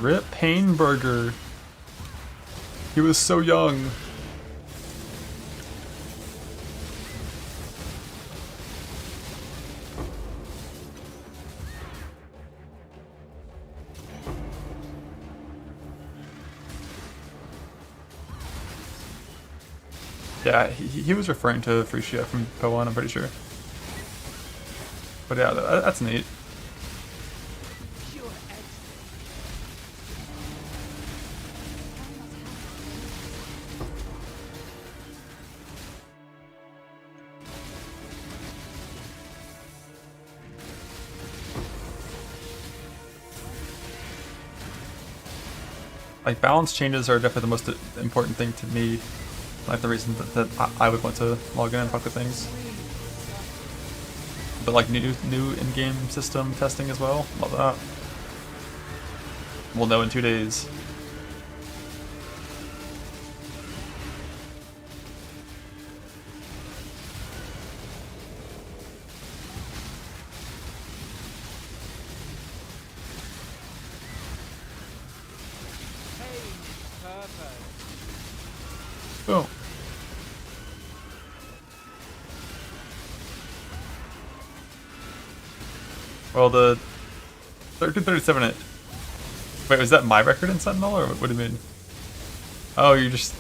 Rip Painburger. He was so young. Yeah, he was referring to Frisia from Po1, I'm pretty sure. But yeah, that's neat. Like, balance changes are definitely the most important thing to me. Like, the reason that I would want to log in and fuck with things. But like, new in-game system testing as well. Love that. We'll know in 2 days. Boom. Well, the 1337. Wait, was that my record in Sentinel, or what do you mean? Oh, you're just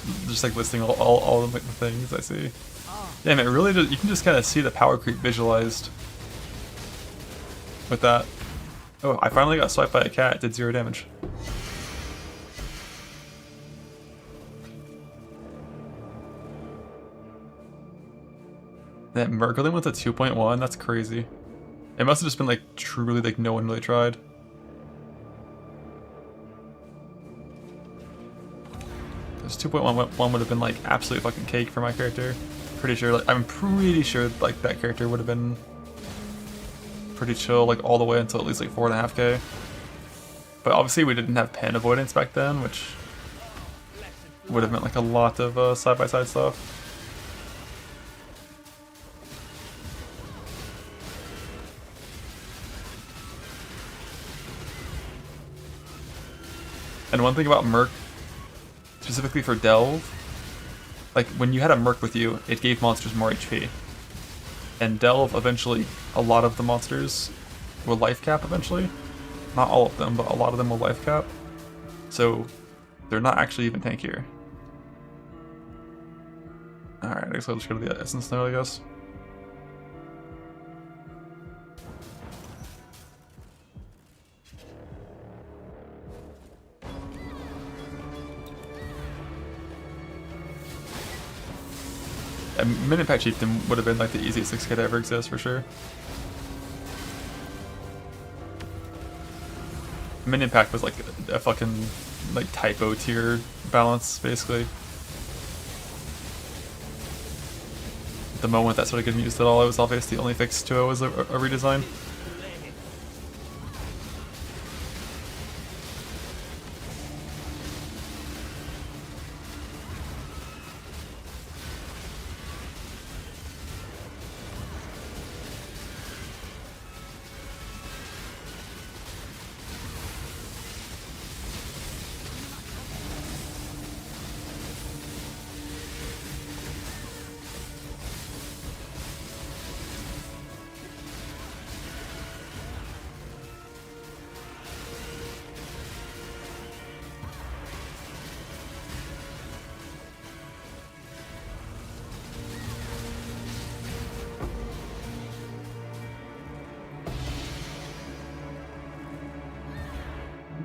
like listing all of the things. I see. Damn, it really does. You can just kind of see the power creep visualized with that. Oh, I finally got swiped by a cat. It did 0 damage. That merc only went to 2.1. That's crazy. It must have just been like truly like no one really tried. This 2.1 would have been like absolute fucking cake for my character. Pretty sure, like I'm pretty sure like that character would have been pretty chill like all the way until at least like 4.5k. But obviously we didn't have pen avoidance back then, which would have meant like a lot of side-by-side stuff. And one thing about merc, specifically for delve, like when you had a merc with you, it gave monsters more HP. And delve, eventually, a lot of the monsters will life cap eventually. Not all of them, but a lot of them will life cap. So they're not actually even tankier. Alright, I guess I'll just go to the essence now, I guess. A Minion Pack Chieftain would have been like the easiest 6k to ever exist for sure. Minion Pack was like a fucking like typo tier balance basically. The moment that started getting used at all, it was obvious the only fix to it was a redesign.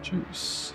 Juice.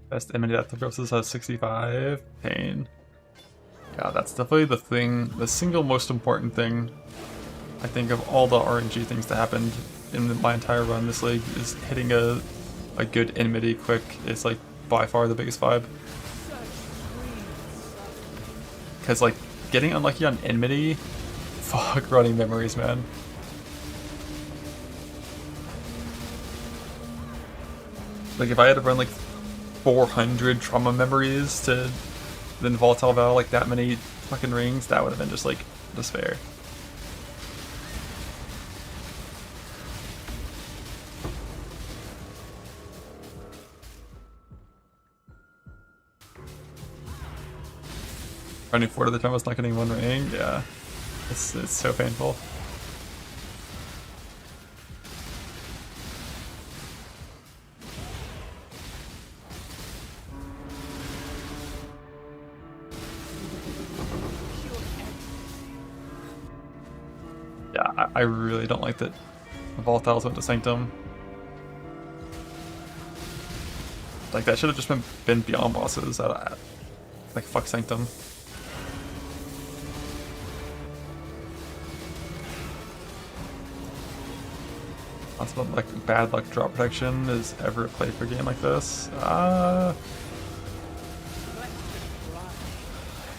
Best enemy death versus has 65. Pain. Yeah, that's definitely the thing, the single most important thing, I think, of all the RNG things that happened in my entire run this league, is hitting a good enmity quick is like by far the biggest vibe. Because like getting unlucky on enmity, fuck running memories, man. Like if I had to run like 400 trauma memories to then volatile val like that many fucking rings, that would have been just like despair. Running 4 to the time was not getting 1 ring, yeah. It's so painful. I really don't like that volatiles went to Sanctum. Like, that should have just been beyond bosses. Like, fuck Sanctum. That's what, like, bad luck drop protection is ever played for a game like this.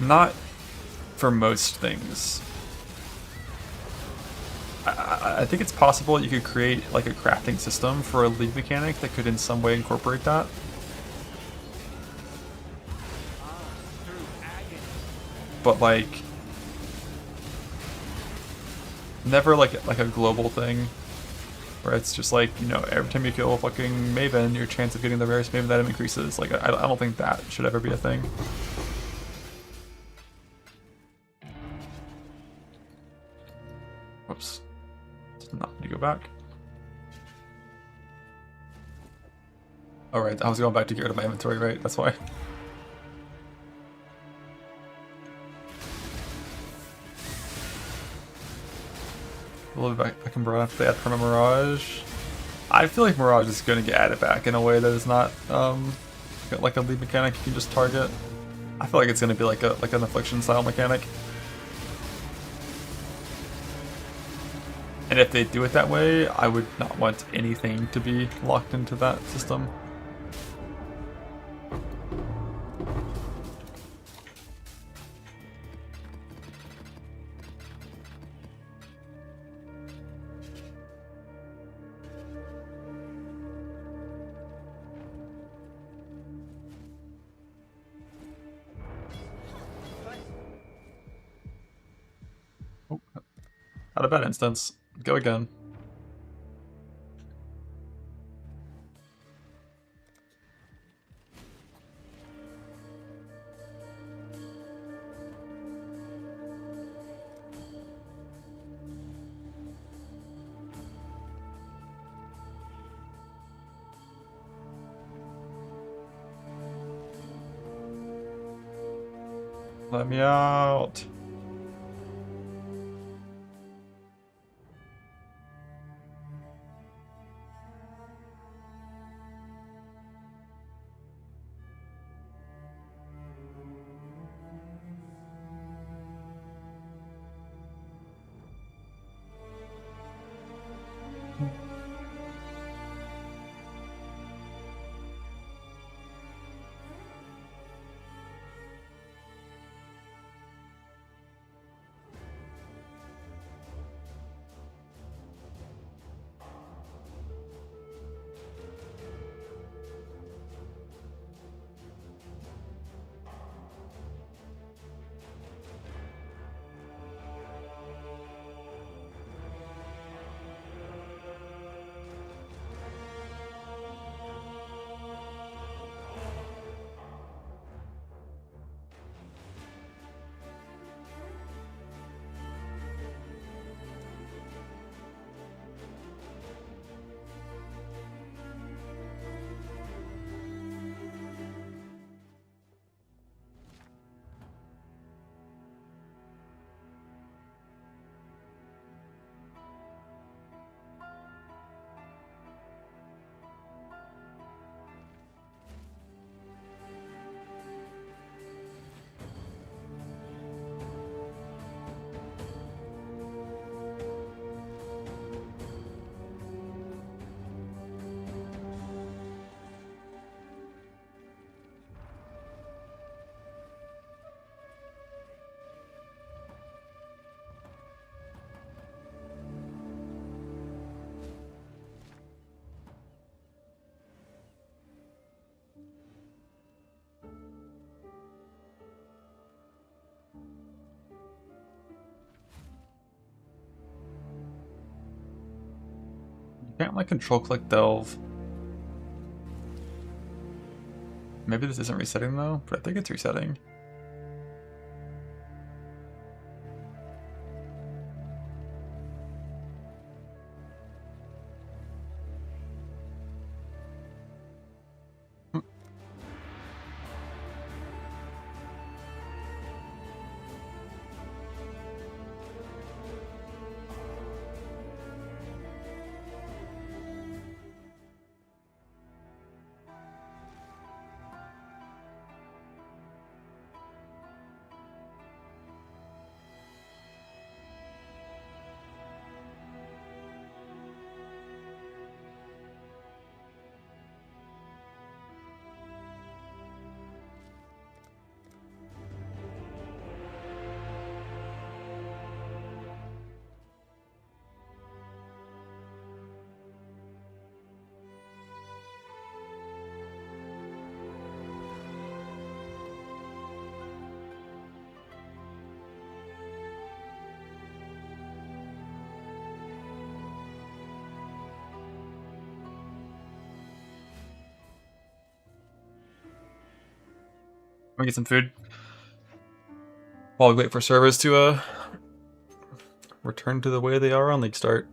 Not for most things. I think it's possible you could create like a crafting system for a league mechanic that could in some way incorporate that. But like, never like a global thing where it's just like, you know, every time you kill a fucking Maven, your chance of getting the rarest Maven item increases. Like, I don't think that should ever be a thing. Whoops. Did not need to go back. Alright, I was going back to get rid of my inventory, right? That's why. A little bit back in Mirage after they add Perma Mirage. I feel like Mirage is going to get added back in a way that is not like a lead mechanic you can just target. I feel like it's going to be like an Affliction style mechanic. And if they do it that way, I would not want anything to be locked into that system. Oh, had a bad instance. Go again. Let me out. Can't like control click delve. Maybe this isn't resetting though, but I think it's resetting. gonna get some food while we wait for servers to return to the way they are on league start.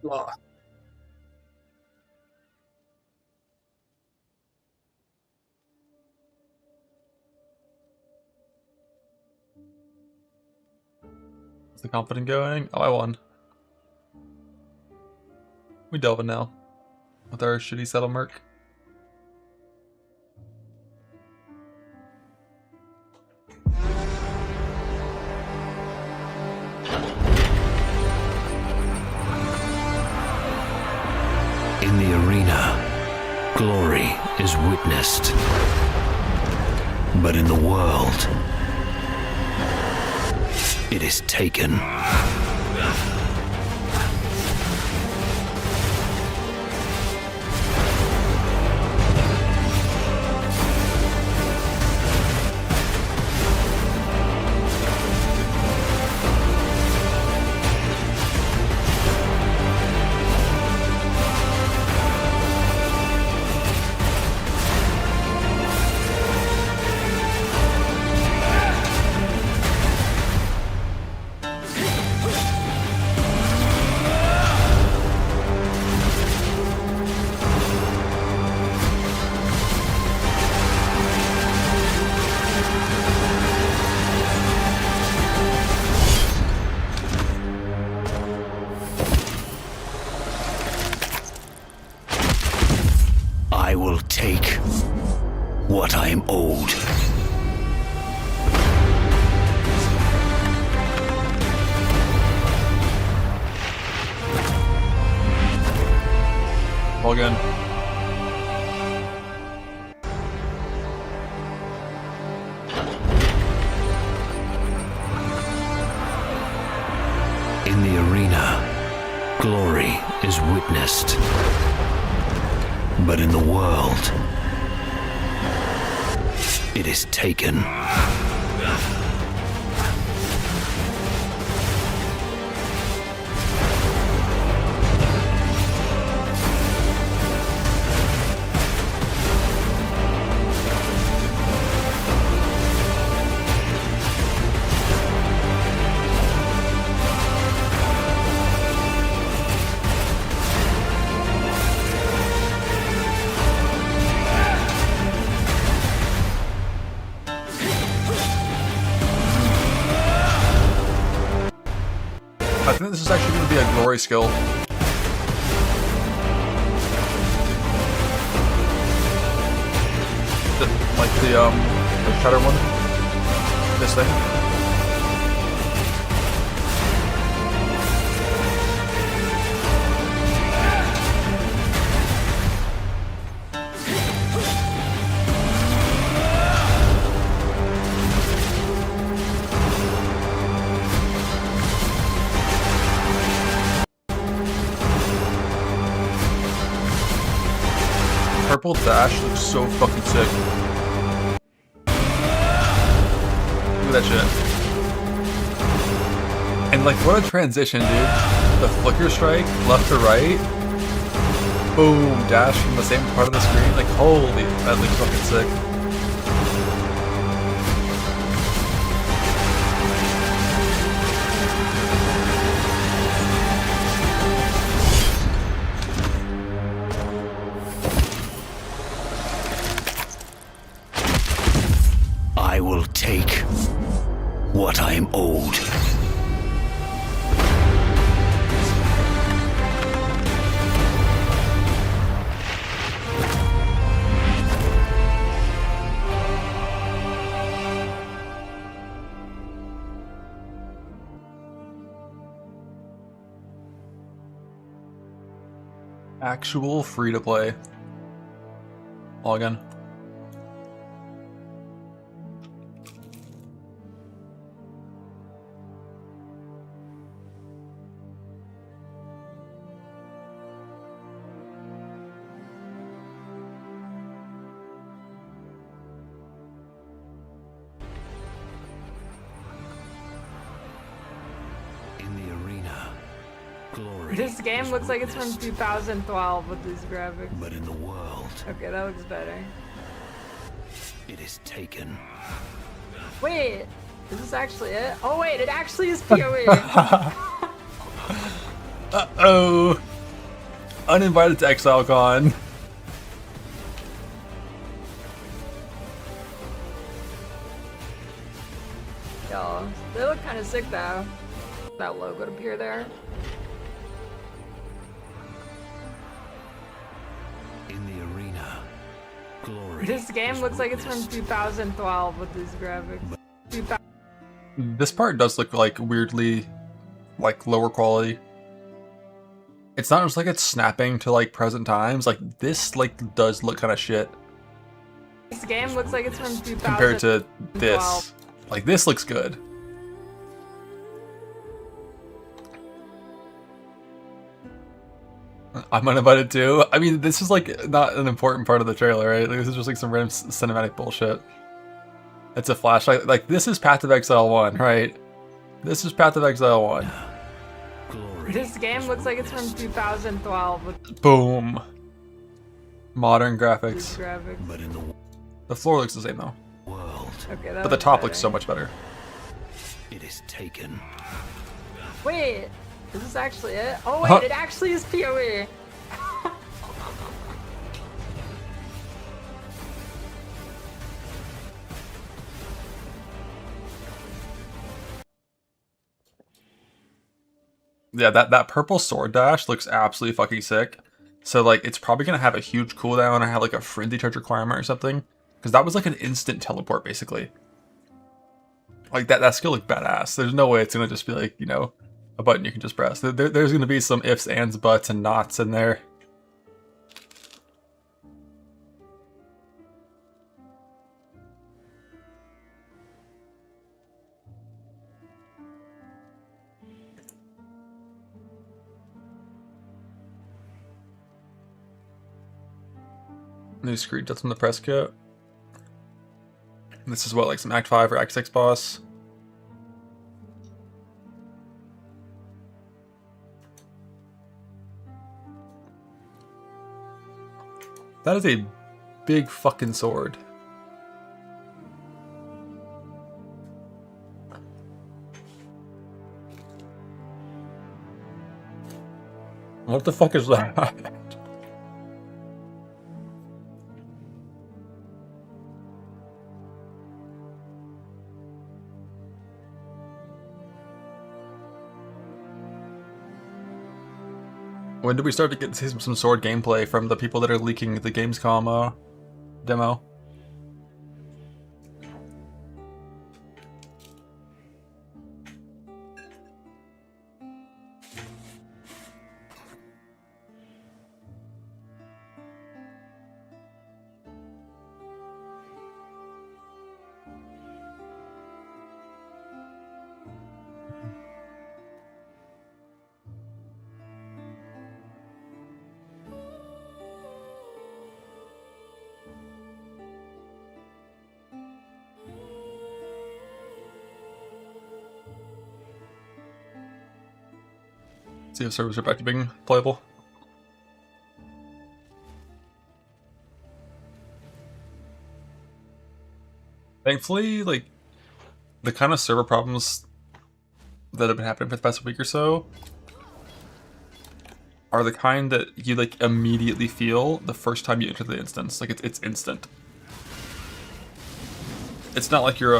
Blah. Is the confident going? Oh, I won. We delving now with our shitty settle merc. In the arena, glory is witnessed. But in the world, it is taken. I will take what I am owed. Again. In the arena, glory is witnessed. But in the world, it is taken. I think this is actually going to be a glory skill. Like the shatter one. This thing. Purple dash looks so fucking sick. Look at that shit. And like, what a transition, dude. The flicker strike, left to right. Boom, dash from the same part of the screen. Like, holy, that looks fucking sick. I will take what I am owed. Actual free to play. Login. This game looks like it's from 2012 with these graphics. But in the world, okay, that looks better. It is taken. Wait, is this actually it? Oh wait, it actually is PoE. Uh-oh. Uninvited to ExileCon. Yo, they look kind of sick though. That logo to appear there. In the arena, glory. This game looks like it's from 2012 with these graphics. 2000. This part does look like weirdly, like lower quality. It's not just like it's snapping to like present times. Like this, like does look kind of shit This game looks like it's from 2012. compared to this. Like this looks good. I'm uninvited too. I mean, this is like not an important part of the trailer, right? Like, this is just like some random cinematic bullshit. It's a flashlight. Like this is Path of Exile 1, right? This is Path of Exile 1. This game looks like it's from 2012 with Boom. Modern these graphics. graphics. But in the The floor looks the same though. world, Okay, that But the was top looks exciting. so much better. it is taken. Wait, is this actually it? Oh wait, Huh. it actually is PoE. Yeah, that purple sword dash looks absolutely fucking sick. So like it's probably gonna have a huge cooldown or have like a frenzy charge requirement or something. Because that was like an instant teleport basically. Like that skill looked badass. There's no way it's gonna just be like, you know, a button you can just press. There's gonna be some ifs, ands, buts, and knots in there. New screen that's from the press kit. This is what, like some Act 5 or Act 6 boss? That is a big fucking sword. What the fuck is that? When did we start to get to see some sword gameplay from the people that are leaking the Gamescom demo? See if servers are back to being playable. Thankfully, like, the kind of server problems that have been happening for the past week or so are the kind that you, like, immediately feel the first time you enter the instance. Like, it's instant. It's not like you're,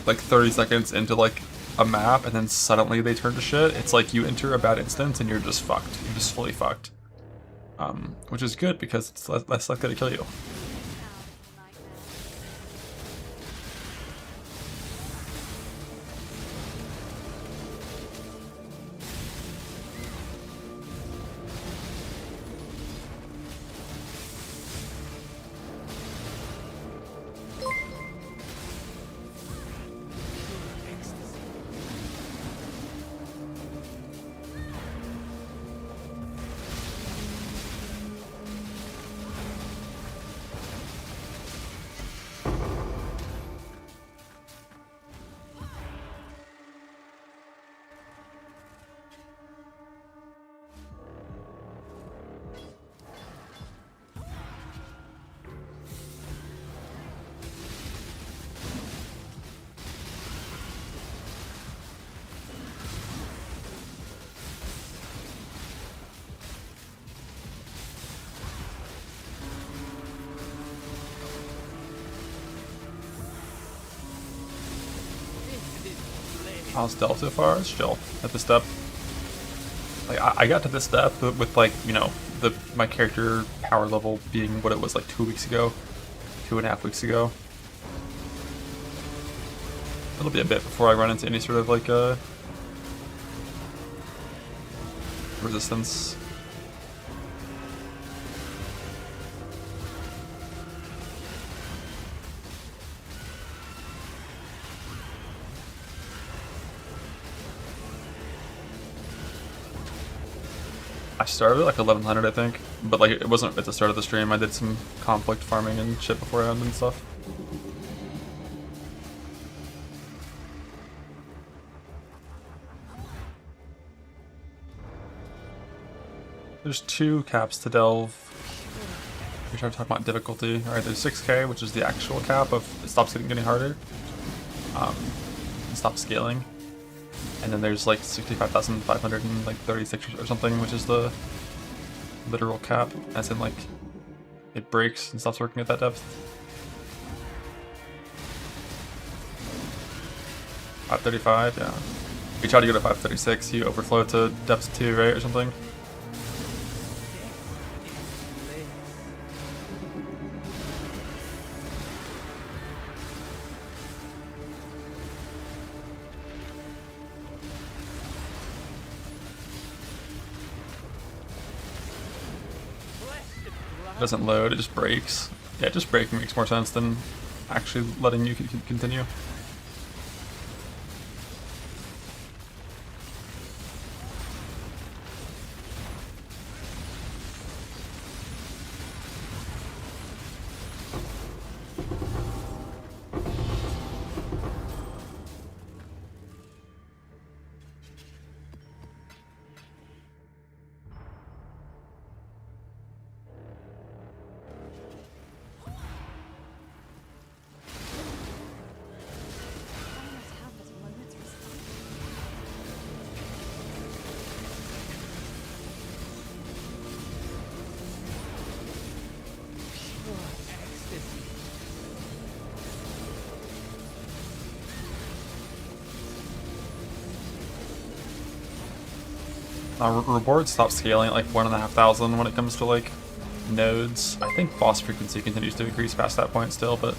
like, 30 seconds into, like, a map and then suddenly they turn to shit. It's like you enter a bad instance and you're just fucked. You're just fully fucked. Which is good because it's less likely to kill you. How's Delve so far? It's chill at this step. Like I got to this step with like, you know, my character power level being what it was like 2 weeks ago, 2.5 weeks ago. It'll be a bit before I run into any sort of like resistance. I started at like 1100, I think, but like it wasn't at the start of the stream. I did some conflict farming and shit beforehand and stuff. There's 2 caps to delve. We're trying to talk about difficulty. Alright, there's 6k, which is the actual cap of it stops getting harder. And stops scaling. And then there's like 65,536 or something, which is the literal cap, as in like it breaks and stops working at that depth. 535, yeah. If you try to go to 536, you overflow to depth 2, right, or something? It doesn't load, it just breaks. Yeah, just breaking makes more sense than actually letting you continue. Rewards stop scaling at like 1,500 when it comes to like nodes. I think boss frequency continues to increase past that point still, but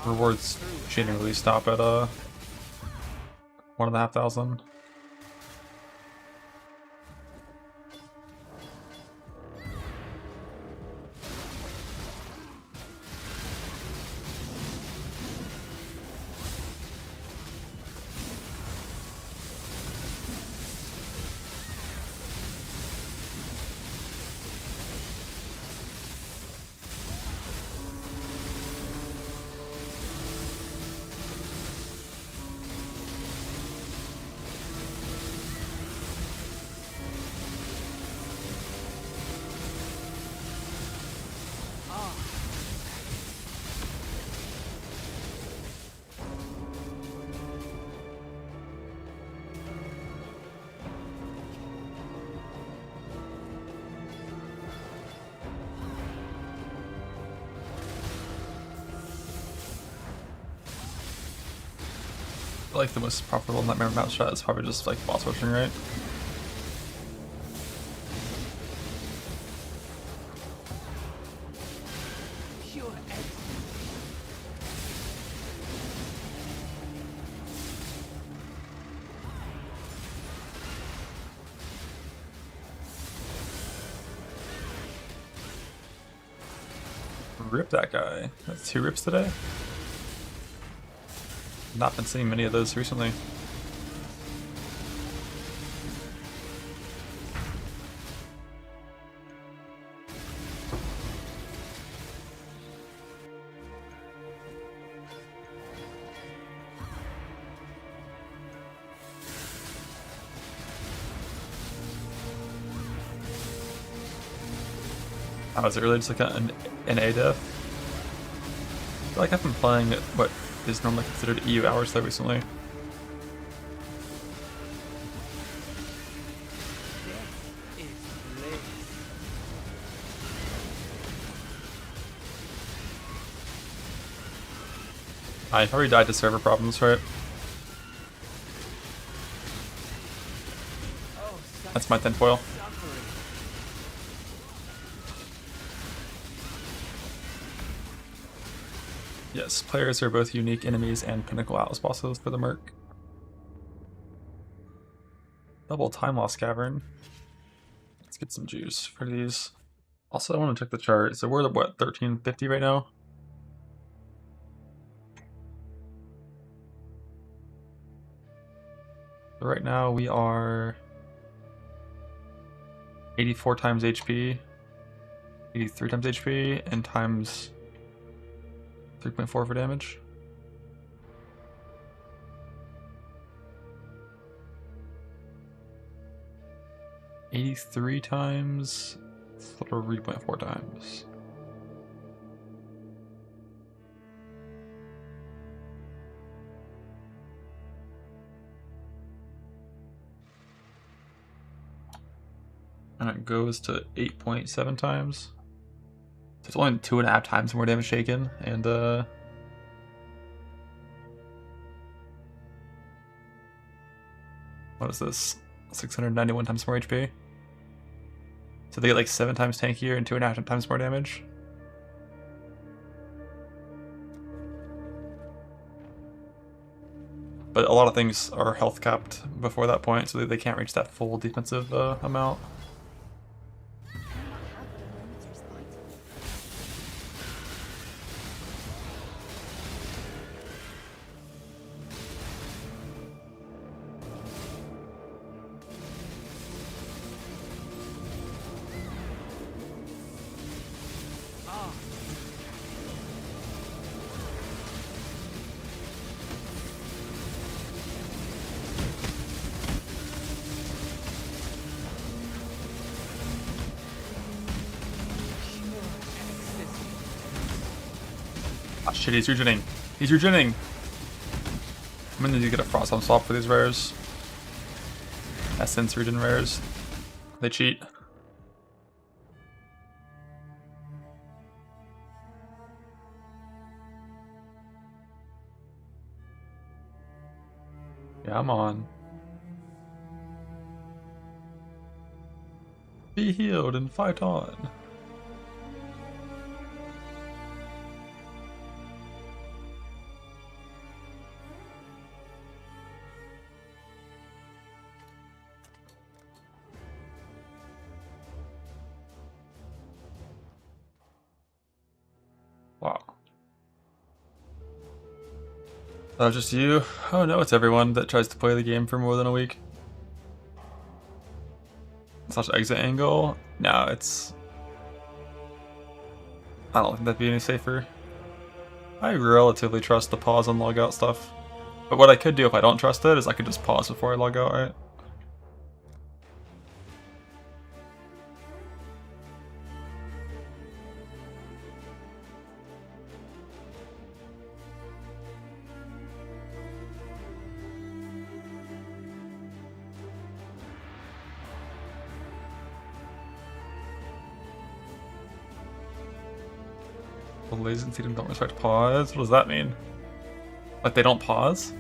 rewards generally stop at 1,500. I feel like the most profitable Nightmare map strat is probably just like boss rushing, right? Rip that guy. That's 2 rips today? Not been seeing many of those recently. Oh, is it really just like an A def? I feel like I've been playing what is normally considered EU hours though recently. I probably died to server problems, right? That's my tinfoil. Yes, players are both unique enemies and pinnacle Atlas bosses for the merc. Double time loss cavern. Let's get some juice for these. Also, I want to check the chart. So we're at what, 1350 right now? So right now we are 84 times HP, 83 times HP, and times 3.4 for damage. $83 times 3.4 times. And it goes to 8.7 times. So it's only 2.5 times more damage taken, and what is this? 691 times more HP. So they get like 7 times tankier and 2.5 times more damage. But a lot of things are health capped before that point, so they can't reach that full defensive amount. Ah shit, he's regening. He's regening! I'm gonna need to get a Frost Helm swap for these rares. Essence regen rares. They cheat. Yeah, I'm on. Be healed and fight on. Wow. That was just you? Oh no, it's everyone that tries to play the game for more than a week. Slash exit angle? No, it's... I don't think that'd be any safer. I relatively trust the pause and log out stuff. But what I could do if I don't trust it is I could just pause before I log out, right? The latency don't respect pause? What does that mean? Like they don't pause?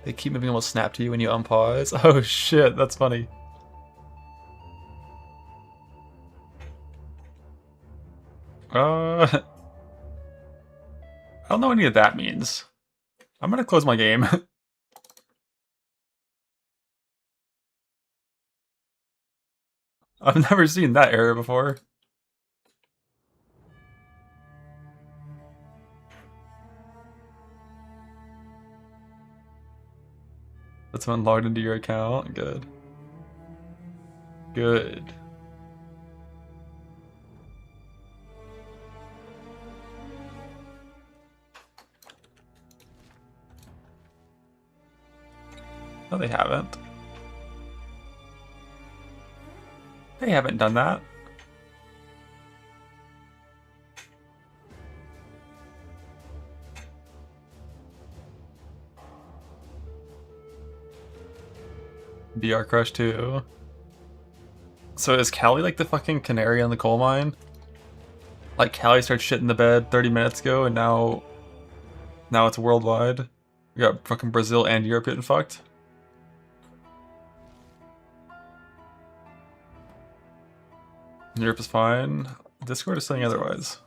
They keep moving almost snap to you when you unpause? Oh shit, that's funny. I don't know what any of that means. I'm gonna close my game. I've never seen that error before. That's when logged into your account. Good. Good. No, they haven't. They haven't done that. BR Crush 2. So is Callie like the fucking canary on the coal mine? Like Callie started shit in the bed 30 minutes ago, and now it's worldwide. We got fucking Brazil and Europe getting fucked. Europe is fine. Discord is saying otherwise.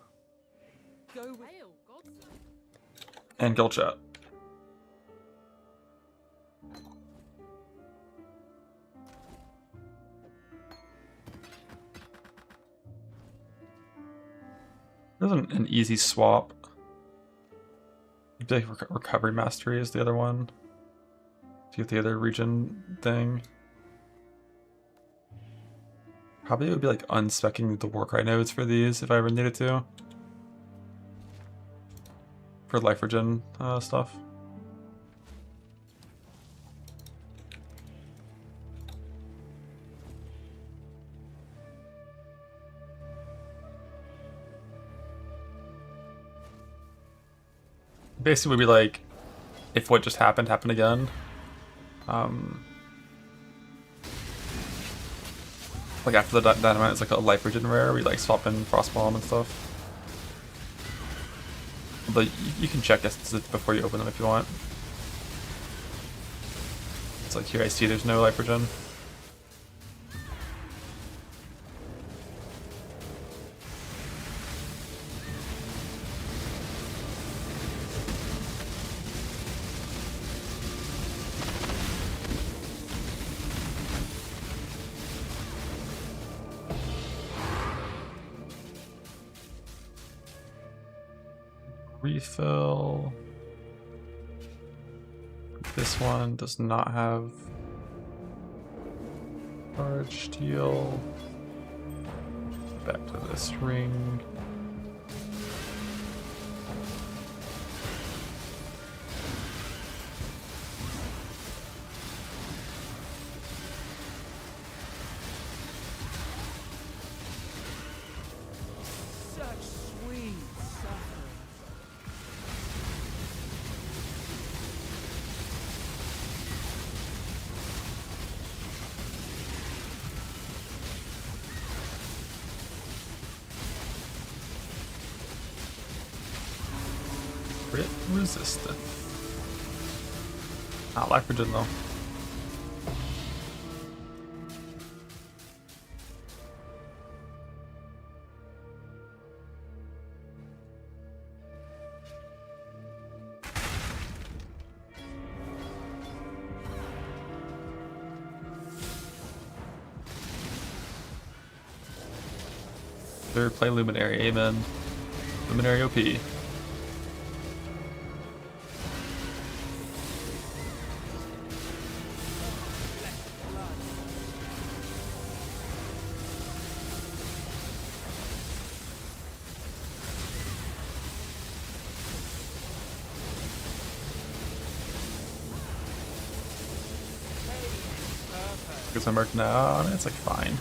And guild chat. There's an easy swap. Maybe like recovery mastery is the other one. To get the other region thing. Probably it would be like unspecking the Warcry nodes for these if I ever needed to. For life regen stuff. Basically would be like, if what just happened again. Like after the dynamite is like a life regen rare, we like swap in frostbomb and stuff. But you can check essences before you open them if you want. It's like here I see there's no life regen. Refill. This one does not have large steel. Back to this ring. Crit resistant. Not life regen though. Third play Luminary, amen. Luminary OP. Because I'm merc now, it's like fine.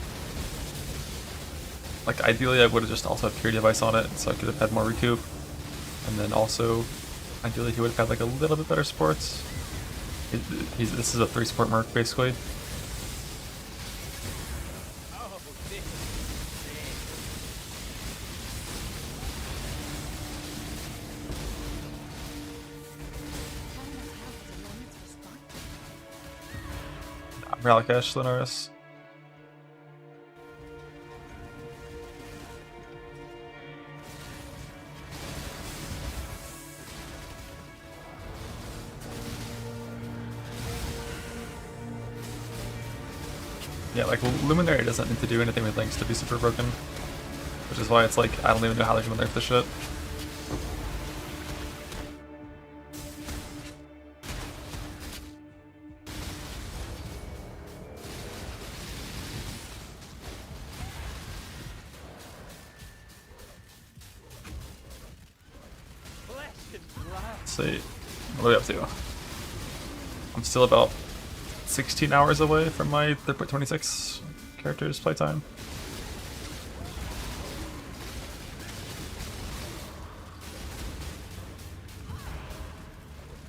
Like ideally I would have just also had Pure Device on it so I could have had more recoup. And then also, ideally he would have had like a little bit better supports. This is a 3 support merc basically. Ralakash, Linaris. Yeah, like Luminary doesn't need to do anything with links to be super broken. Which is why it's like, I don't even know how they're gonna nerf this shit. Let's see, what are we up to? I'm still about 16 hours away from my 26 characters playtime.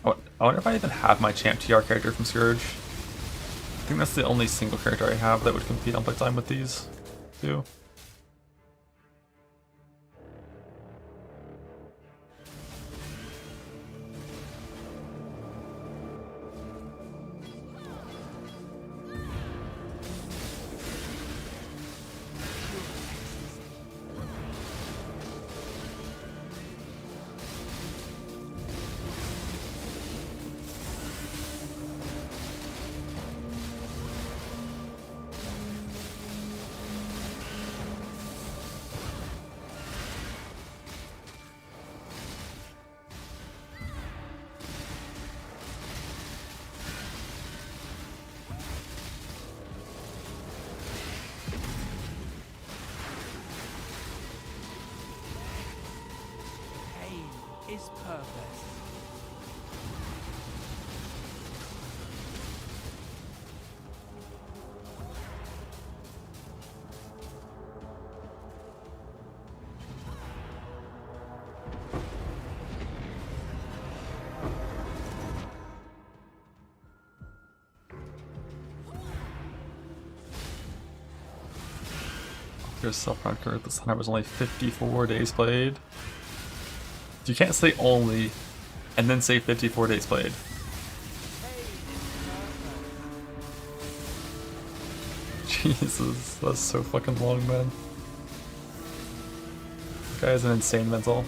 I wonder if I even have my champ TR character from Scourge. think that's the only single character I have that would compete on playtime with these two. Pain is purpose. Here's self-record. This hunter was only 54 days played. You can't say only and then say 54 days played. Jesus, that's so fucking long, man. This guy is an insane mental.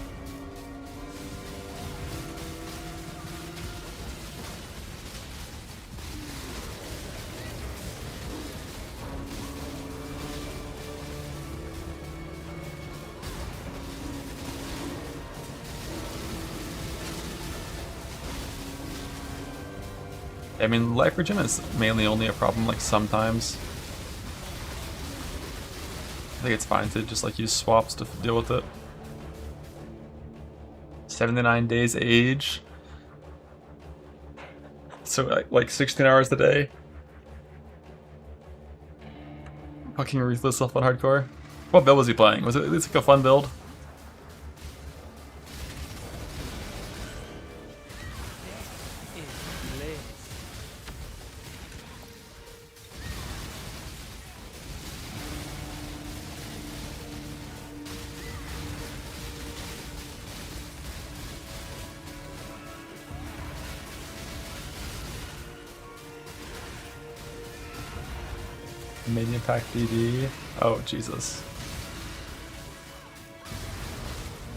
I mean, life regen is mainly only a problem like sometimes. I think it's fine to just like use swaps to deal with it. 79 days age. So like 16 hours a day. Fucking ruthless self on hardcore. What build was he playing? Was it at least like a fun build? Minion pack DD. Oh, Jesus.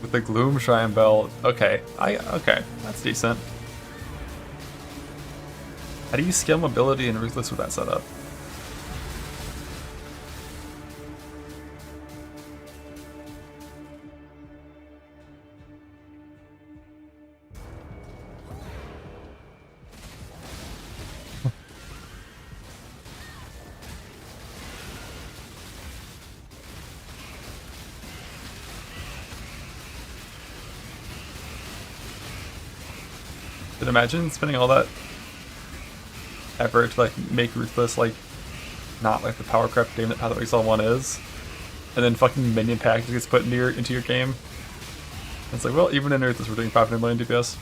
With the Gloom Shrine Belt. Okay. Okay. That's decent. How do you scale mobility and Ruthless with that setup? But imagine spending all that effort to like make Ruthless like not like the power crept game that Path of Exile 1 is, and then fucking minion pack gets put into your game. And it's like, well, even in Ruthless we're doing 500 million DPS.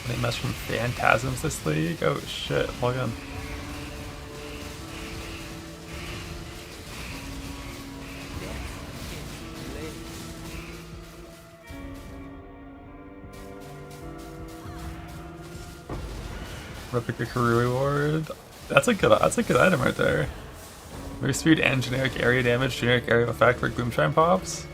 They mess from Phantasms this league? Oh shit, log in. Replica career reward. That's a good item right there. Move speed and generic area damage, generic area effect for Gloomshine pops.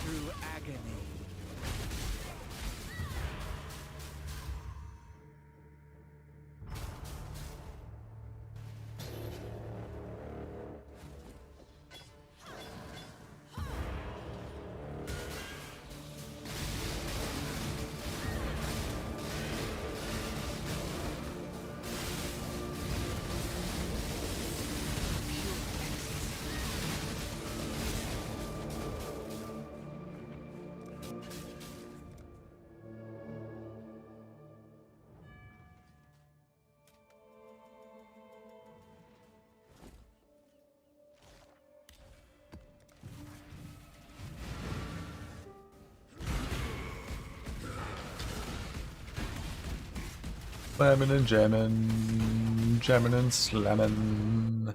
Through agony. Slamming and jamming, jamming and slamming.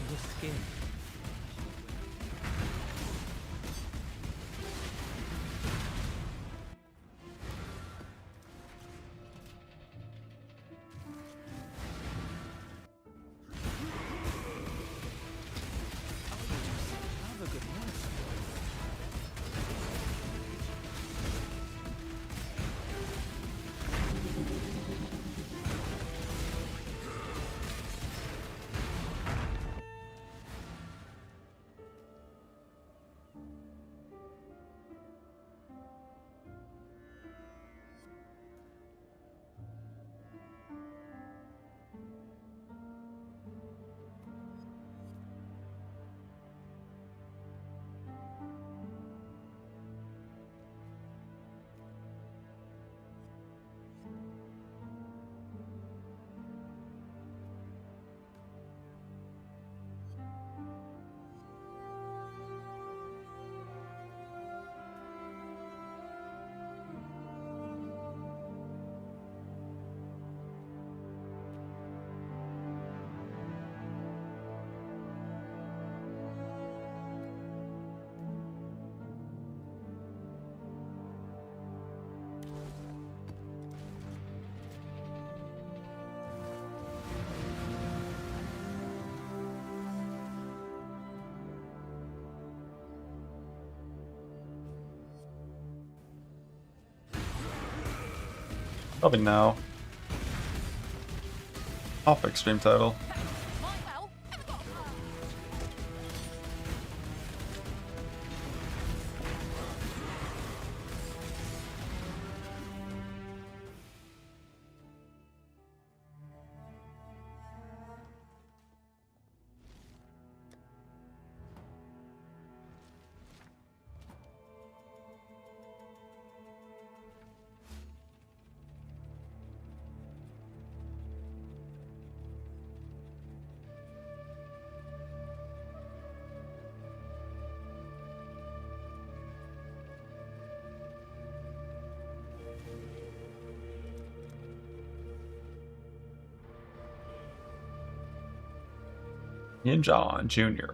The skin. Probably now. Off extreme title. Ian John Jr.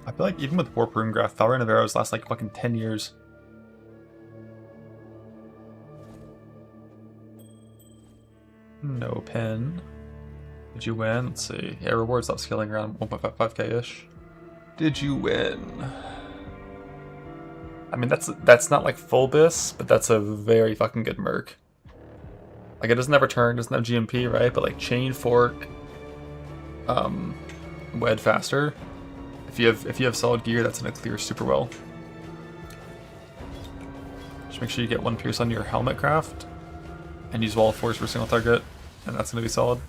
I feel like even with Warp Rune Graph, Valorant of Arrows last like fucking 10 years. No pen. Did you win? Let's see. Yeah, rewards stop scaling around 1.55k-ish. Did you win? I mean, that's not like full bis, but that's a very fucking good merc. Like, it doesn't have return, doesn't have GMP, right? But like chain fork, wed faster. If you have solid gear, that's gonna clear super well. Just make sure you get 1 pierce on your helmet craft, and use wall of force for a single target, and that's gonna be solid.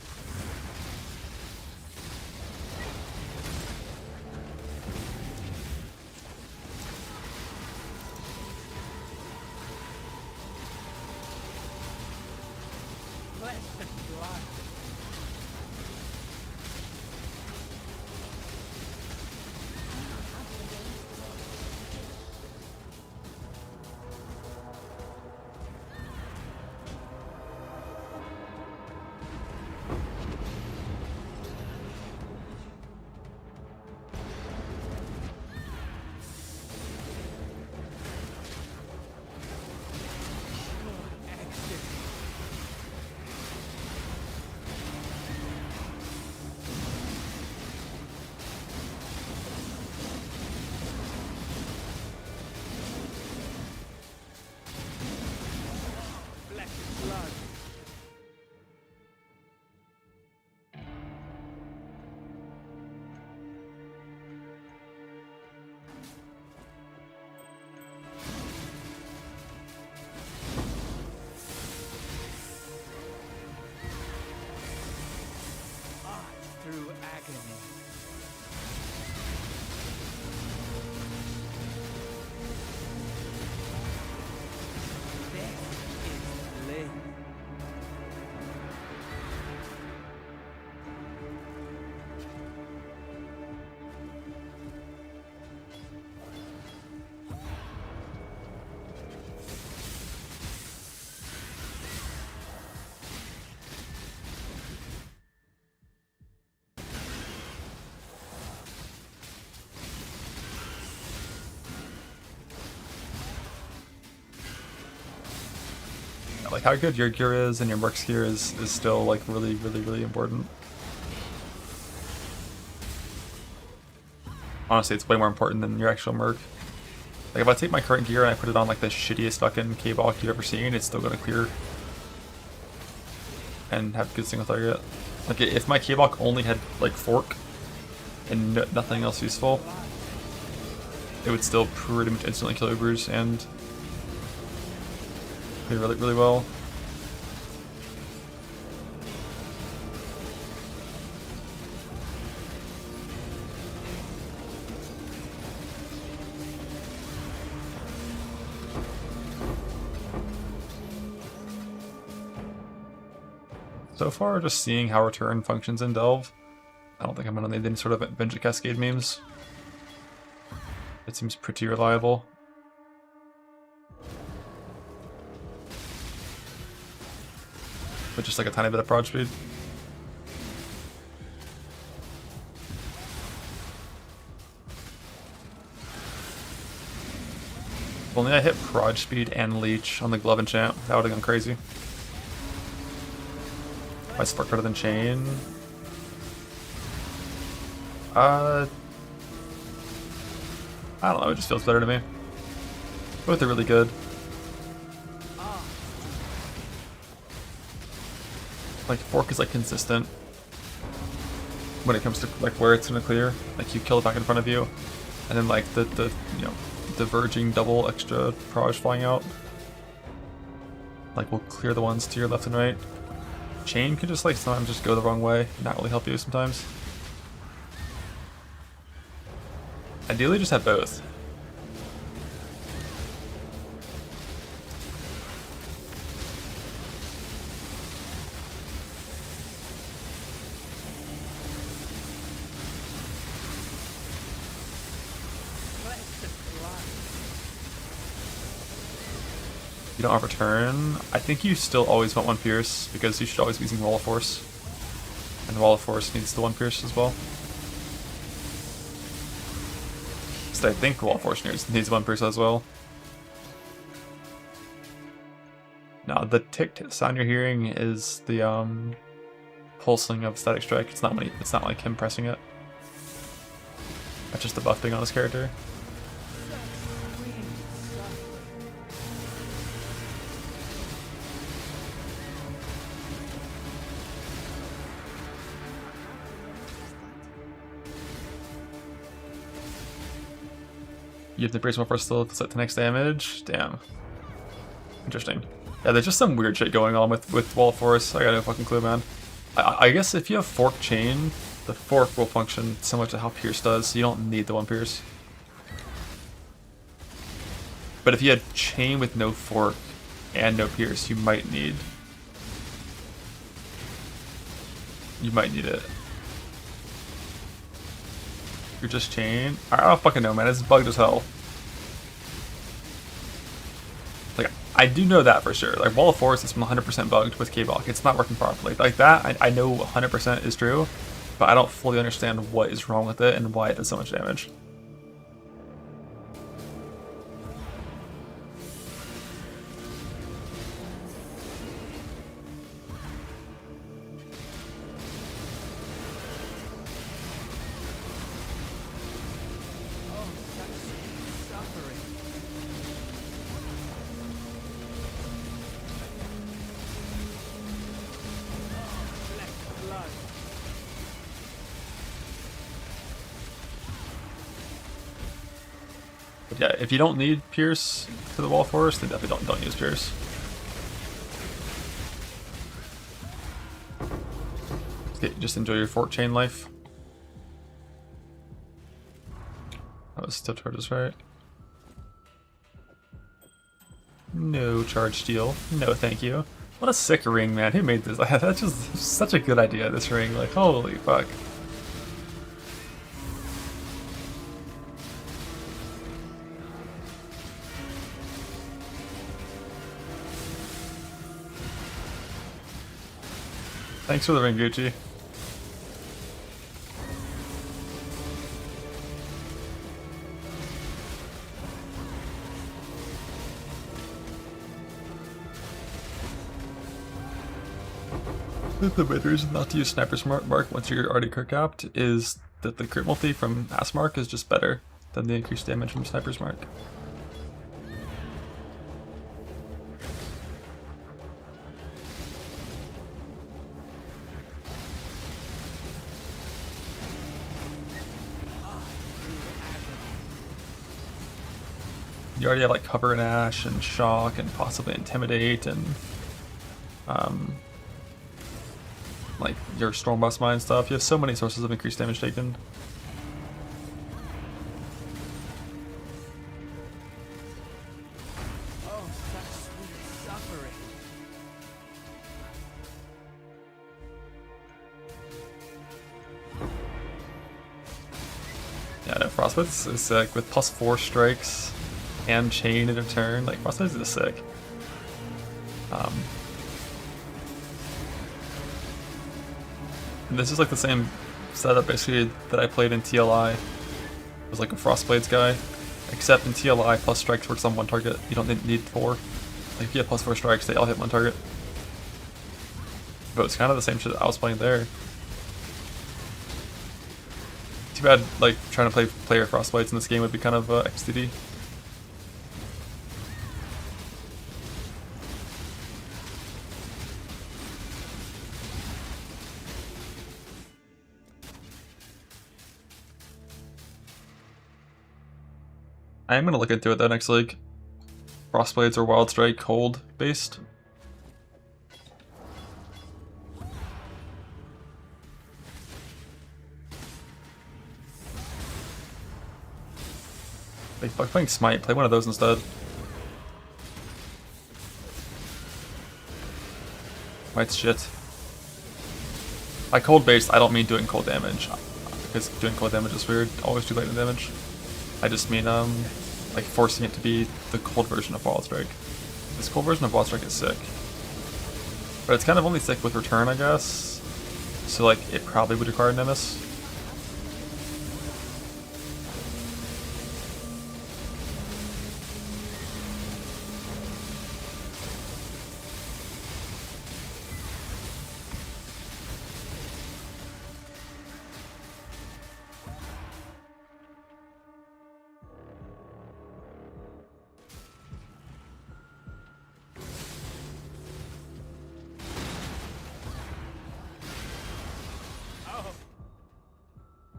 Through agony. This is Lee. Like, how good your gear is and your merc's gear is still like really important. Honestly, it's way more important than your actual merc. Like, if I take my current gear and I put it on like the shittiest fucking K-Balk you've ever seen, it's still gonna clear and have good single target. Like, if my K-Balk only had like fork and nothing else useful, it would still pretty much instantly kill Ubers and clear really well. So far, just seeing how return functions in Delve, I don't think I'm gonna need any sort of Vengeance Cascade memes. It seems pretty reliable. But just like a tiny bit of prod speed. If only I hit prod speed and leech on the glove enchant, that would have gone crazy. I spark better than chain. I don't know, it just feels better to me. Both are really good. Like fork is like consistent when it comes to like where it's gonna clear. Like you kill it back in front of you, and then like the you know, diverging double extra proj flying out. Like will clear the ones to your left and right. Chain can just like sometimes just go the wrong way, not really help you sometimes. Ideally just have both. You don't have return. I think you still always want one pierce because you should always be using Wall of Force. And the Wall of Force needs the one pierce as well. So I think Wall of Force needs one pierce as well. Now the tick sound you're hearing is the pulsing of Static Strike. It's not like him pressing it. That's just the buff being on his character. You have the Brace Warfare still to set the next damage? Damn. Interesting. Yeah, there's just some weird shit going on with Wall of Force. I got no fucking clue, man. I guess if you have Fork Chain, the Fork will function similar to how Pierce does, so you don't need the one Pierce. But if you had Chain with no Fork and no Pierce, you might need it. You're just Chain? I don't fucking know, man. It's bugged as hell. Like, I do know that for sure. Like, Wall of Force is 100% bugged with K-Block. It's not working properly. Like, that, I know 100% is true, but I don't fully understand what is wrong with it and why it does so much damage. But yeah, if you don't need Pierce to the Wall of Force, then definitely don't use Pierce. Okay, just enjoy your Fork Chain life. That was still charges, right? No charge steal. No, thank you. What a sick ring, man. Who made this? That's just such a good idea, this ring. Like, holy fuck. Thanks for the ring, Gucci. The main reason not to use Sniper's Mark once you're already crit capped is that the crit multi from Ass Mark is just better than the increased damage from Sniper's Mark. You already have like Cover and Ash and Shock and possibly Intimidate and like your Stormboss Mine stuff. You have so many sources of increased damage taken. Oh, such sweet suffering. Frostblades is sick with +4 strikes and chain in a turn. Like Frostblades is sick. And this is like the same setup basically that I played in TLI. It was like a Frostblades guy, except in TLI plus strikes works on one target. You don't need 4. Like if you get +4 strikes, they all hit one target. But it's kind of the same shit that I was playing there. Too bad, like, trying to play player Frostblades in this game would be kind of XDD. I am going to look into it though next league. Frostblades or Wild Strike cold based. Like, fuck playing Smite, play one of those instead. Smite's shit. By cold based, I don't mean doing cold damage, because doing cold damage is weird. Always do lightning damage. I just mean like forcing it to be the cold version of Wild Strike. This cold version of Wild Strike is sick, but it's kind of only sick with return, I guess. So like it probably would require Nemesis.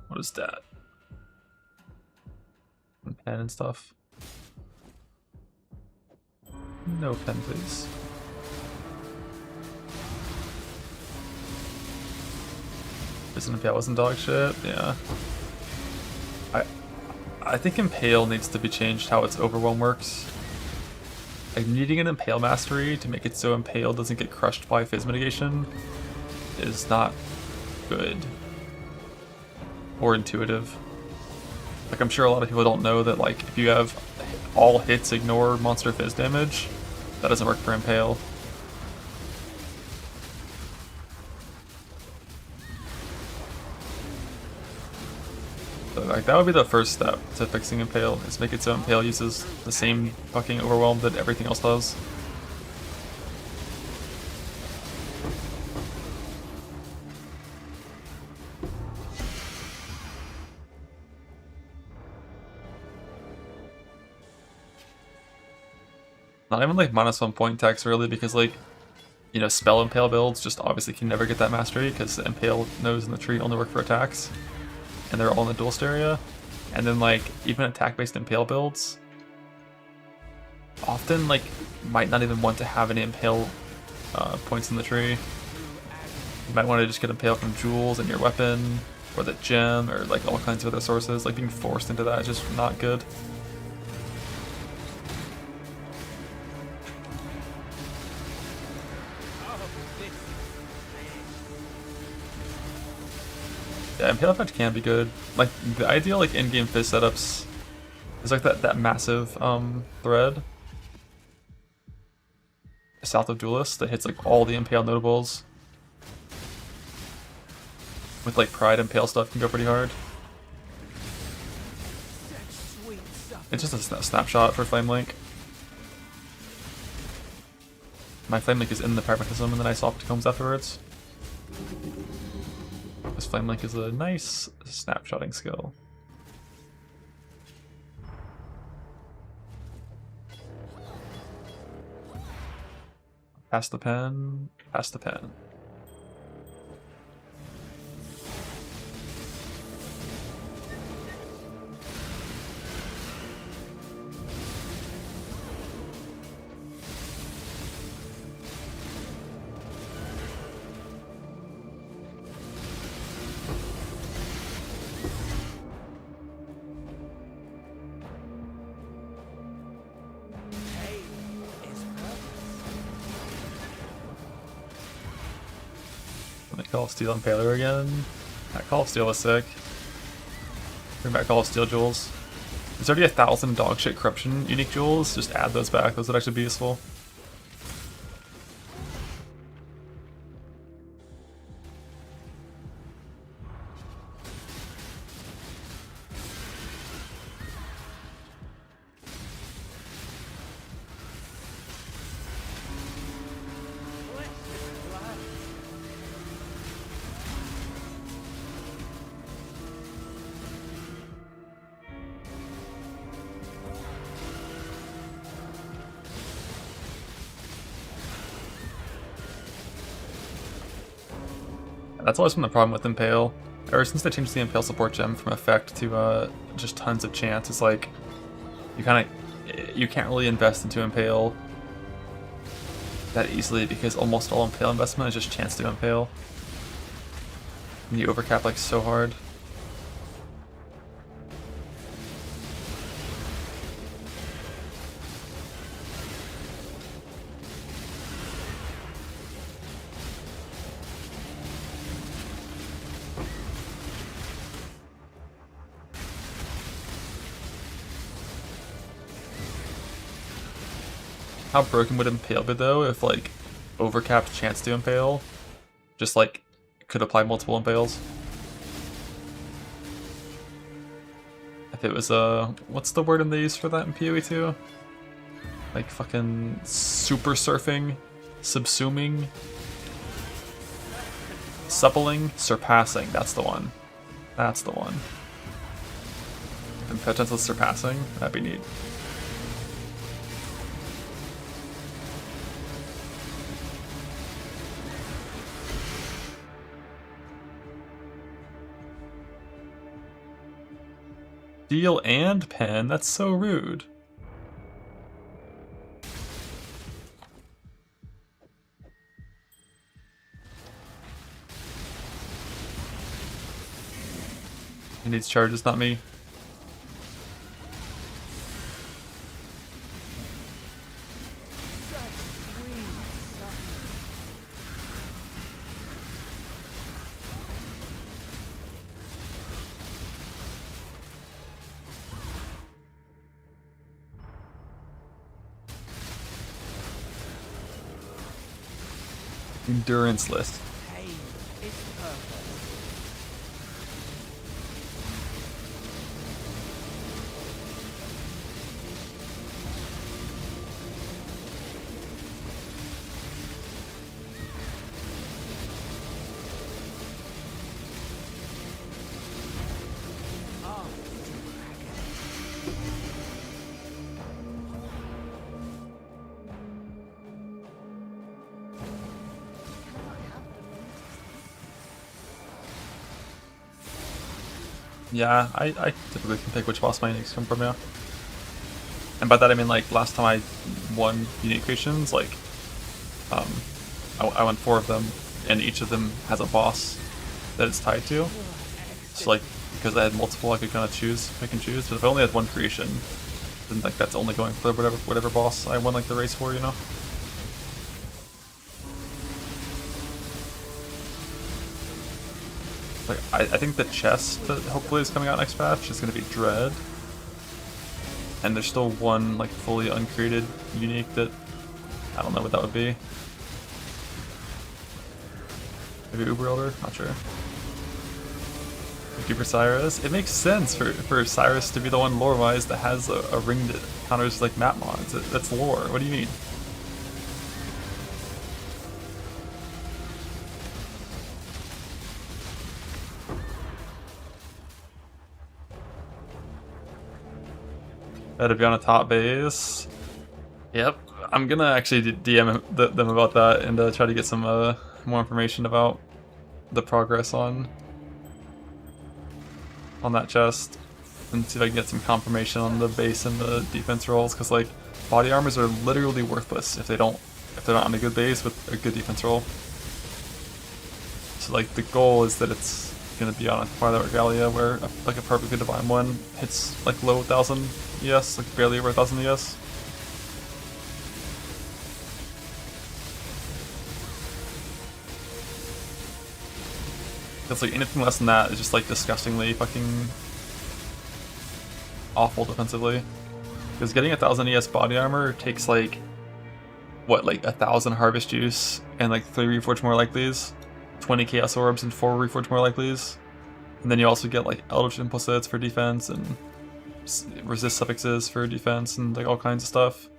What is that? Pen and stuff. No pen, please. Isn't Impale wasn't dog shit? Yeah. I think Impale needs to be changed how its Overwhelm works. Like needing an Impale mastery to make it so Impale doesn't get crushed by Phase mitigation is not good. Or intuitive. Like I'm sure a lot of people don't know that like if you have all hits ignore monster Fizz damage, that doesn't work for Impale. So like that would be the first step to fixing Impale, is make it so Impale uses the same fucking Overwhelm that everything else does. Not even like -1 point tax really, because like, you know, spell Impale builds just obviously can never get that mastery because the Impale nodes in the tree only work for attacks, and they're all in the duelist area. And then like even attack based Impale builds often like might not even want to have any Impale points in the tree. You might want to just get Impale from jewels and your weapon, or the gem, or like all kinds of other sources. Like being forced into that is just not good. Yeah, Impale effect can be good. Like the ideal like in-game Fizz setups is like that massive thread south of Duelist that hits like all the Impale notables. With like Pride Impale stuff can go pretty hard. It's just a snapshot for Flame Link. My Flame Link is in the Pragmatism and then I swap to Combs afterwards. This Flame Link is a nice snapshotting skill. Pass the pen, pass the pen. Call of Steel Impaler again. That Call of Steel was sick. Bring back all steel jewels. There's already 1,000 dog shit corruption unique jewels. Just add those back. Those would actually be useful. That's always been the problem with Impale. Ever since they changed the Impale support gem from effect to just tons of chance, it's like you can't really invest into Impale that easily because almost all Impale investment is just chance to Impale. And you overcap like so hard. How broken would Impale be though if like overcapped chance to Impale just like could apply multiple Impales? If it was what's the word they use for that in PoE 2? Like fucking super surfing, subsuming, suppling, surpassing, that's the one. That's the one. And potential surpassing, that'd be neat. Steal and pen? That's so rude. He needs charges, not me. Endurance list. Yeah, I typically can pick which boss my uniques come from, yeah. And by that I mean like last time I won unique creations, like I won 4 of them, and each of them has a boss that it's tied to. So like because I had multiple, I could kind of pick and choose. But if I only had one creation, then like that's only going for whatever boss I won like the race for, you know. Like I think the chest that hopefully is coming out next patch is gonna be Dread. And there's still one like fully uncreated unique that I don't know what that would be. Maybe Uber Elder? Not sure. Thank you for Cyrus. It makes sense for Cyrus to be the one lore-wise that has a ring that counters like map mods. That's lore. What do you mean? Better be on a top base. Yep, I'm gonna actually DM them about that and try to get some more information about the progress on that chest, and see if I can get some confirmation on the base and the defense rolls. Because like body armors are literally worthless if they're not on a good base with a good defense roll. So like the goal is that it's gonna be on a Twilight Regalia where like a perfectly divine one hits like low 1000 ES, like barely over 1000 ES. It's like anything less than that is just like disgustingly fucking awful defensively. Because getting 1000 ES body armor takes like, what, like 1000 harvest juice and like 3 reforged more likelies, 20 chaos orbs and 4 reforged more likelies. And then you also get like eldritch impulses for defense and resist suffixes for defense and like all kinds of stuff.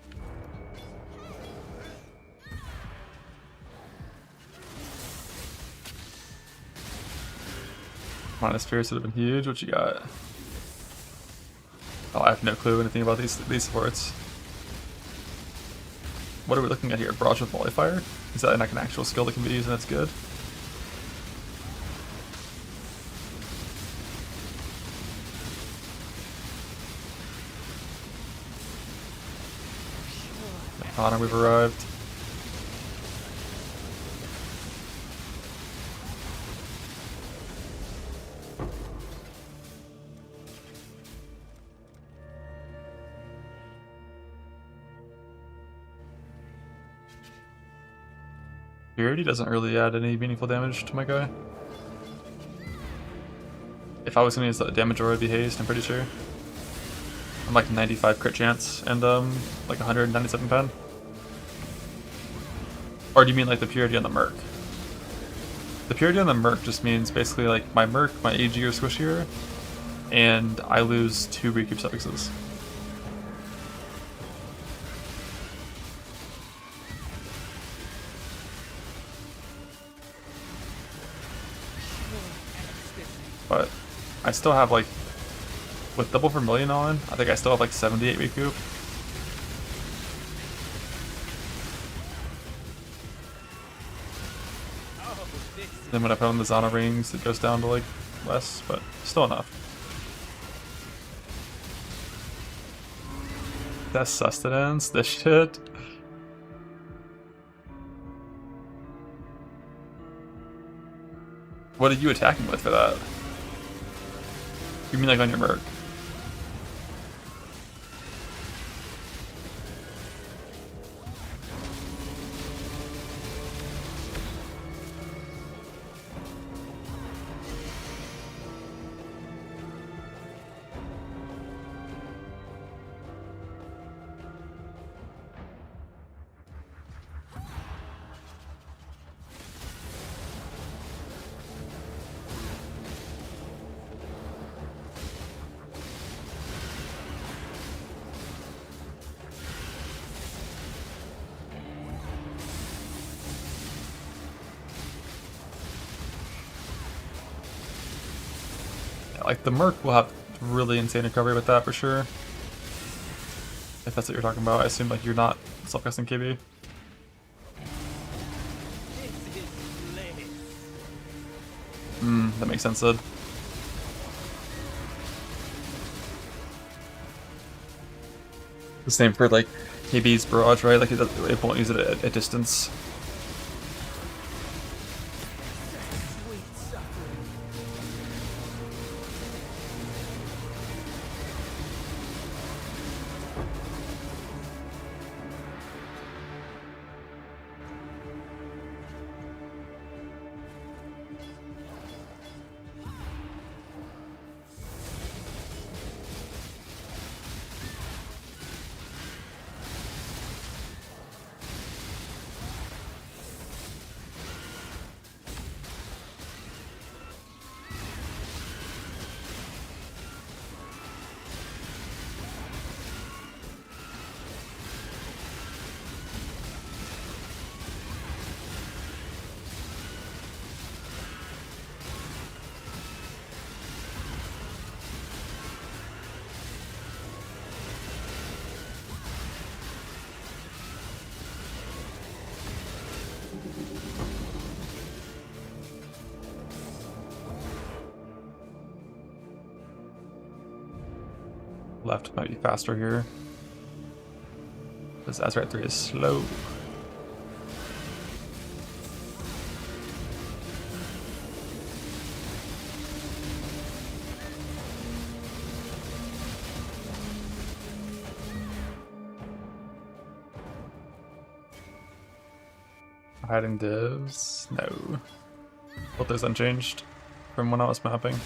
Minus Spirits would have been huge. What you got? Oh, I have no clue anything about these supports. What are we looking at here? Barrage with Volley Fire? Is that like an actual skill that can be used and that's good? Honor, we've arrived. Purity doesn't really add any meaningful damage to my guy. If I was gonna use the damage aura, it'd be haste, I'm pretty sure. I'm like 95 crit chance and like 197 pen. Or do you mean like the purity on the merc? The purity on the merc just means basically like my merc, my AG are squishier, and I lose 2 recoup suffixes. But I still have like, with double vermilion on, I think I still have like 78 recoup. Then when I put on the Zana rings, it goes down to like less, but still enough. That's sustenance, this shit. What are you attacking with for that? You mean like on your merc? Like the merc will have really insane recovery with that for sure. If that's what you're talking about, I assume like you're not self-casting KB. That makes sense, Sid. The same for like KB's barrage, right? Like it won't use it at distance. Left might be faster here. This Azerite 3 is slow. Hiding divs? No. Both those unchanged from when I was mapping.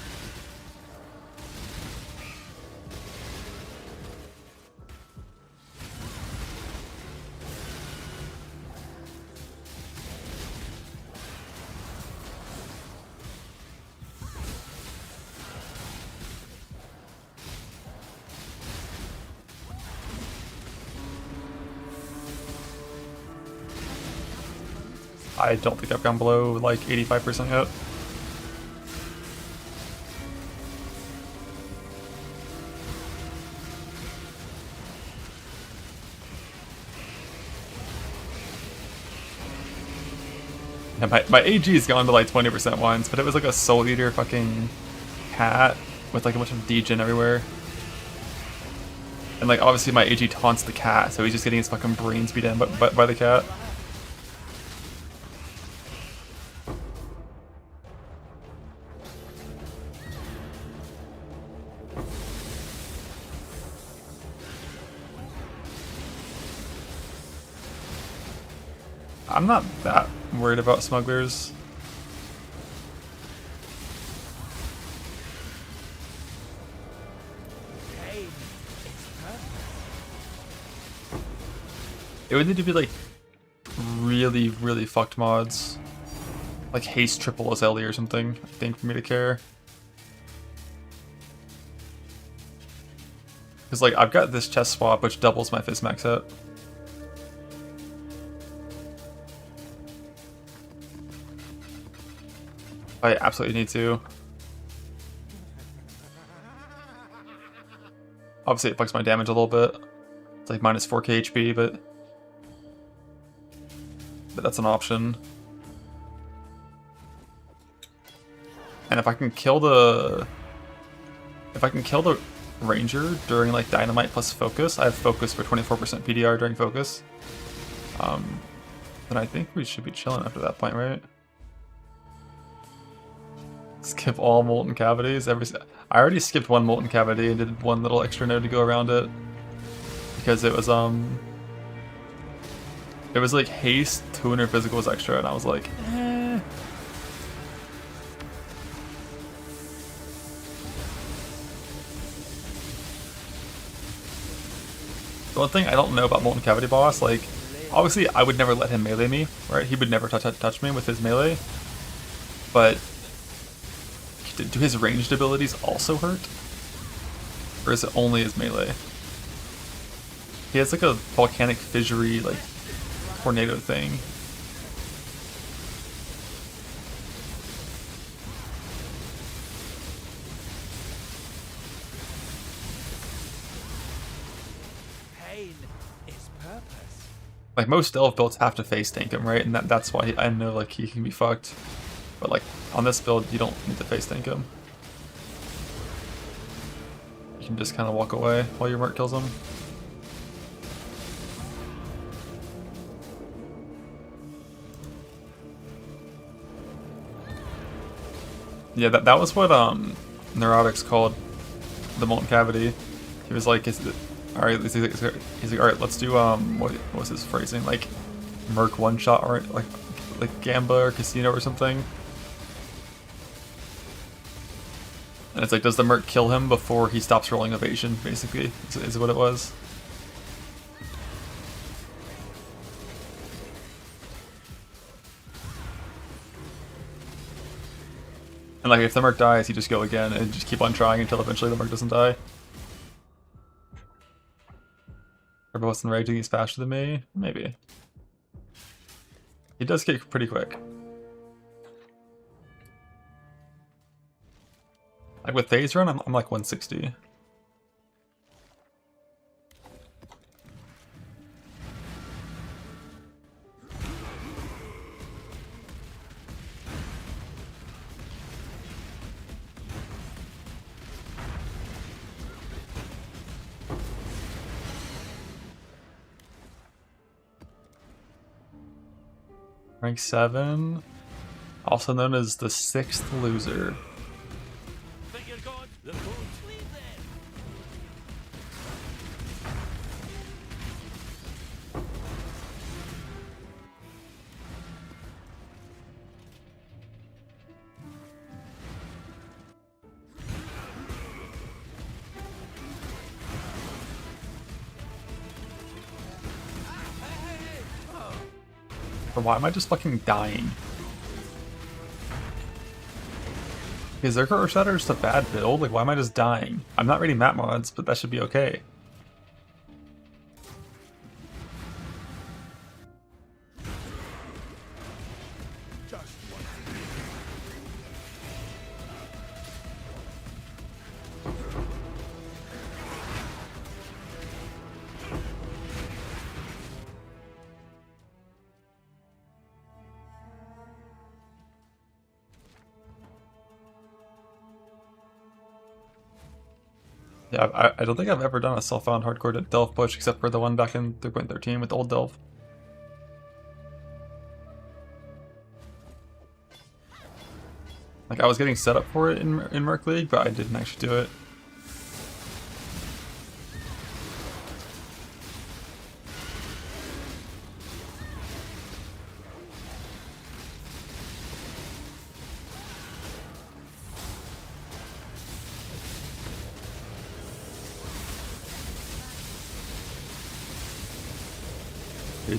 I don't think I've gone below like 85% yet. Yeah, my AG's gone to like 20% once, but it was like a Soul Eater fucking cat with like a bunch of degen everywhere. And like obviously my AG taunts the cat, so he's just getting his fucking brains beat in by the cat. I'm not that worried about smugglers. It would need to be like really, really fucked mods. Like haste triple SLE or something, I think, for me to care. Because like I've got this chest swap which doubles my fist max hit. I absolutely need to. Obviously it fucks my damage a little bit. It's like minus 4k HP, but that's an option. And if I can kill the ranger during like dynamite plus focus, I have focus for 24% PDR during focus. Then I think we should be chilling after that point, right? Skip all molten cavities. I already skipped one molten cavity and did one little extra node to go around it because it was like haste, tuner, physical was extra, and I was like, eh. The one thing I don't know about molten cavity boss, like, obviously I would never let him melee me, right? He would never touch me with his melee, but do his ranged abilities also hurt? Or is it only his melee? He has like a volcanic fissury, like, tornado thing. Pain is purpose. Like, most stealth builds have to face tank him, right? And that's why I know, like, he can be fucked. But, like, on this build, you don't need to face tank him. You can just kind of walk away while your merc kills him. Yeah, that was what Neurotics called the molten cavity. He was like, alright, he's like, alright, let's do what was his phrasing? Like merc one shot, or like Gamba or Casino or something. And it's like, does the merc kill him before he stops rolling evasion, basically, is what it was. And like, if the merc dies, you just go again and just keep on trying until eventually the merc doesn't die. Herbivores and raging, he's faster than me? Maybe. He does kick pretty quick. Like with phase run, I'm like 160. Rank 7, also known as the 6th loser. Or why am I just fucking dying? Is Zerker or Shatter just a bad build? Like, why am I just dying? I'm not reading map mods, but that should be okay. Yeah, I don't think I've ever done a self-found hardcore delve push except for the one back in 3.13 with old delve. Like, I was getting set up for it in Merc League, but I didn't actually do it.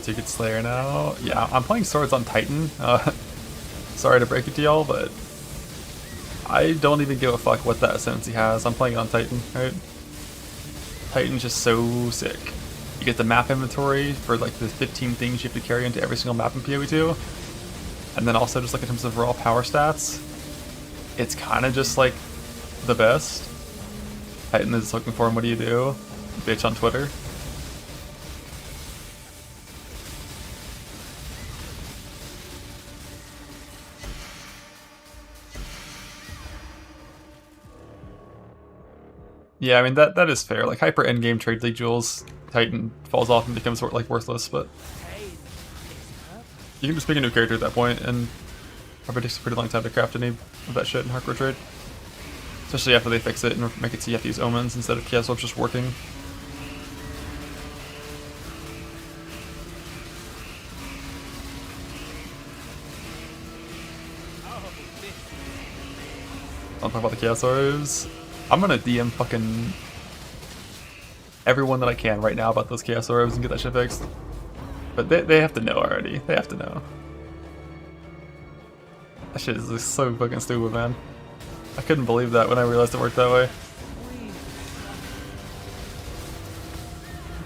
Ticket Slayer now. Yeah, I'm playing Swords on Titan. Sorry to break it to y'all, but I don't even give a fuck what that ascendancy has. I'm playing on Titan, right? Titan's just so sick. You get the map inventory for like the 15 things you have to carry into every single map in PoE2. And then also just like in terms of raw power stats, it's kind of just like the best. Titan is looking for him, what do you do? Bitch on Twitter. Yeah, I mean that is fair. Like hyper endgame trade league jewels, Titan falls off and becomes like worthless, but you can just pick a new character at that point, and probably takes a pretty long time to craft any of that shit in hardcore trade. Especially after they fix it and make it so you have to use omens instead of chaos orbs just working. I'll talk about the chaos orbs. I'm gonna DM fucking everyone that I can right now about those chaos orbs and get that shit fixed. But they have to know already. They have to know. That shit is just so fucking stupid, man. I couldn't believe that when I realized it worked that way.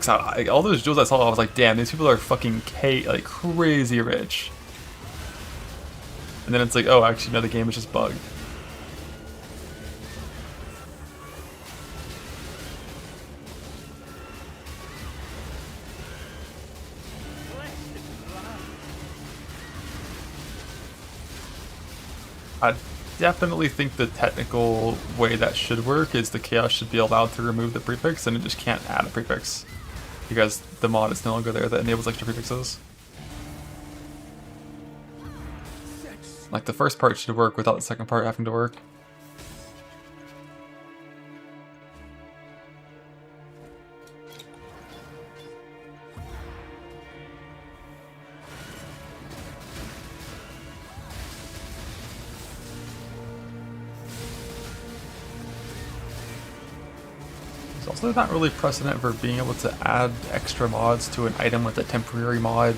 Cause all those jewels I saw, I was like, damn, these people are fucking like crazy rich. And then it's like, oh, actually, no, the game is just bugged. I definitely think the technical way that should work is the chaos should be allowed to remove the prefix, and it just can't add a prefix because the mod is no longer there that enables extra prefixes. Like the first part should work without the second part having to work. Also, not really precedent for being able to add extra mods to an item with a temporary mod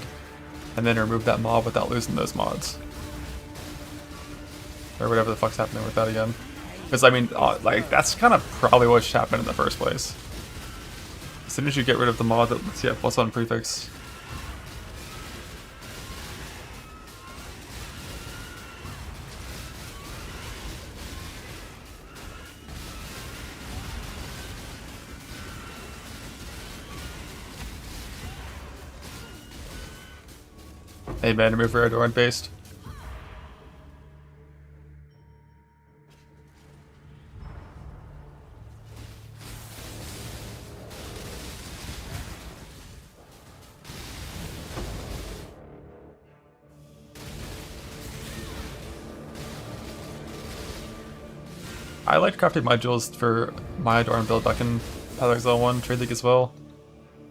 and then remove that mod without losing those mods. Or whatever the fuck's happening with that again. Because, I mean, like, that's kind of probably what should happen in the first place. As soon as you get rid of the mod that lets you have +1 prefix. Hey man, remove Veradorn based. I liked crafting modules for my Adorn build back in Path of Exile 1 Trade League as well.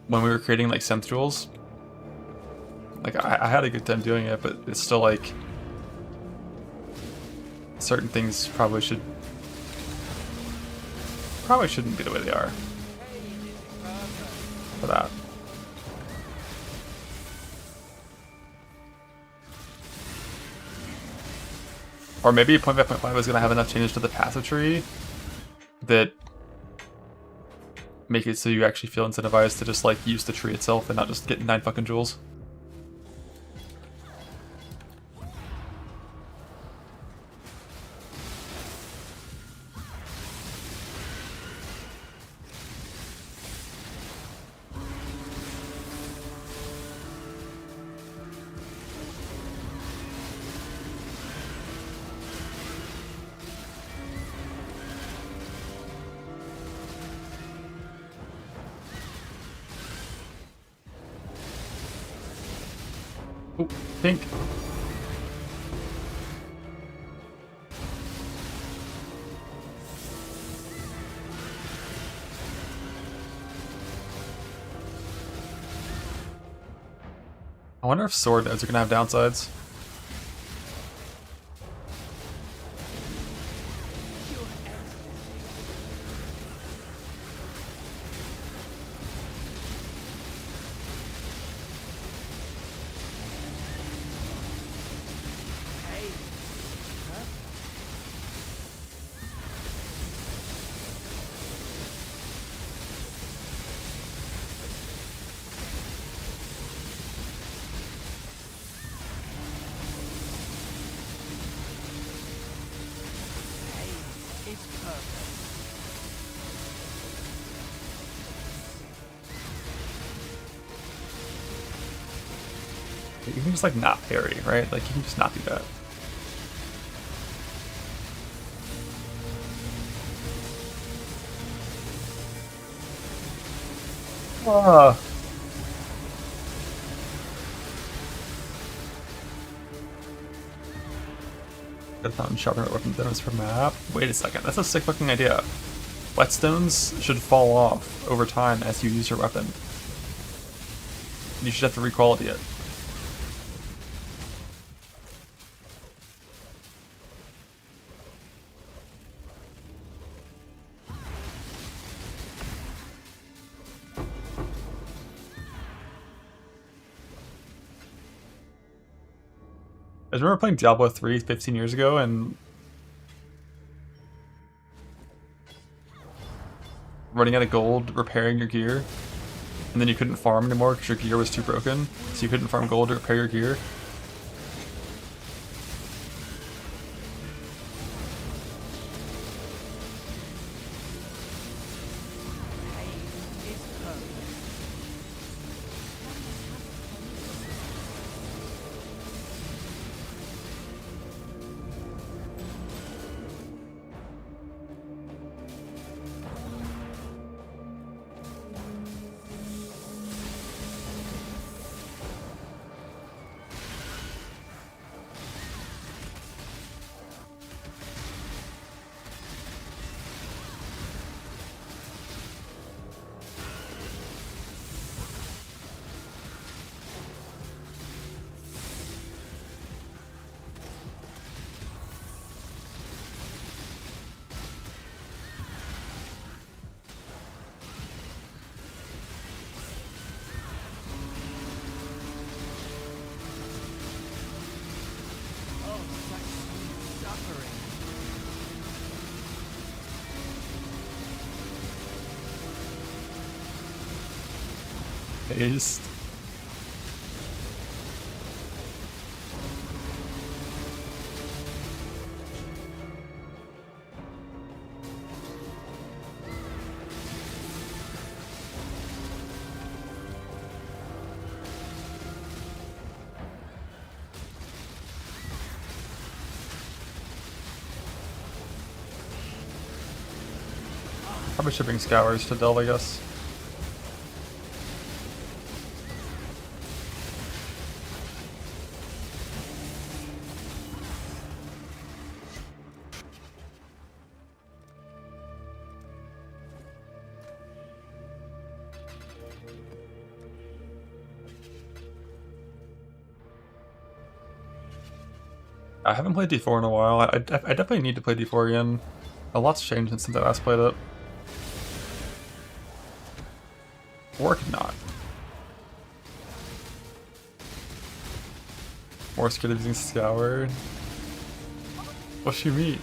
When we were creating like synth jewels. Like, I had a good time doing it, but it's still like certain things probably shouldn't be the way they are for that. Or maybe 0.5.5 is going to have enough changes to the passive tree that make it so you actually feel incentivized to just like use the tree itself and not just get 9 fucking jewels. Oh, pink. I wonder if sword nodes are gonna have downsides. You can just like not parry, right? Like you can just not do that. Ah. Good fountain sharpener weapon items per map. Wait a second, that's a sick fucking idea. Whetstones should fall off over time as you use your weapon. You should have to re-quality it. I remember playing Diablo 3 15 years ago and running out of gold repairing your gear, and then you couldn't farm anymore because your gear was too broken, so you couldn't farm gold to repair your gear. Paste. Probably should bring Scours to delve, I guess. I haven't played D4 in a while. I definitely need to play D4 again. A lot's changed since I last played it. Or it could not. More scared of using Scour. What's she mean?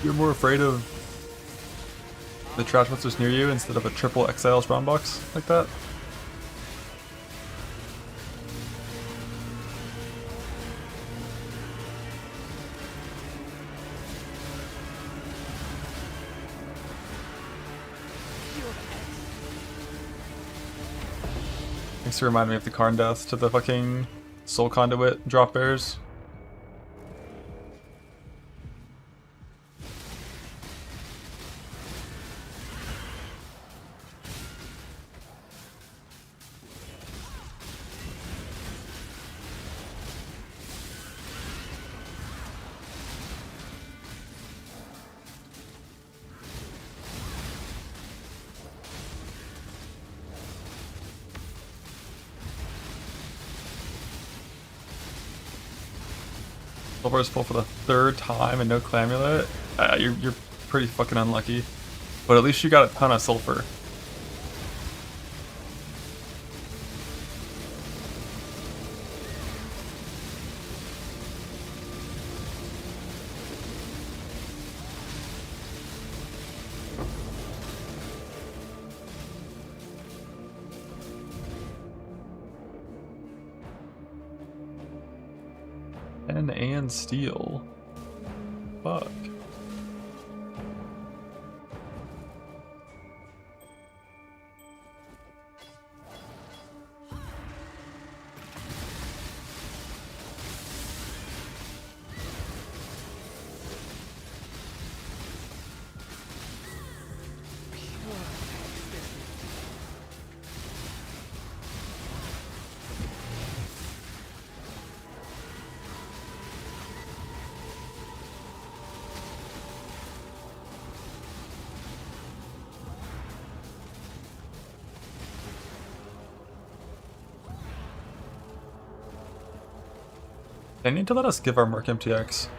You're more afraid of the trash monsters near you instead of a triple XL spawn box like that? Thanks for reminding me of the Karn death to the fucking Soul Conduit drop bears. Silver is full for the 3rd time and no Clamulet. You're pretty fucking unlucky. But at least you got a ton of sulfur. And steel. Fuck. They need to let us give our merc MTX.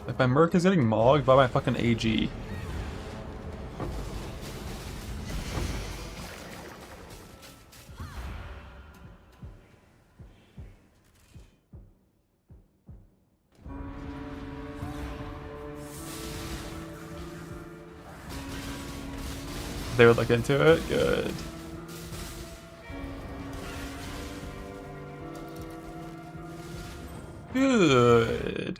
If my merc is getting mogged by my fucking AG. They would look into it? Good. Good.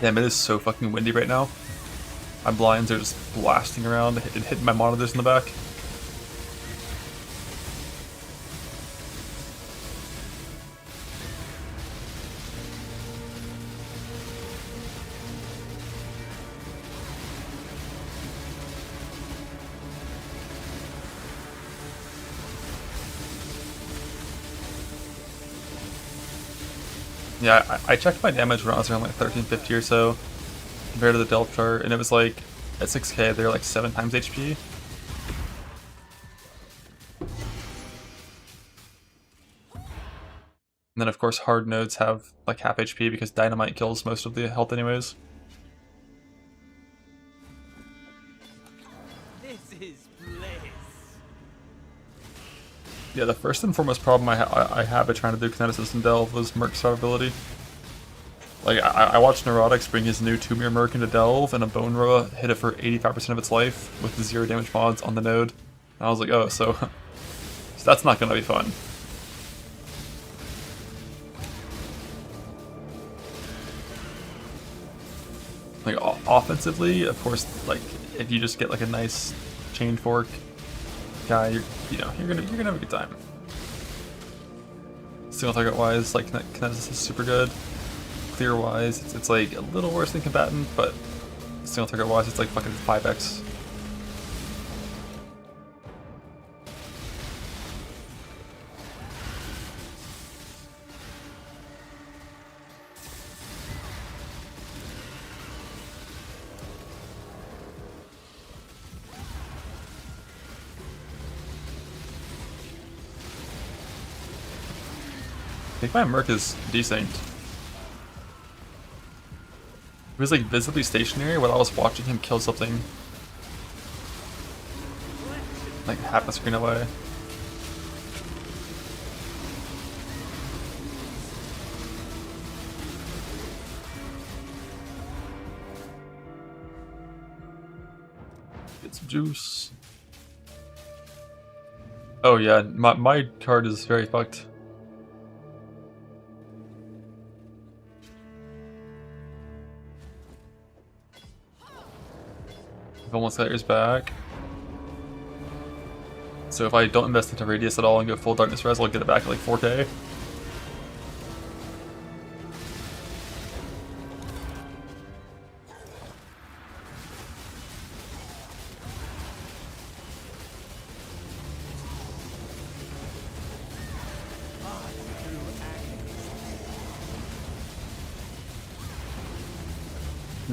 Damn, it is so fucking windy right now. My blinds are just blasting around. It hit my monitors in the back. Yeah, I checked my damage when I was around like 1350 or so, compared to the Delve chart, and it was like, at 6k, they're like 7 times HP. And then of course hard nodes have like half HP because dynamite kills most of the health anyways. This is bliss. Yeah, the first and foremost problem I have by trying to do Kineticist and Delve was Merc survivability. Like, I watched Neurotics bring his new 2-mirror Merc into Delve, and a Bone Roa hit it for 85% of its life with the 0 damage mods on the node. And I was like, oh, so that's not gonna be fun. Like, offensively, of course, like, if you just get like a nice chain fork guy, you're gonna have a good time. Single target wise, like Kineticist is super good. Clear wise, it's like a little worse than Combatant, but single target wise, it's like fucking 5x. I think my Merc is decent. He was like visibly stationary while I was watching him kill something like half a screen away. Get some juice. Oh yeah, my card is very fucked. I've almost got yours back. So if I don't invest into Radius at all and go full Darkness Res, I'll get it back at like 4K.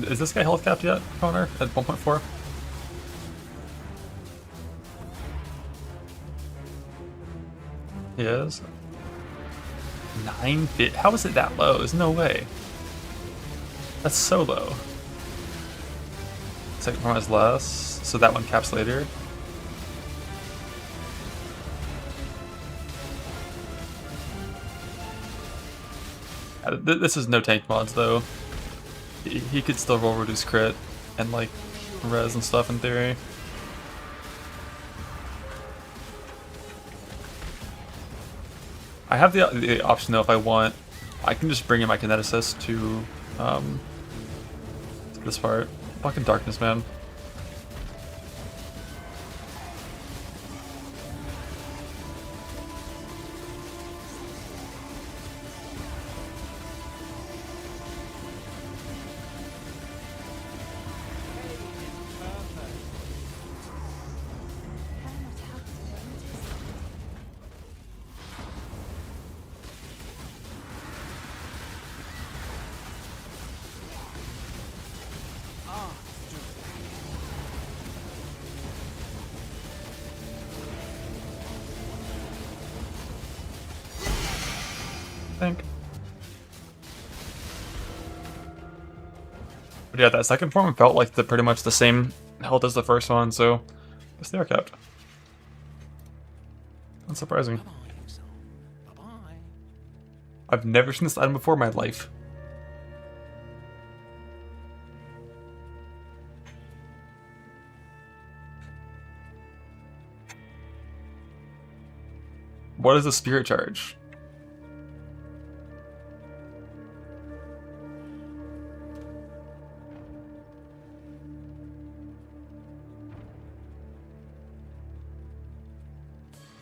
Is this guy health capped yet, Connor? At 1.4? He is. 9 bit. How is it that low? There's no way. That's so low. Second form has less, so that one caps later. This is no tank mods though. He could still roll reduce crit and like res and stuff in theory. I have the option though if I want. I can just bring in my kineticist to this part. Fucking darkness, man. But yeah, that second form felt like pretty much the same health as the first one, so I guess they are kept. Unsurprising. I've never seen this item before in my life. What is a spirit charge?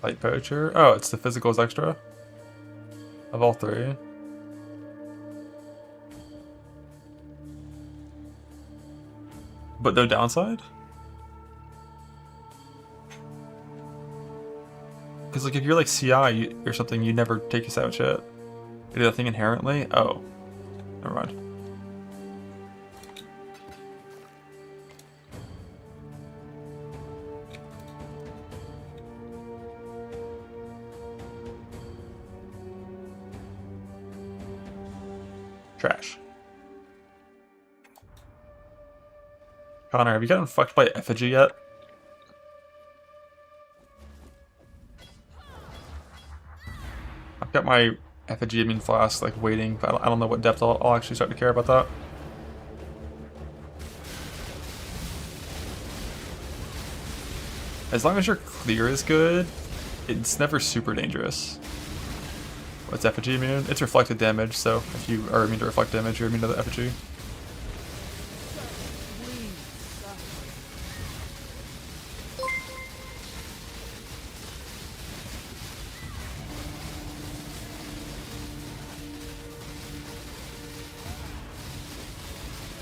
Light poacher. Oh, it's the physicals extra of all three. But no downside? Because like if you're like CI or something, you never take us out shit. You do that thing inherently? Oh. Never mind. Trash. Connor, have you gotten fucked by effigy yet? I've got my effigy immune flask like waiting, but I don't know what depth I'll actually start to care about that. As long as your clear is good, it's never super dangerous. What's effigy immune? It's reflected damage, so if you are immune to reflect damage, you're immune to the effigy.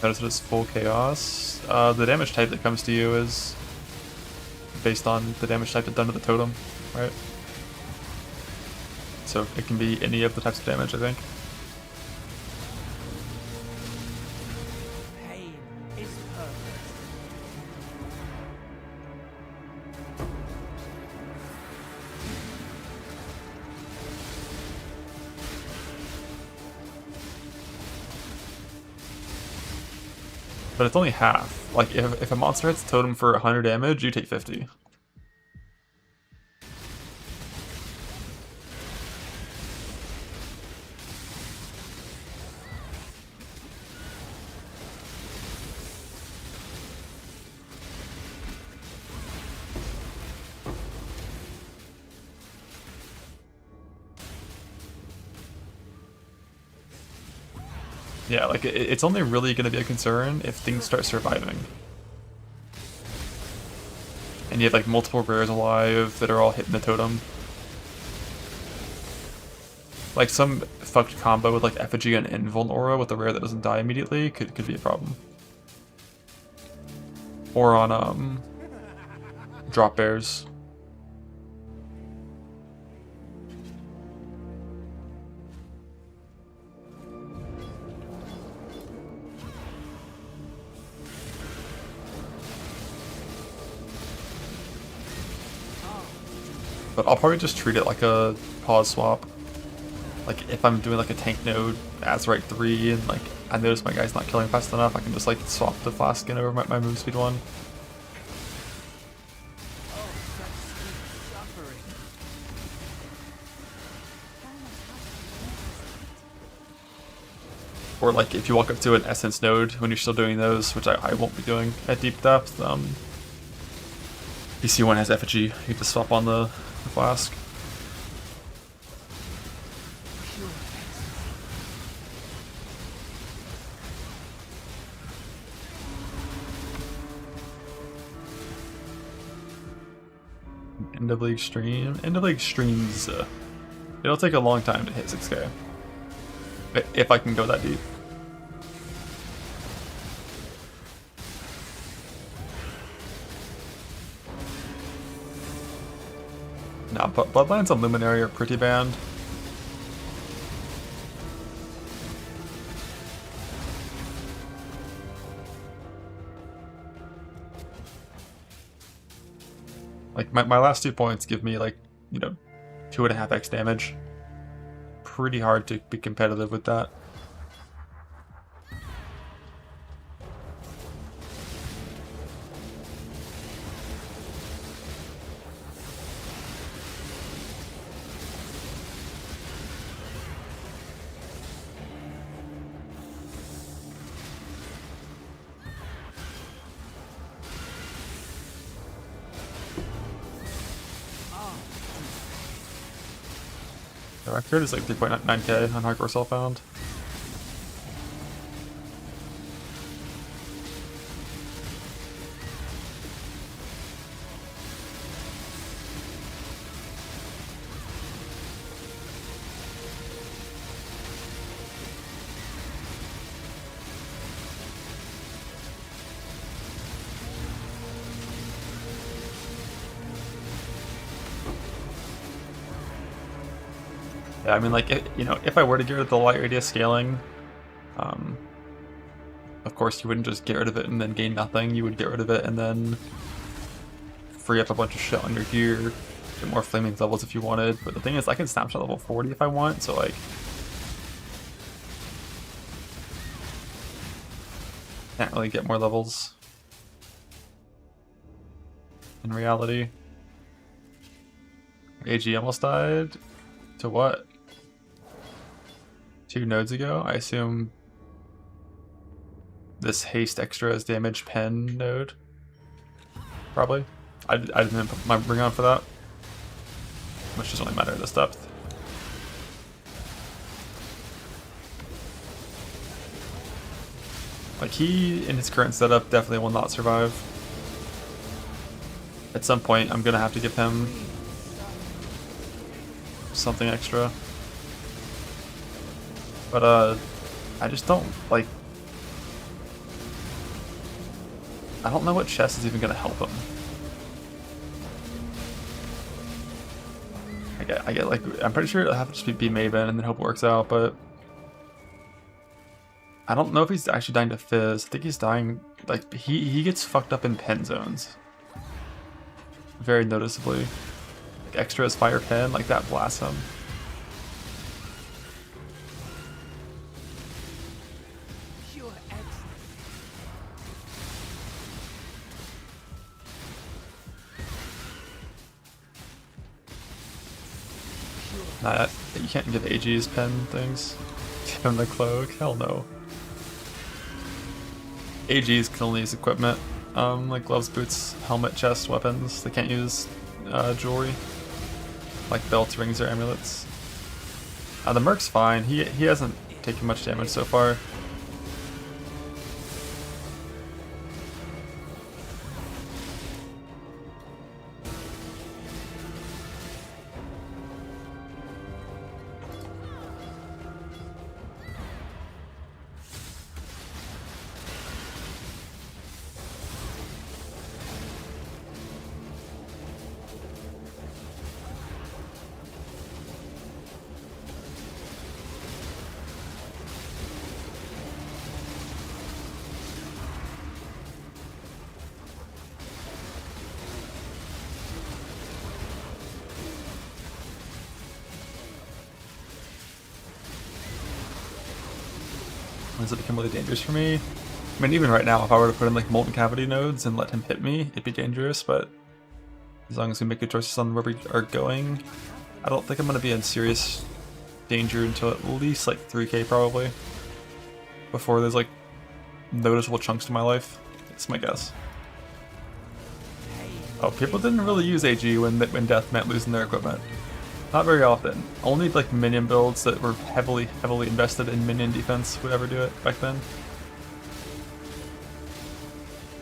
Notice that it's full chaos. The damage type that comes to you is based on the damage type that's done to the totem, right? So it can be any of the types of damage, I think. Pain is purpose. But it's only half. Like if a monster hits totem for 100 damage, you take 50. Yeah, like it's only really going to be a concern if things start surviving. And you have like multiple rares alive that are all hitting the totem. Like some fucked combo with like Effigy and Invuln Aura with a rare that doesn't die immediately could be a problem. Or on drop bears. But I'll probably just treat it like a pause swap. Like if I'm doing like a tank node Azerite 3 and like I notice my guy's not killing fast enough, I can just like swap the flask in over my move speed one. Or like if you walk up to an essence node when you're still doing those, which I won't be doing at deep depth, if you see one has effigy, you just swap on the flask. End of league stream. End of league streams. It'll take a long time to hit 6K. If I can go that deep. Nah, but Bloodlines and Luminary are pretty banned. Like, my last 2 points give me, like, you know, 2.5x damage. Pretty hard to be competitive with that. The record is like 3.9k on Hardcore Self-Found. Yeah, I mean, like, you know, if I were to get rid of the light radius scaling, of course you wouldn't just get rid of it and then gain nothing. You would get rid of it and then free up a bunch of shit on your gear, get more flaming levels if you wanted. But the thing is, I can snapshot level 40 if I want, so like, can't really get more levels in reality. AG almost died. To what? 2 nodes ago? I assume this haste extra is damage pen node. Probably. I didn't put my ring on for that. Which doesn't really matter at this depth. Like, he, in his current setup, definitely will not survive. At some point, I'm gonna have to give him something extra. But, I just don't, like... I don't know what chest is even gonna help him. I get like, I'm pretty sure it'll have to just be Maven and then hope it works out, but... I don't know if he's actually dying to Fizz. I think he's dying, like, he gets fucked up in pen zones. Very noticeably. Like, extra as fire pen, like that blasts him. Nah, you can't give AG's pen things. Give him the cloak? Hell no. AG's can only use equipment, like gloves, boots, helmet, chest, weapons. They can't use jewelry, like belts, rings, or amulets. The merc's fine. He hasn't taken much damage so far. Does it become really dangerous for me? I mean, even right now, if I were to put in like molten cavity nodes and let him hit me, it'd be dangerous, but as long as we make good choices on where we are going, I don't think I'm going to be in serious danger until at least like 3k probably. Before there's like noticeable chunks to my life. That's my guess. Oh, people didn't really use AG when death meant losing their equipment. Not very often. Only like minion builds that were heavily invested in minion defense would ever do it back then.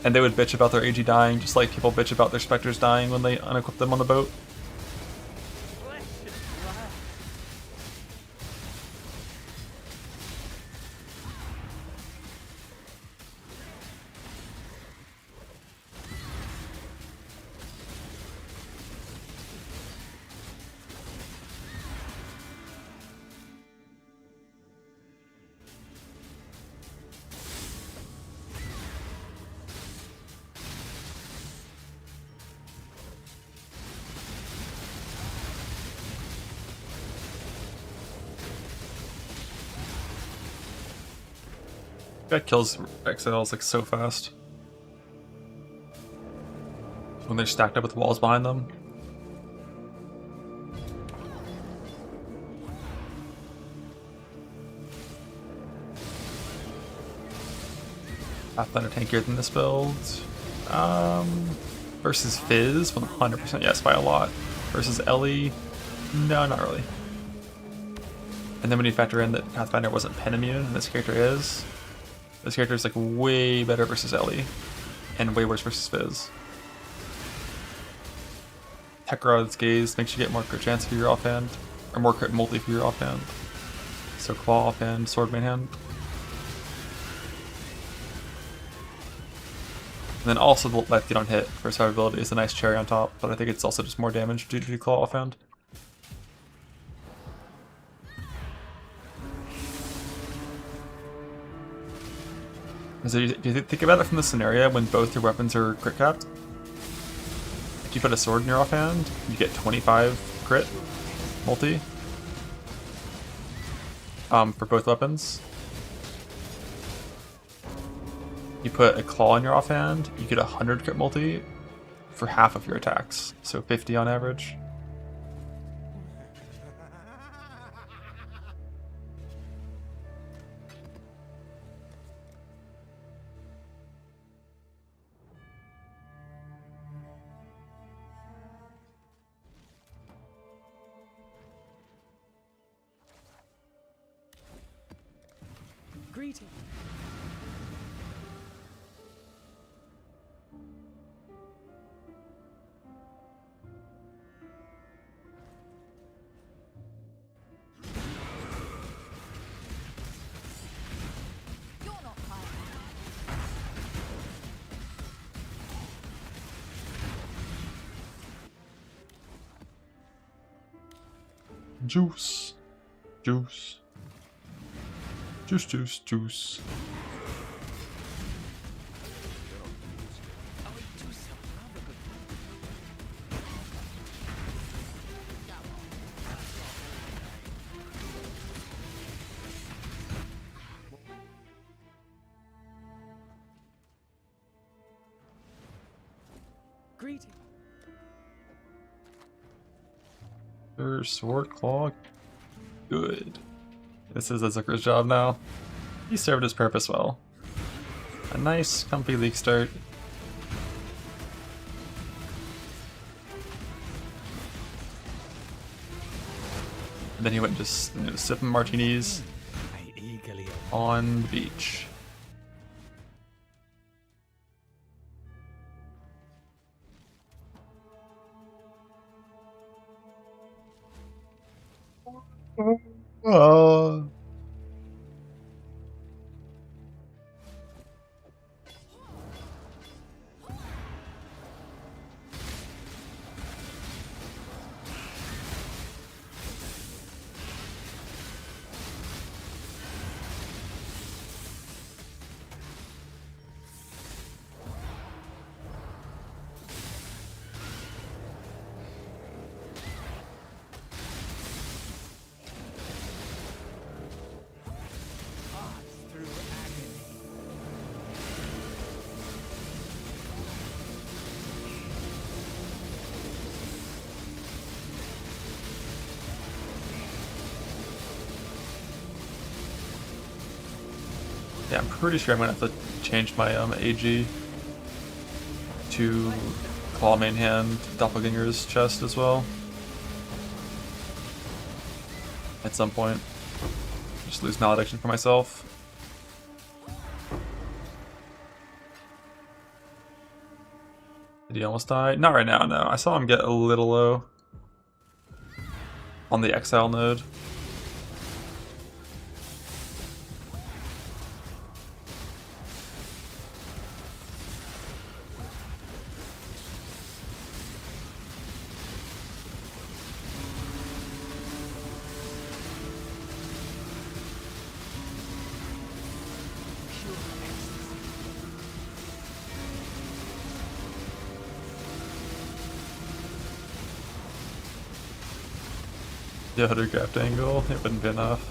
And they would bitch about their AG dying, just like people bitch about their specters dying when they unequip them on the boat. That kills exiles like so fast. When they're stacked up with walls behind them. Pathfinder tankier than this build. Versus Fizz, 100% yes by a lot. Versus Ellie, no, not really. And then when you factor in that Pathfinder wasn't pen immune, and this character is, this character is like way better versus Ellie, and way worse versus Fizz. Tekrod's Gaze makes you get more crit chance for your offhand, or more crit multi for your offhand. So Claw offhand, Sword main hand. And then also the left you don't hit for survivability is a nice cherry on top, but I think it's also just more damage due to Claw offhand. So you think about it from the scenario when both your weapons are crit capped. If you put a sword in your offhand, you get 25 crit multi for both weapons. You put a claw in your offhand, you get 100 crit multi for half of your attacks, so 50 on average. Greeting. Juice. Juice. Juice, juice, juice. Greeting. There's Sword Claw. Good. This is Azukar's job now. He served his purpose well. A nice, comfy league start. And then he went just sipping martinis on the beach. Oh. Yeah, I'm pretty sure I'm gonna have to change my AG to Claw Main Hand Doppelganger's chest as well. At some point. Just lose Malediction for myself. Did he almost die? Not right now, no. I saw him get a little low on the Exile node. The other graft angle, it wouldn't be enough.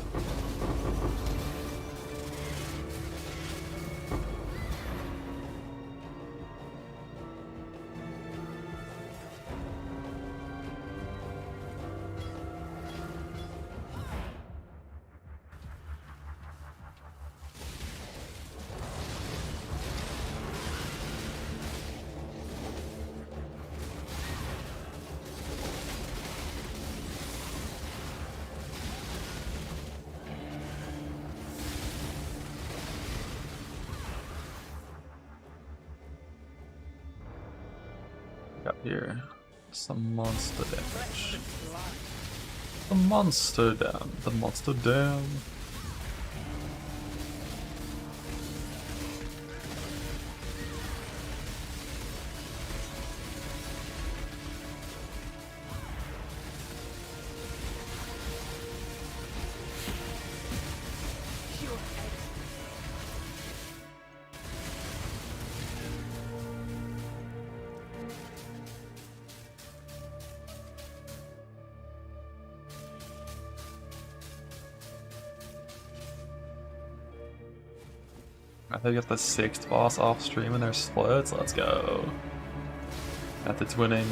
Got here some monster damage. The monster down. The monster down. I think got the 6th boss off stream in their splits. Let's go. Method's winning.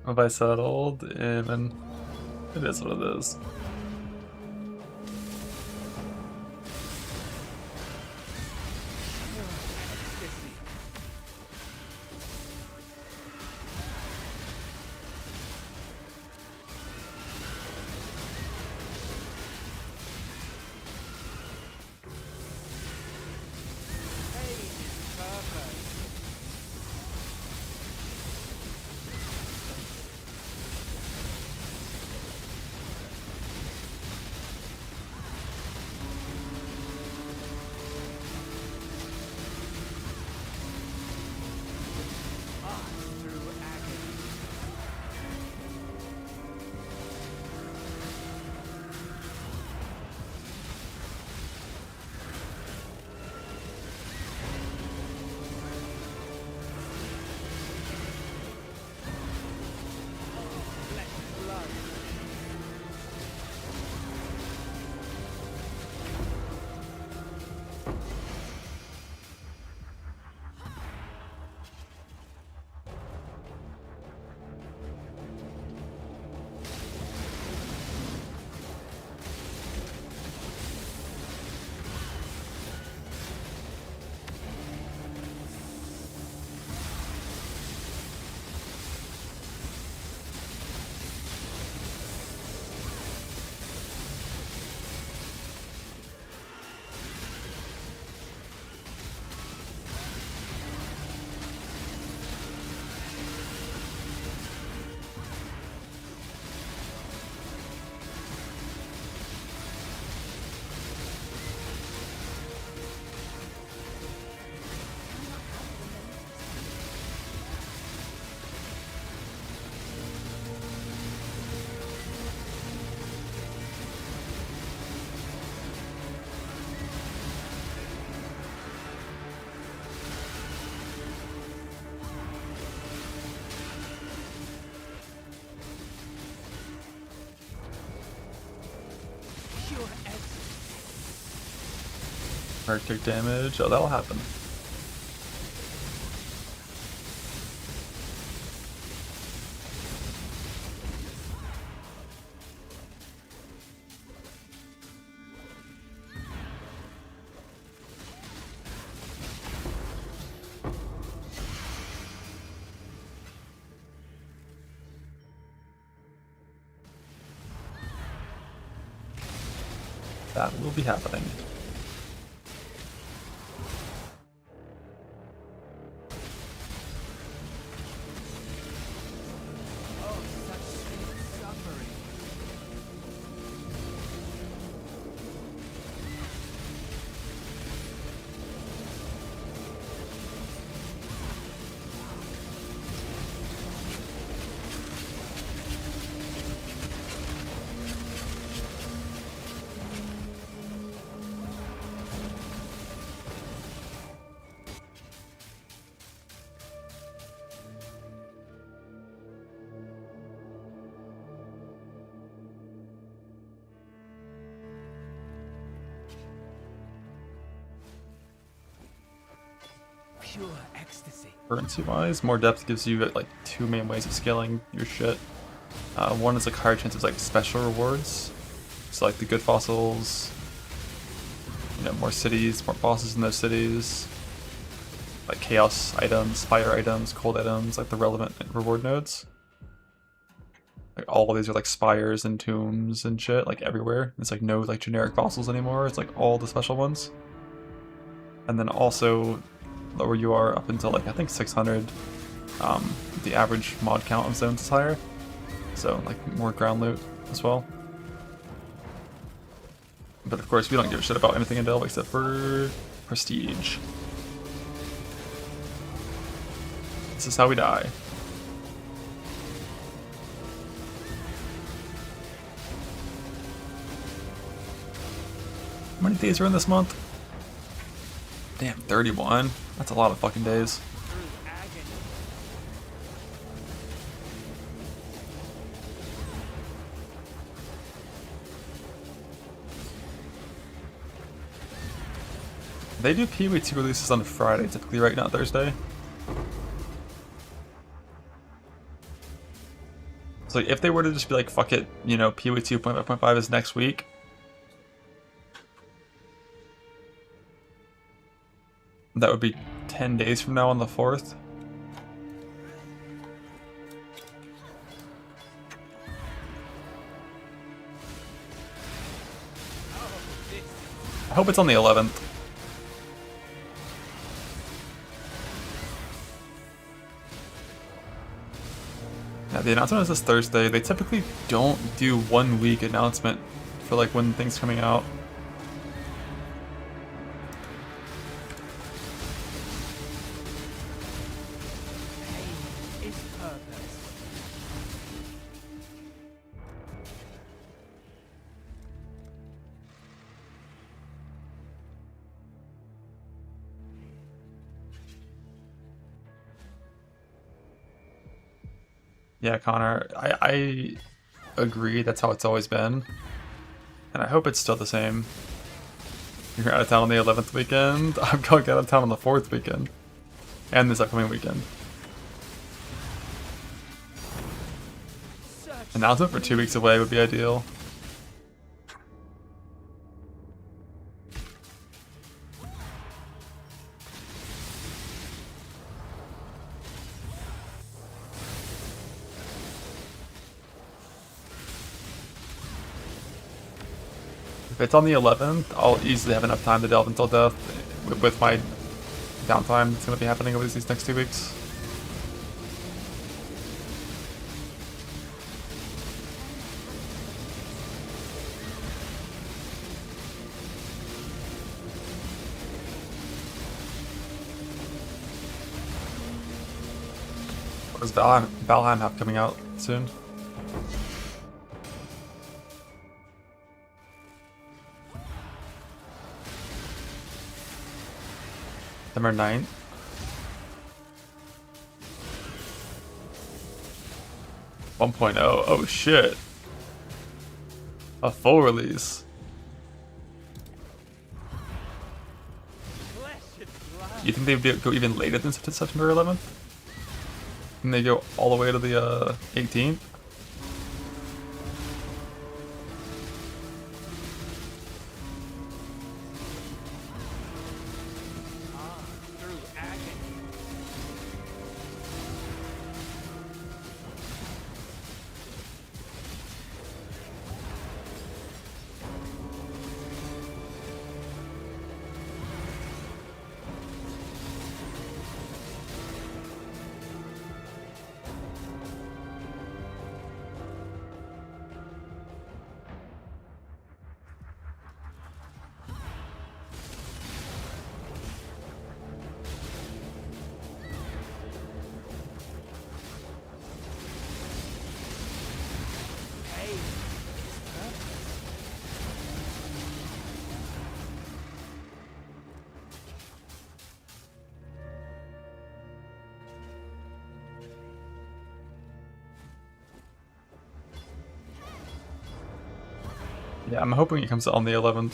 Have I settled? And it is what it is. Hard kick damage. Oh, that'll happen. That will be happening. Pure ecstasy. Currency wise, more depth gives you like two main ways of scaling your shit. One is like higher chances like special rewards, so like the good fossils, you know, more cities, more bosses in those cities, like chaos items, fire items, cold items, like the relevant reward nodes. Like all of these are like spires and tombs and shit, like everywhere. It's like no like generic fossils anymore. It's like all the special ones. And then also lower you are up until like I think 600. The average mod count of zones is higher, so like more ground loot as well. But of course we don't give a shit about anything in Delve except for prestige. This is how we die. How many days are in this month? Damn, 31. That's a lot of fucking days. They do PoE2 releases on Friday typically, right? Not Thursday. So if they were to just be like, fuck it, you know, PoE 2.5.5 is next week. That would be 10 days from now on the 4th. I hope it's on the 11th. Yeah, the announcement is this Thursday. They typically don't do 1 week announcement for like when things coming out. Yeah, Connor, I agree that's how it's always been. And I hope it's still the same. You're out of town on the 11th weekend. I'm going out of town on the 4th weekend. And this upcoming weekend. Announcement for 2 weeks away would be ideal. If it's on the 11th, I'll easily have enough time to delve until death with my downtime that's going to be happening over these next 2 weeks. What does Valheim have coming out soon? September 9th. Oh shit. A full release. You think they'd go even later than September 11th? And they go all the way to the 18th? Yeah, I'm hoping it comes out on the 11th.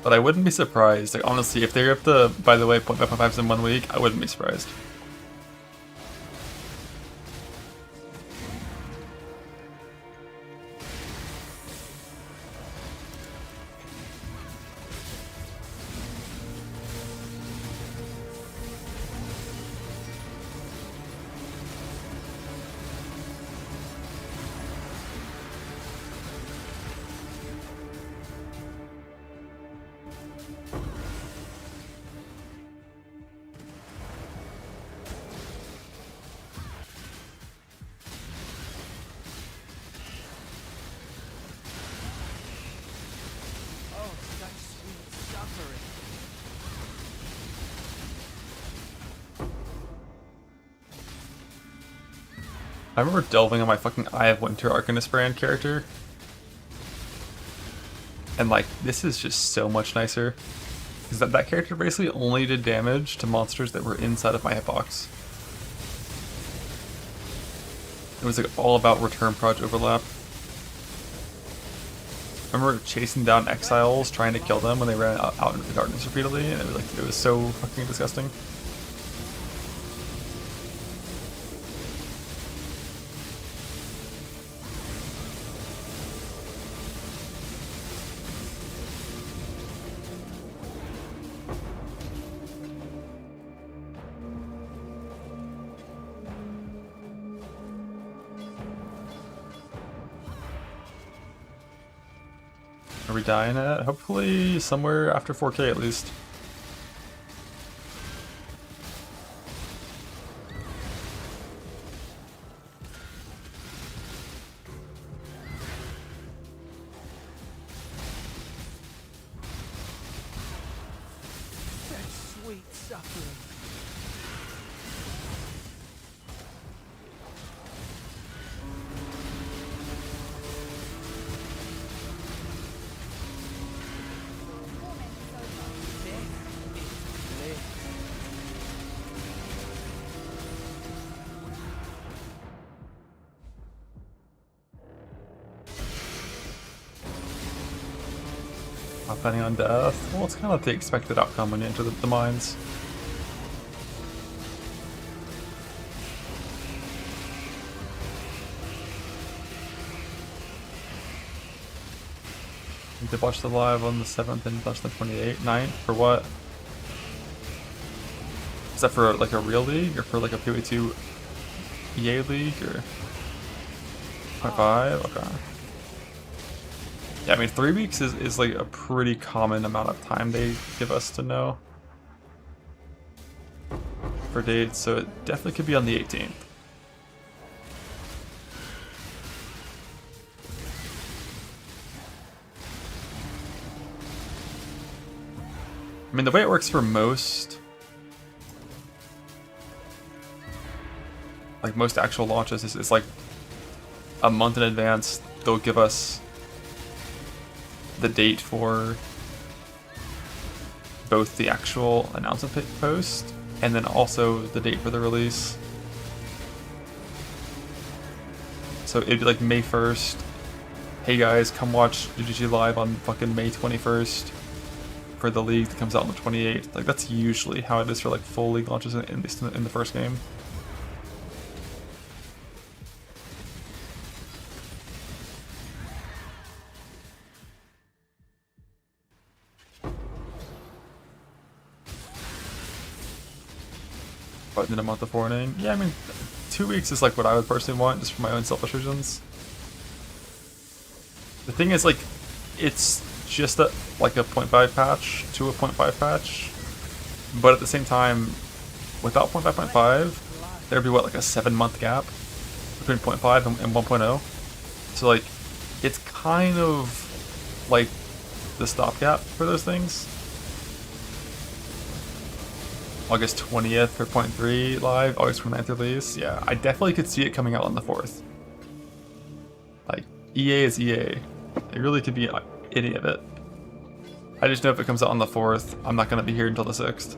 But I wouldn't be surprised. Like, honestly, if they're up to, by the way, 0.5 in 1 week, I wouldn't be surprised. I remember delving on my fucking Eye of Winter Arcanist brand character. And like, this is just so much nicer. Because that character basically only did damage to monsters that were inside of my hitbox. It was like all about return proj overlap. I remember chasing down exiles, trying to kill them when they ran out into the darkness repeatedly, and it was so fucking disgusting. Are we dying at? Hopefully somewhere after 4K at least. Such sweet suffering. Not betting on death. Well, it's kind of the expected outcome when you enter the mines. You did watch the live on the 7th and watch the 28th, 9th for what? Is that for like a real league or for like a PoE2 EA league or 0.5? Okay. Yeah, I mean 3 weeks is like a pretty common amount of time they give us to know for dates, so it definitely could be on the 18th. I mean, the way it works for most actual launches is like a month in advance. They'll give us the date for both the actual announcement post and then also the date for the release. So it'd be like May 1st. Hey guys, come watch GGG live on fucking May 21st for the league that comes out on the 28th. Like that's usually how it is for like full league launches in the first game. But in a month of warning, yeah, I mean, 2 weeks is like what I would personally want, just for my own selfish reasons. The thing is, like, it's just like a 0.5 patch to a 0.5 patch, but at the same time, without 0.5.5, there'd be what, like a 7-month gap between 0.5 and 1.0. So like, it's kind of like the stopgap for those things. August 20th for 0.3 live, August 29th release. Yeah, I definitely could see it coming out on the 4th. Like, EA is EA. It really could be any of it. I just know if it comes out on the 4th, I'm not going to be here until the 6th.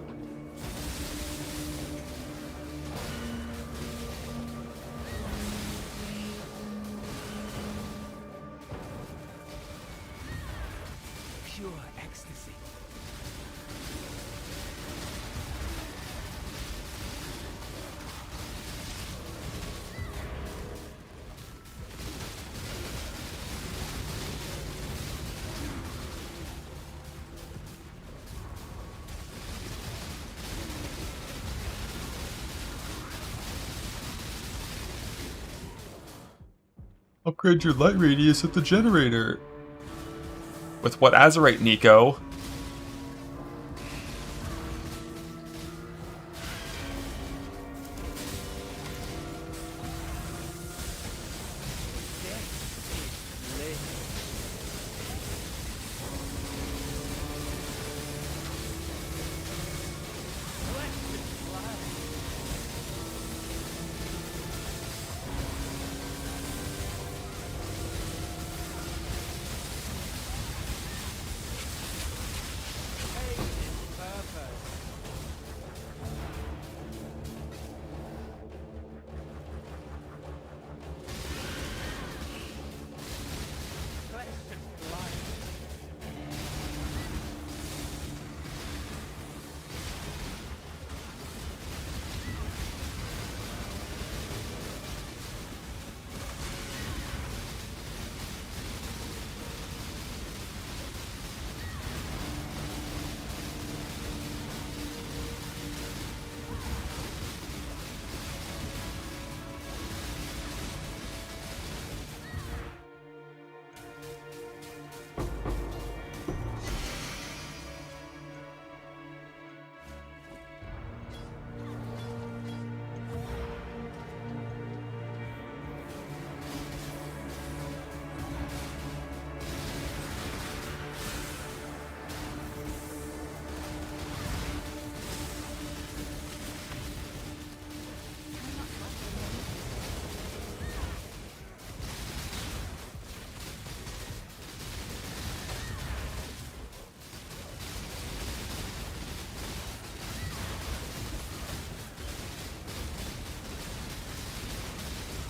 Pure ecstasy. Upgrade your light radius at the generator. With what Azerite, Nico?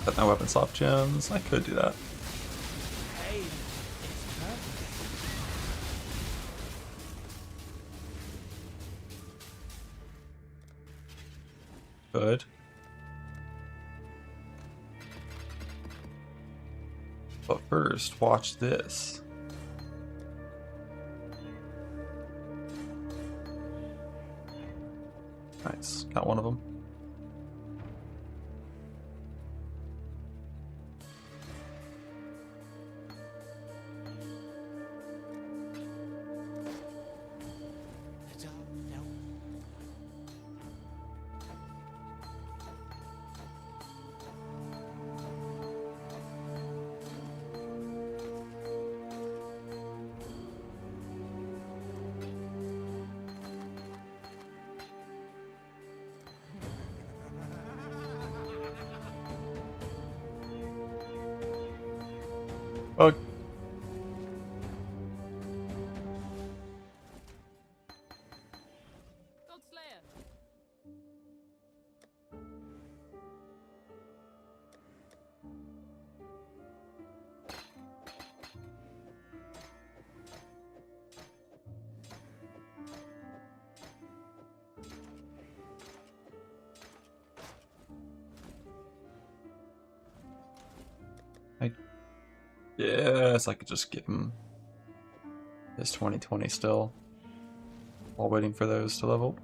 Got no weapon swap gems. I could do that. Good. But first, watch this. Nice. Got one of them. Bug. Yes, I could just give him his 2020 still, while waiting for those to level.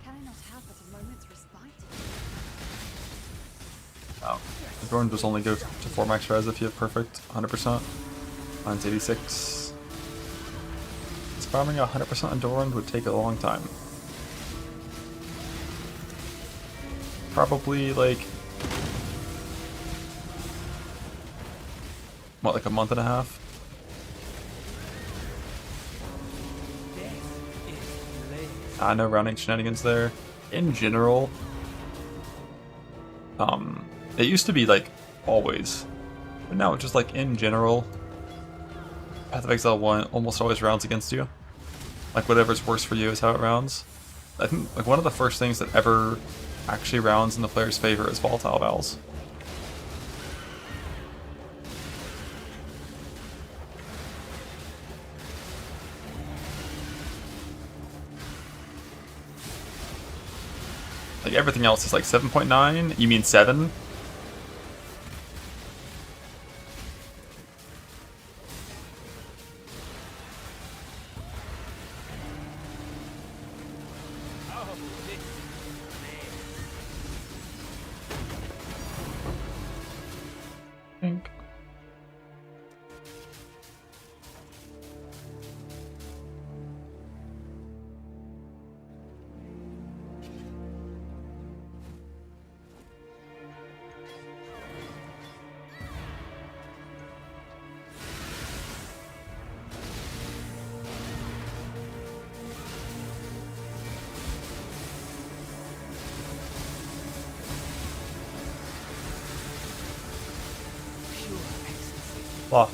Can I not have but a moment's respite? Oh, the drone just only goes to 4 max res if you have perfect 100%. Mine's 86. Farming 100% on Doran would take a long time. Probably like, what, like a month and a half? No rounding shenanigans there. In general, it used to be like always, but now it's just like in general, Path of Exile 1 almost always rounds against you. Like whatever's worse for you is how it rounds. I think like one of the first things that ever actually rounds in the player's favor is Volatile Vowels. Like everything else is like 7.9? You mean 7? Think. Blah.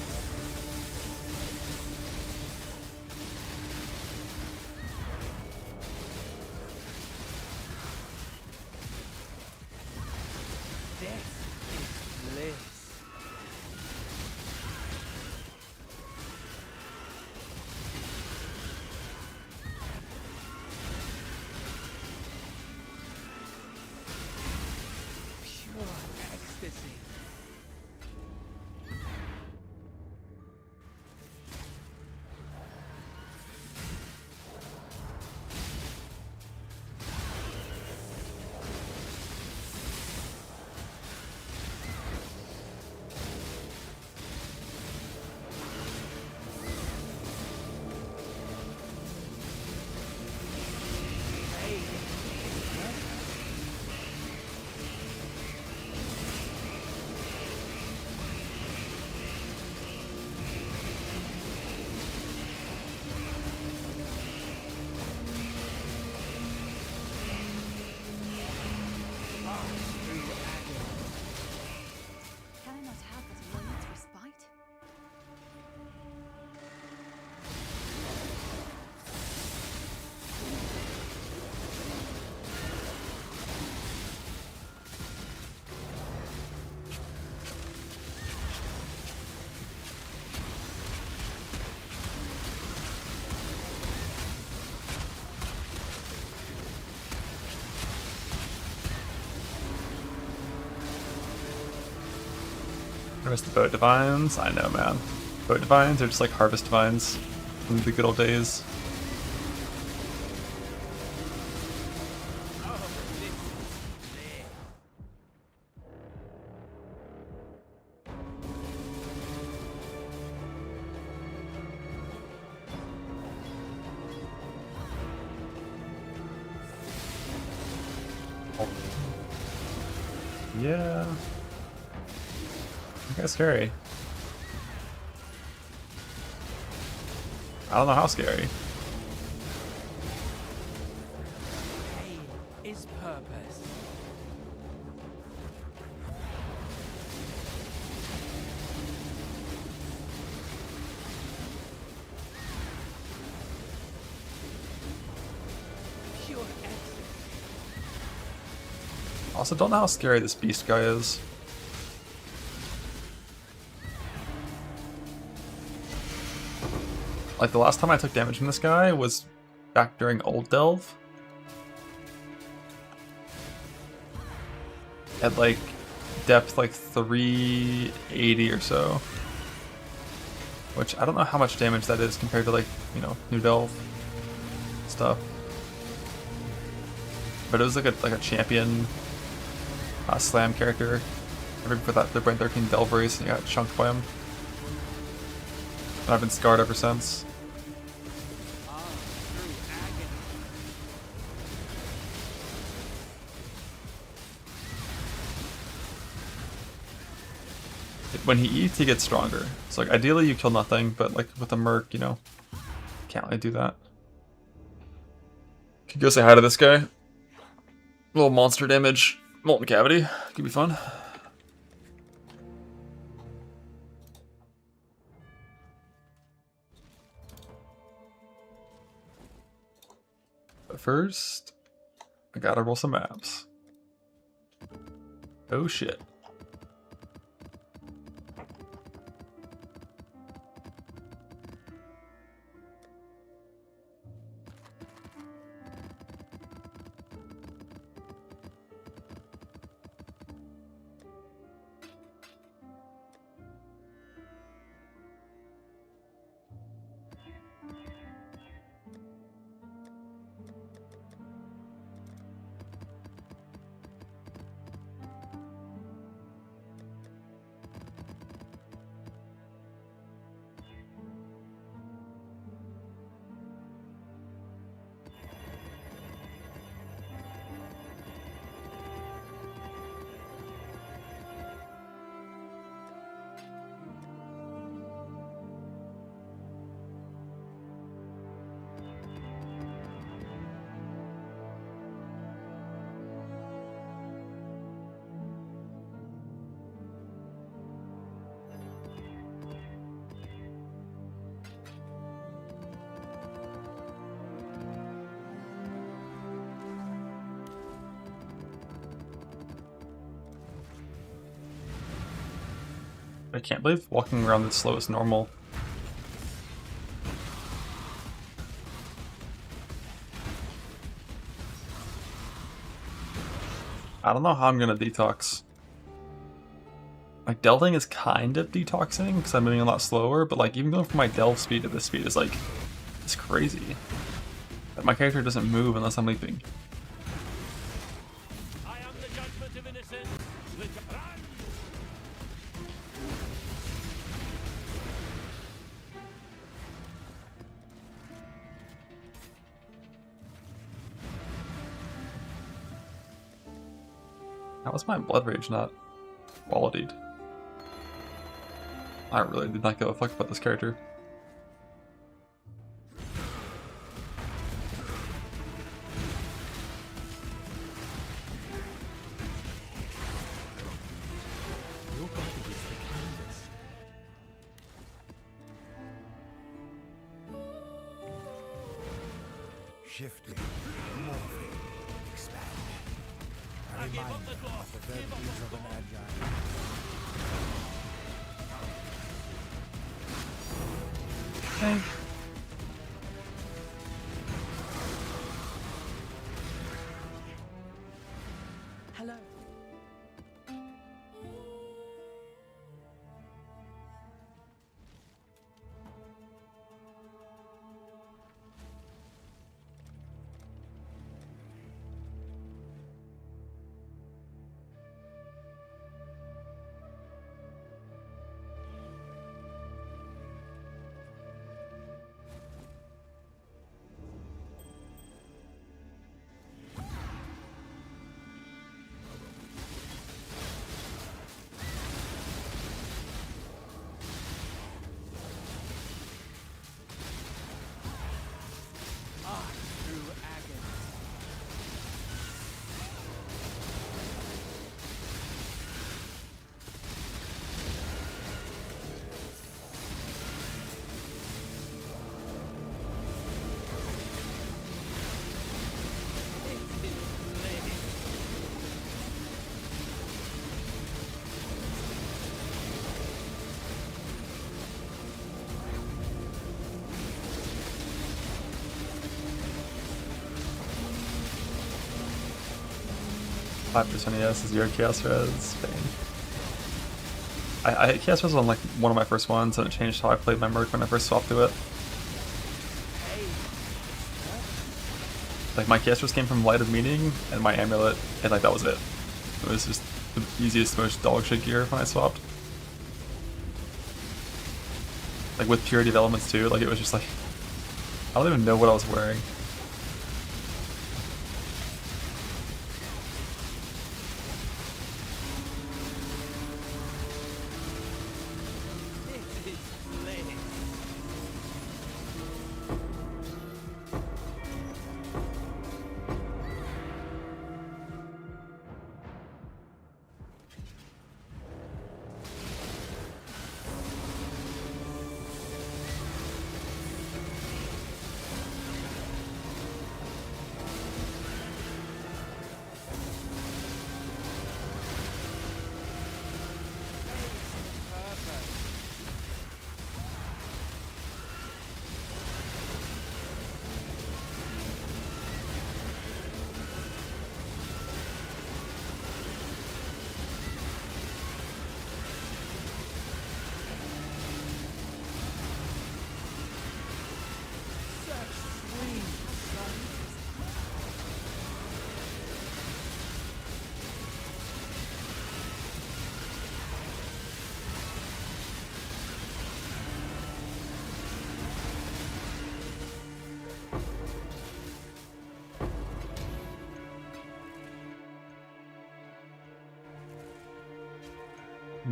I missed the boat divines. I know, man. Boat divines are just like harvest divines from the good old days. Yeah. That guy's scary. I don't know how scary. Pain is purpose. Pure excellence. Also, don't know how scary this beast guy is. Like, the last time I took damage from this guy was back during Old Delve. At, like, depth, like, 380 or so. Which, I don't know how much damage that is compared to, like, you know, New Delve stuff. But it was, like a champion slam character. I remember that the Brain 13 Delve race and I got chunked by him. And I've been scarred ever since. When he eats, he gets stronger. So like ideally you kill nothing, but like with a merc, you know, can't really do that. Could go say hi to this guy. A little monster damage, molten cavity. Could be fun. But first, I gotta roll some maps. Oh shit. I can't believe walking around this slow is normal. I don't know how I'm gonna detox. Like, delving is kind of detoxing because I'm moving a lot slower, but like even going from my delve speed to this speed is like, it's crazy. That my character doesn't move unless I'm leaping. I am the judgment of innocence. How was my blood rage not qualityed? I really did not give a fuck about this character. Shifting, morphing, expanding. A reminder of the virtues of an agile. Okay. Hello. 5% ES, 0 Chaos Res, Bane. I Chaos Res was on like one of my first ones, and it changed how I played my Merc when I first swapped to it. Like my Chaos Res came from Light of Meaning, and my Amulet, and like that was it. It was just the easiest, most dog shit gear when I swapped. Like with Purity of Elements too, like it was just like, I don't even know what I was wearing.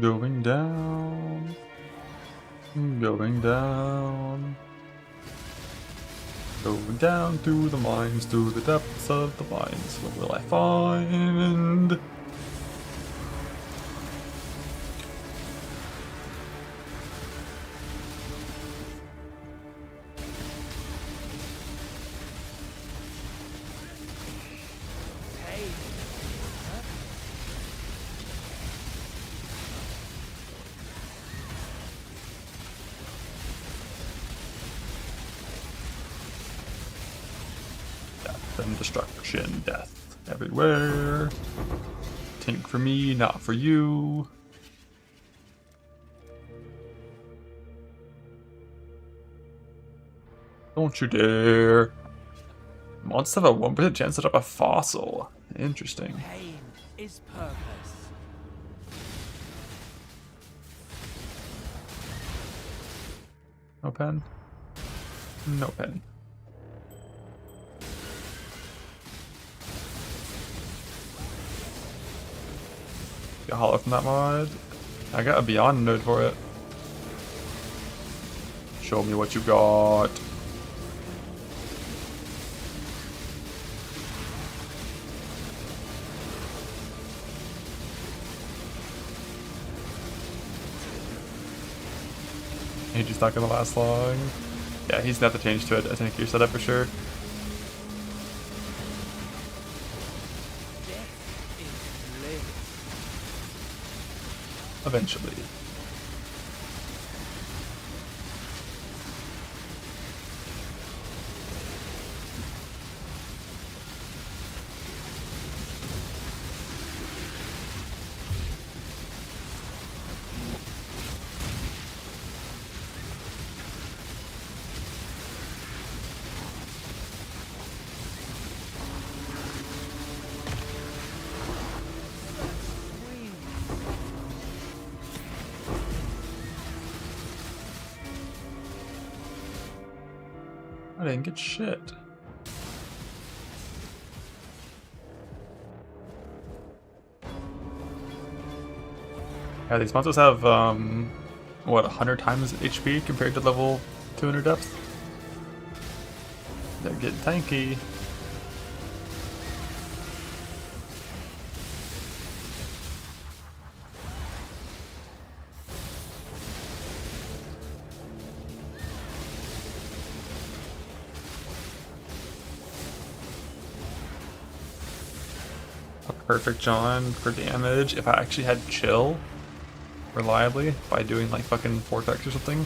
Going down. Going down. Going down through the mines, through the depths of the mines. What will I find? And destruction, death everywhere. Tank for me, not for you. Don't you dare. Monsters have a 1% chance to drop a fossil. Interesting. Pain is purpose. No pen? No pen. Get hollow from that mod. I got a Beyond node for it. Show me what you got. He's just not gonna last long. Yeah, he's gonna have to change to it. I think you're set up for sure. Eventually. I didn't get shit. Yeah, these monsters have, what, 100 times HP compared to level 200 depth? They're getting tanky. Perfect John for damage. If I actually had chill reliably by doing like fucking Vortex or something,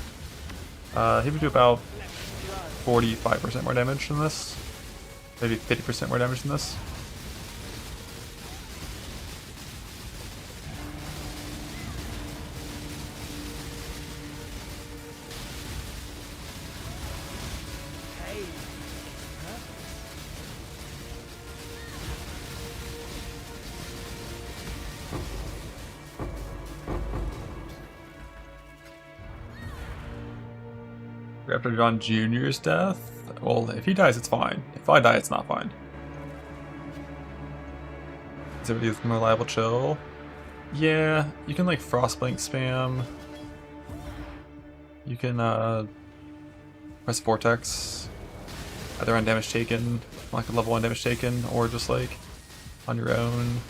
he would do about 45% more damage than this. Maybe 50% more damage than this. After John Jr.'s death? Well, if he dies, it's fine. If I die, it's not fine. Is everybody with more reliable chill? Yeah, you can like Frostblink spam. You can press Vortex either on damage taken, like a level 1 damage taken, or just like on your own.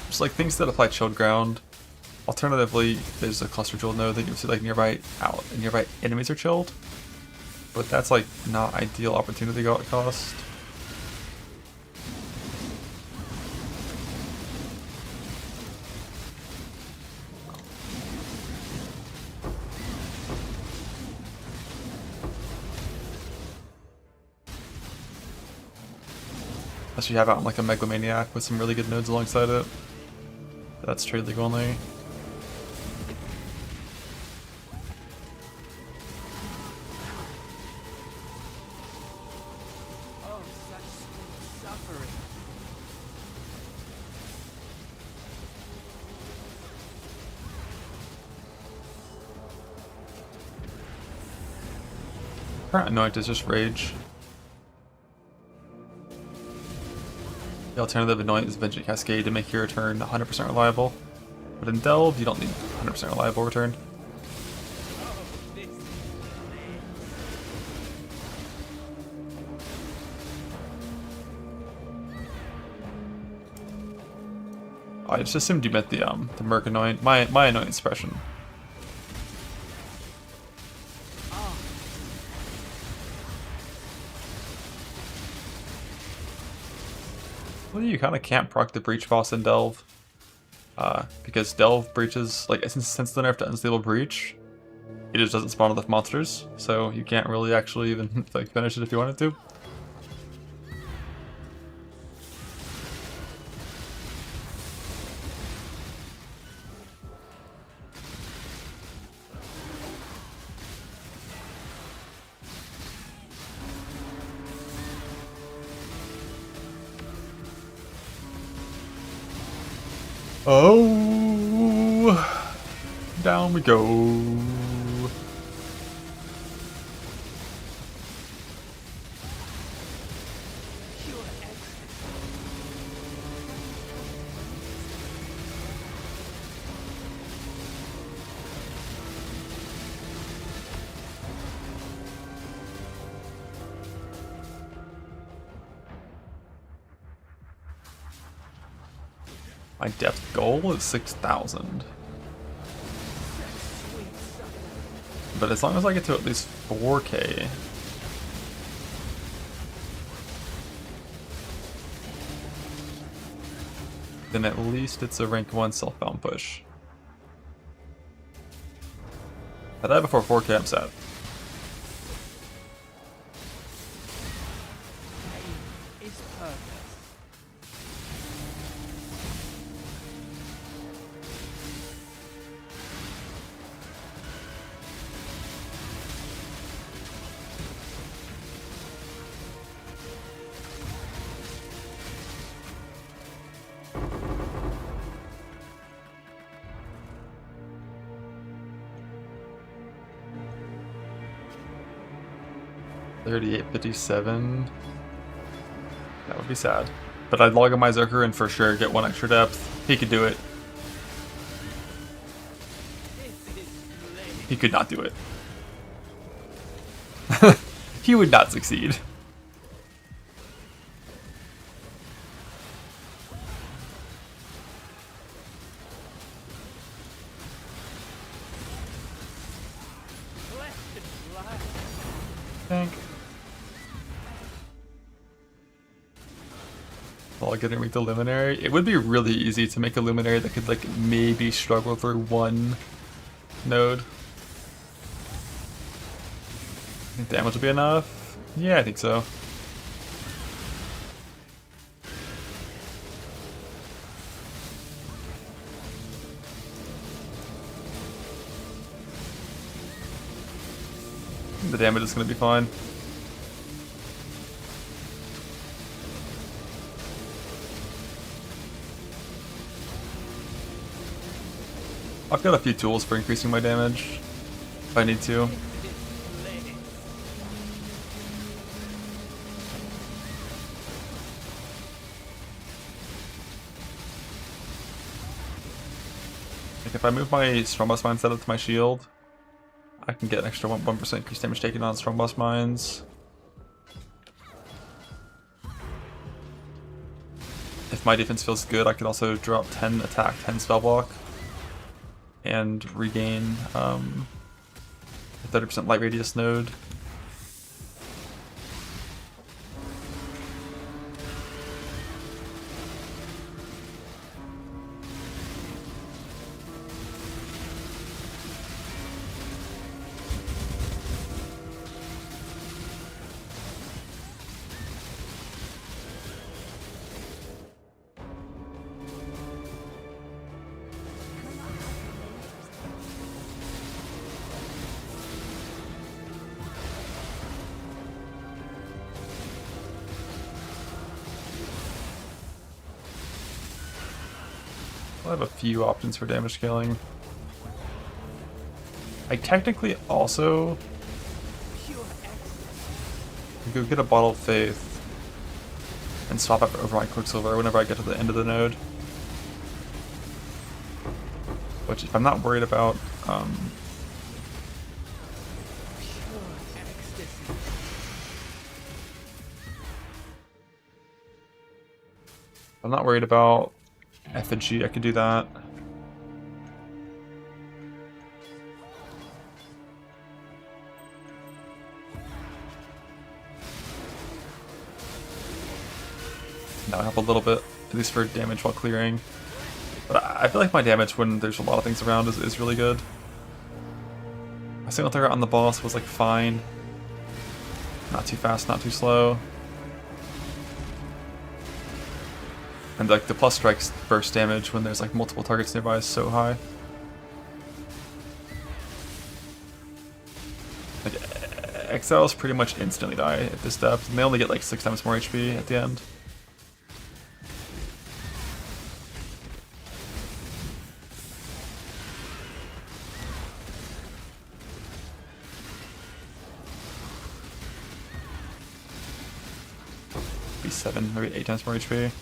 Just like things that apply chilled ground. Alternatively, there's a cluster jewel node that gives you like nearby enemies are chilled, but that's like not ideal opportunity cost. Unless you have out like a Megalomaniac with some really good nodes alongside it. That's trade league only. Oh, such sweet suffering. Current Anoint is just Rage. The alternative Anoint is Vengeance Cascade to make your return 100% reliable. But in Delve, you don't need 100% reliable return. I just assumed you meant the merc Anoint, my Anoint suppression. Well, you kind of can't proc the Breach boss in Delve. Because Delve breaches, like, since the nerf to Unstable Breach, it just doesn't spawn enough monsters, so you can't really actually even like finish it if you wanted to. Oh, down we go. My depth goal is 6,000. But as long as I get to at least 4K. Then at least it's a rank 1 self-bound push. If I die before 4K, I'm sad. $38.57. That would be sad. But I'd log on my Zerker and for sure get 1 extra depth. He could do it. He could not do it. He would not succeed. Thank. While getting weak to Luminary, it would be really easy to make a Luminary that could like maybe struggle through 1 node. I think damage will be enough. Yeah, I think so. The damage is going to be fine. I've got a few tools for increasing my damage if I need to. Like if I move my strong boss mine set up to my shield, I can get an extra 1% increased damage taken on strong boss mines. If my defense feels good, I could also drop 10 attack, 10 spell block, and regain a 30% light radius node. I have a few options for damage scaling. I technically also could go get a Bottle of Faith and swap out over my Quicksilver whenever I get to the end of the node. Which, if I'm not worried about, I'm not worried about effigy, I could do that. That'll help a little bit, at least for damage while clearing. But I feel like my damage when there's a lot of things around is really good. My single target on the boss was like fine. Not too fast, not too slow. And like the plus strikes burst damage when there's like multiple targets nearby is so high. Like exiles pretty much instantly die at this depth, and they only get like 6 times more HP at the end. Maybe 7, maybe 8 times more HP.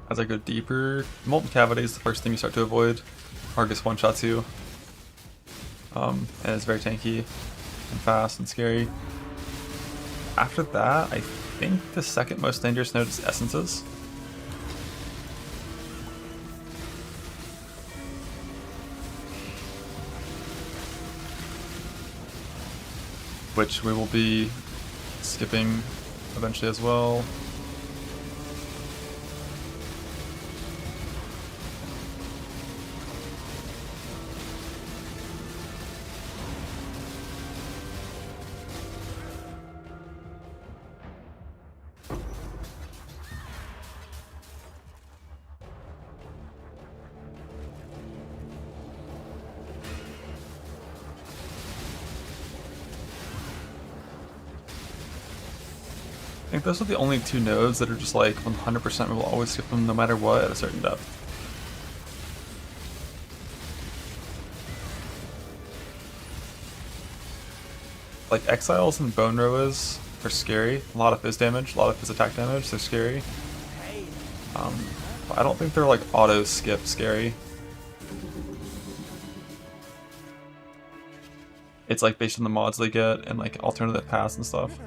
As I go deeper, molten cavity is the first thing you start to avoid. Argus one-shots you. And it's very tanky and fast and scary. After that, I think the second most dangerous node is Essences. Which we will be skipping eventually as well. I think those are the only two nodes that are just like 100% we will always skip them no matter what at a certain depth. Like Exiles and Bone Roas are scary. A lot of fizz damage, a lot of fizz attack damage, they're scary. I don't think they're like auto skip scary. It's like based on the mods they get and like alternative paths and stuff.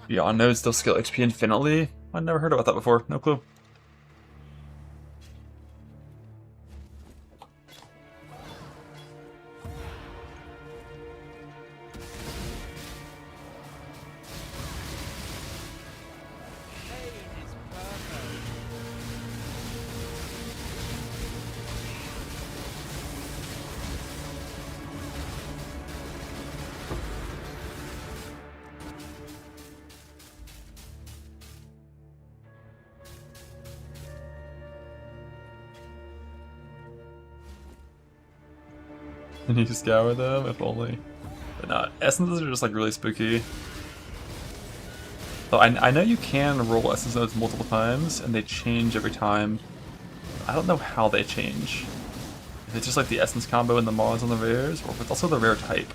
Beyond nodes still skill XP infinitely? I never heard about that before. No clue. And you scour them, if only. But no, essences are just like really spooky. So I know you can roll essence nodes multiple times, and they change every time. I don't know how they change. If it's just like the essence combo and the mods on the rares, or if it's also the rare type.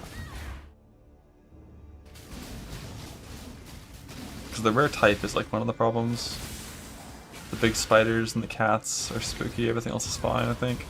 Because the rare type is like one of the problems. The big spiders and the cats are spooky, everything else is fine, I think.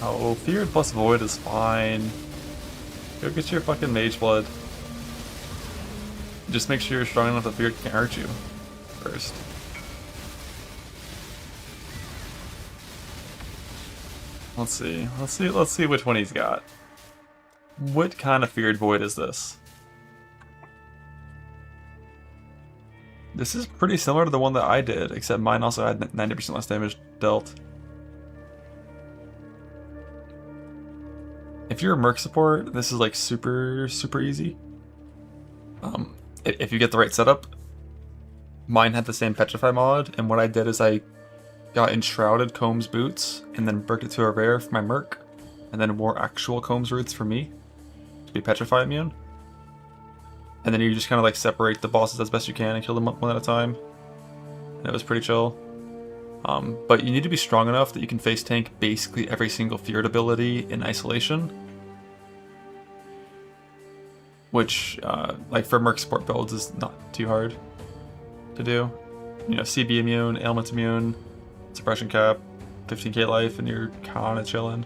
Oh, Feared plus Void is fine. Go get your fucking Mage Blood. Just make sure you're strong enough that Feared can't hurt you first. Let's see which one he's got. What kind of Feared Void is this? This is pretty similar to the one that I did, except mine also had 90% less damage dealt. If you're a merc support, this is like super easy. If you get the right setup. Mine had the same Petrify mod, and what I did is I got Enshrouded Combs boots, and then bricked it to a rare for my merc, and then wore actual Combs roots for me, to be Petrify immune. And then you just kind of like separate the bosses as best you can and kill them one at a time. And it was pretty chill. But you need to be strong enough that you can face tank basically every single Feared ability in isolation. Which, like for merc support builds, is not too hard to do. You know, CB immune, ailment immune, suppression cap, 15k life, and you're kinda chillin'.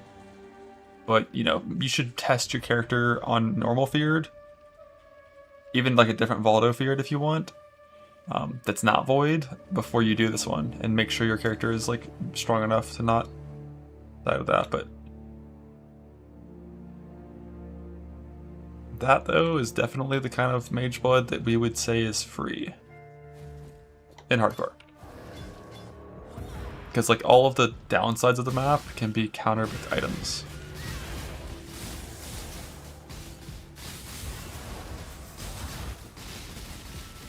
But, you know, you should test your character on normal Feared. Even like a different Voldo Feared if you want. That's not Void before you do this one, and make sure your character is like strong enough to not die with that. But that though is definitely the kind of Mage Blood that we would say is free in hardcore, because like all of the downsides of the map can be countered with items.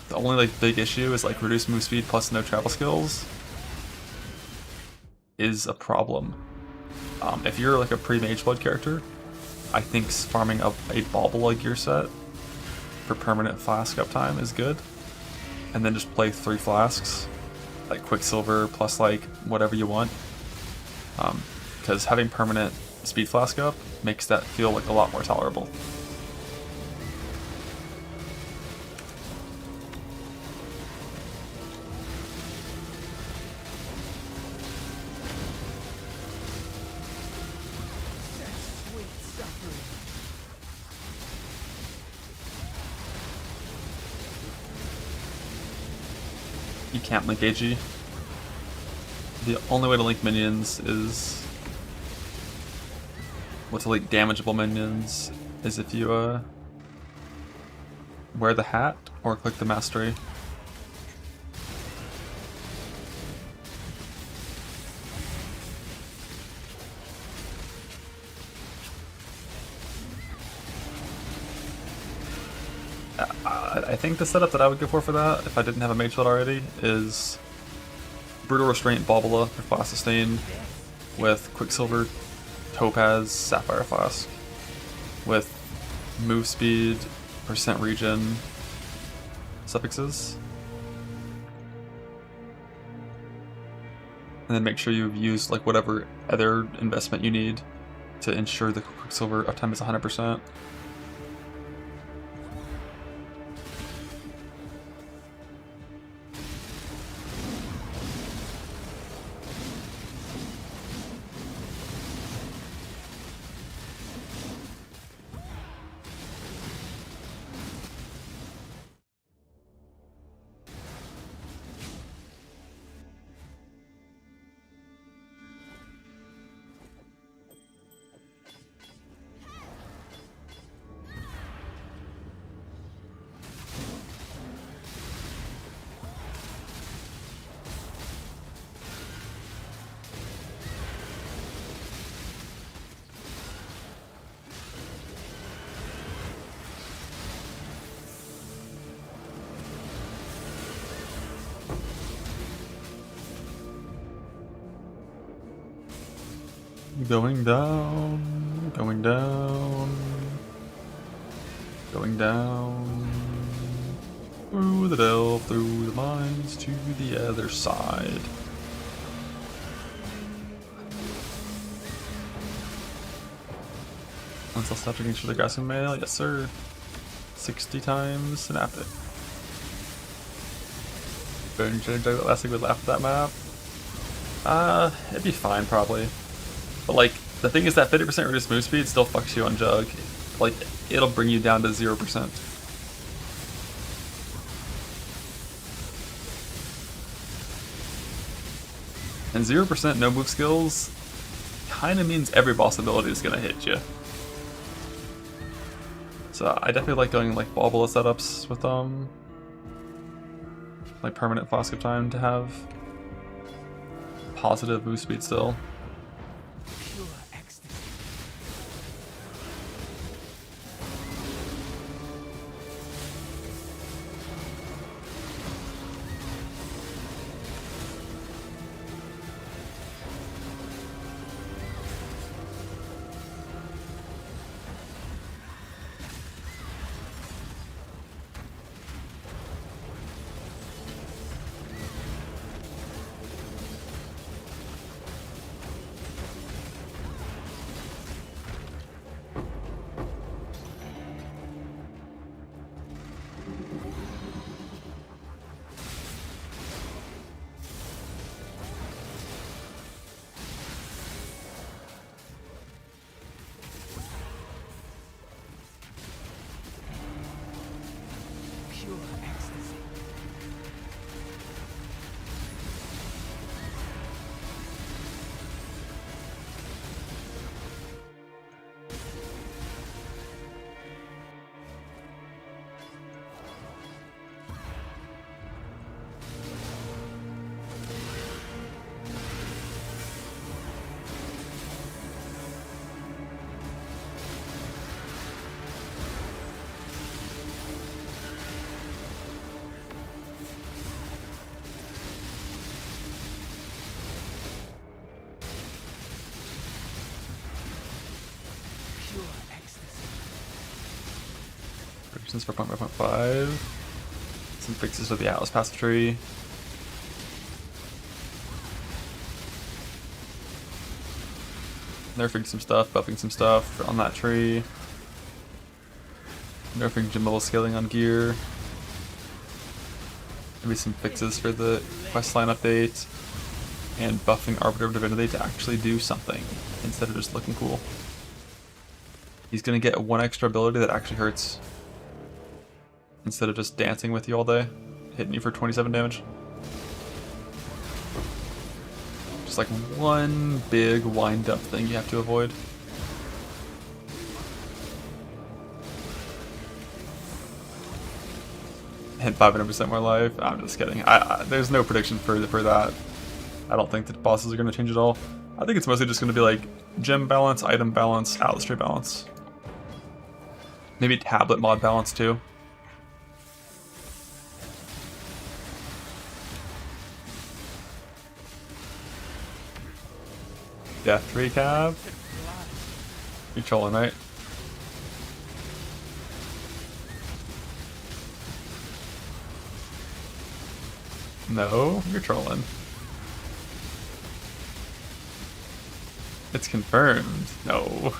The only like big issue is like reduced move speed plus no travel skills is a problem. If you're like a pre-Mage Blood character, I think farming up a Bauble gear set for permanent flask uptime is good, and then just play 3 flasks, like Quicksilver plus like whatever you want, because having permanent speed flask up makes that feel like a lot more tolerable. You can't link AG. The only way to link minions is... well, to link damageable minions is if you wear the hat or click the mastery. I think the setup that I would go for that, if I didn't have a mage build already, is Brutal Restraint Bobola for Flask Sustain with Quicksilver, Topaz, Sapphire Flask with Move Speed, Percent Regen suffixes. And then make sure you've used like whatever other investment you need to ensure the Quicksilver uptime is 100%. Going down, going down, going down, through the delve, through the mines, to the other side. Once I'll stop against the grassing mail, yes sir. 60 times, snap it. Burn Jug that last thing would laugh at that map. It'd be fine probably. But like, the thing is that 50% reduced move speed still fucks you on Jug. Like, it'll bring you down to 0%. And 0% no move skills kinda means every boss ability is gonna hit you. So I definitely like going like Bobola setups with like permanent Flask of Time to have positive move speed still. For 0.5. Some fixes with the Atlas passive tree. Nerfing some stuff, buffing some stuff on that tree. Nerfing Jamila scaling on gear. Maybe some fixes for the questline update. And buffing Arbiter of Divinity to actually do something instead of just looking cool. He's gonna get one extra ability that actually hurts. Instead of just dancing with you all day, hitting you for 27 damage. Just like one big wind-up thing you have to avoid. And 500% more life. I'm just kidding. There's no prediction for that. I don't think the bosses are going to change at all. I think it's mostly just going to be like gem balance, item balance, Atlas tree balance. Maybe tablet mod balance too. Death recap. You're trolling, right? No, you're trolling. It's confirmed. No.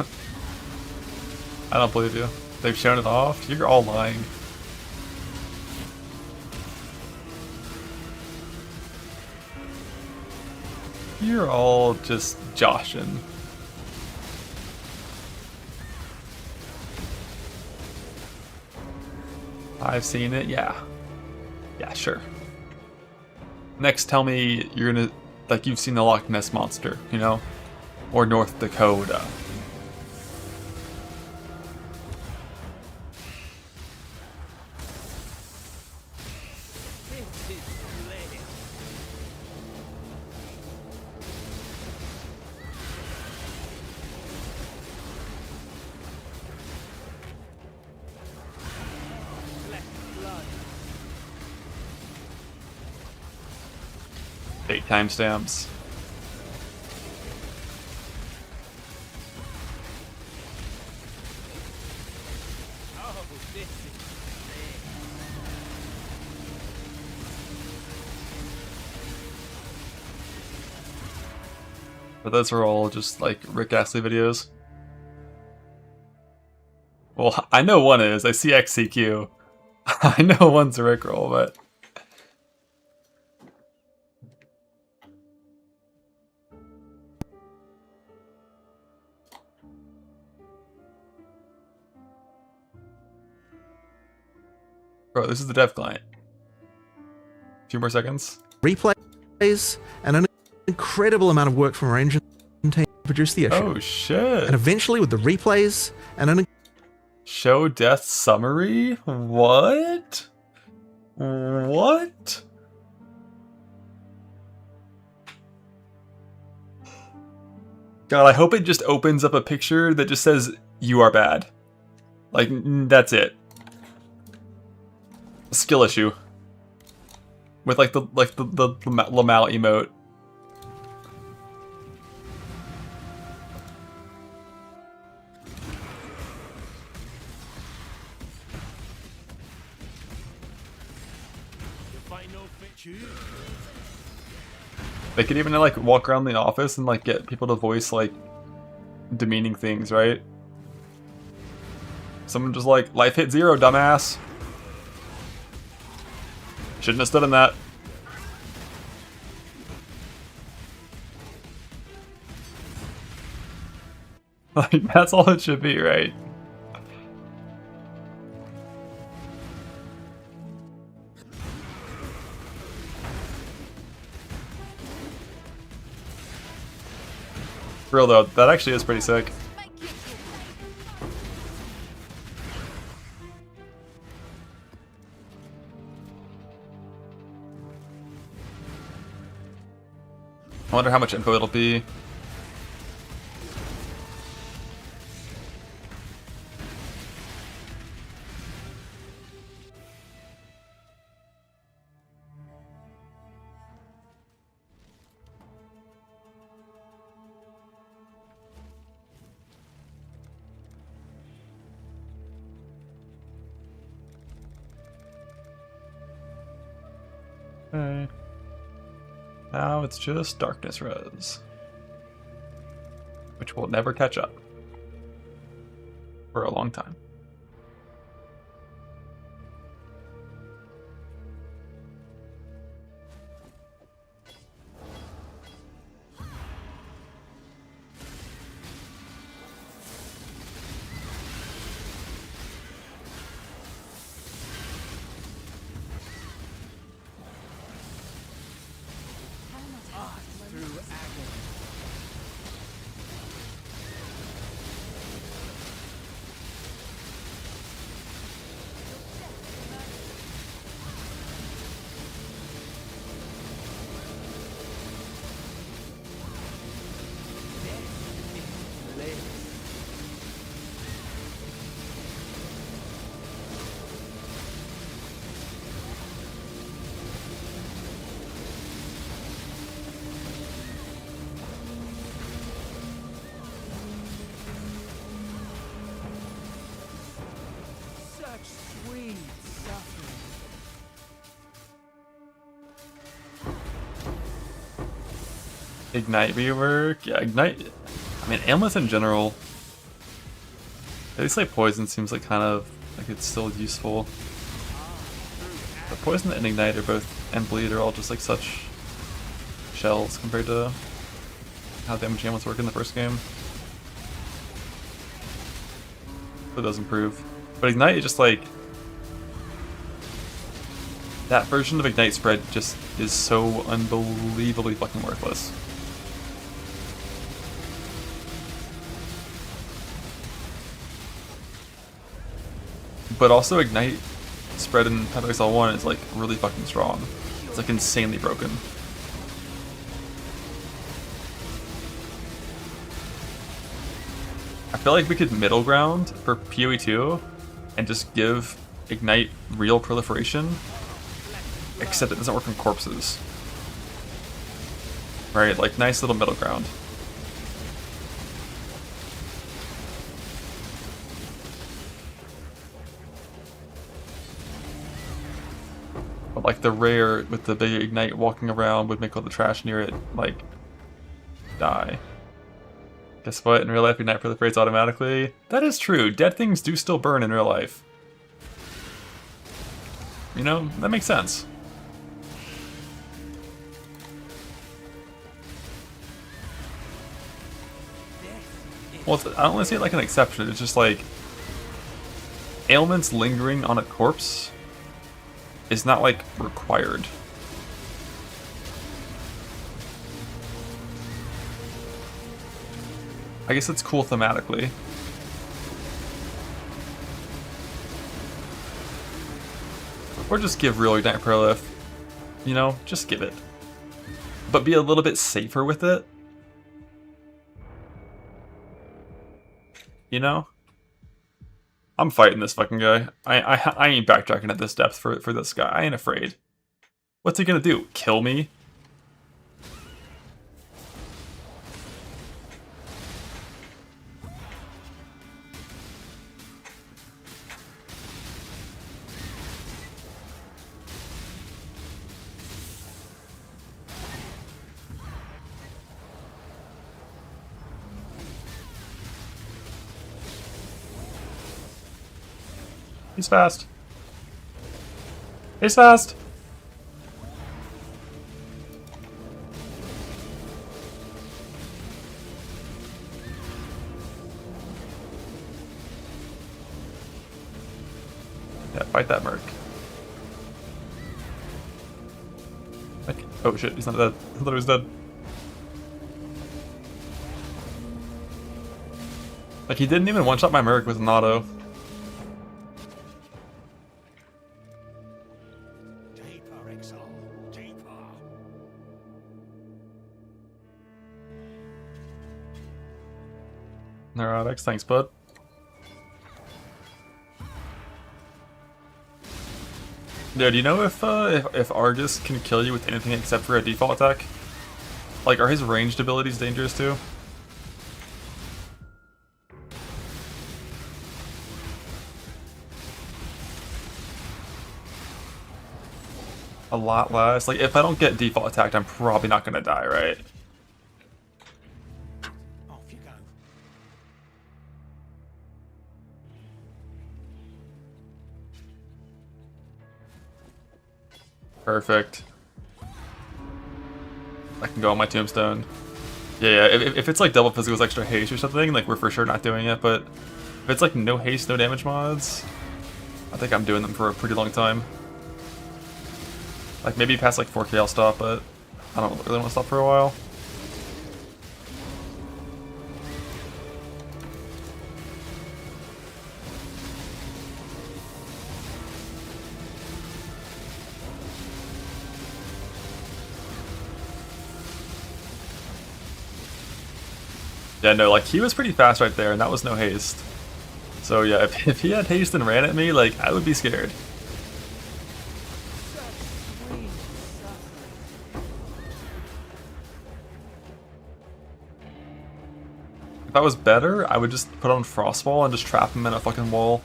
I don't believe you. They've shown it off. You're all lying. You're all just joshing. I've seen it, yeah. Yeah, sure. Next, tell me you're gonna, like, you've seen the Loch Ness Monster, you know? Or North Dakota. Eight timestamps. But those are all just like Rick Astley videos. Well, I know one is. I see XCQ. I know one's a Rickroll, but bro, this is the dev client. A few more seconds. Replays and an incredible amount of work from our engine team to produce the issue. Oh shit. And eventually with the replays and an Show death summary? What? What? God, I hope it just opens up a picture that just says, "You are bad." Like, that's it. A skill issue. With like the Lamal emote. They could even like walk around the office and like get people to voice like demeaning things, right? Someone just like, "Life hit 0, dumbass." Shouldn't have stood in that. Like, that's all it should be, right? For real though, that actually is pretty sick. I wonder how much info it'll be. Okay. Now it's just darkness res, which will never catch up for a long time. Sweet suffering. Ignite rework. Yeah, Ignite. I mean, ailments in general. At least like poison seems like kind of like it's still useful. But poison and ignite are both, and bleed are all just like such shells compared to how damage ailments work in the first game. It does improve. But ignite is just like that version of ignite spread just is so unbelievably fucking worthless. But also Ignite spread in Pathway Cell 1 is like really fucking strong. It's like insanely broken. I feel like we could middle ground for PoE 2 and just give Ignite real proliferation, except it doesn't work on corpses. Right, like nice little middle ground. But like the rare with the big Ignite walking around would make all the trash near it like die. Guess what? In real life, Ignite proliferates automatically. That is true. Dead things do still burn in real life. You know, that makes sense. Well, I don't want to see it like an exception. It's just like ailments lingering on a corpse is not like required. I guess it's cool thematically. Or just give real Ignite Prolif. You know, just give it. But be a little bit safer with it. You know? I'm fighting this fucking guy. I ain't backtracking at this depth for this guy. I ain't afraid. What's he gonna do? Kill me? He's fast. He's fast. Yeah, fight that merc. Like, oh shit, he's not dead. I thought he was dead. Like, he didn't even one-shot my merc with an auto. Neurotics, thanks, bud. Yeah, do you know if Argus can kill you with anything except for a default attack? Like, are his ranged abilities dangerous too? A lot less. Like, if I don't get default attacked, I'm probably not gonna die, right? Perfect. I can go on my tombstone. Yeah, if it's like double physicals extra haste or something, like we're for sure not doing it, but if it's like no haste, no damage mods, I think I'm doing them for a pretty long time. Like maybe past like 4K I'll stop, but I don't really want to stop for a while. Yeah, no, like, he was pretty fast right there, and that was no haste. So yeah, if he had haste and ran at me, like, I would be scared. If I was better, I would just put on Frostwall and just trap him in a fucking wall.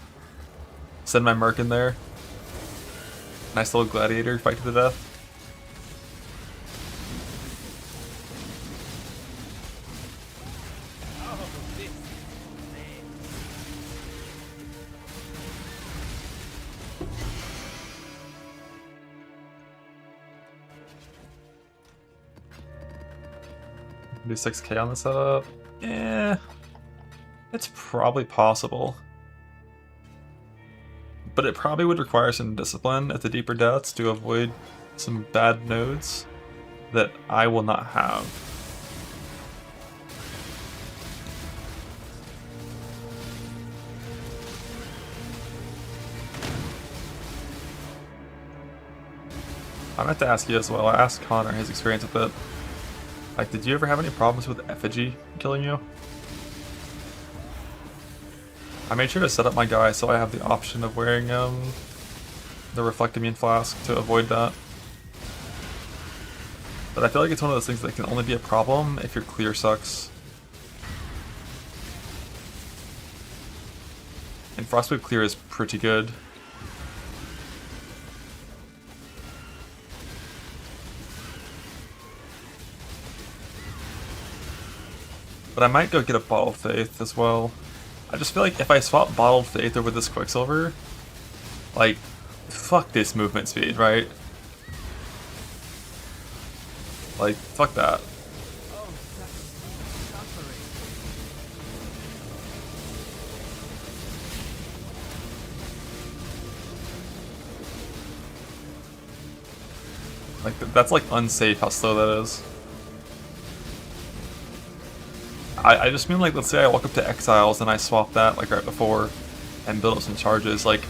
Send my merc in there. Nice little gladiator fight to the death. Do 6k on the setup? Eh, it's probably possible. But it probably would require some discipline at the deeper depths to avoid some bad nodes that I will not have. I meant to ask you as well. I asked Connor his experience with it. Like, did you ever have any problems with effigy killing you? I made sure to set up my guy so I have the option of wearing the Reflect Immune Flask to avoid that. But I feel like it's one of those things that can only be a problem if your clear sucks. And Frostwave clear is pretty good. But I might go get a Bottle of Faith as well. I just feel like if I swap Bottled Faith over this Quicksilver, like, fuck this movement speed, right? Like, fuck that. Like, that's like unsafe how slow that is. I just mean, like, let's say I walk up to Exiles and I swap that, like, right before and build up some charges. Like,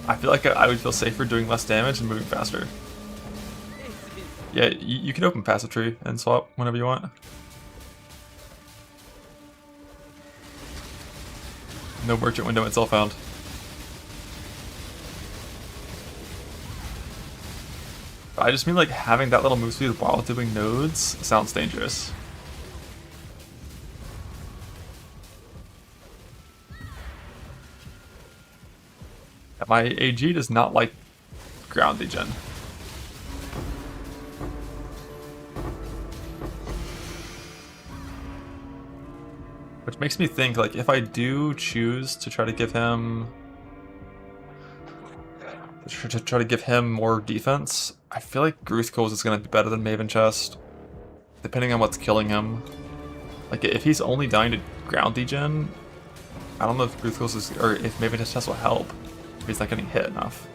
I feel like I would feel safer doing less damage and moving faster. Yeah, you can open Passive Tree and swap whenever you want. No merchant window itself found. I just mean, like, having that little move speed while doing nodes sounds dangerous. My AG does not like ground degen. Which makes me think, like, if I do choose to try to give him more defense, I feel like Gruthkos is going to be better than Maven Chest, depending on what's killing him. Like, if he's only dying to ground degen, I don't know if Gruthkos is, or if Maven Chest will help. He's not getting hit enough.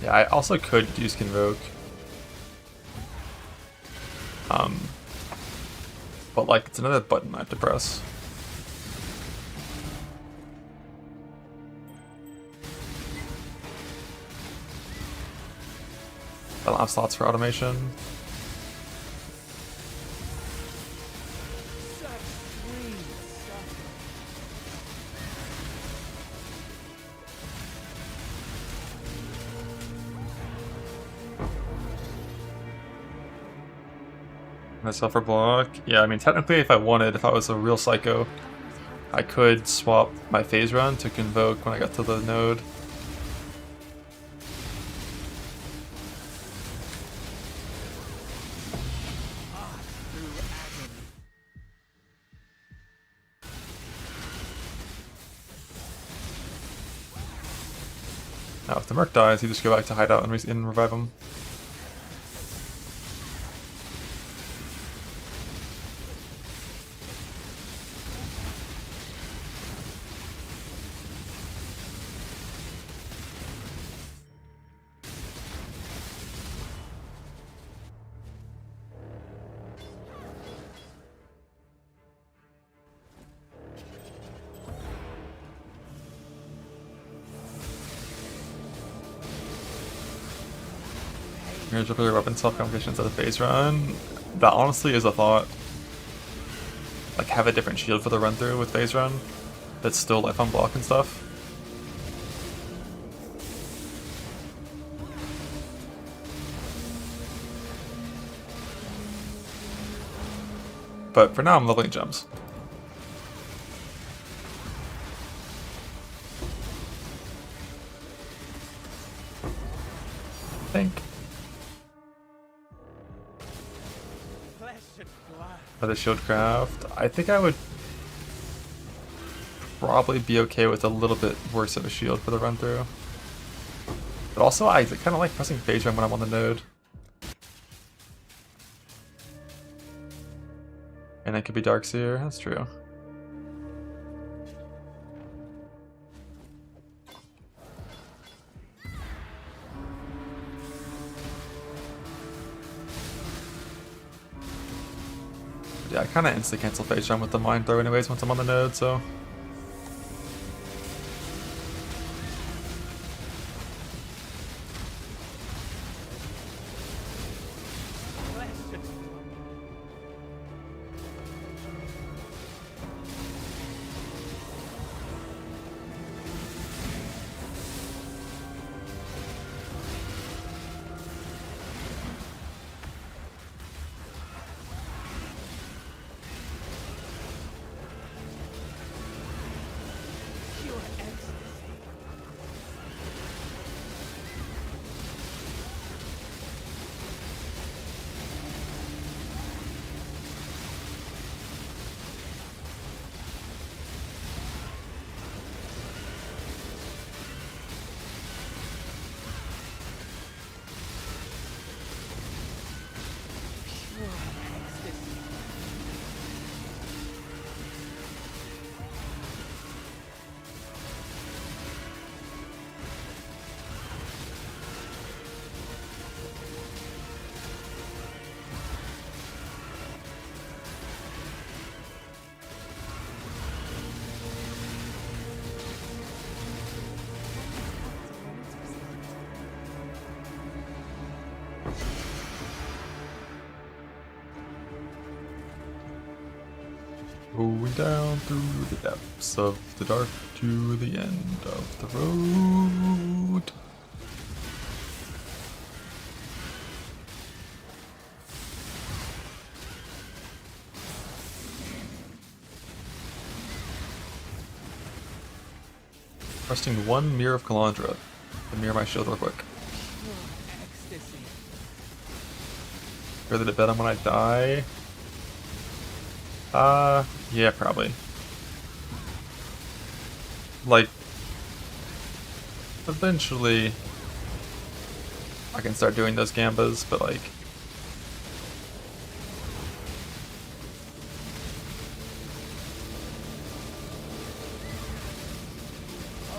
Yeah, I also could use Convoke. But, like, it's another button I have to press. I don't have slots for automation. Myself for block. Yeah, I mean, technically, if I wanted, if I was a real psycho, I could swap my phase run to Convoke when I got to the node. Now, if the merc dies, you just go back to hideout and revive him. Here's a weapon swap competition instead of phase run. That honestly is a thought. Like have a different shield for the run through with phase run. That's still life on block and stuff. But for now, I'm leveling gems. I think. For the shield craft, I think I would probably be okay with a little bit worse of a shield for the run through. But also, I kind of like pressing phase run when I'm on the node. And it could be Darkseer, that's true. Yeah, I kind of instantly cancel phase run with the mind throw anyways once I'm on the node, so. Going down through the depths of the dark to the end of the road. Trusting one Mirror of Kalandra to mirror my shield real quick. Ready to bet on when I die? Yeah, probably. Like, eventually I can start doing those gambas, but like,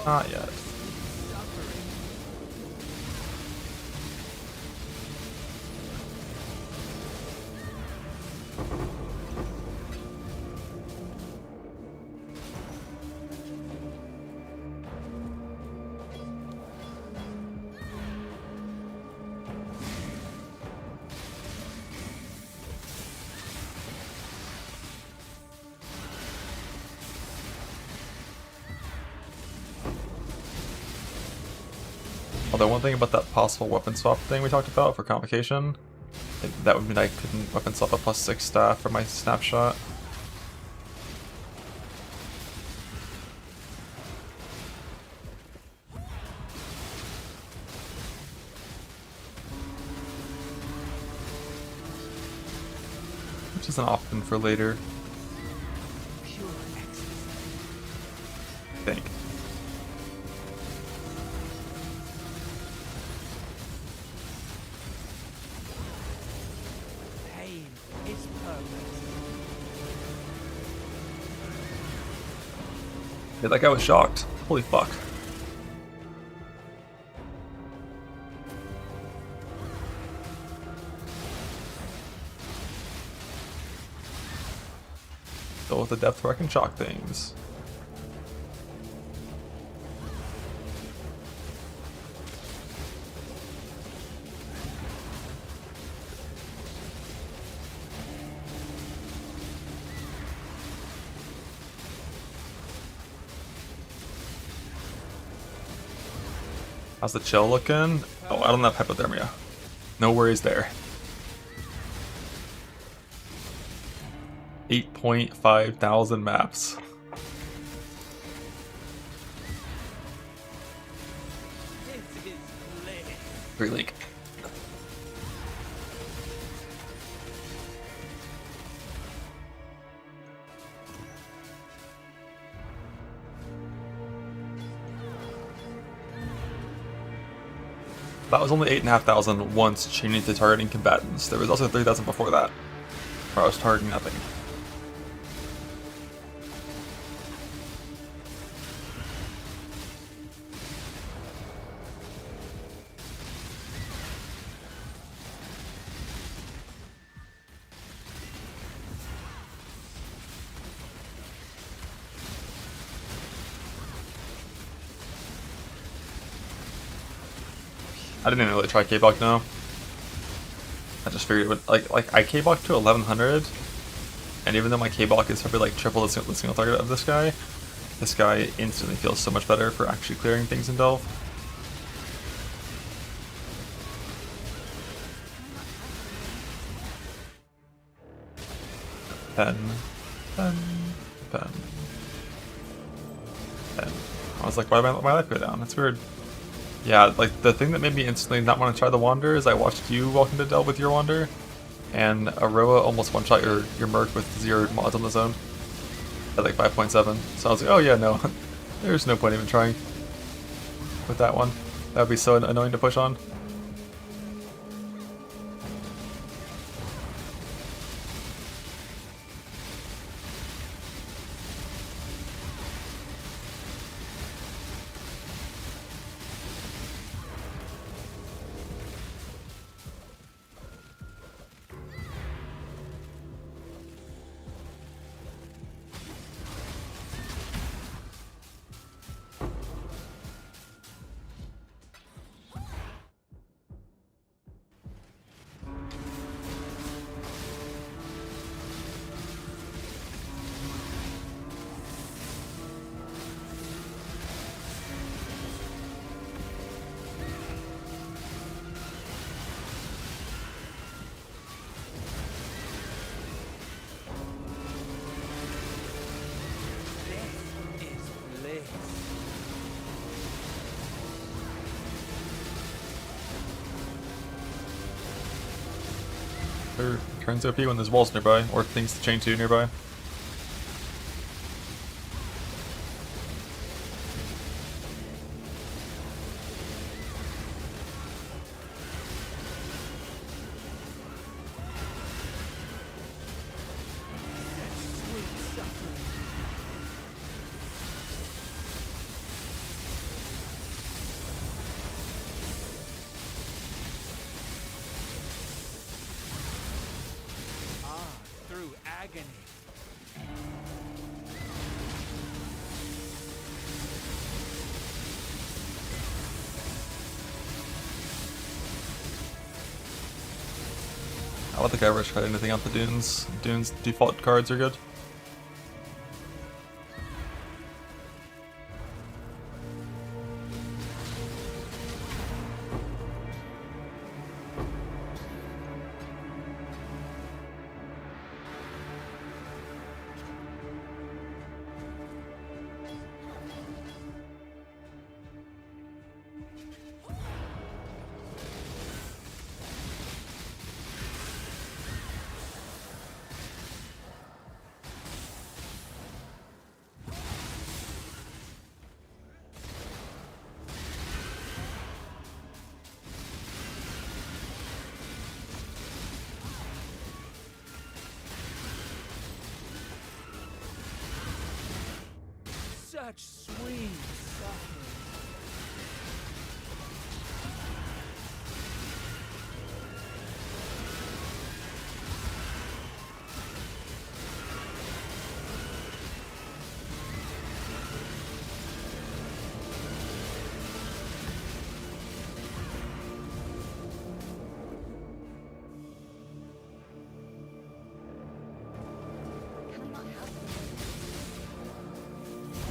not yet. Although one thing about that possible weapon swap thing we talked about for Convocation, that would mean I couldn't weapon swap a +6 staff for my snapshot. Which is an option for later. I think. Yeah, that guy was shocked. Holy fuck. Go with the depth where I can shock things. How's the chill looking? Oh, I don't have hypothermia. No worries there. 8.5 thousand maps. Great League. That was only 8,500 once changing to targeting combatants. There was also 3,000 before that, where I was targeting nothing. I didn't even really try K-Block now. I just figured it would, like I K-Block to 1100, and even though my K-Block is probably like triple the single target of this guy instantly feels so much better for actually clearing things in Delve. Pen. I was like, why did my life go down? That's weird. Yeah, like the thing that made me instantly not want to try the Wander is I watched you walk into Delve with your Wander, and Aroa almost one-shot your merc with 0 mods on the zone at like 5.7. So I was like, oh yeah, no, there's no point even trying with that one. That would be so annoying to push on. Turns OP when there's walls nearby, or things to chain to nearby. I don't think I ever tried anything out the Dunes. Dunes default cards are good. Such sweet suffering.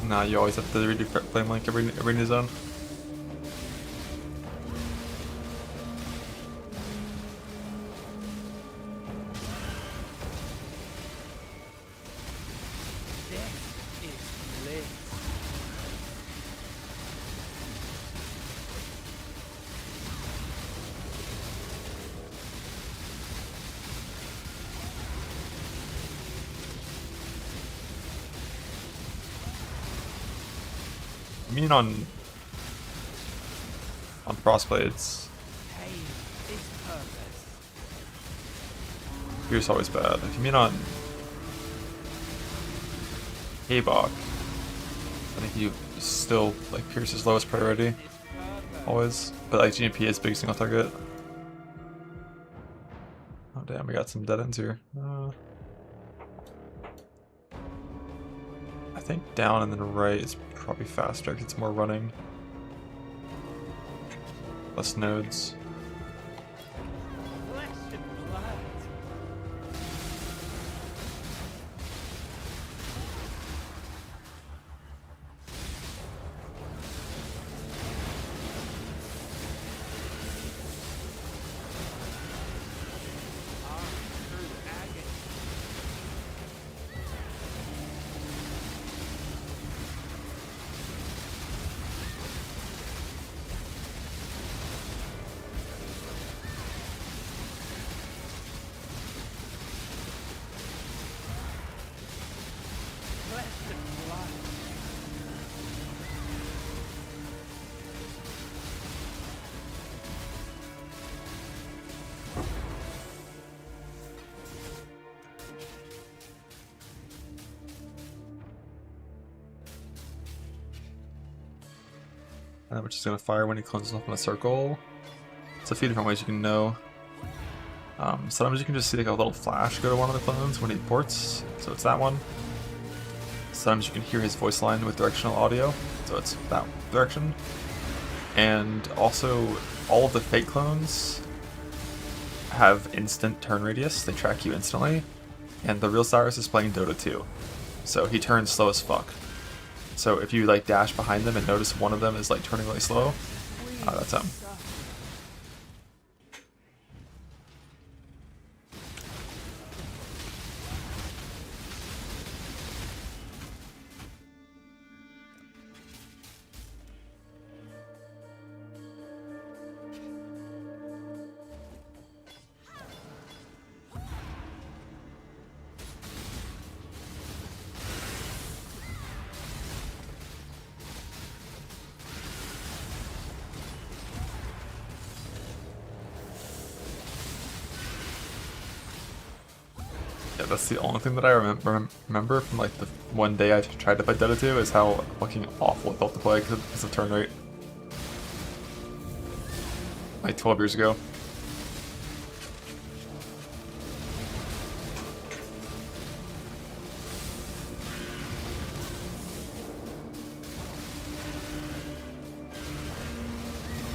Nah, you always have to redo Flame Link every new zone. you mean on crossblades, Pierce always bad. If you mean on Habok, I think you still like Pierce's lowest priority. Always. But like GMP is big single target. Oh damn, we got some dead ends here. I think down and then right is probably faster because it's more running. Less nodes. Which is going to fire when he closes off in a circle. It's a few different ways you can know. Sometimes you can just see like a little flash go to one of the clones when he ports, so it's that one. Sometimes you can hear his voice line with directional audio, so it's that direction. And also, all of the fake clones have instant turn radius, they track you instantly. And the real Cyrus is playing Dota 2, so he turns slow as fuck. So if you like dash behind them and notice one of them is like turning really slow, that's him. Yeah, that's the only thing that I remember from like the one day I tried to play Dota 2 is how fucking awful it felt to play because of turn rate. Like 12 years ago.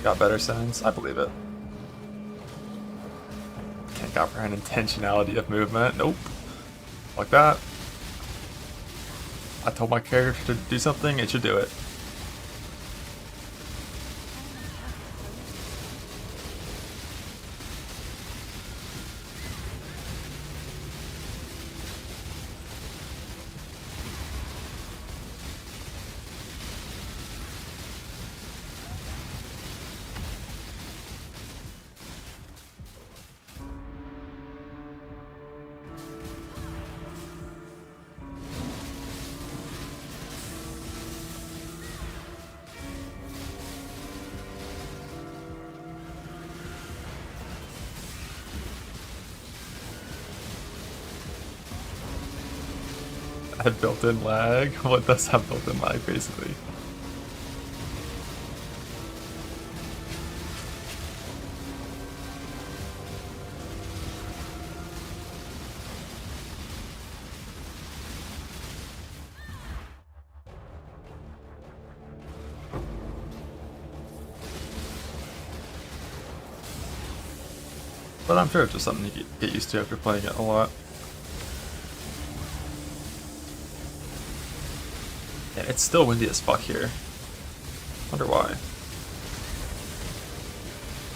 Got better sense? I believe it. Can't comprehend intentionality of movement. Nope. Like that. I told my character to do something, it should do it. Had built-in lag? What does have built-in lag, basically? But I'm sure it's just something you get used to after playing it a lot. Yeah, it's still windy as fuck here. Wonder why.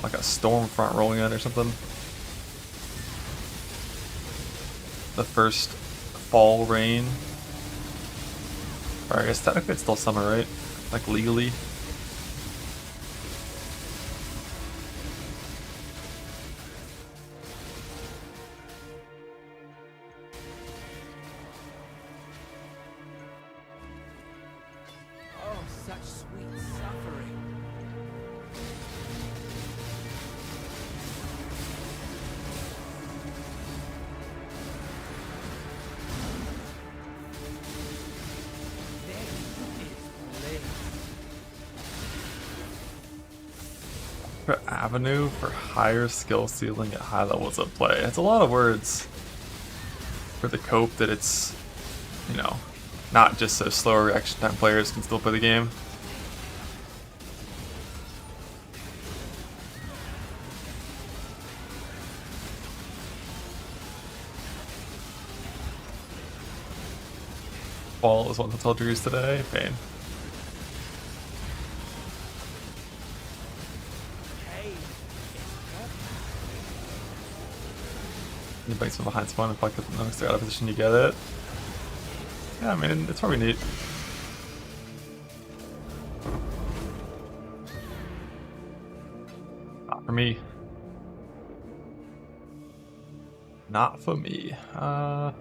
Like a storm front rolling in or something. The first fall rain. Or I guess technically it's still summer, right? Like legally. such sweet suffering. For avenue for higher skill ceiling at high levels of play. It's a lot of words for the cope that it's, you know, not just so slower reaction time players can still play the game. Fall is what the tell Drews today. Pain. You bite from behind spawn and fuck up the next out of position, you get it. Yeah, I mean, it's probably neat. Not for me. Not for me. I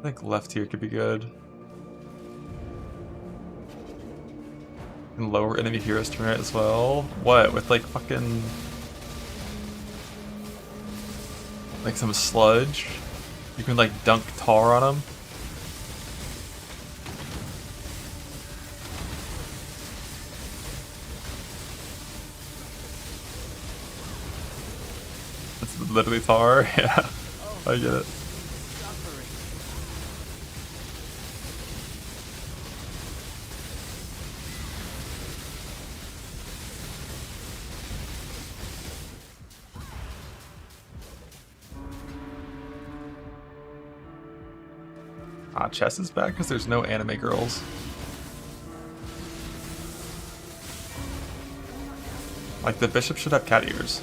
think left here could be good. And lower enemy heroes turn rate as well. What, with like fucking... like some sludge? You can like dunk tar on them? It's literally tar? Yeah, I get it. Chess is back because there's no anime girls. Like, the bishop should have cat ears.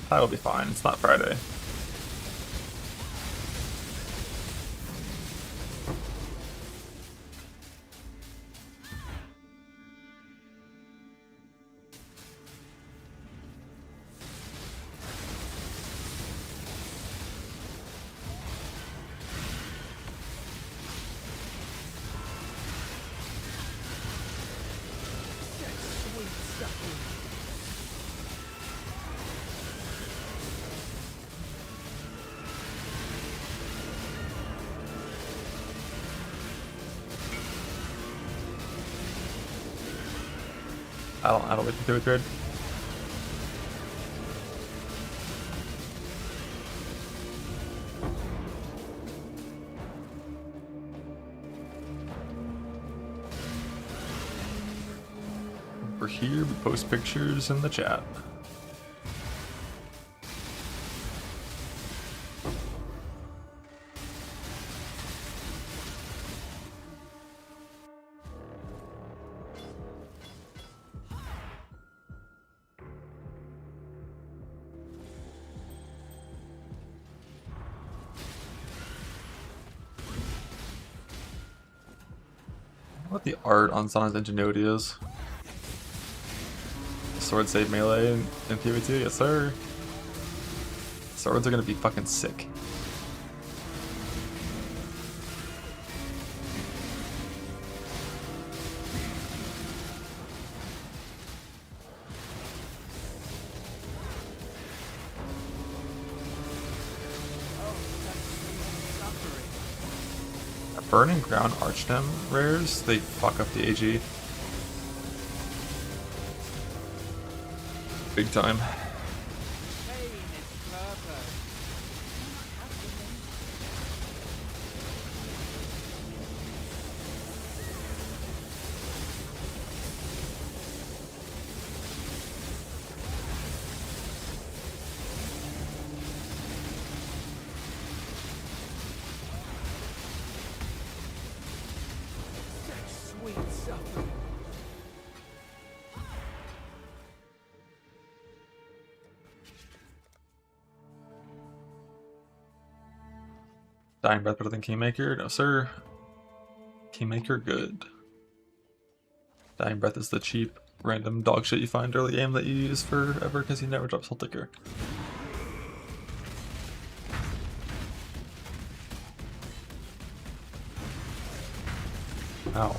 That'll be fine. It's not Friday. I don't think they would trade. We're here, we post pictures in the chat. What the art on Sana's ingenuity is. Sword save melee in PvT, yes sir. Swords are gonna be fucking sick. Burning Ground Archdem rares, they fuck up the AG. Big time. Dying Breath better than Kingmaker? No sir. Kingmaker good. Dying Breath is the cheap, random dog shit you find early game that you use forever because he never drops Soul Ticker. Ow.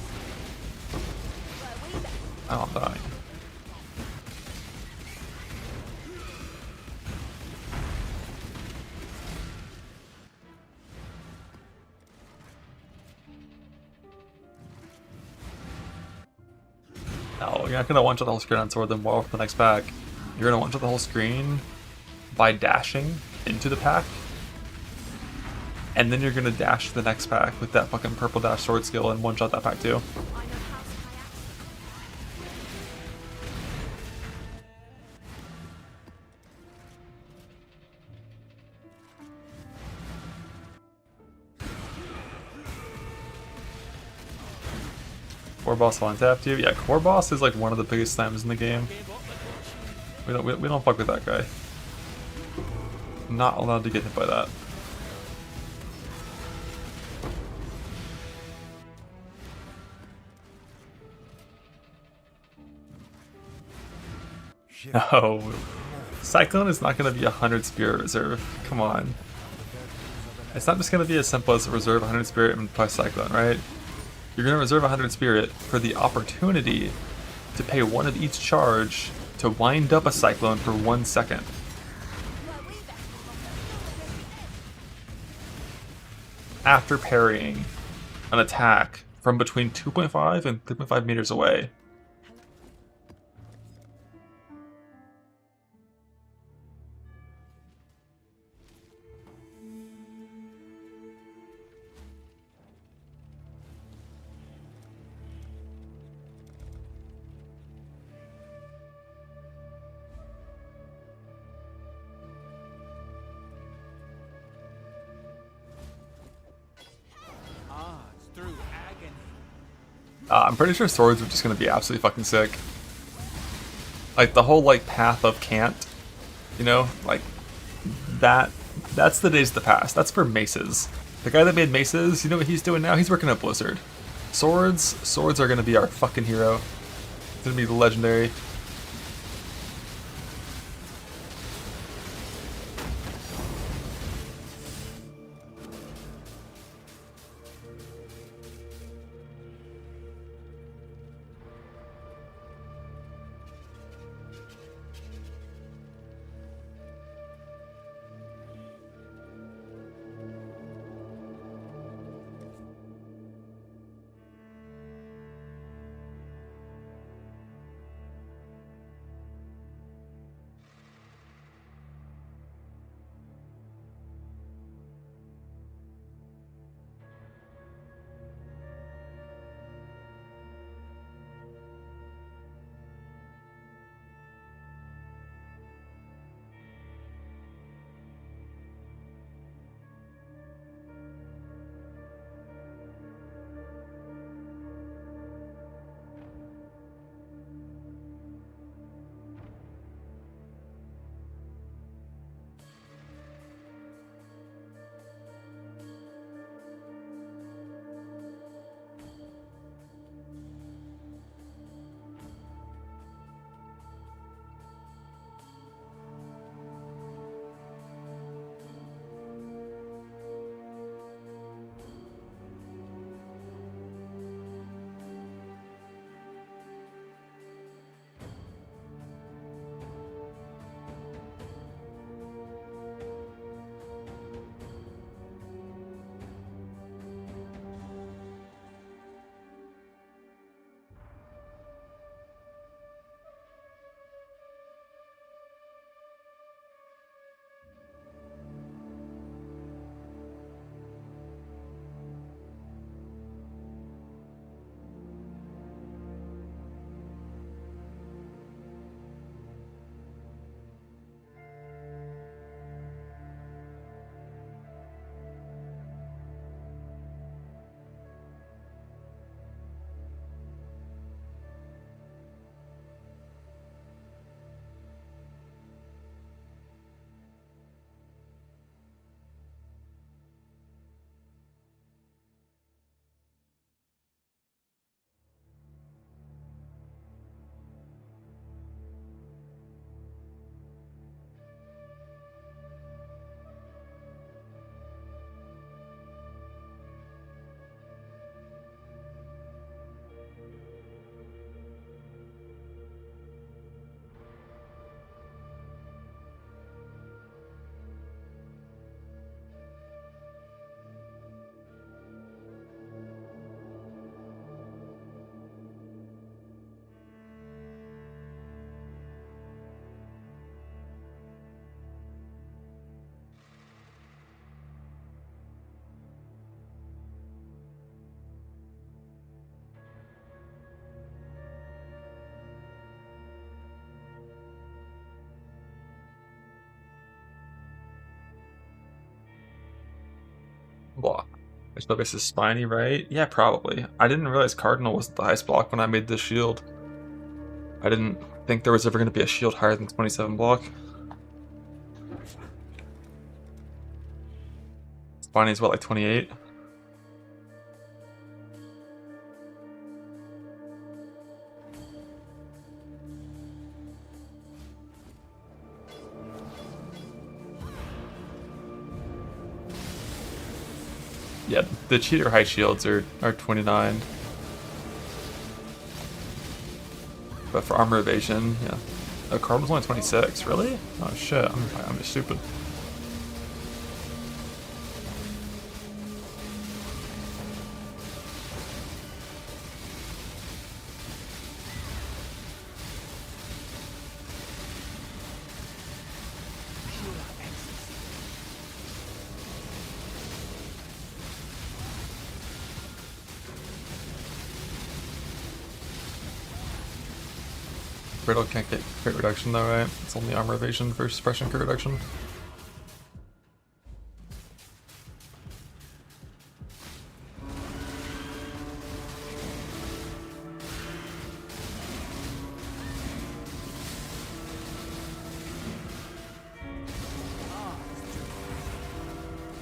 Ow, I'm dying. No, you're not gonna one-shot the whole screen on Sword then wall for the next pack. You're gonna one-shot the whole screen by dashing into the pack. And then you're gonna dash to the next pack with that fucking purple dash sword skill and one-shot that pack too. Core boss will untap you. Yeah, core boss is like one of the biggest slams in the game. We don't fuck with that guy. Not allowed to get hit by that. No. Cyclone is not going to be 100 Spirit Reserve. Come on. It's not just going to be as simple as reserve 100 Spirit and plus Cyclone, right? You're going to reserve 100 Spirit for the opportunity to pay one of each charge to wind up a Cyclone for 1 second. After parrying an attack from between 2.5 and 3.5 meters away. I'm pretty sure swords are just gonna be absolutely fucking sick. Like the whole like path of can't, you know, like that's the days of the past. That's for maces. The guy that made maces, you know what he's doing now? He's working at Blizzard. Swords are gonna be our fucking hero. It's gonna be legendary. My spell base is spiny, right? Yeah, probably. I didn't realize Cardinal wasn't the highest block when I made this shield. I didn't think there was ever going to be a shield higher than 27 block. Spiny is what, like 28? Yeah, the cheater high shields are 29. But for armor evasion, yeah. Oh, Cardinal's only 26, really? Oh shit, I'm just stupid. Brittle can't get crit reduction though, right? It's only armor evasion for suppression crit reduction.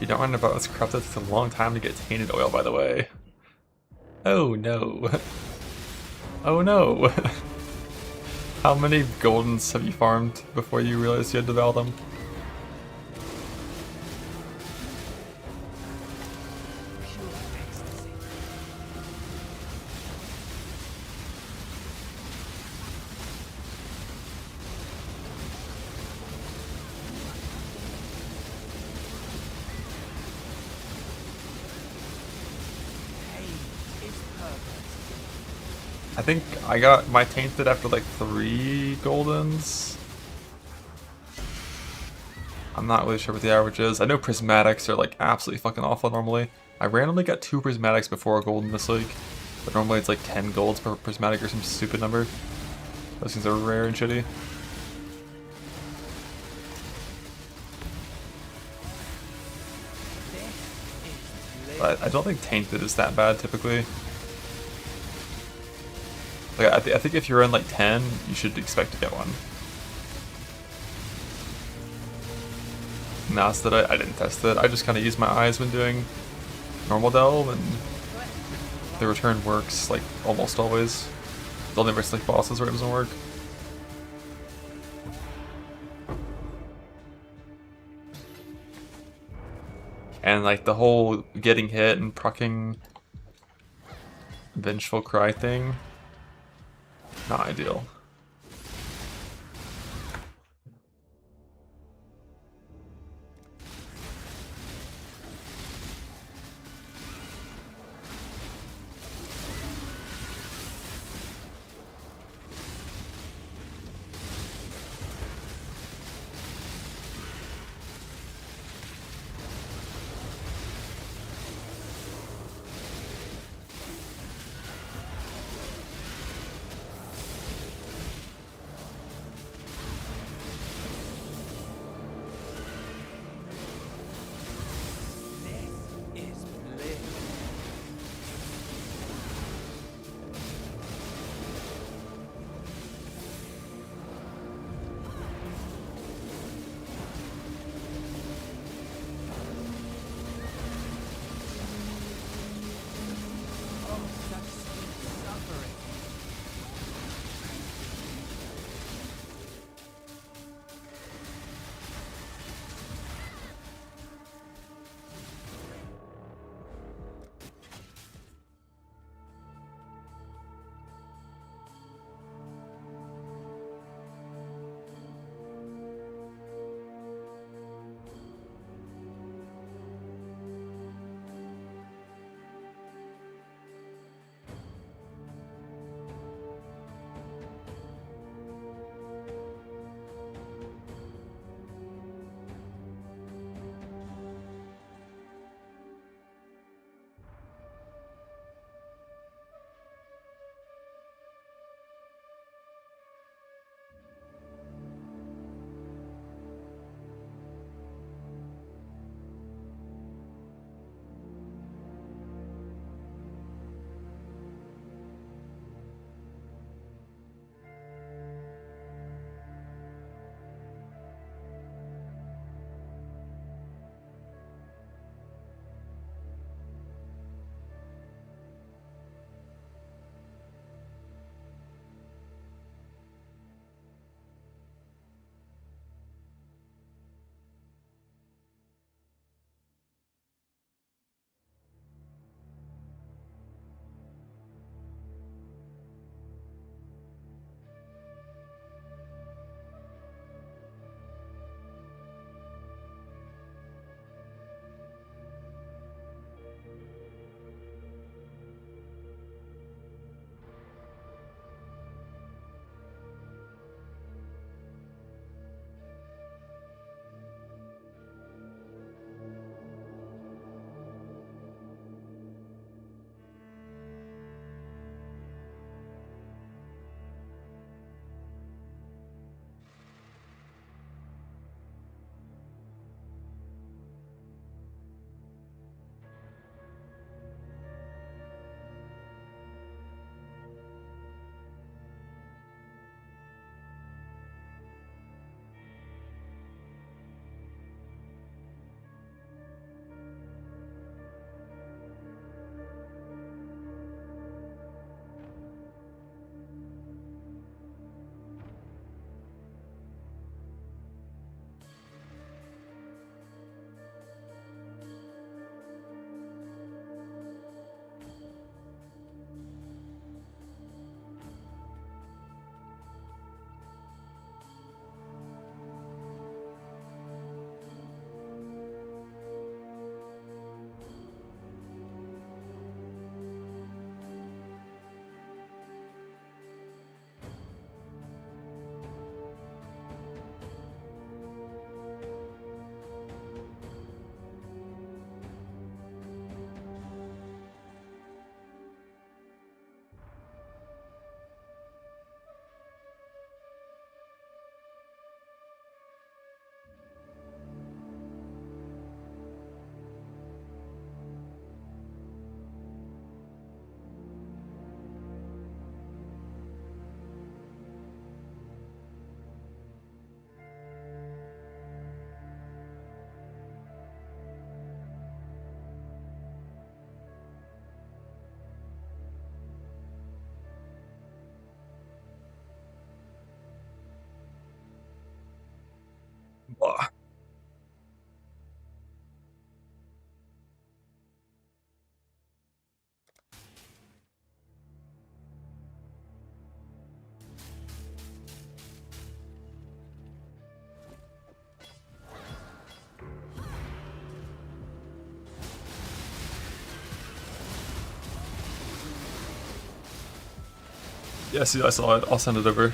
You don't mind about what's corrupted. It's a long time to get tainted oil, by the way. Oh no. Oh no. How many goldens have you farmed before you realized you had to val them? I think I got my tainted after like 3 goldens. I'm not really sure what the average is. I know prismatics are like absolutely fucking awful normally. I randomly got 2 prismatics before a golden this league, but normally it's like 10 golds per prismatic or some stupid number. Those things are rare and shitty. But I don't think tainted is that bad typically. Like, I think if you're in like 10, you should expect to get one. Now that I didn't test it, I just kind of use my eyes when doing normal delve, and the return works like almost always. The only risk like bosses where it doesn't work. And like the whole getting hit and proccing Vengeful Cry thing. Not ideal. Blah. Yeah, see, I saw it. I'll send it over.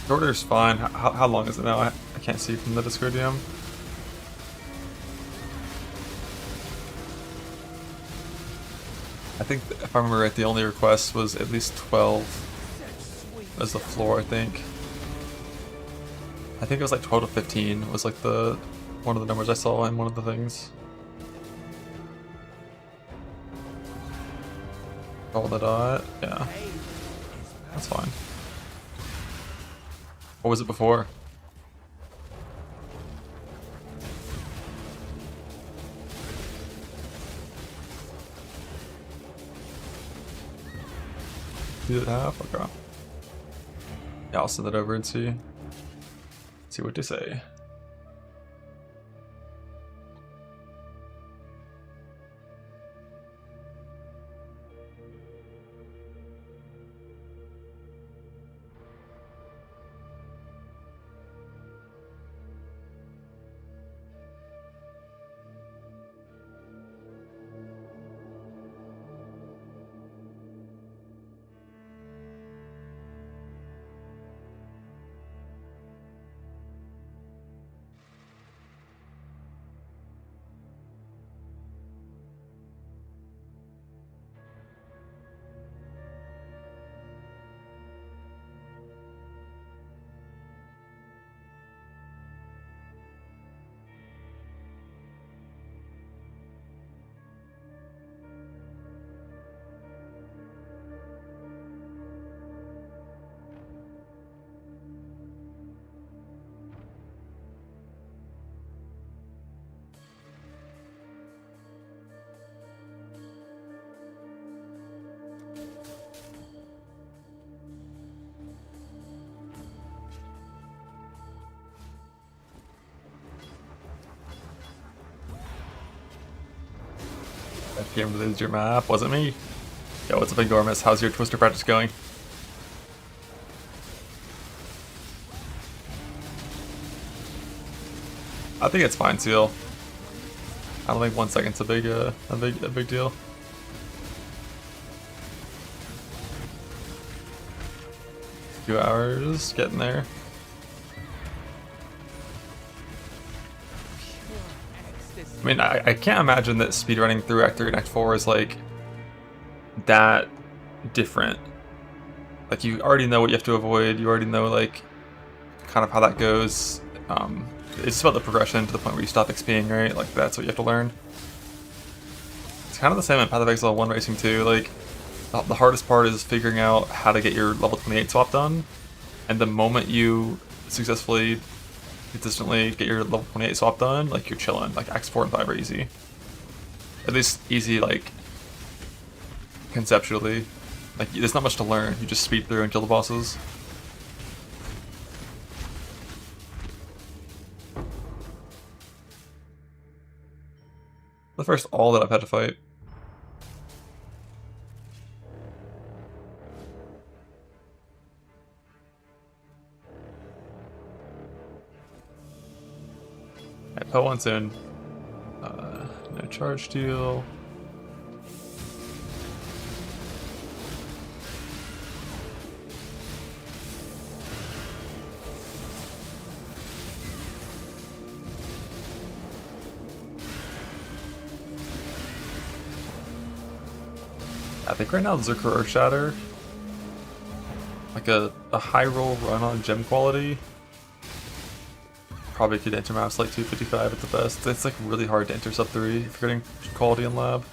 The order's fine. How long is it now? I can't see from the Discord DM. I think, if I remember right, the only request was at least 12 as the floor, I think. I think it was like 12 to 15 was like the one of the numbers I saw in one of the things. Roll the dot, yeah. That's fine. What was it before? Do it half? Okay. Yeah, I'll send it over and see what they say. That game released your map, wasn't me. Yo, what's up, Enormous? How's your Twister practice going? I think it's fine, Seal. I don't think 1 second's a big deal. Few hours, getting there. I mean, I can't imagine that speedrunning through Act 3 and Act 4 is like that different. Like, you already know what you have to avoid, you already know like kind of how that goes. It's about the progression to the point where you stop XPing, right? Like, that's what you have to learn. It's kind of the same in Path of Exile 1 Racing 2. Like, the hardest part is figuring out how to get your level 28 swap done, and the moment you successfully, consistently get your level 28 swap done, like, you're chilling. Like, Acts 4 and 5 are easy. At least easy, like, conceptually. Like, there's not much to learn. You just speed through and kill the bosses. The first all that I've had to fight. Alright, Poe wants in. No charge deal. I think right now Zerker Earth Shatter, like a high roll run on gem quality, probably could enter maps like 255 at the best. It's like really hard to enter sub 3 if you're getting quality in lab.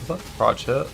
That Proj hit.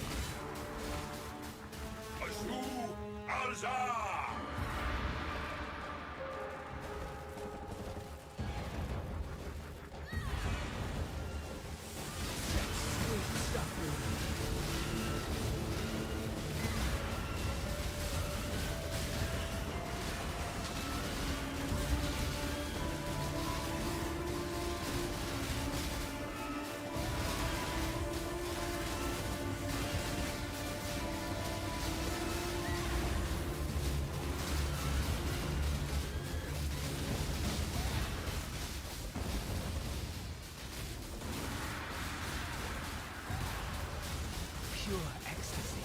Pure ecstasy.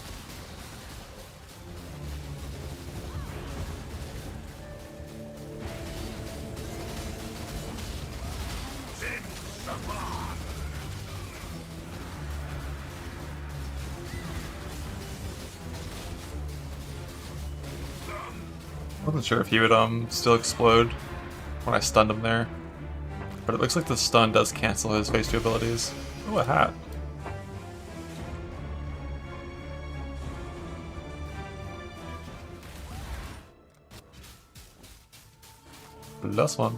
Wasn't sure if he would still explode when I stunned him there, but it looks like the stun does cancel his phase 2 abilities. Oh, a hat. Last one.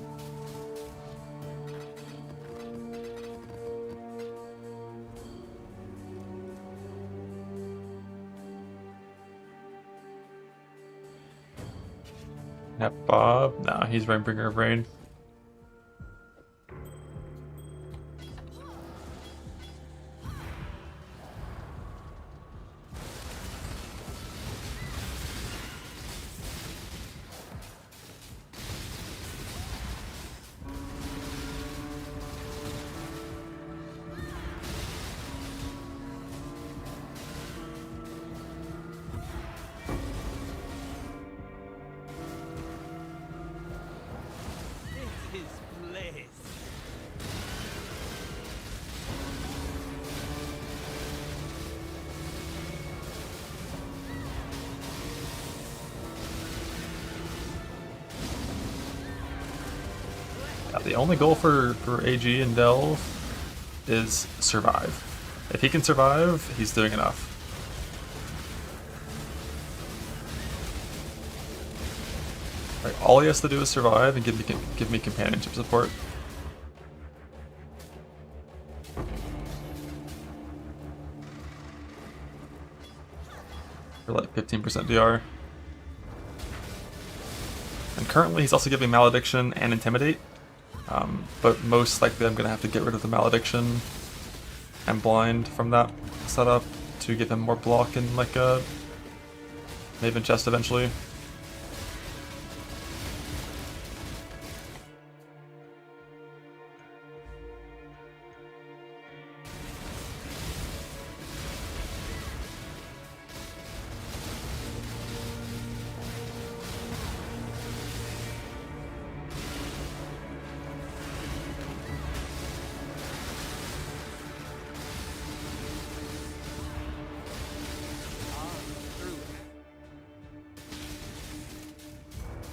Yep, Bob. Nah, he's Rainbringer of Rain. This is bliss. Yeah, the only goal for AG and Delve is survive. If he can survive, he's doing enough. Like, all he has to do is survive and give me companionship support. For like 15% DR. And currently he's also giving Malediction and Intimidate. But most likely I'm going to have to get rid of the Malediction and Blind from that setup to give him more block and like a Maven Chest eventually.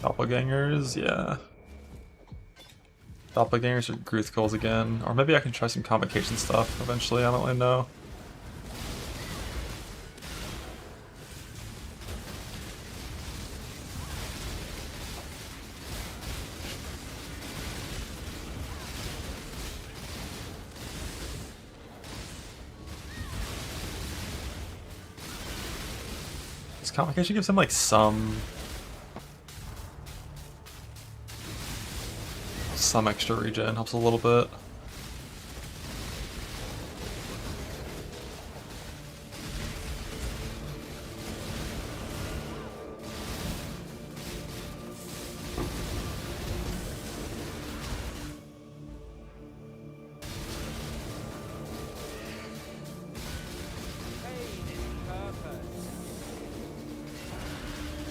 Doppelgangers, yeah. Doppelgangers or Gruthkulls again. Or maybe I can try some Convocation stuff eventually, I don't really know. This Convocation gives him like some extra regen, helps a little bit.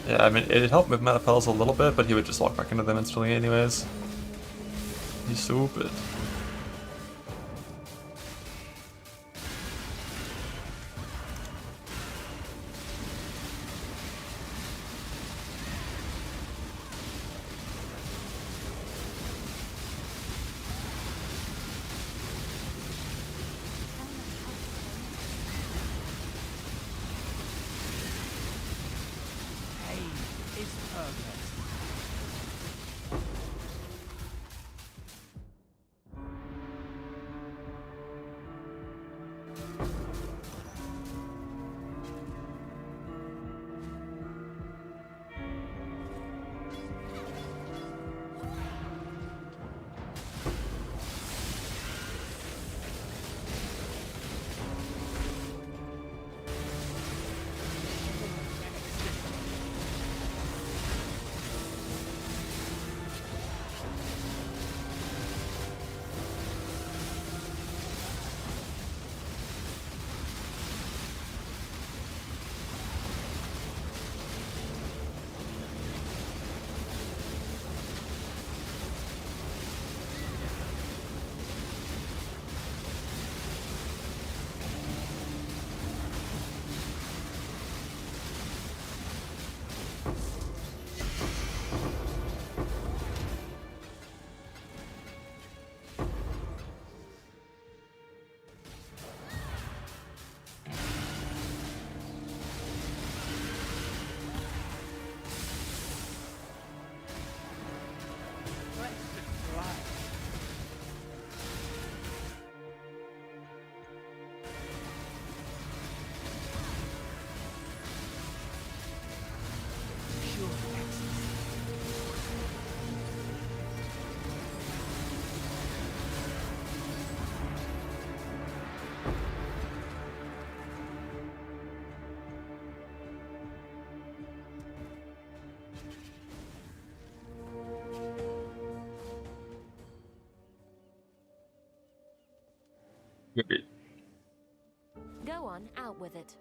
Yeah, I mean, it'd help with meta pedals a little bit, but he would just walk back into them instantly anyways. He's stupid. Great. Go on, out with it.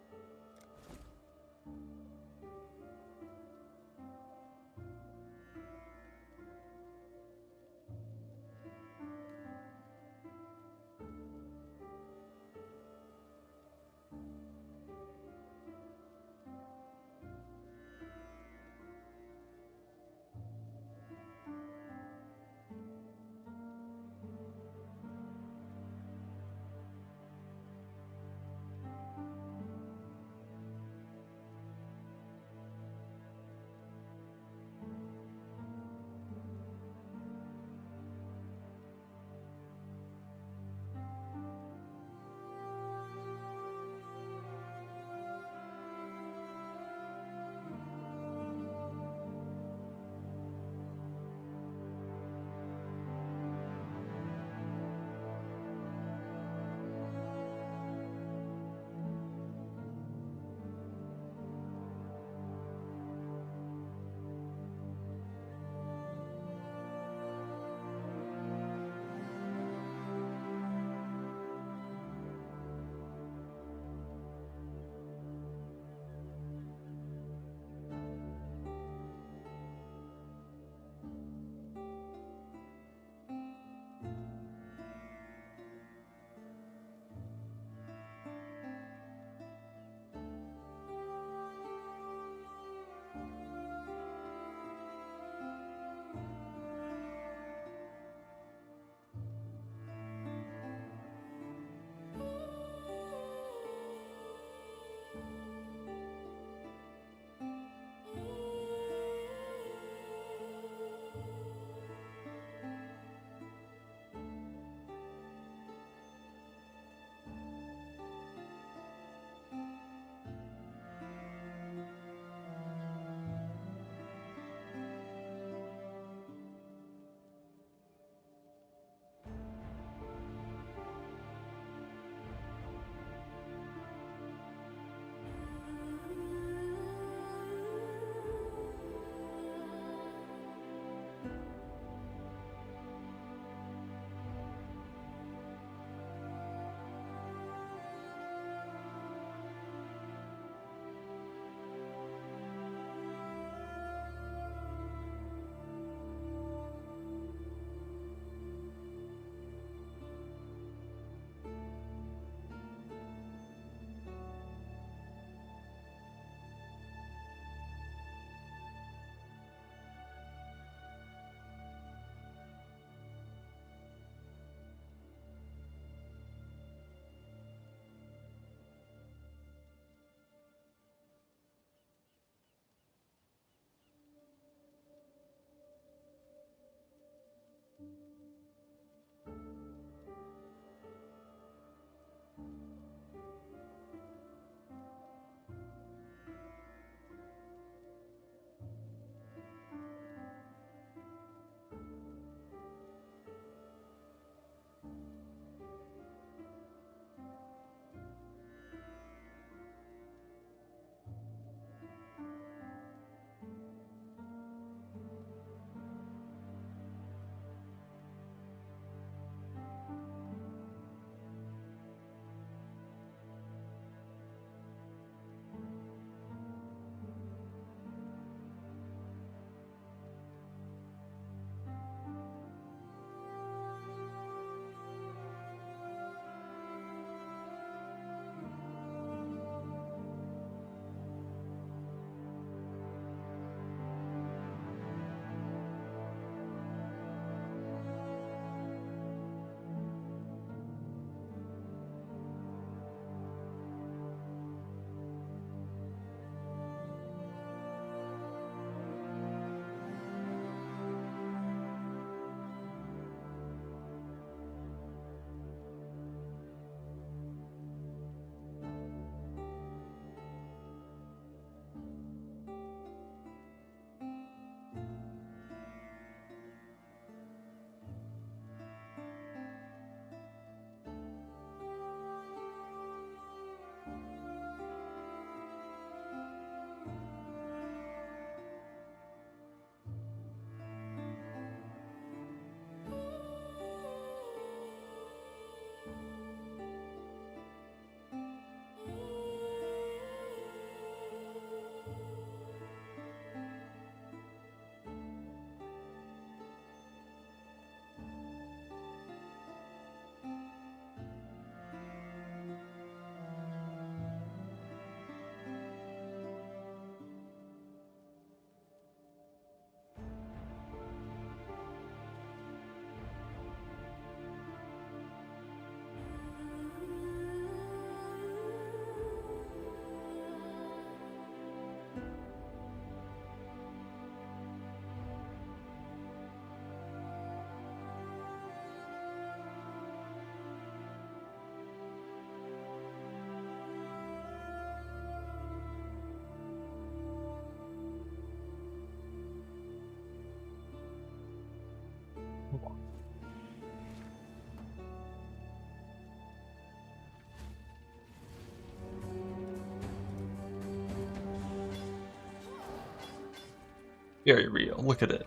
Very real. Look at it.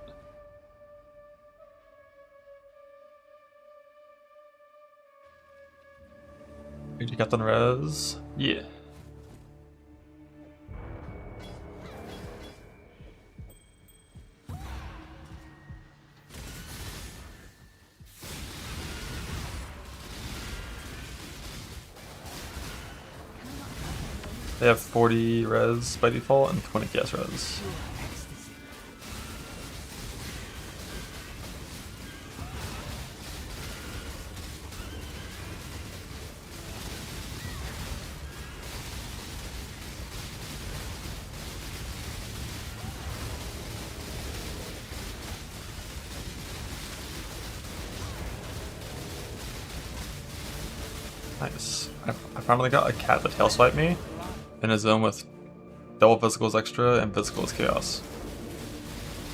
Did you Captain Res? Yeah. They have 40 res by default and 20 KS res. Nice. I finally got a cat that tail swiped me in a zone with double physicals extra and physicals chaos.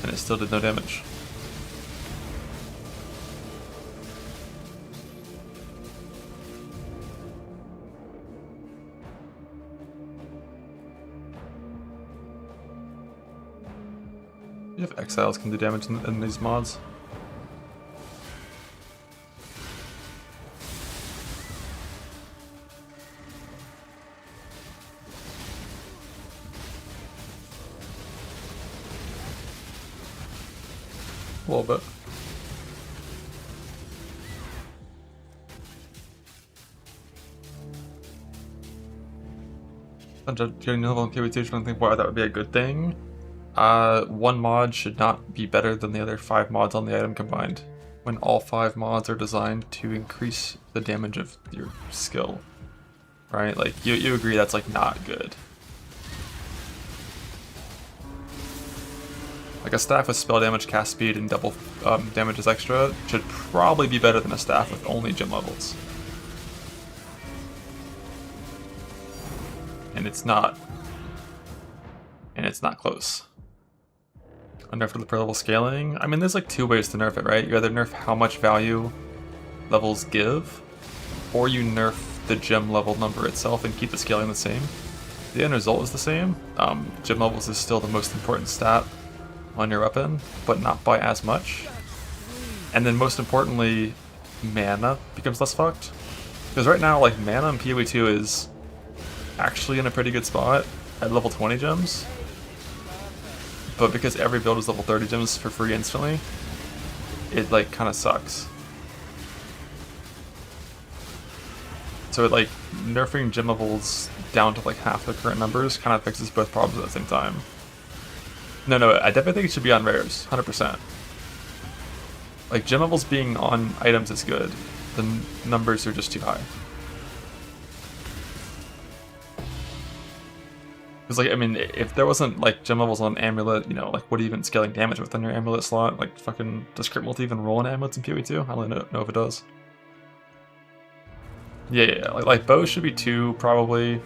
And it still did no damage. If exiles can do damage in these mods. A little bit. Getting level in PvT, I don't think why that would be a good thing. One mod should not be better than the other 5 mods on the item combined, when all 5 mods are designed to increase the damage of your skill. Right? Like, you agree that's like not good. Like a staff with spell damage, cast speed, and double damages extra should probably be better than a staff with only gem levels. And it's not. And it's not close. A nerf to the per level scaling? I mean, there's like 2 ways to nerf it, right? You either nerf how much value levels give, or you nerf the gem level number itself and keep the scaling the same. The end result is the same. Gem levels is still the most important stat on your weapon, but not by as much. And then most importantly, mana becomes less fucked. Because right now, like, mana in PoE2 is actually in a pretty good spot at level 20 gems. But because every build is level 30 gems for free instantly, it like kind of sucks. So like nerfing gem levels down to like half the current numbers kind of fixes both problems at the same time. No, I definitely think it should be on rares, 100%. Like, gem levels being on items is good. The numbers are just too high. Because, like, I mean, if there wasn't, like, gem levels on Amulet, you know, like, what are you even scaling damage within your Amulet slot? Like, fucking, does Crit Multi even roll in Amulets in PoE2? I don't really know if it does. Yeah, like bows should be 2, probably.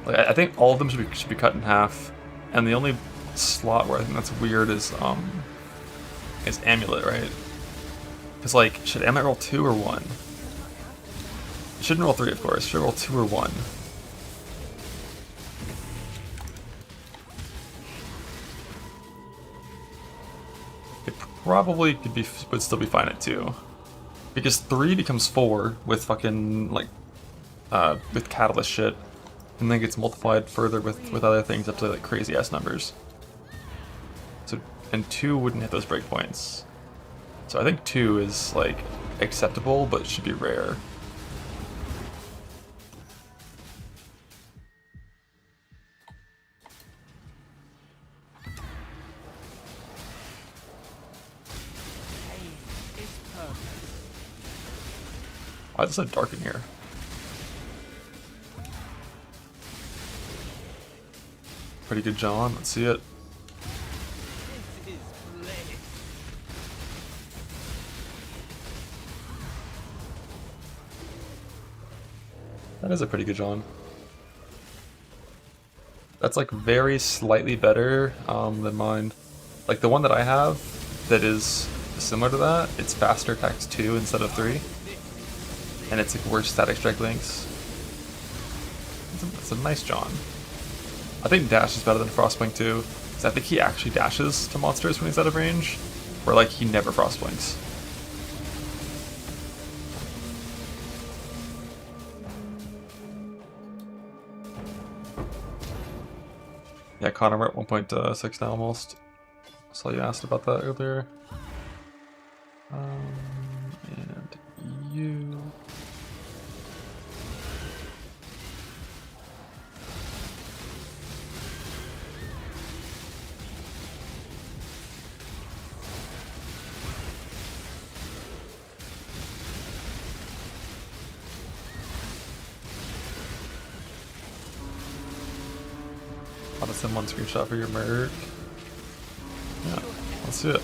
Like, I think all of them should be cut in half. And the only slot where I think that's weird is Amulet, right? Because, like, should Amulet roll 2 or 1? It shouldn't roll 3, of course. It should roll 2 or 1. It probably would still be fine at 2. Because 3 becomes 4 with fucking, like, with catalyst shit. And then gets multiplied further with other things up to like crazy ass numbers. So, and 2 wouldn't hit those breakpoints. So I think 2 is like acceptable, but should be rare. Why is it so dark in here? Pretty good, John. Let's see it. That is a pretty good John. That's like very slightly better than mine. Like the one that I have that is similar to that, it's faster attacks 2 instead of 3. And it's like worse static strike links. It's a nice John. I think Dash is better than Frostwing too. So I think he actually dashes to monsters when he's out of range, or like he never frostblinks. Yeah, Connor, we're at 1.6 now almost. Saw you asked about that earlier. And you. I'll just send one screenshot for your merc. Yeah, let's do it.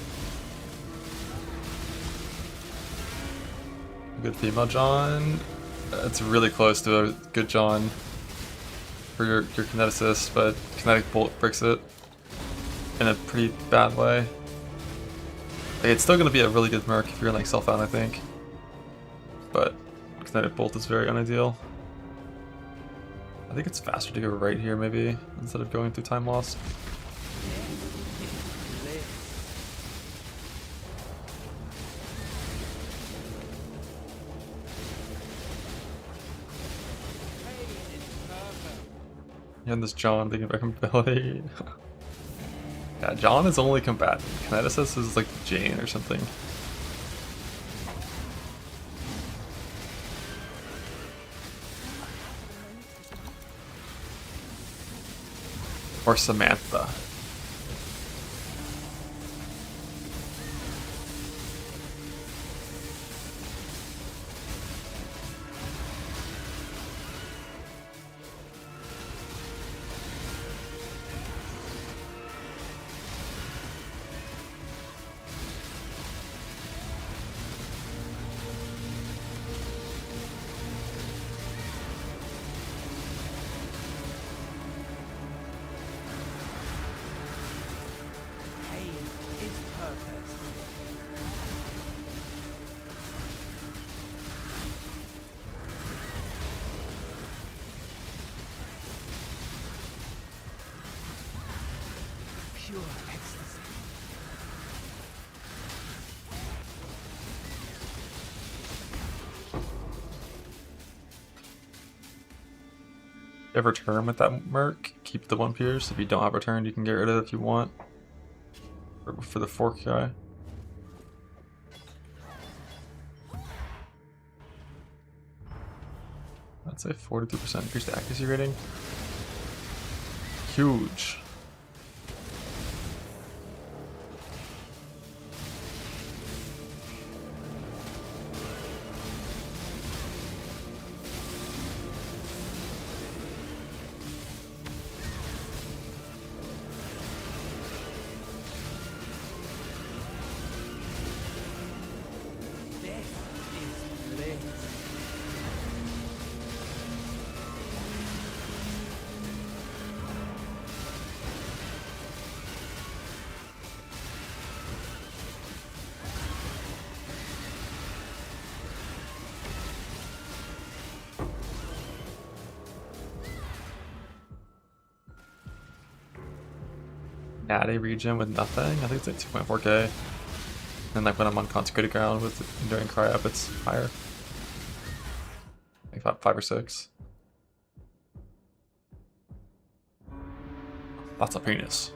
Good female John. It's really close to a good John for your kineticist, but kinetic bolt breaks it in a pretty bad way. Like, it's still going to be a really good merc if you're in like self-out, I think. But kinetic bolt is very unideal. I think it's faster to go right here maybe instead of going through time loss. And this John thinking about compatibility. Yeah, John is only combatant. Kineticist is like Jane or something. Or Samantha. You have return with that merc, keep the 1 pierce. If you don't have return, you can get rid of it if you want. For the 4 guy. I'd say 42% increased accuracy rating. Huge. Natty region with nothing. I think it's like 2.4k. And like when I'm on consecrated ground with during cry up, it's higher. Like 5 or 6. That's a penis.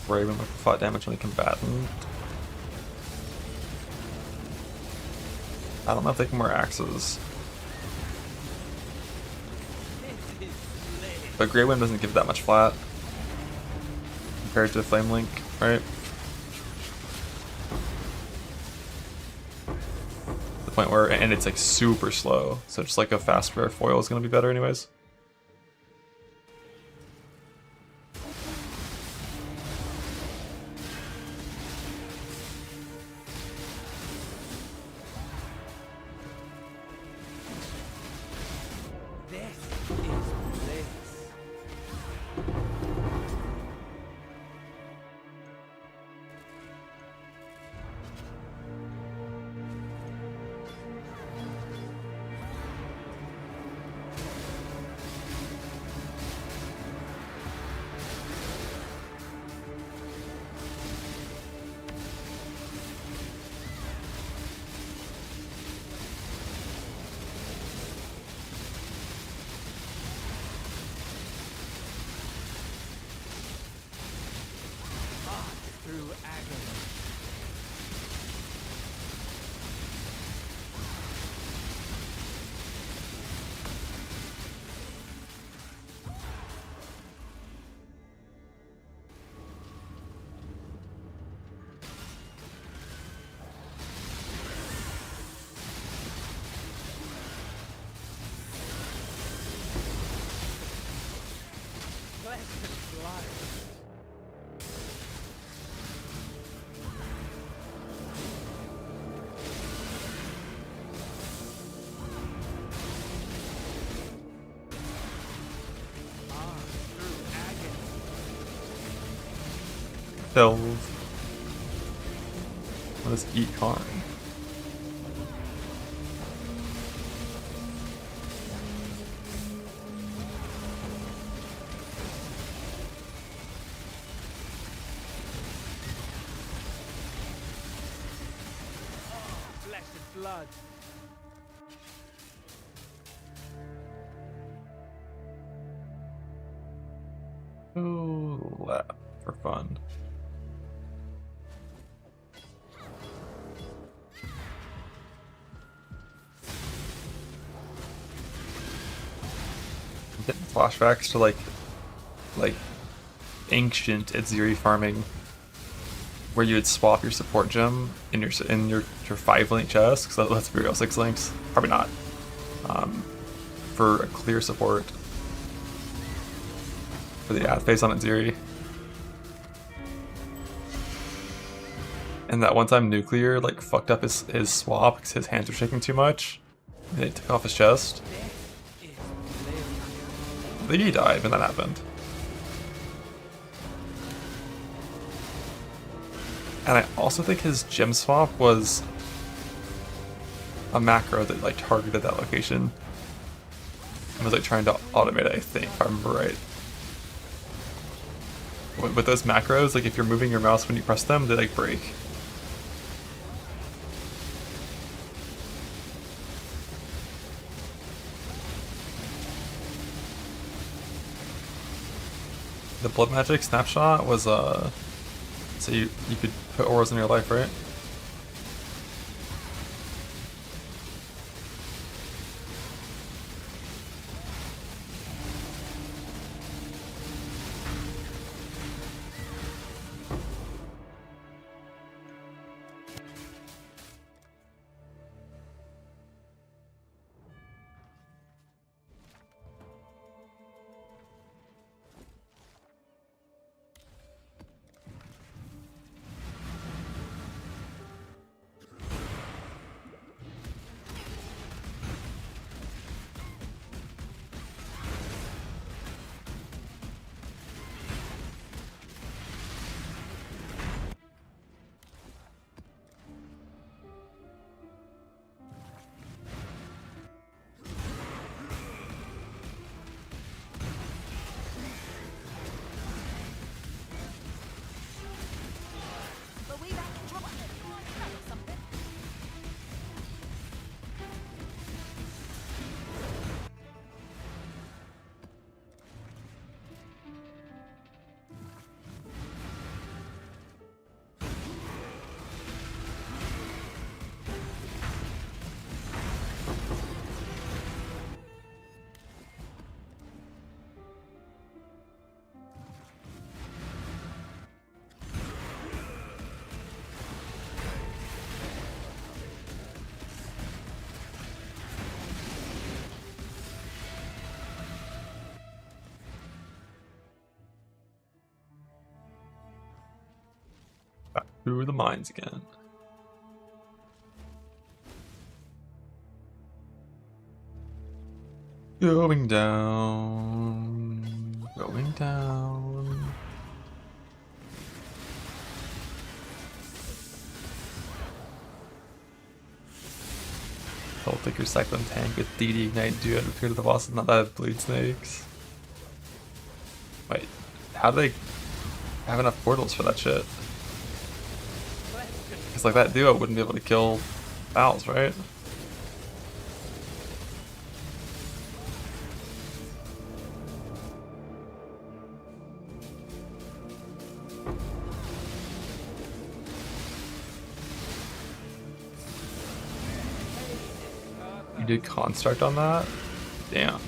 Raven with 5 damage on a combatant. I don't know if they can wear axes. But Grey Wind doesn't give that much flat compared to Flame Link, right? The point where, and it's like super slow, so just like a fast rare foil is gonna be better anyways. Delve. What is eat Karn? Flesh and blood. Oh, lap for fun. I'm getting flashbacks to like ancient Edziri farming, where you would swap your support gem in your 5-link chest, because let's be real, 6 links probably not, for a clear support for the ad phase on Edziri. And that one time Nuclear like fucked up his swap because his hands were shaking too much. And they took off his chest. I think he died when that happened. And I also think his gem swap was a macro that like targeted that location. And was like trying to automate it, I think, if I remember right. With those macros, like if you're moving your mouse when you press them, they like break. The blood magic snapshot was so you could put auras in your life, right? Back through the mines again. Going down. Going down. I'll take your cyclone tank with DD Ignite Duo and appear to the boss and not that bleed snakes. Wait, how do they have enough portals for that shit? It's like that duo wouldn't be able to kill Owls, right? You did construct on that? Damn.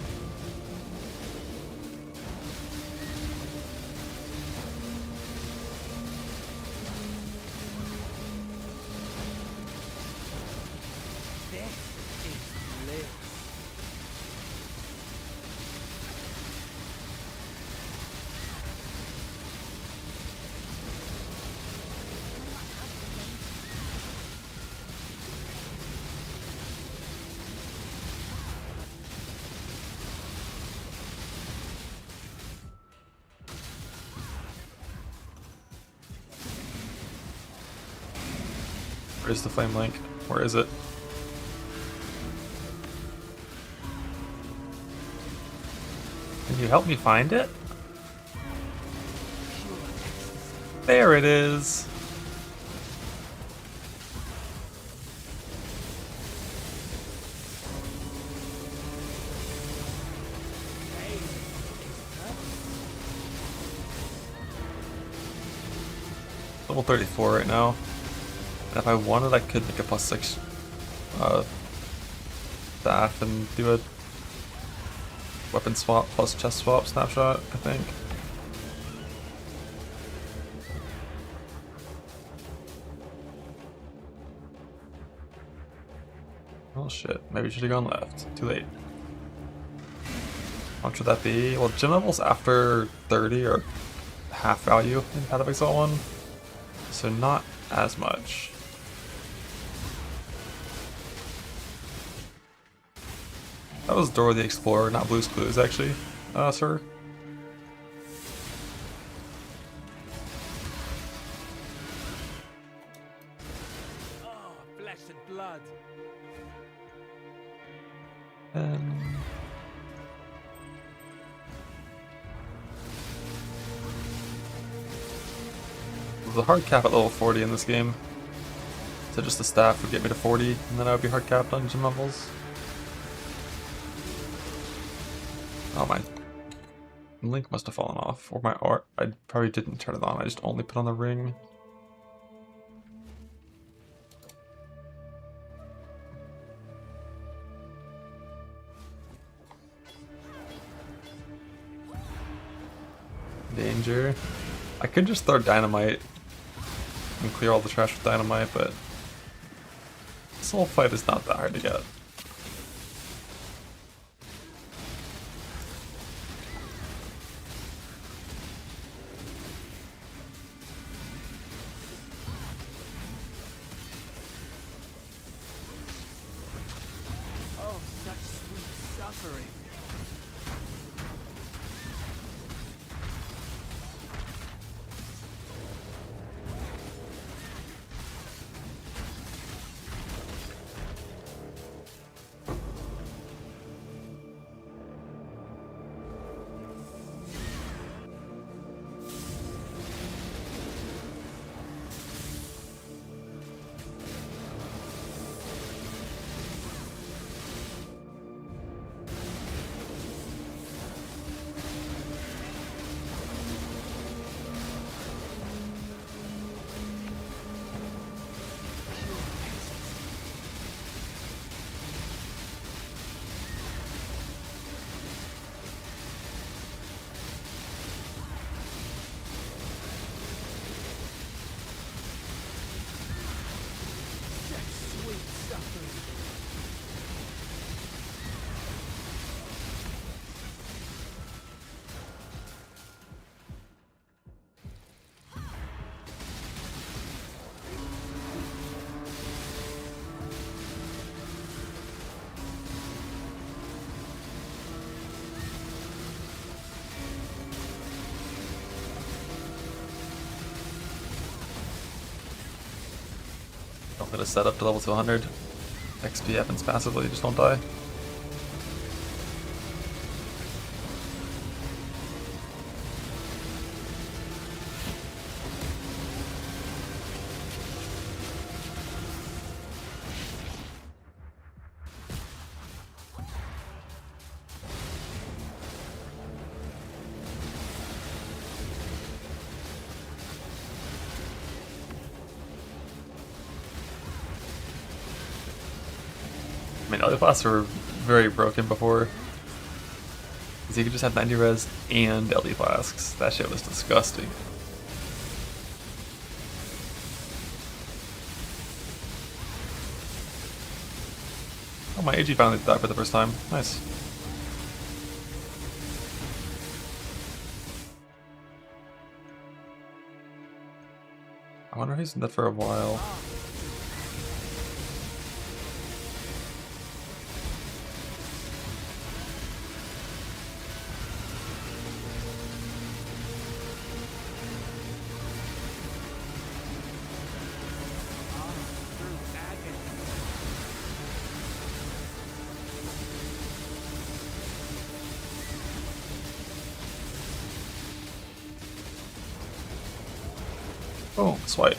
Where's the flame link? Where is it? Can you help me find it? There it is. Level 34 right now. And if I wanted, I could make a +6 staff and do a weapon swap plus chest swap snapshot, I think. Oh shit, maybe we should have gone left. Too late. How much would that be? Well, gym levels after 30 are half value in Path of Exile 1, so not as much. That was Dora the Explorer, not Blue's Clues, actually, sir. Oh, flesh and blood. There's a hard cap at level 40 in this game. So just the staff would get me to 40, and then I would be hard capped on gym levels. Oh, my link must have fallen off, or my art. I probably didn't turn it on. I just only put on the ring. Danger. I could just throw dynamite and clear all the trash with dynamite, but this whole fight is not that hard to get. Oh, such sweet suffering. Don't let it set up to level 200. XP happens passively, just don't die. I mean, LD Flasks were very broken before. Because you could just have 90 res and LD Flasks. That shit was disgusting. Oh, my AG finally died for the first time. Nice. I wonder who's in that for a while. Oh, swipe.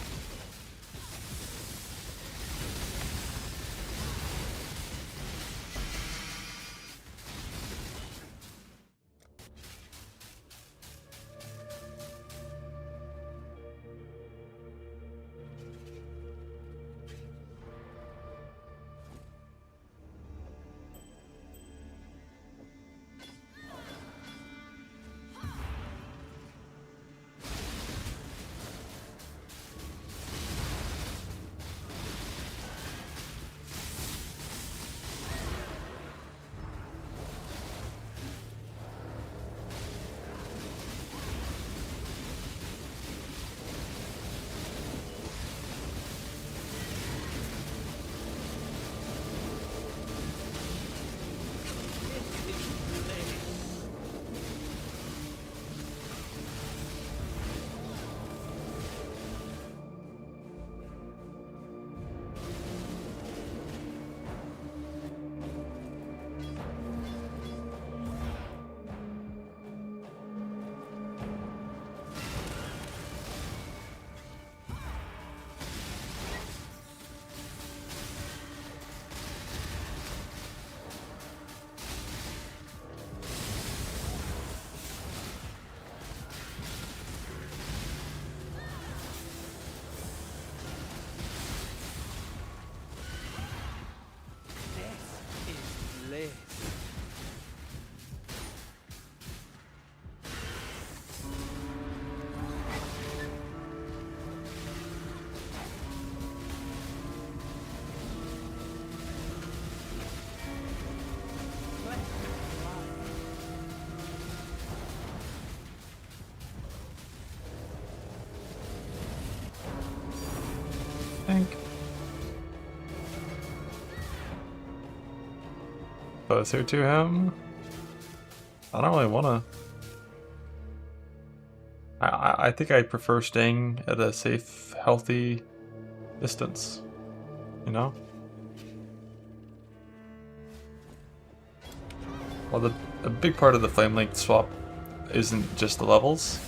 Think. Closer to him. I don't really wanna. I think I prefer staying at a safe, healthy distance. You know? Well, a big part of the flame link swap isn't just the levels,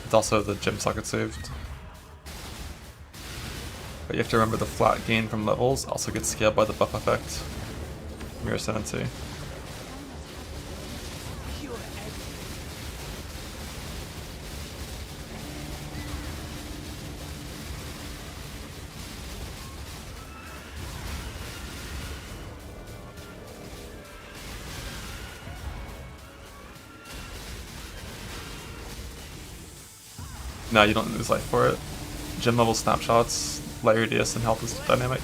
it's also the gem socket saved. But you have to remember the flat gain from levels also gets scaled by the buff effect from your ascendancy. No, you don't lose life for it. Gym level snapshots, light radius, and health is dynamic.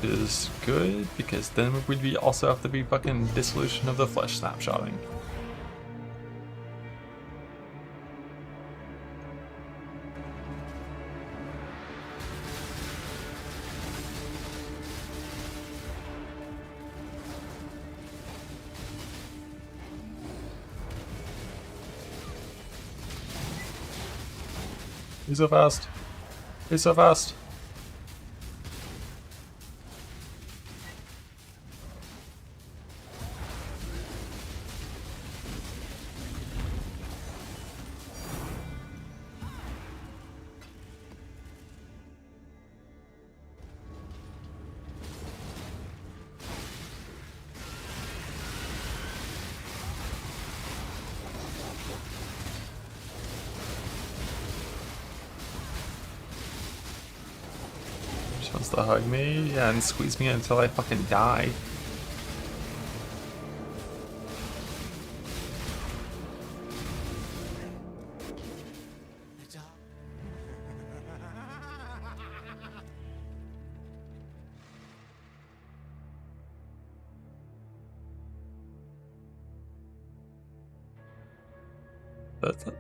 It is good because then we'd also have to be fucking dissolution of the flesh snapshotting. He's so fast. He's so fast. Wants to hug me and squeeze me until I fucking die.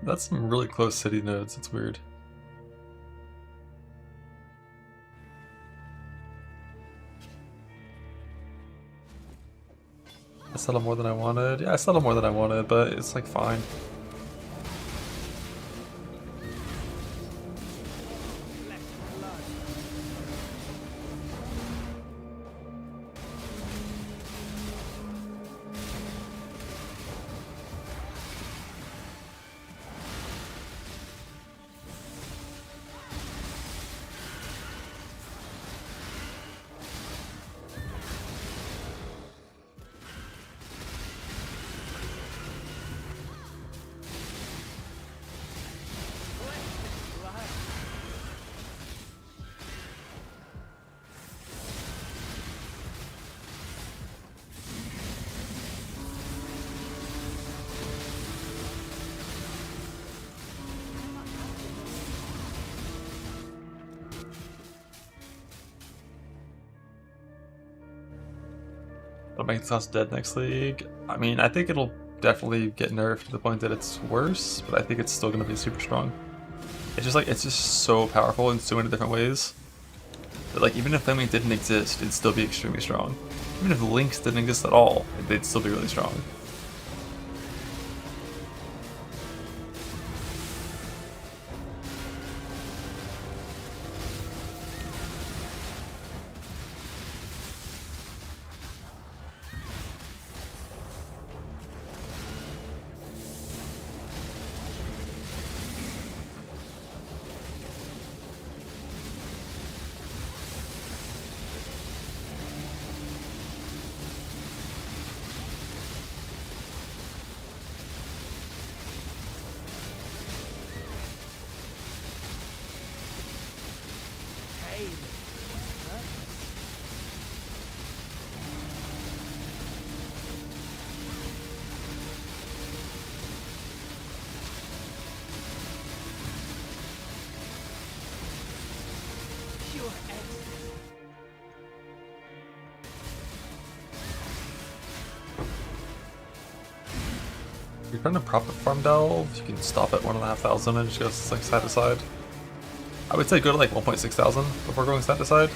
That's some really close city nodes. It's weird. I settled more than I wanted. Yeah, I settled more than I wanted, but it's like fine. It'll make the class dead next league. I mean, I think it'll definitely get nerfed to the point that it's worse, but I think it's still going to be super strong. It's just so powerful in so many different ways. But like, even if Flaming didn't exist, it'd still be extremely strong. Even if Lynx didn't exist at all, they'd still be really strong. If you're trying to profit farm delve, you can stop at 1,500 and just go like side to side. I would say go to like 1.6 thousand before going side to side.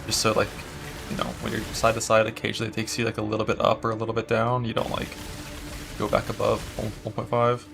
Just so like, you know, when you're side to side, occasionally it takes you like a little bit up or a little bit down. You don't like go back above 1.5.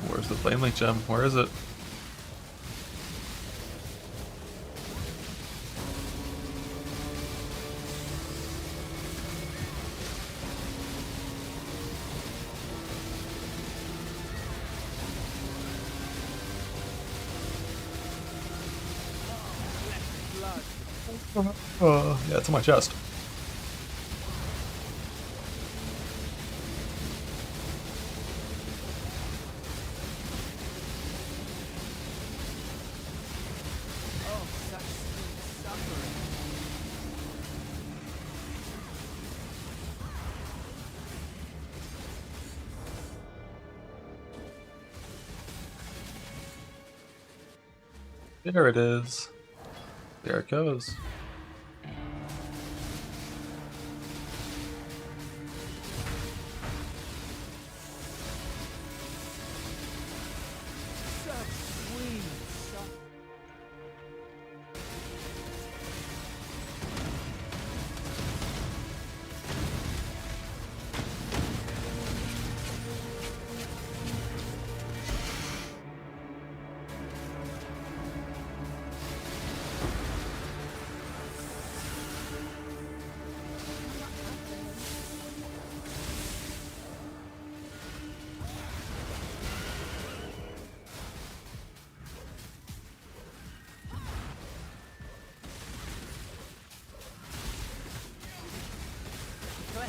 Where's the flame link gem? Where is it? Yeah, it's in my chest. There it is. There it goes.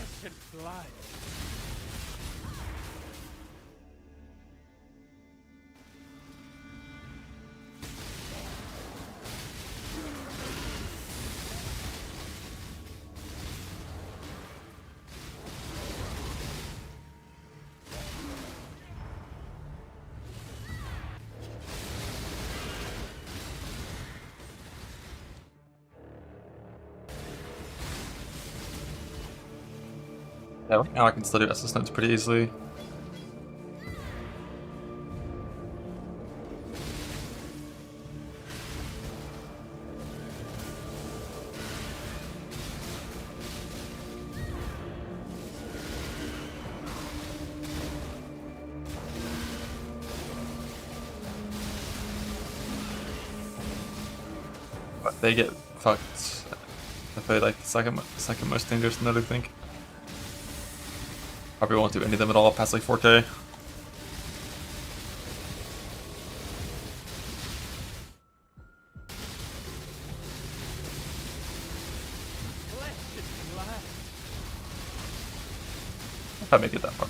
Flesh and blood. Yeah, right now I can still do assistance pretty easily. But they get fucked if they like the second most dangerous node, I think. Probably won't do any of them at all past like 4K. If I make it that far.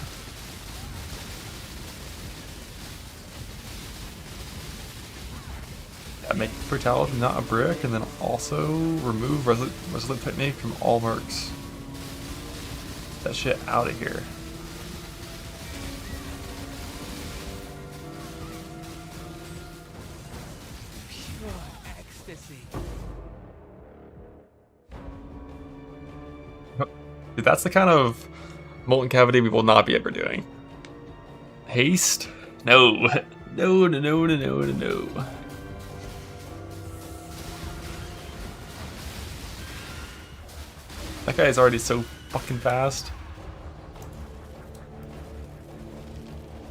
Yeah, make brutality not a brick, and then also remove resolute technique from all mercs. Get that shit out of here. Dude, that's the kind of molten cavity we will not be ever doing. Haste? No. No, no, no, no, no, no. That guy is already so fucking fast.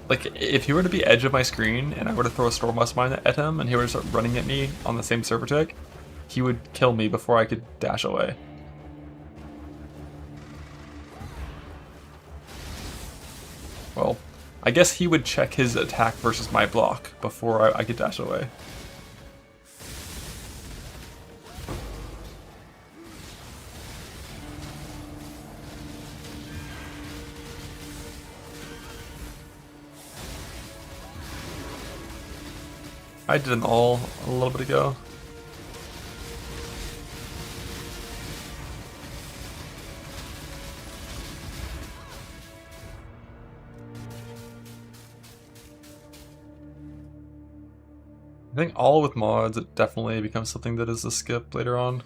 Like, if he were to be edge of my screen and I were to throw a Stormwest Mine at him and he were to start running at me on the same server tick, he would kill me before I could dash away. Well, I guess he would check his attack versus my block before I could dash away. I did an all a little bit ago. I think all with mods, it definitely becomes something that is a skip later on.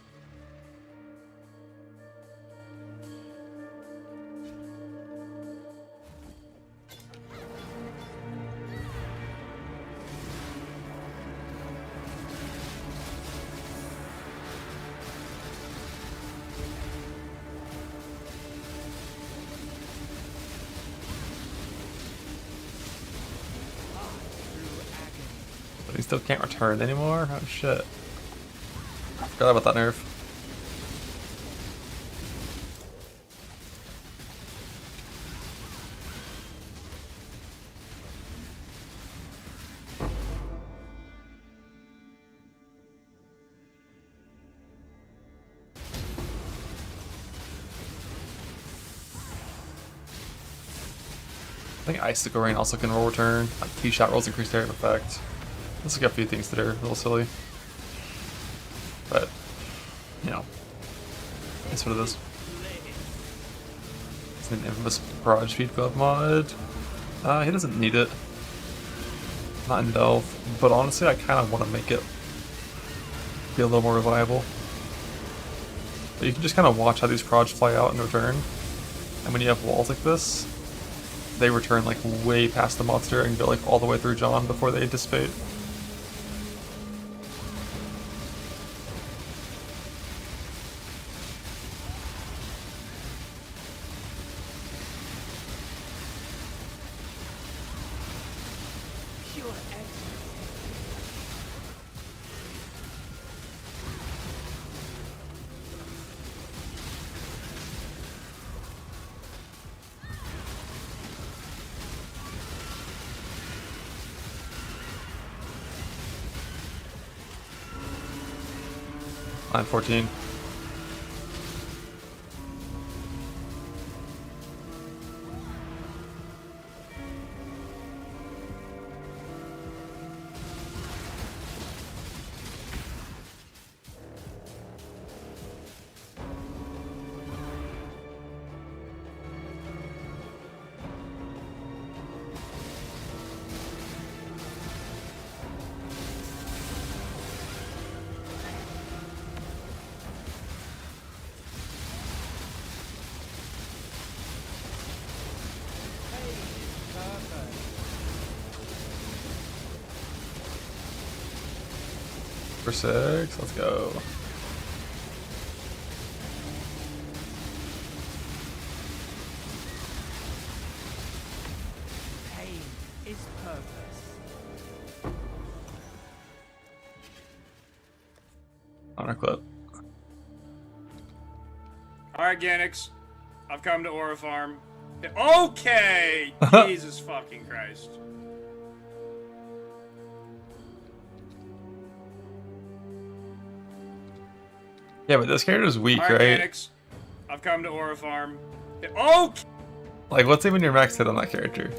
But he still can't return anymore? Oh shit. I forgot about that nerf. I think Icicle Rain also can roll return. Like T-shot rolls increase area of effect. Let's look at a few things that are a little silly. But, you know, that's what it is. It's an infamous barrage feed glove mod. He doesn't need it. Not in Delve. But honestly, I kind of want to make it be a little more reliable. But you can just kind of watch how these prods fly out and return. And when you have walls like this, they return like way past the monster and go like all the way through John before they dissipate. Line 14. for 6. Let's go. Pain is purpose. Honor clip. Alright, Ganix. I've come to Aura Farm. Okay! Jesus fucking Christ. Yeah, but this character's weak, Alright, right? Ganix. I've come to Aura Farm. Okay! Like, what's even your max hit on that character?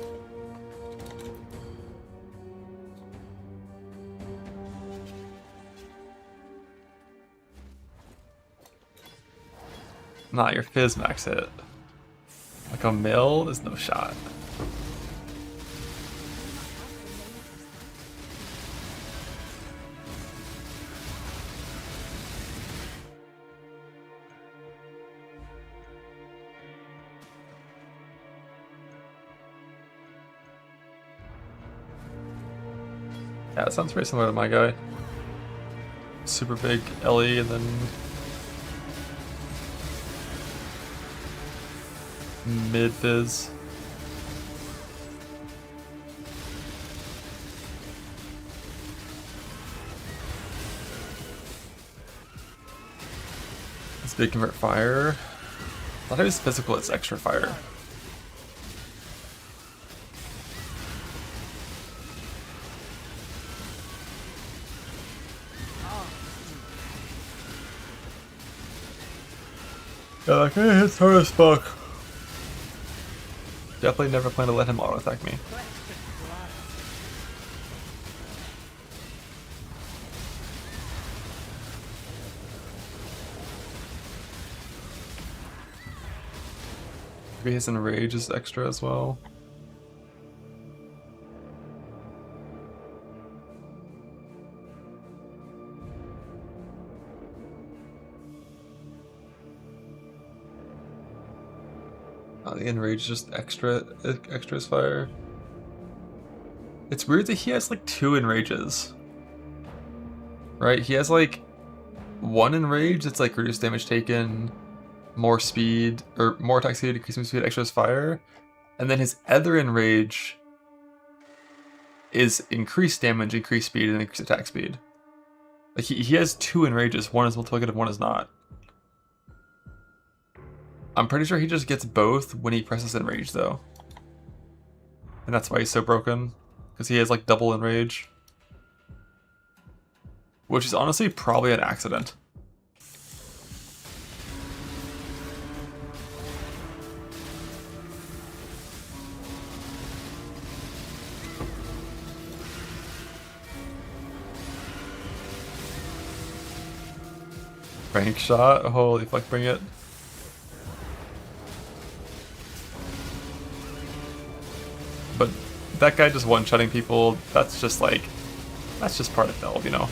Not your fizz max hit. Like a mill is no shot. Yeah, it sounds very similar to my guy. Super big LE and then mid fizz. This big convert fire. I thought it was physical, it's extra fire. Yeah, that guy hits hard as fuck. Definitely never plan to let him auto attack me. Maybe his enrage is extra as well. The enrage is just extra as fire. It's weird that he has like 2 enrages. Right? He has like 1 enrage that's like reduced damage taken, more speed, or more attack speed, decreasing speed, extra as fire. And then his other enrage is increased damage, increased speed, and increased attack speed. Like he has 2 enrages, one is multiplicative, one is not. I'm pretty sure he just gets both when he presses enrage though. And that's why he's so broken. Because he has like double enrage. Which is honestly probably an accident. Rank shot? Holy fuck, bring it. But that guy just one-shotting people, that's just like, that's just part of Delve, you know?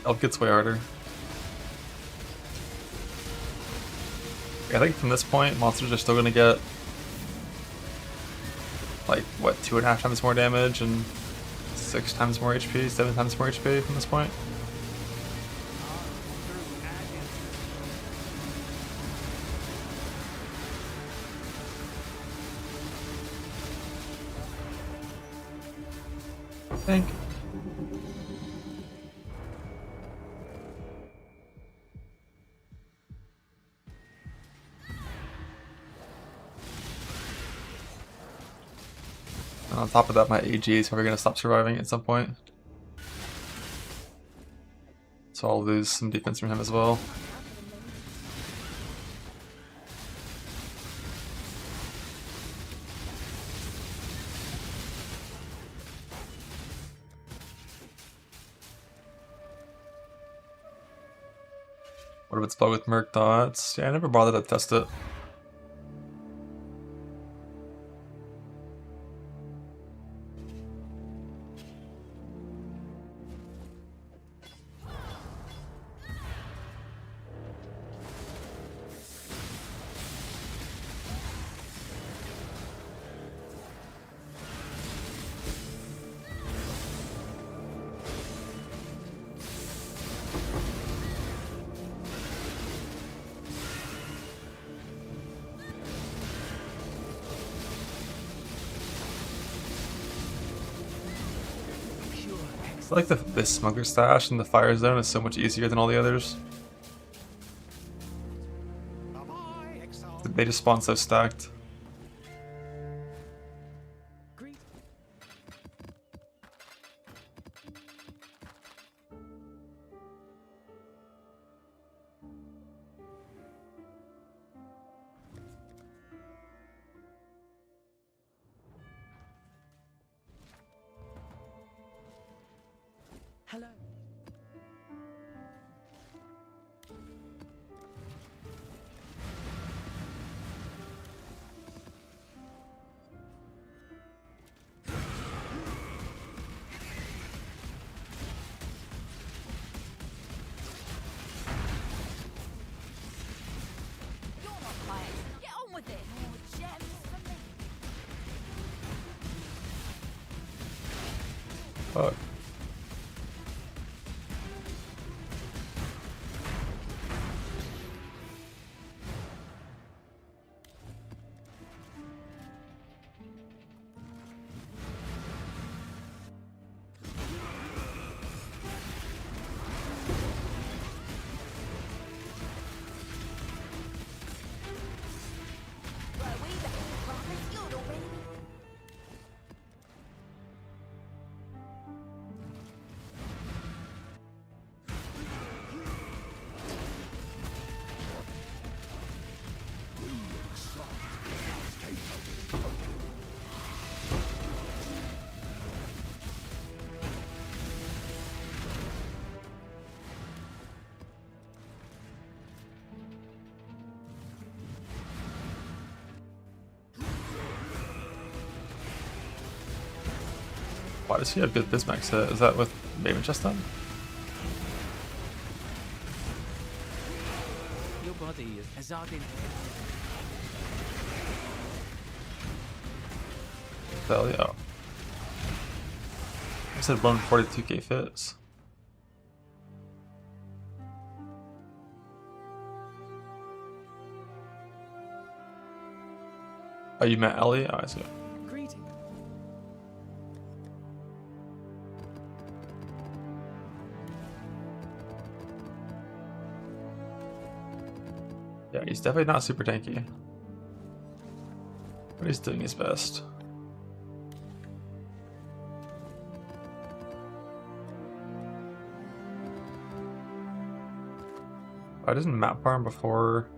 Elf gets way harder. I think from this point, monsters are still gonna get like what, 2.5 times more damage and 6 times more HP, 7 times more HP from this point. I think. And on top of that, my AG is probably going to stop surviving at some point. So I'll lose some defense from him as well. What if it's bugged with merc dots? Yeah, I never bothered to test it. I feel like this smuggler stash in the fire zone is so much easier than all the others. They just spawn so stacked. Hello. You're not quiet. Get on with it. More gems for me. Fuck. Right, we the promise you already. Why does he have good Bismax hit? Is that with Maven Chest then? Your body is hazarding. Hell yeah. I said 142k fits. Oh, you met Ellie? Oh, I see. Greeting. Yeah, he's definitely not super tanky. But he's doing his best. I didn't map farm before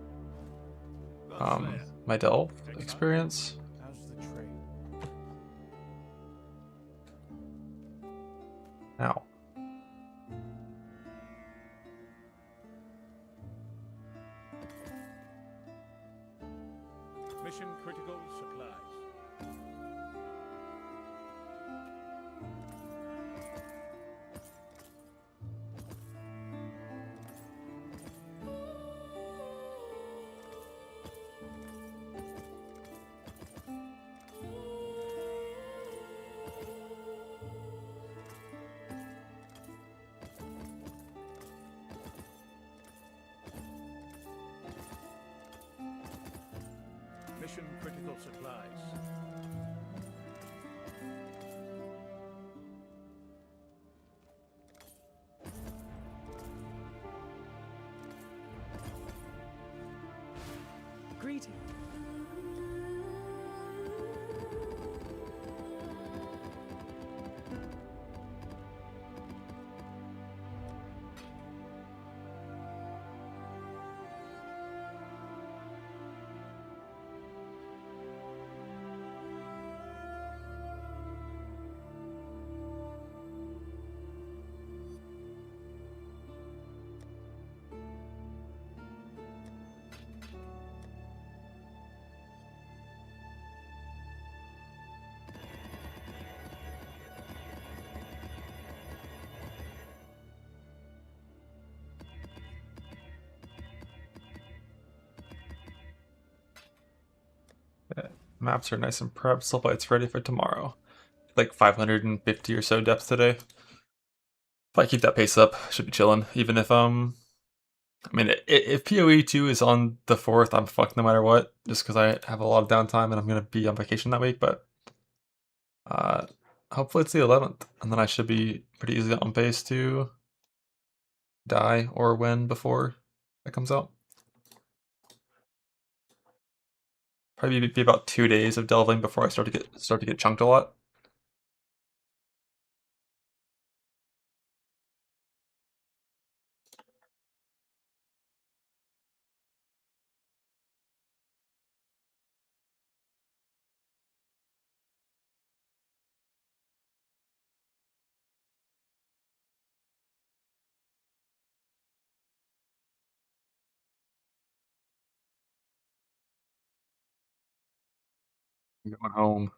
my Delve experience. Now. Mission critical supplies. Mission critical supplies. Greeting. Maps are nice and prepped. Sulfite's ready for tomorrow. Like 550 or so depth today. If I keep that pace up, should be chilling. Even if I mean, if PoE 2 is on the 4th, I'm fucked no matter what. Just because I have a lot of downtime and I'm gonna be on vacation that week. But hopefully it's the 11th, and then I should be pretty easily on pace to die or win before it comes out. Probably be about 2 days of delving before I start to get chunked a lot. I'm going home.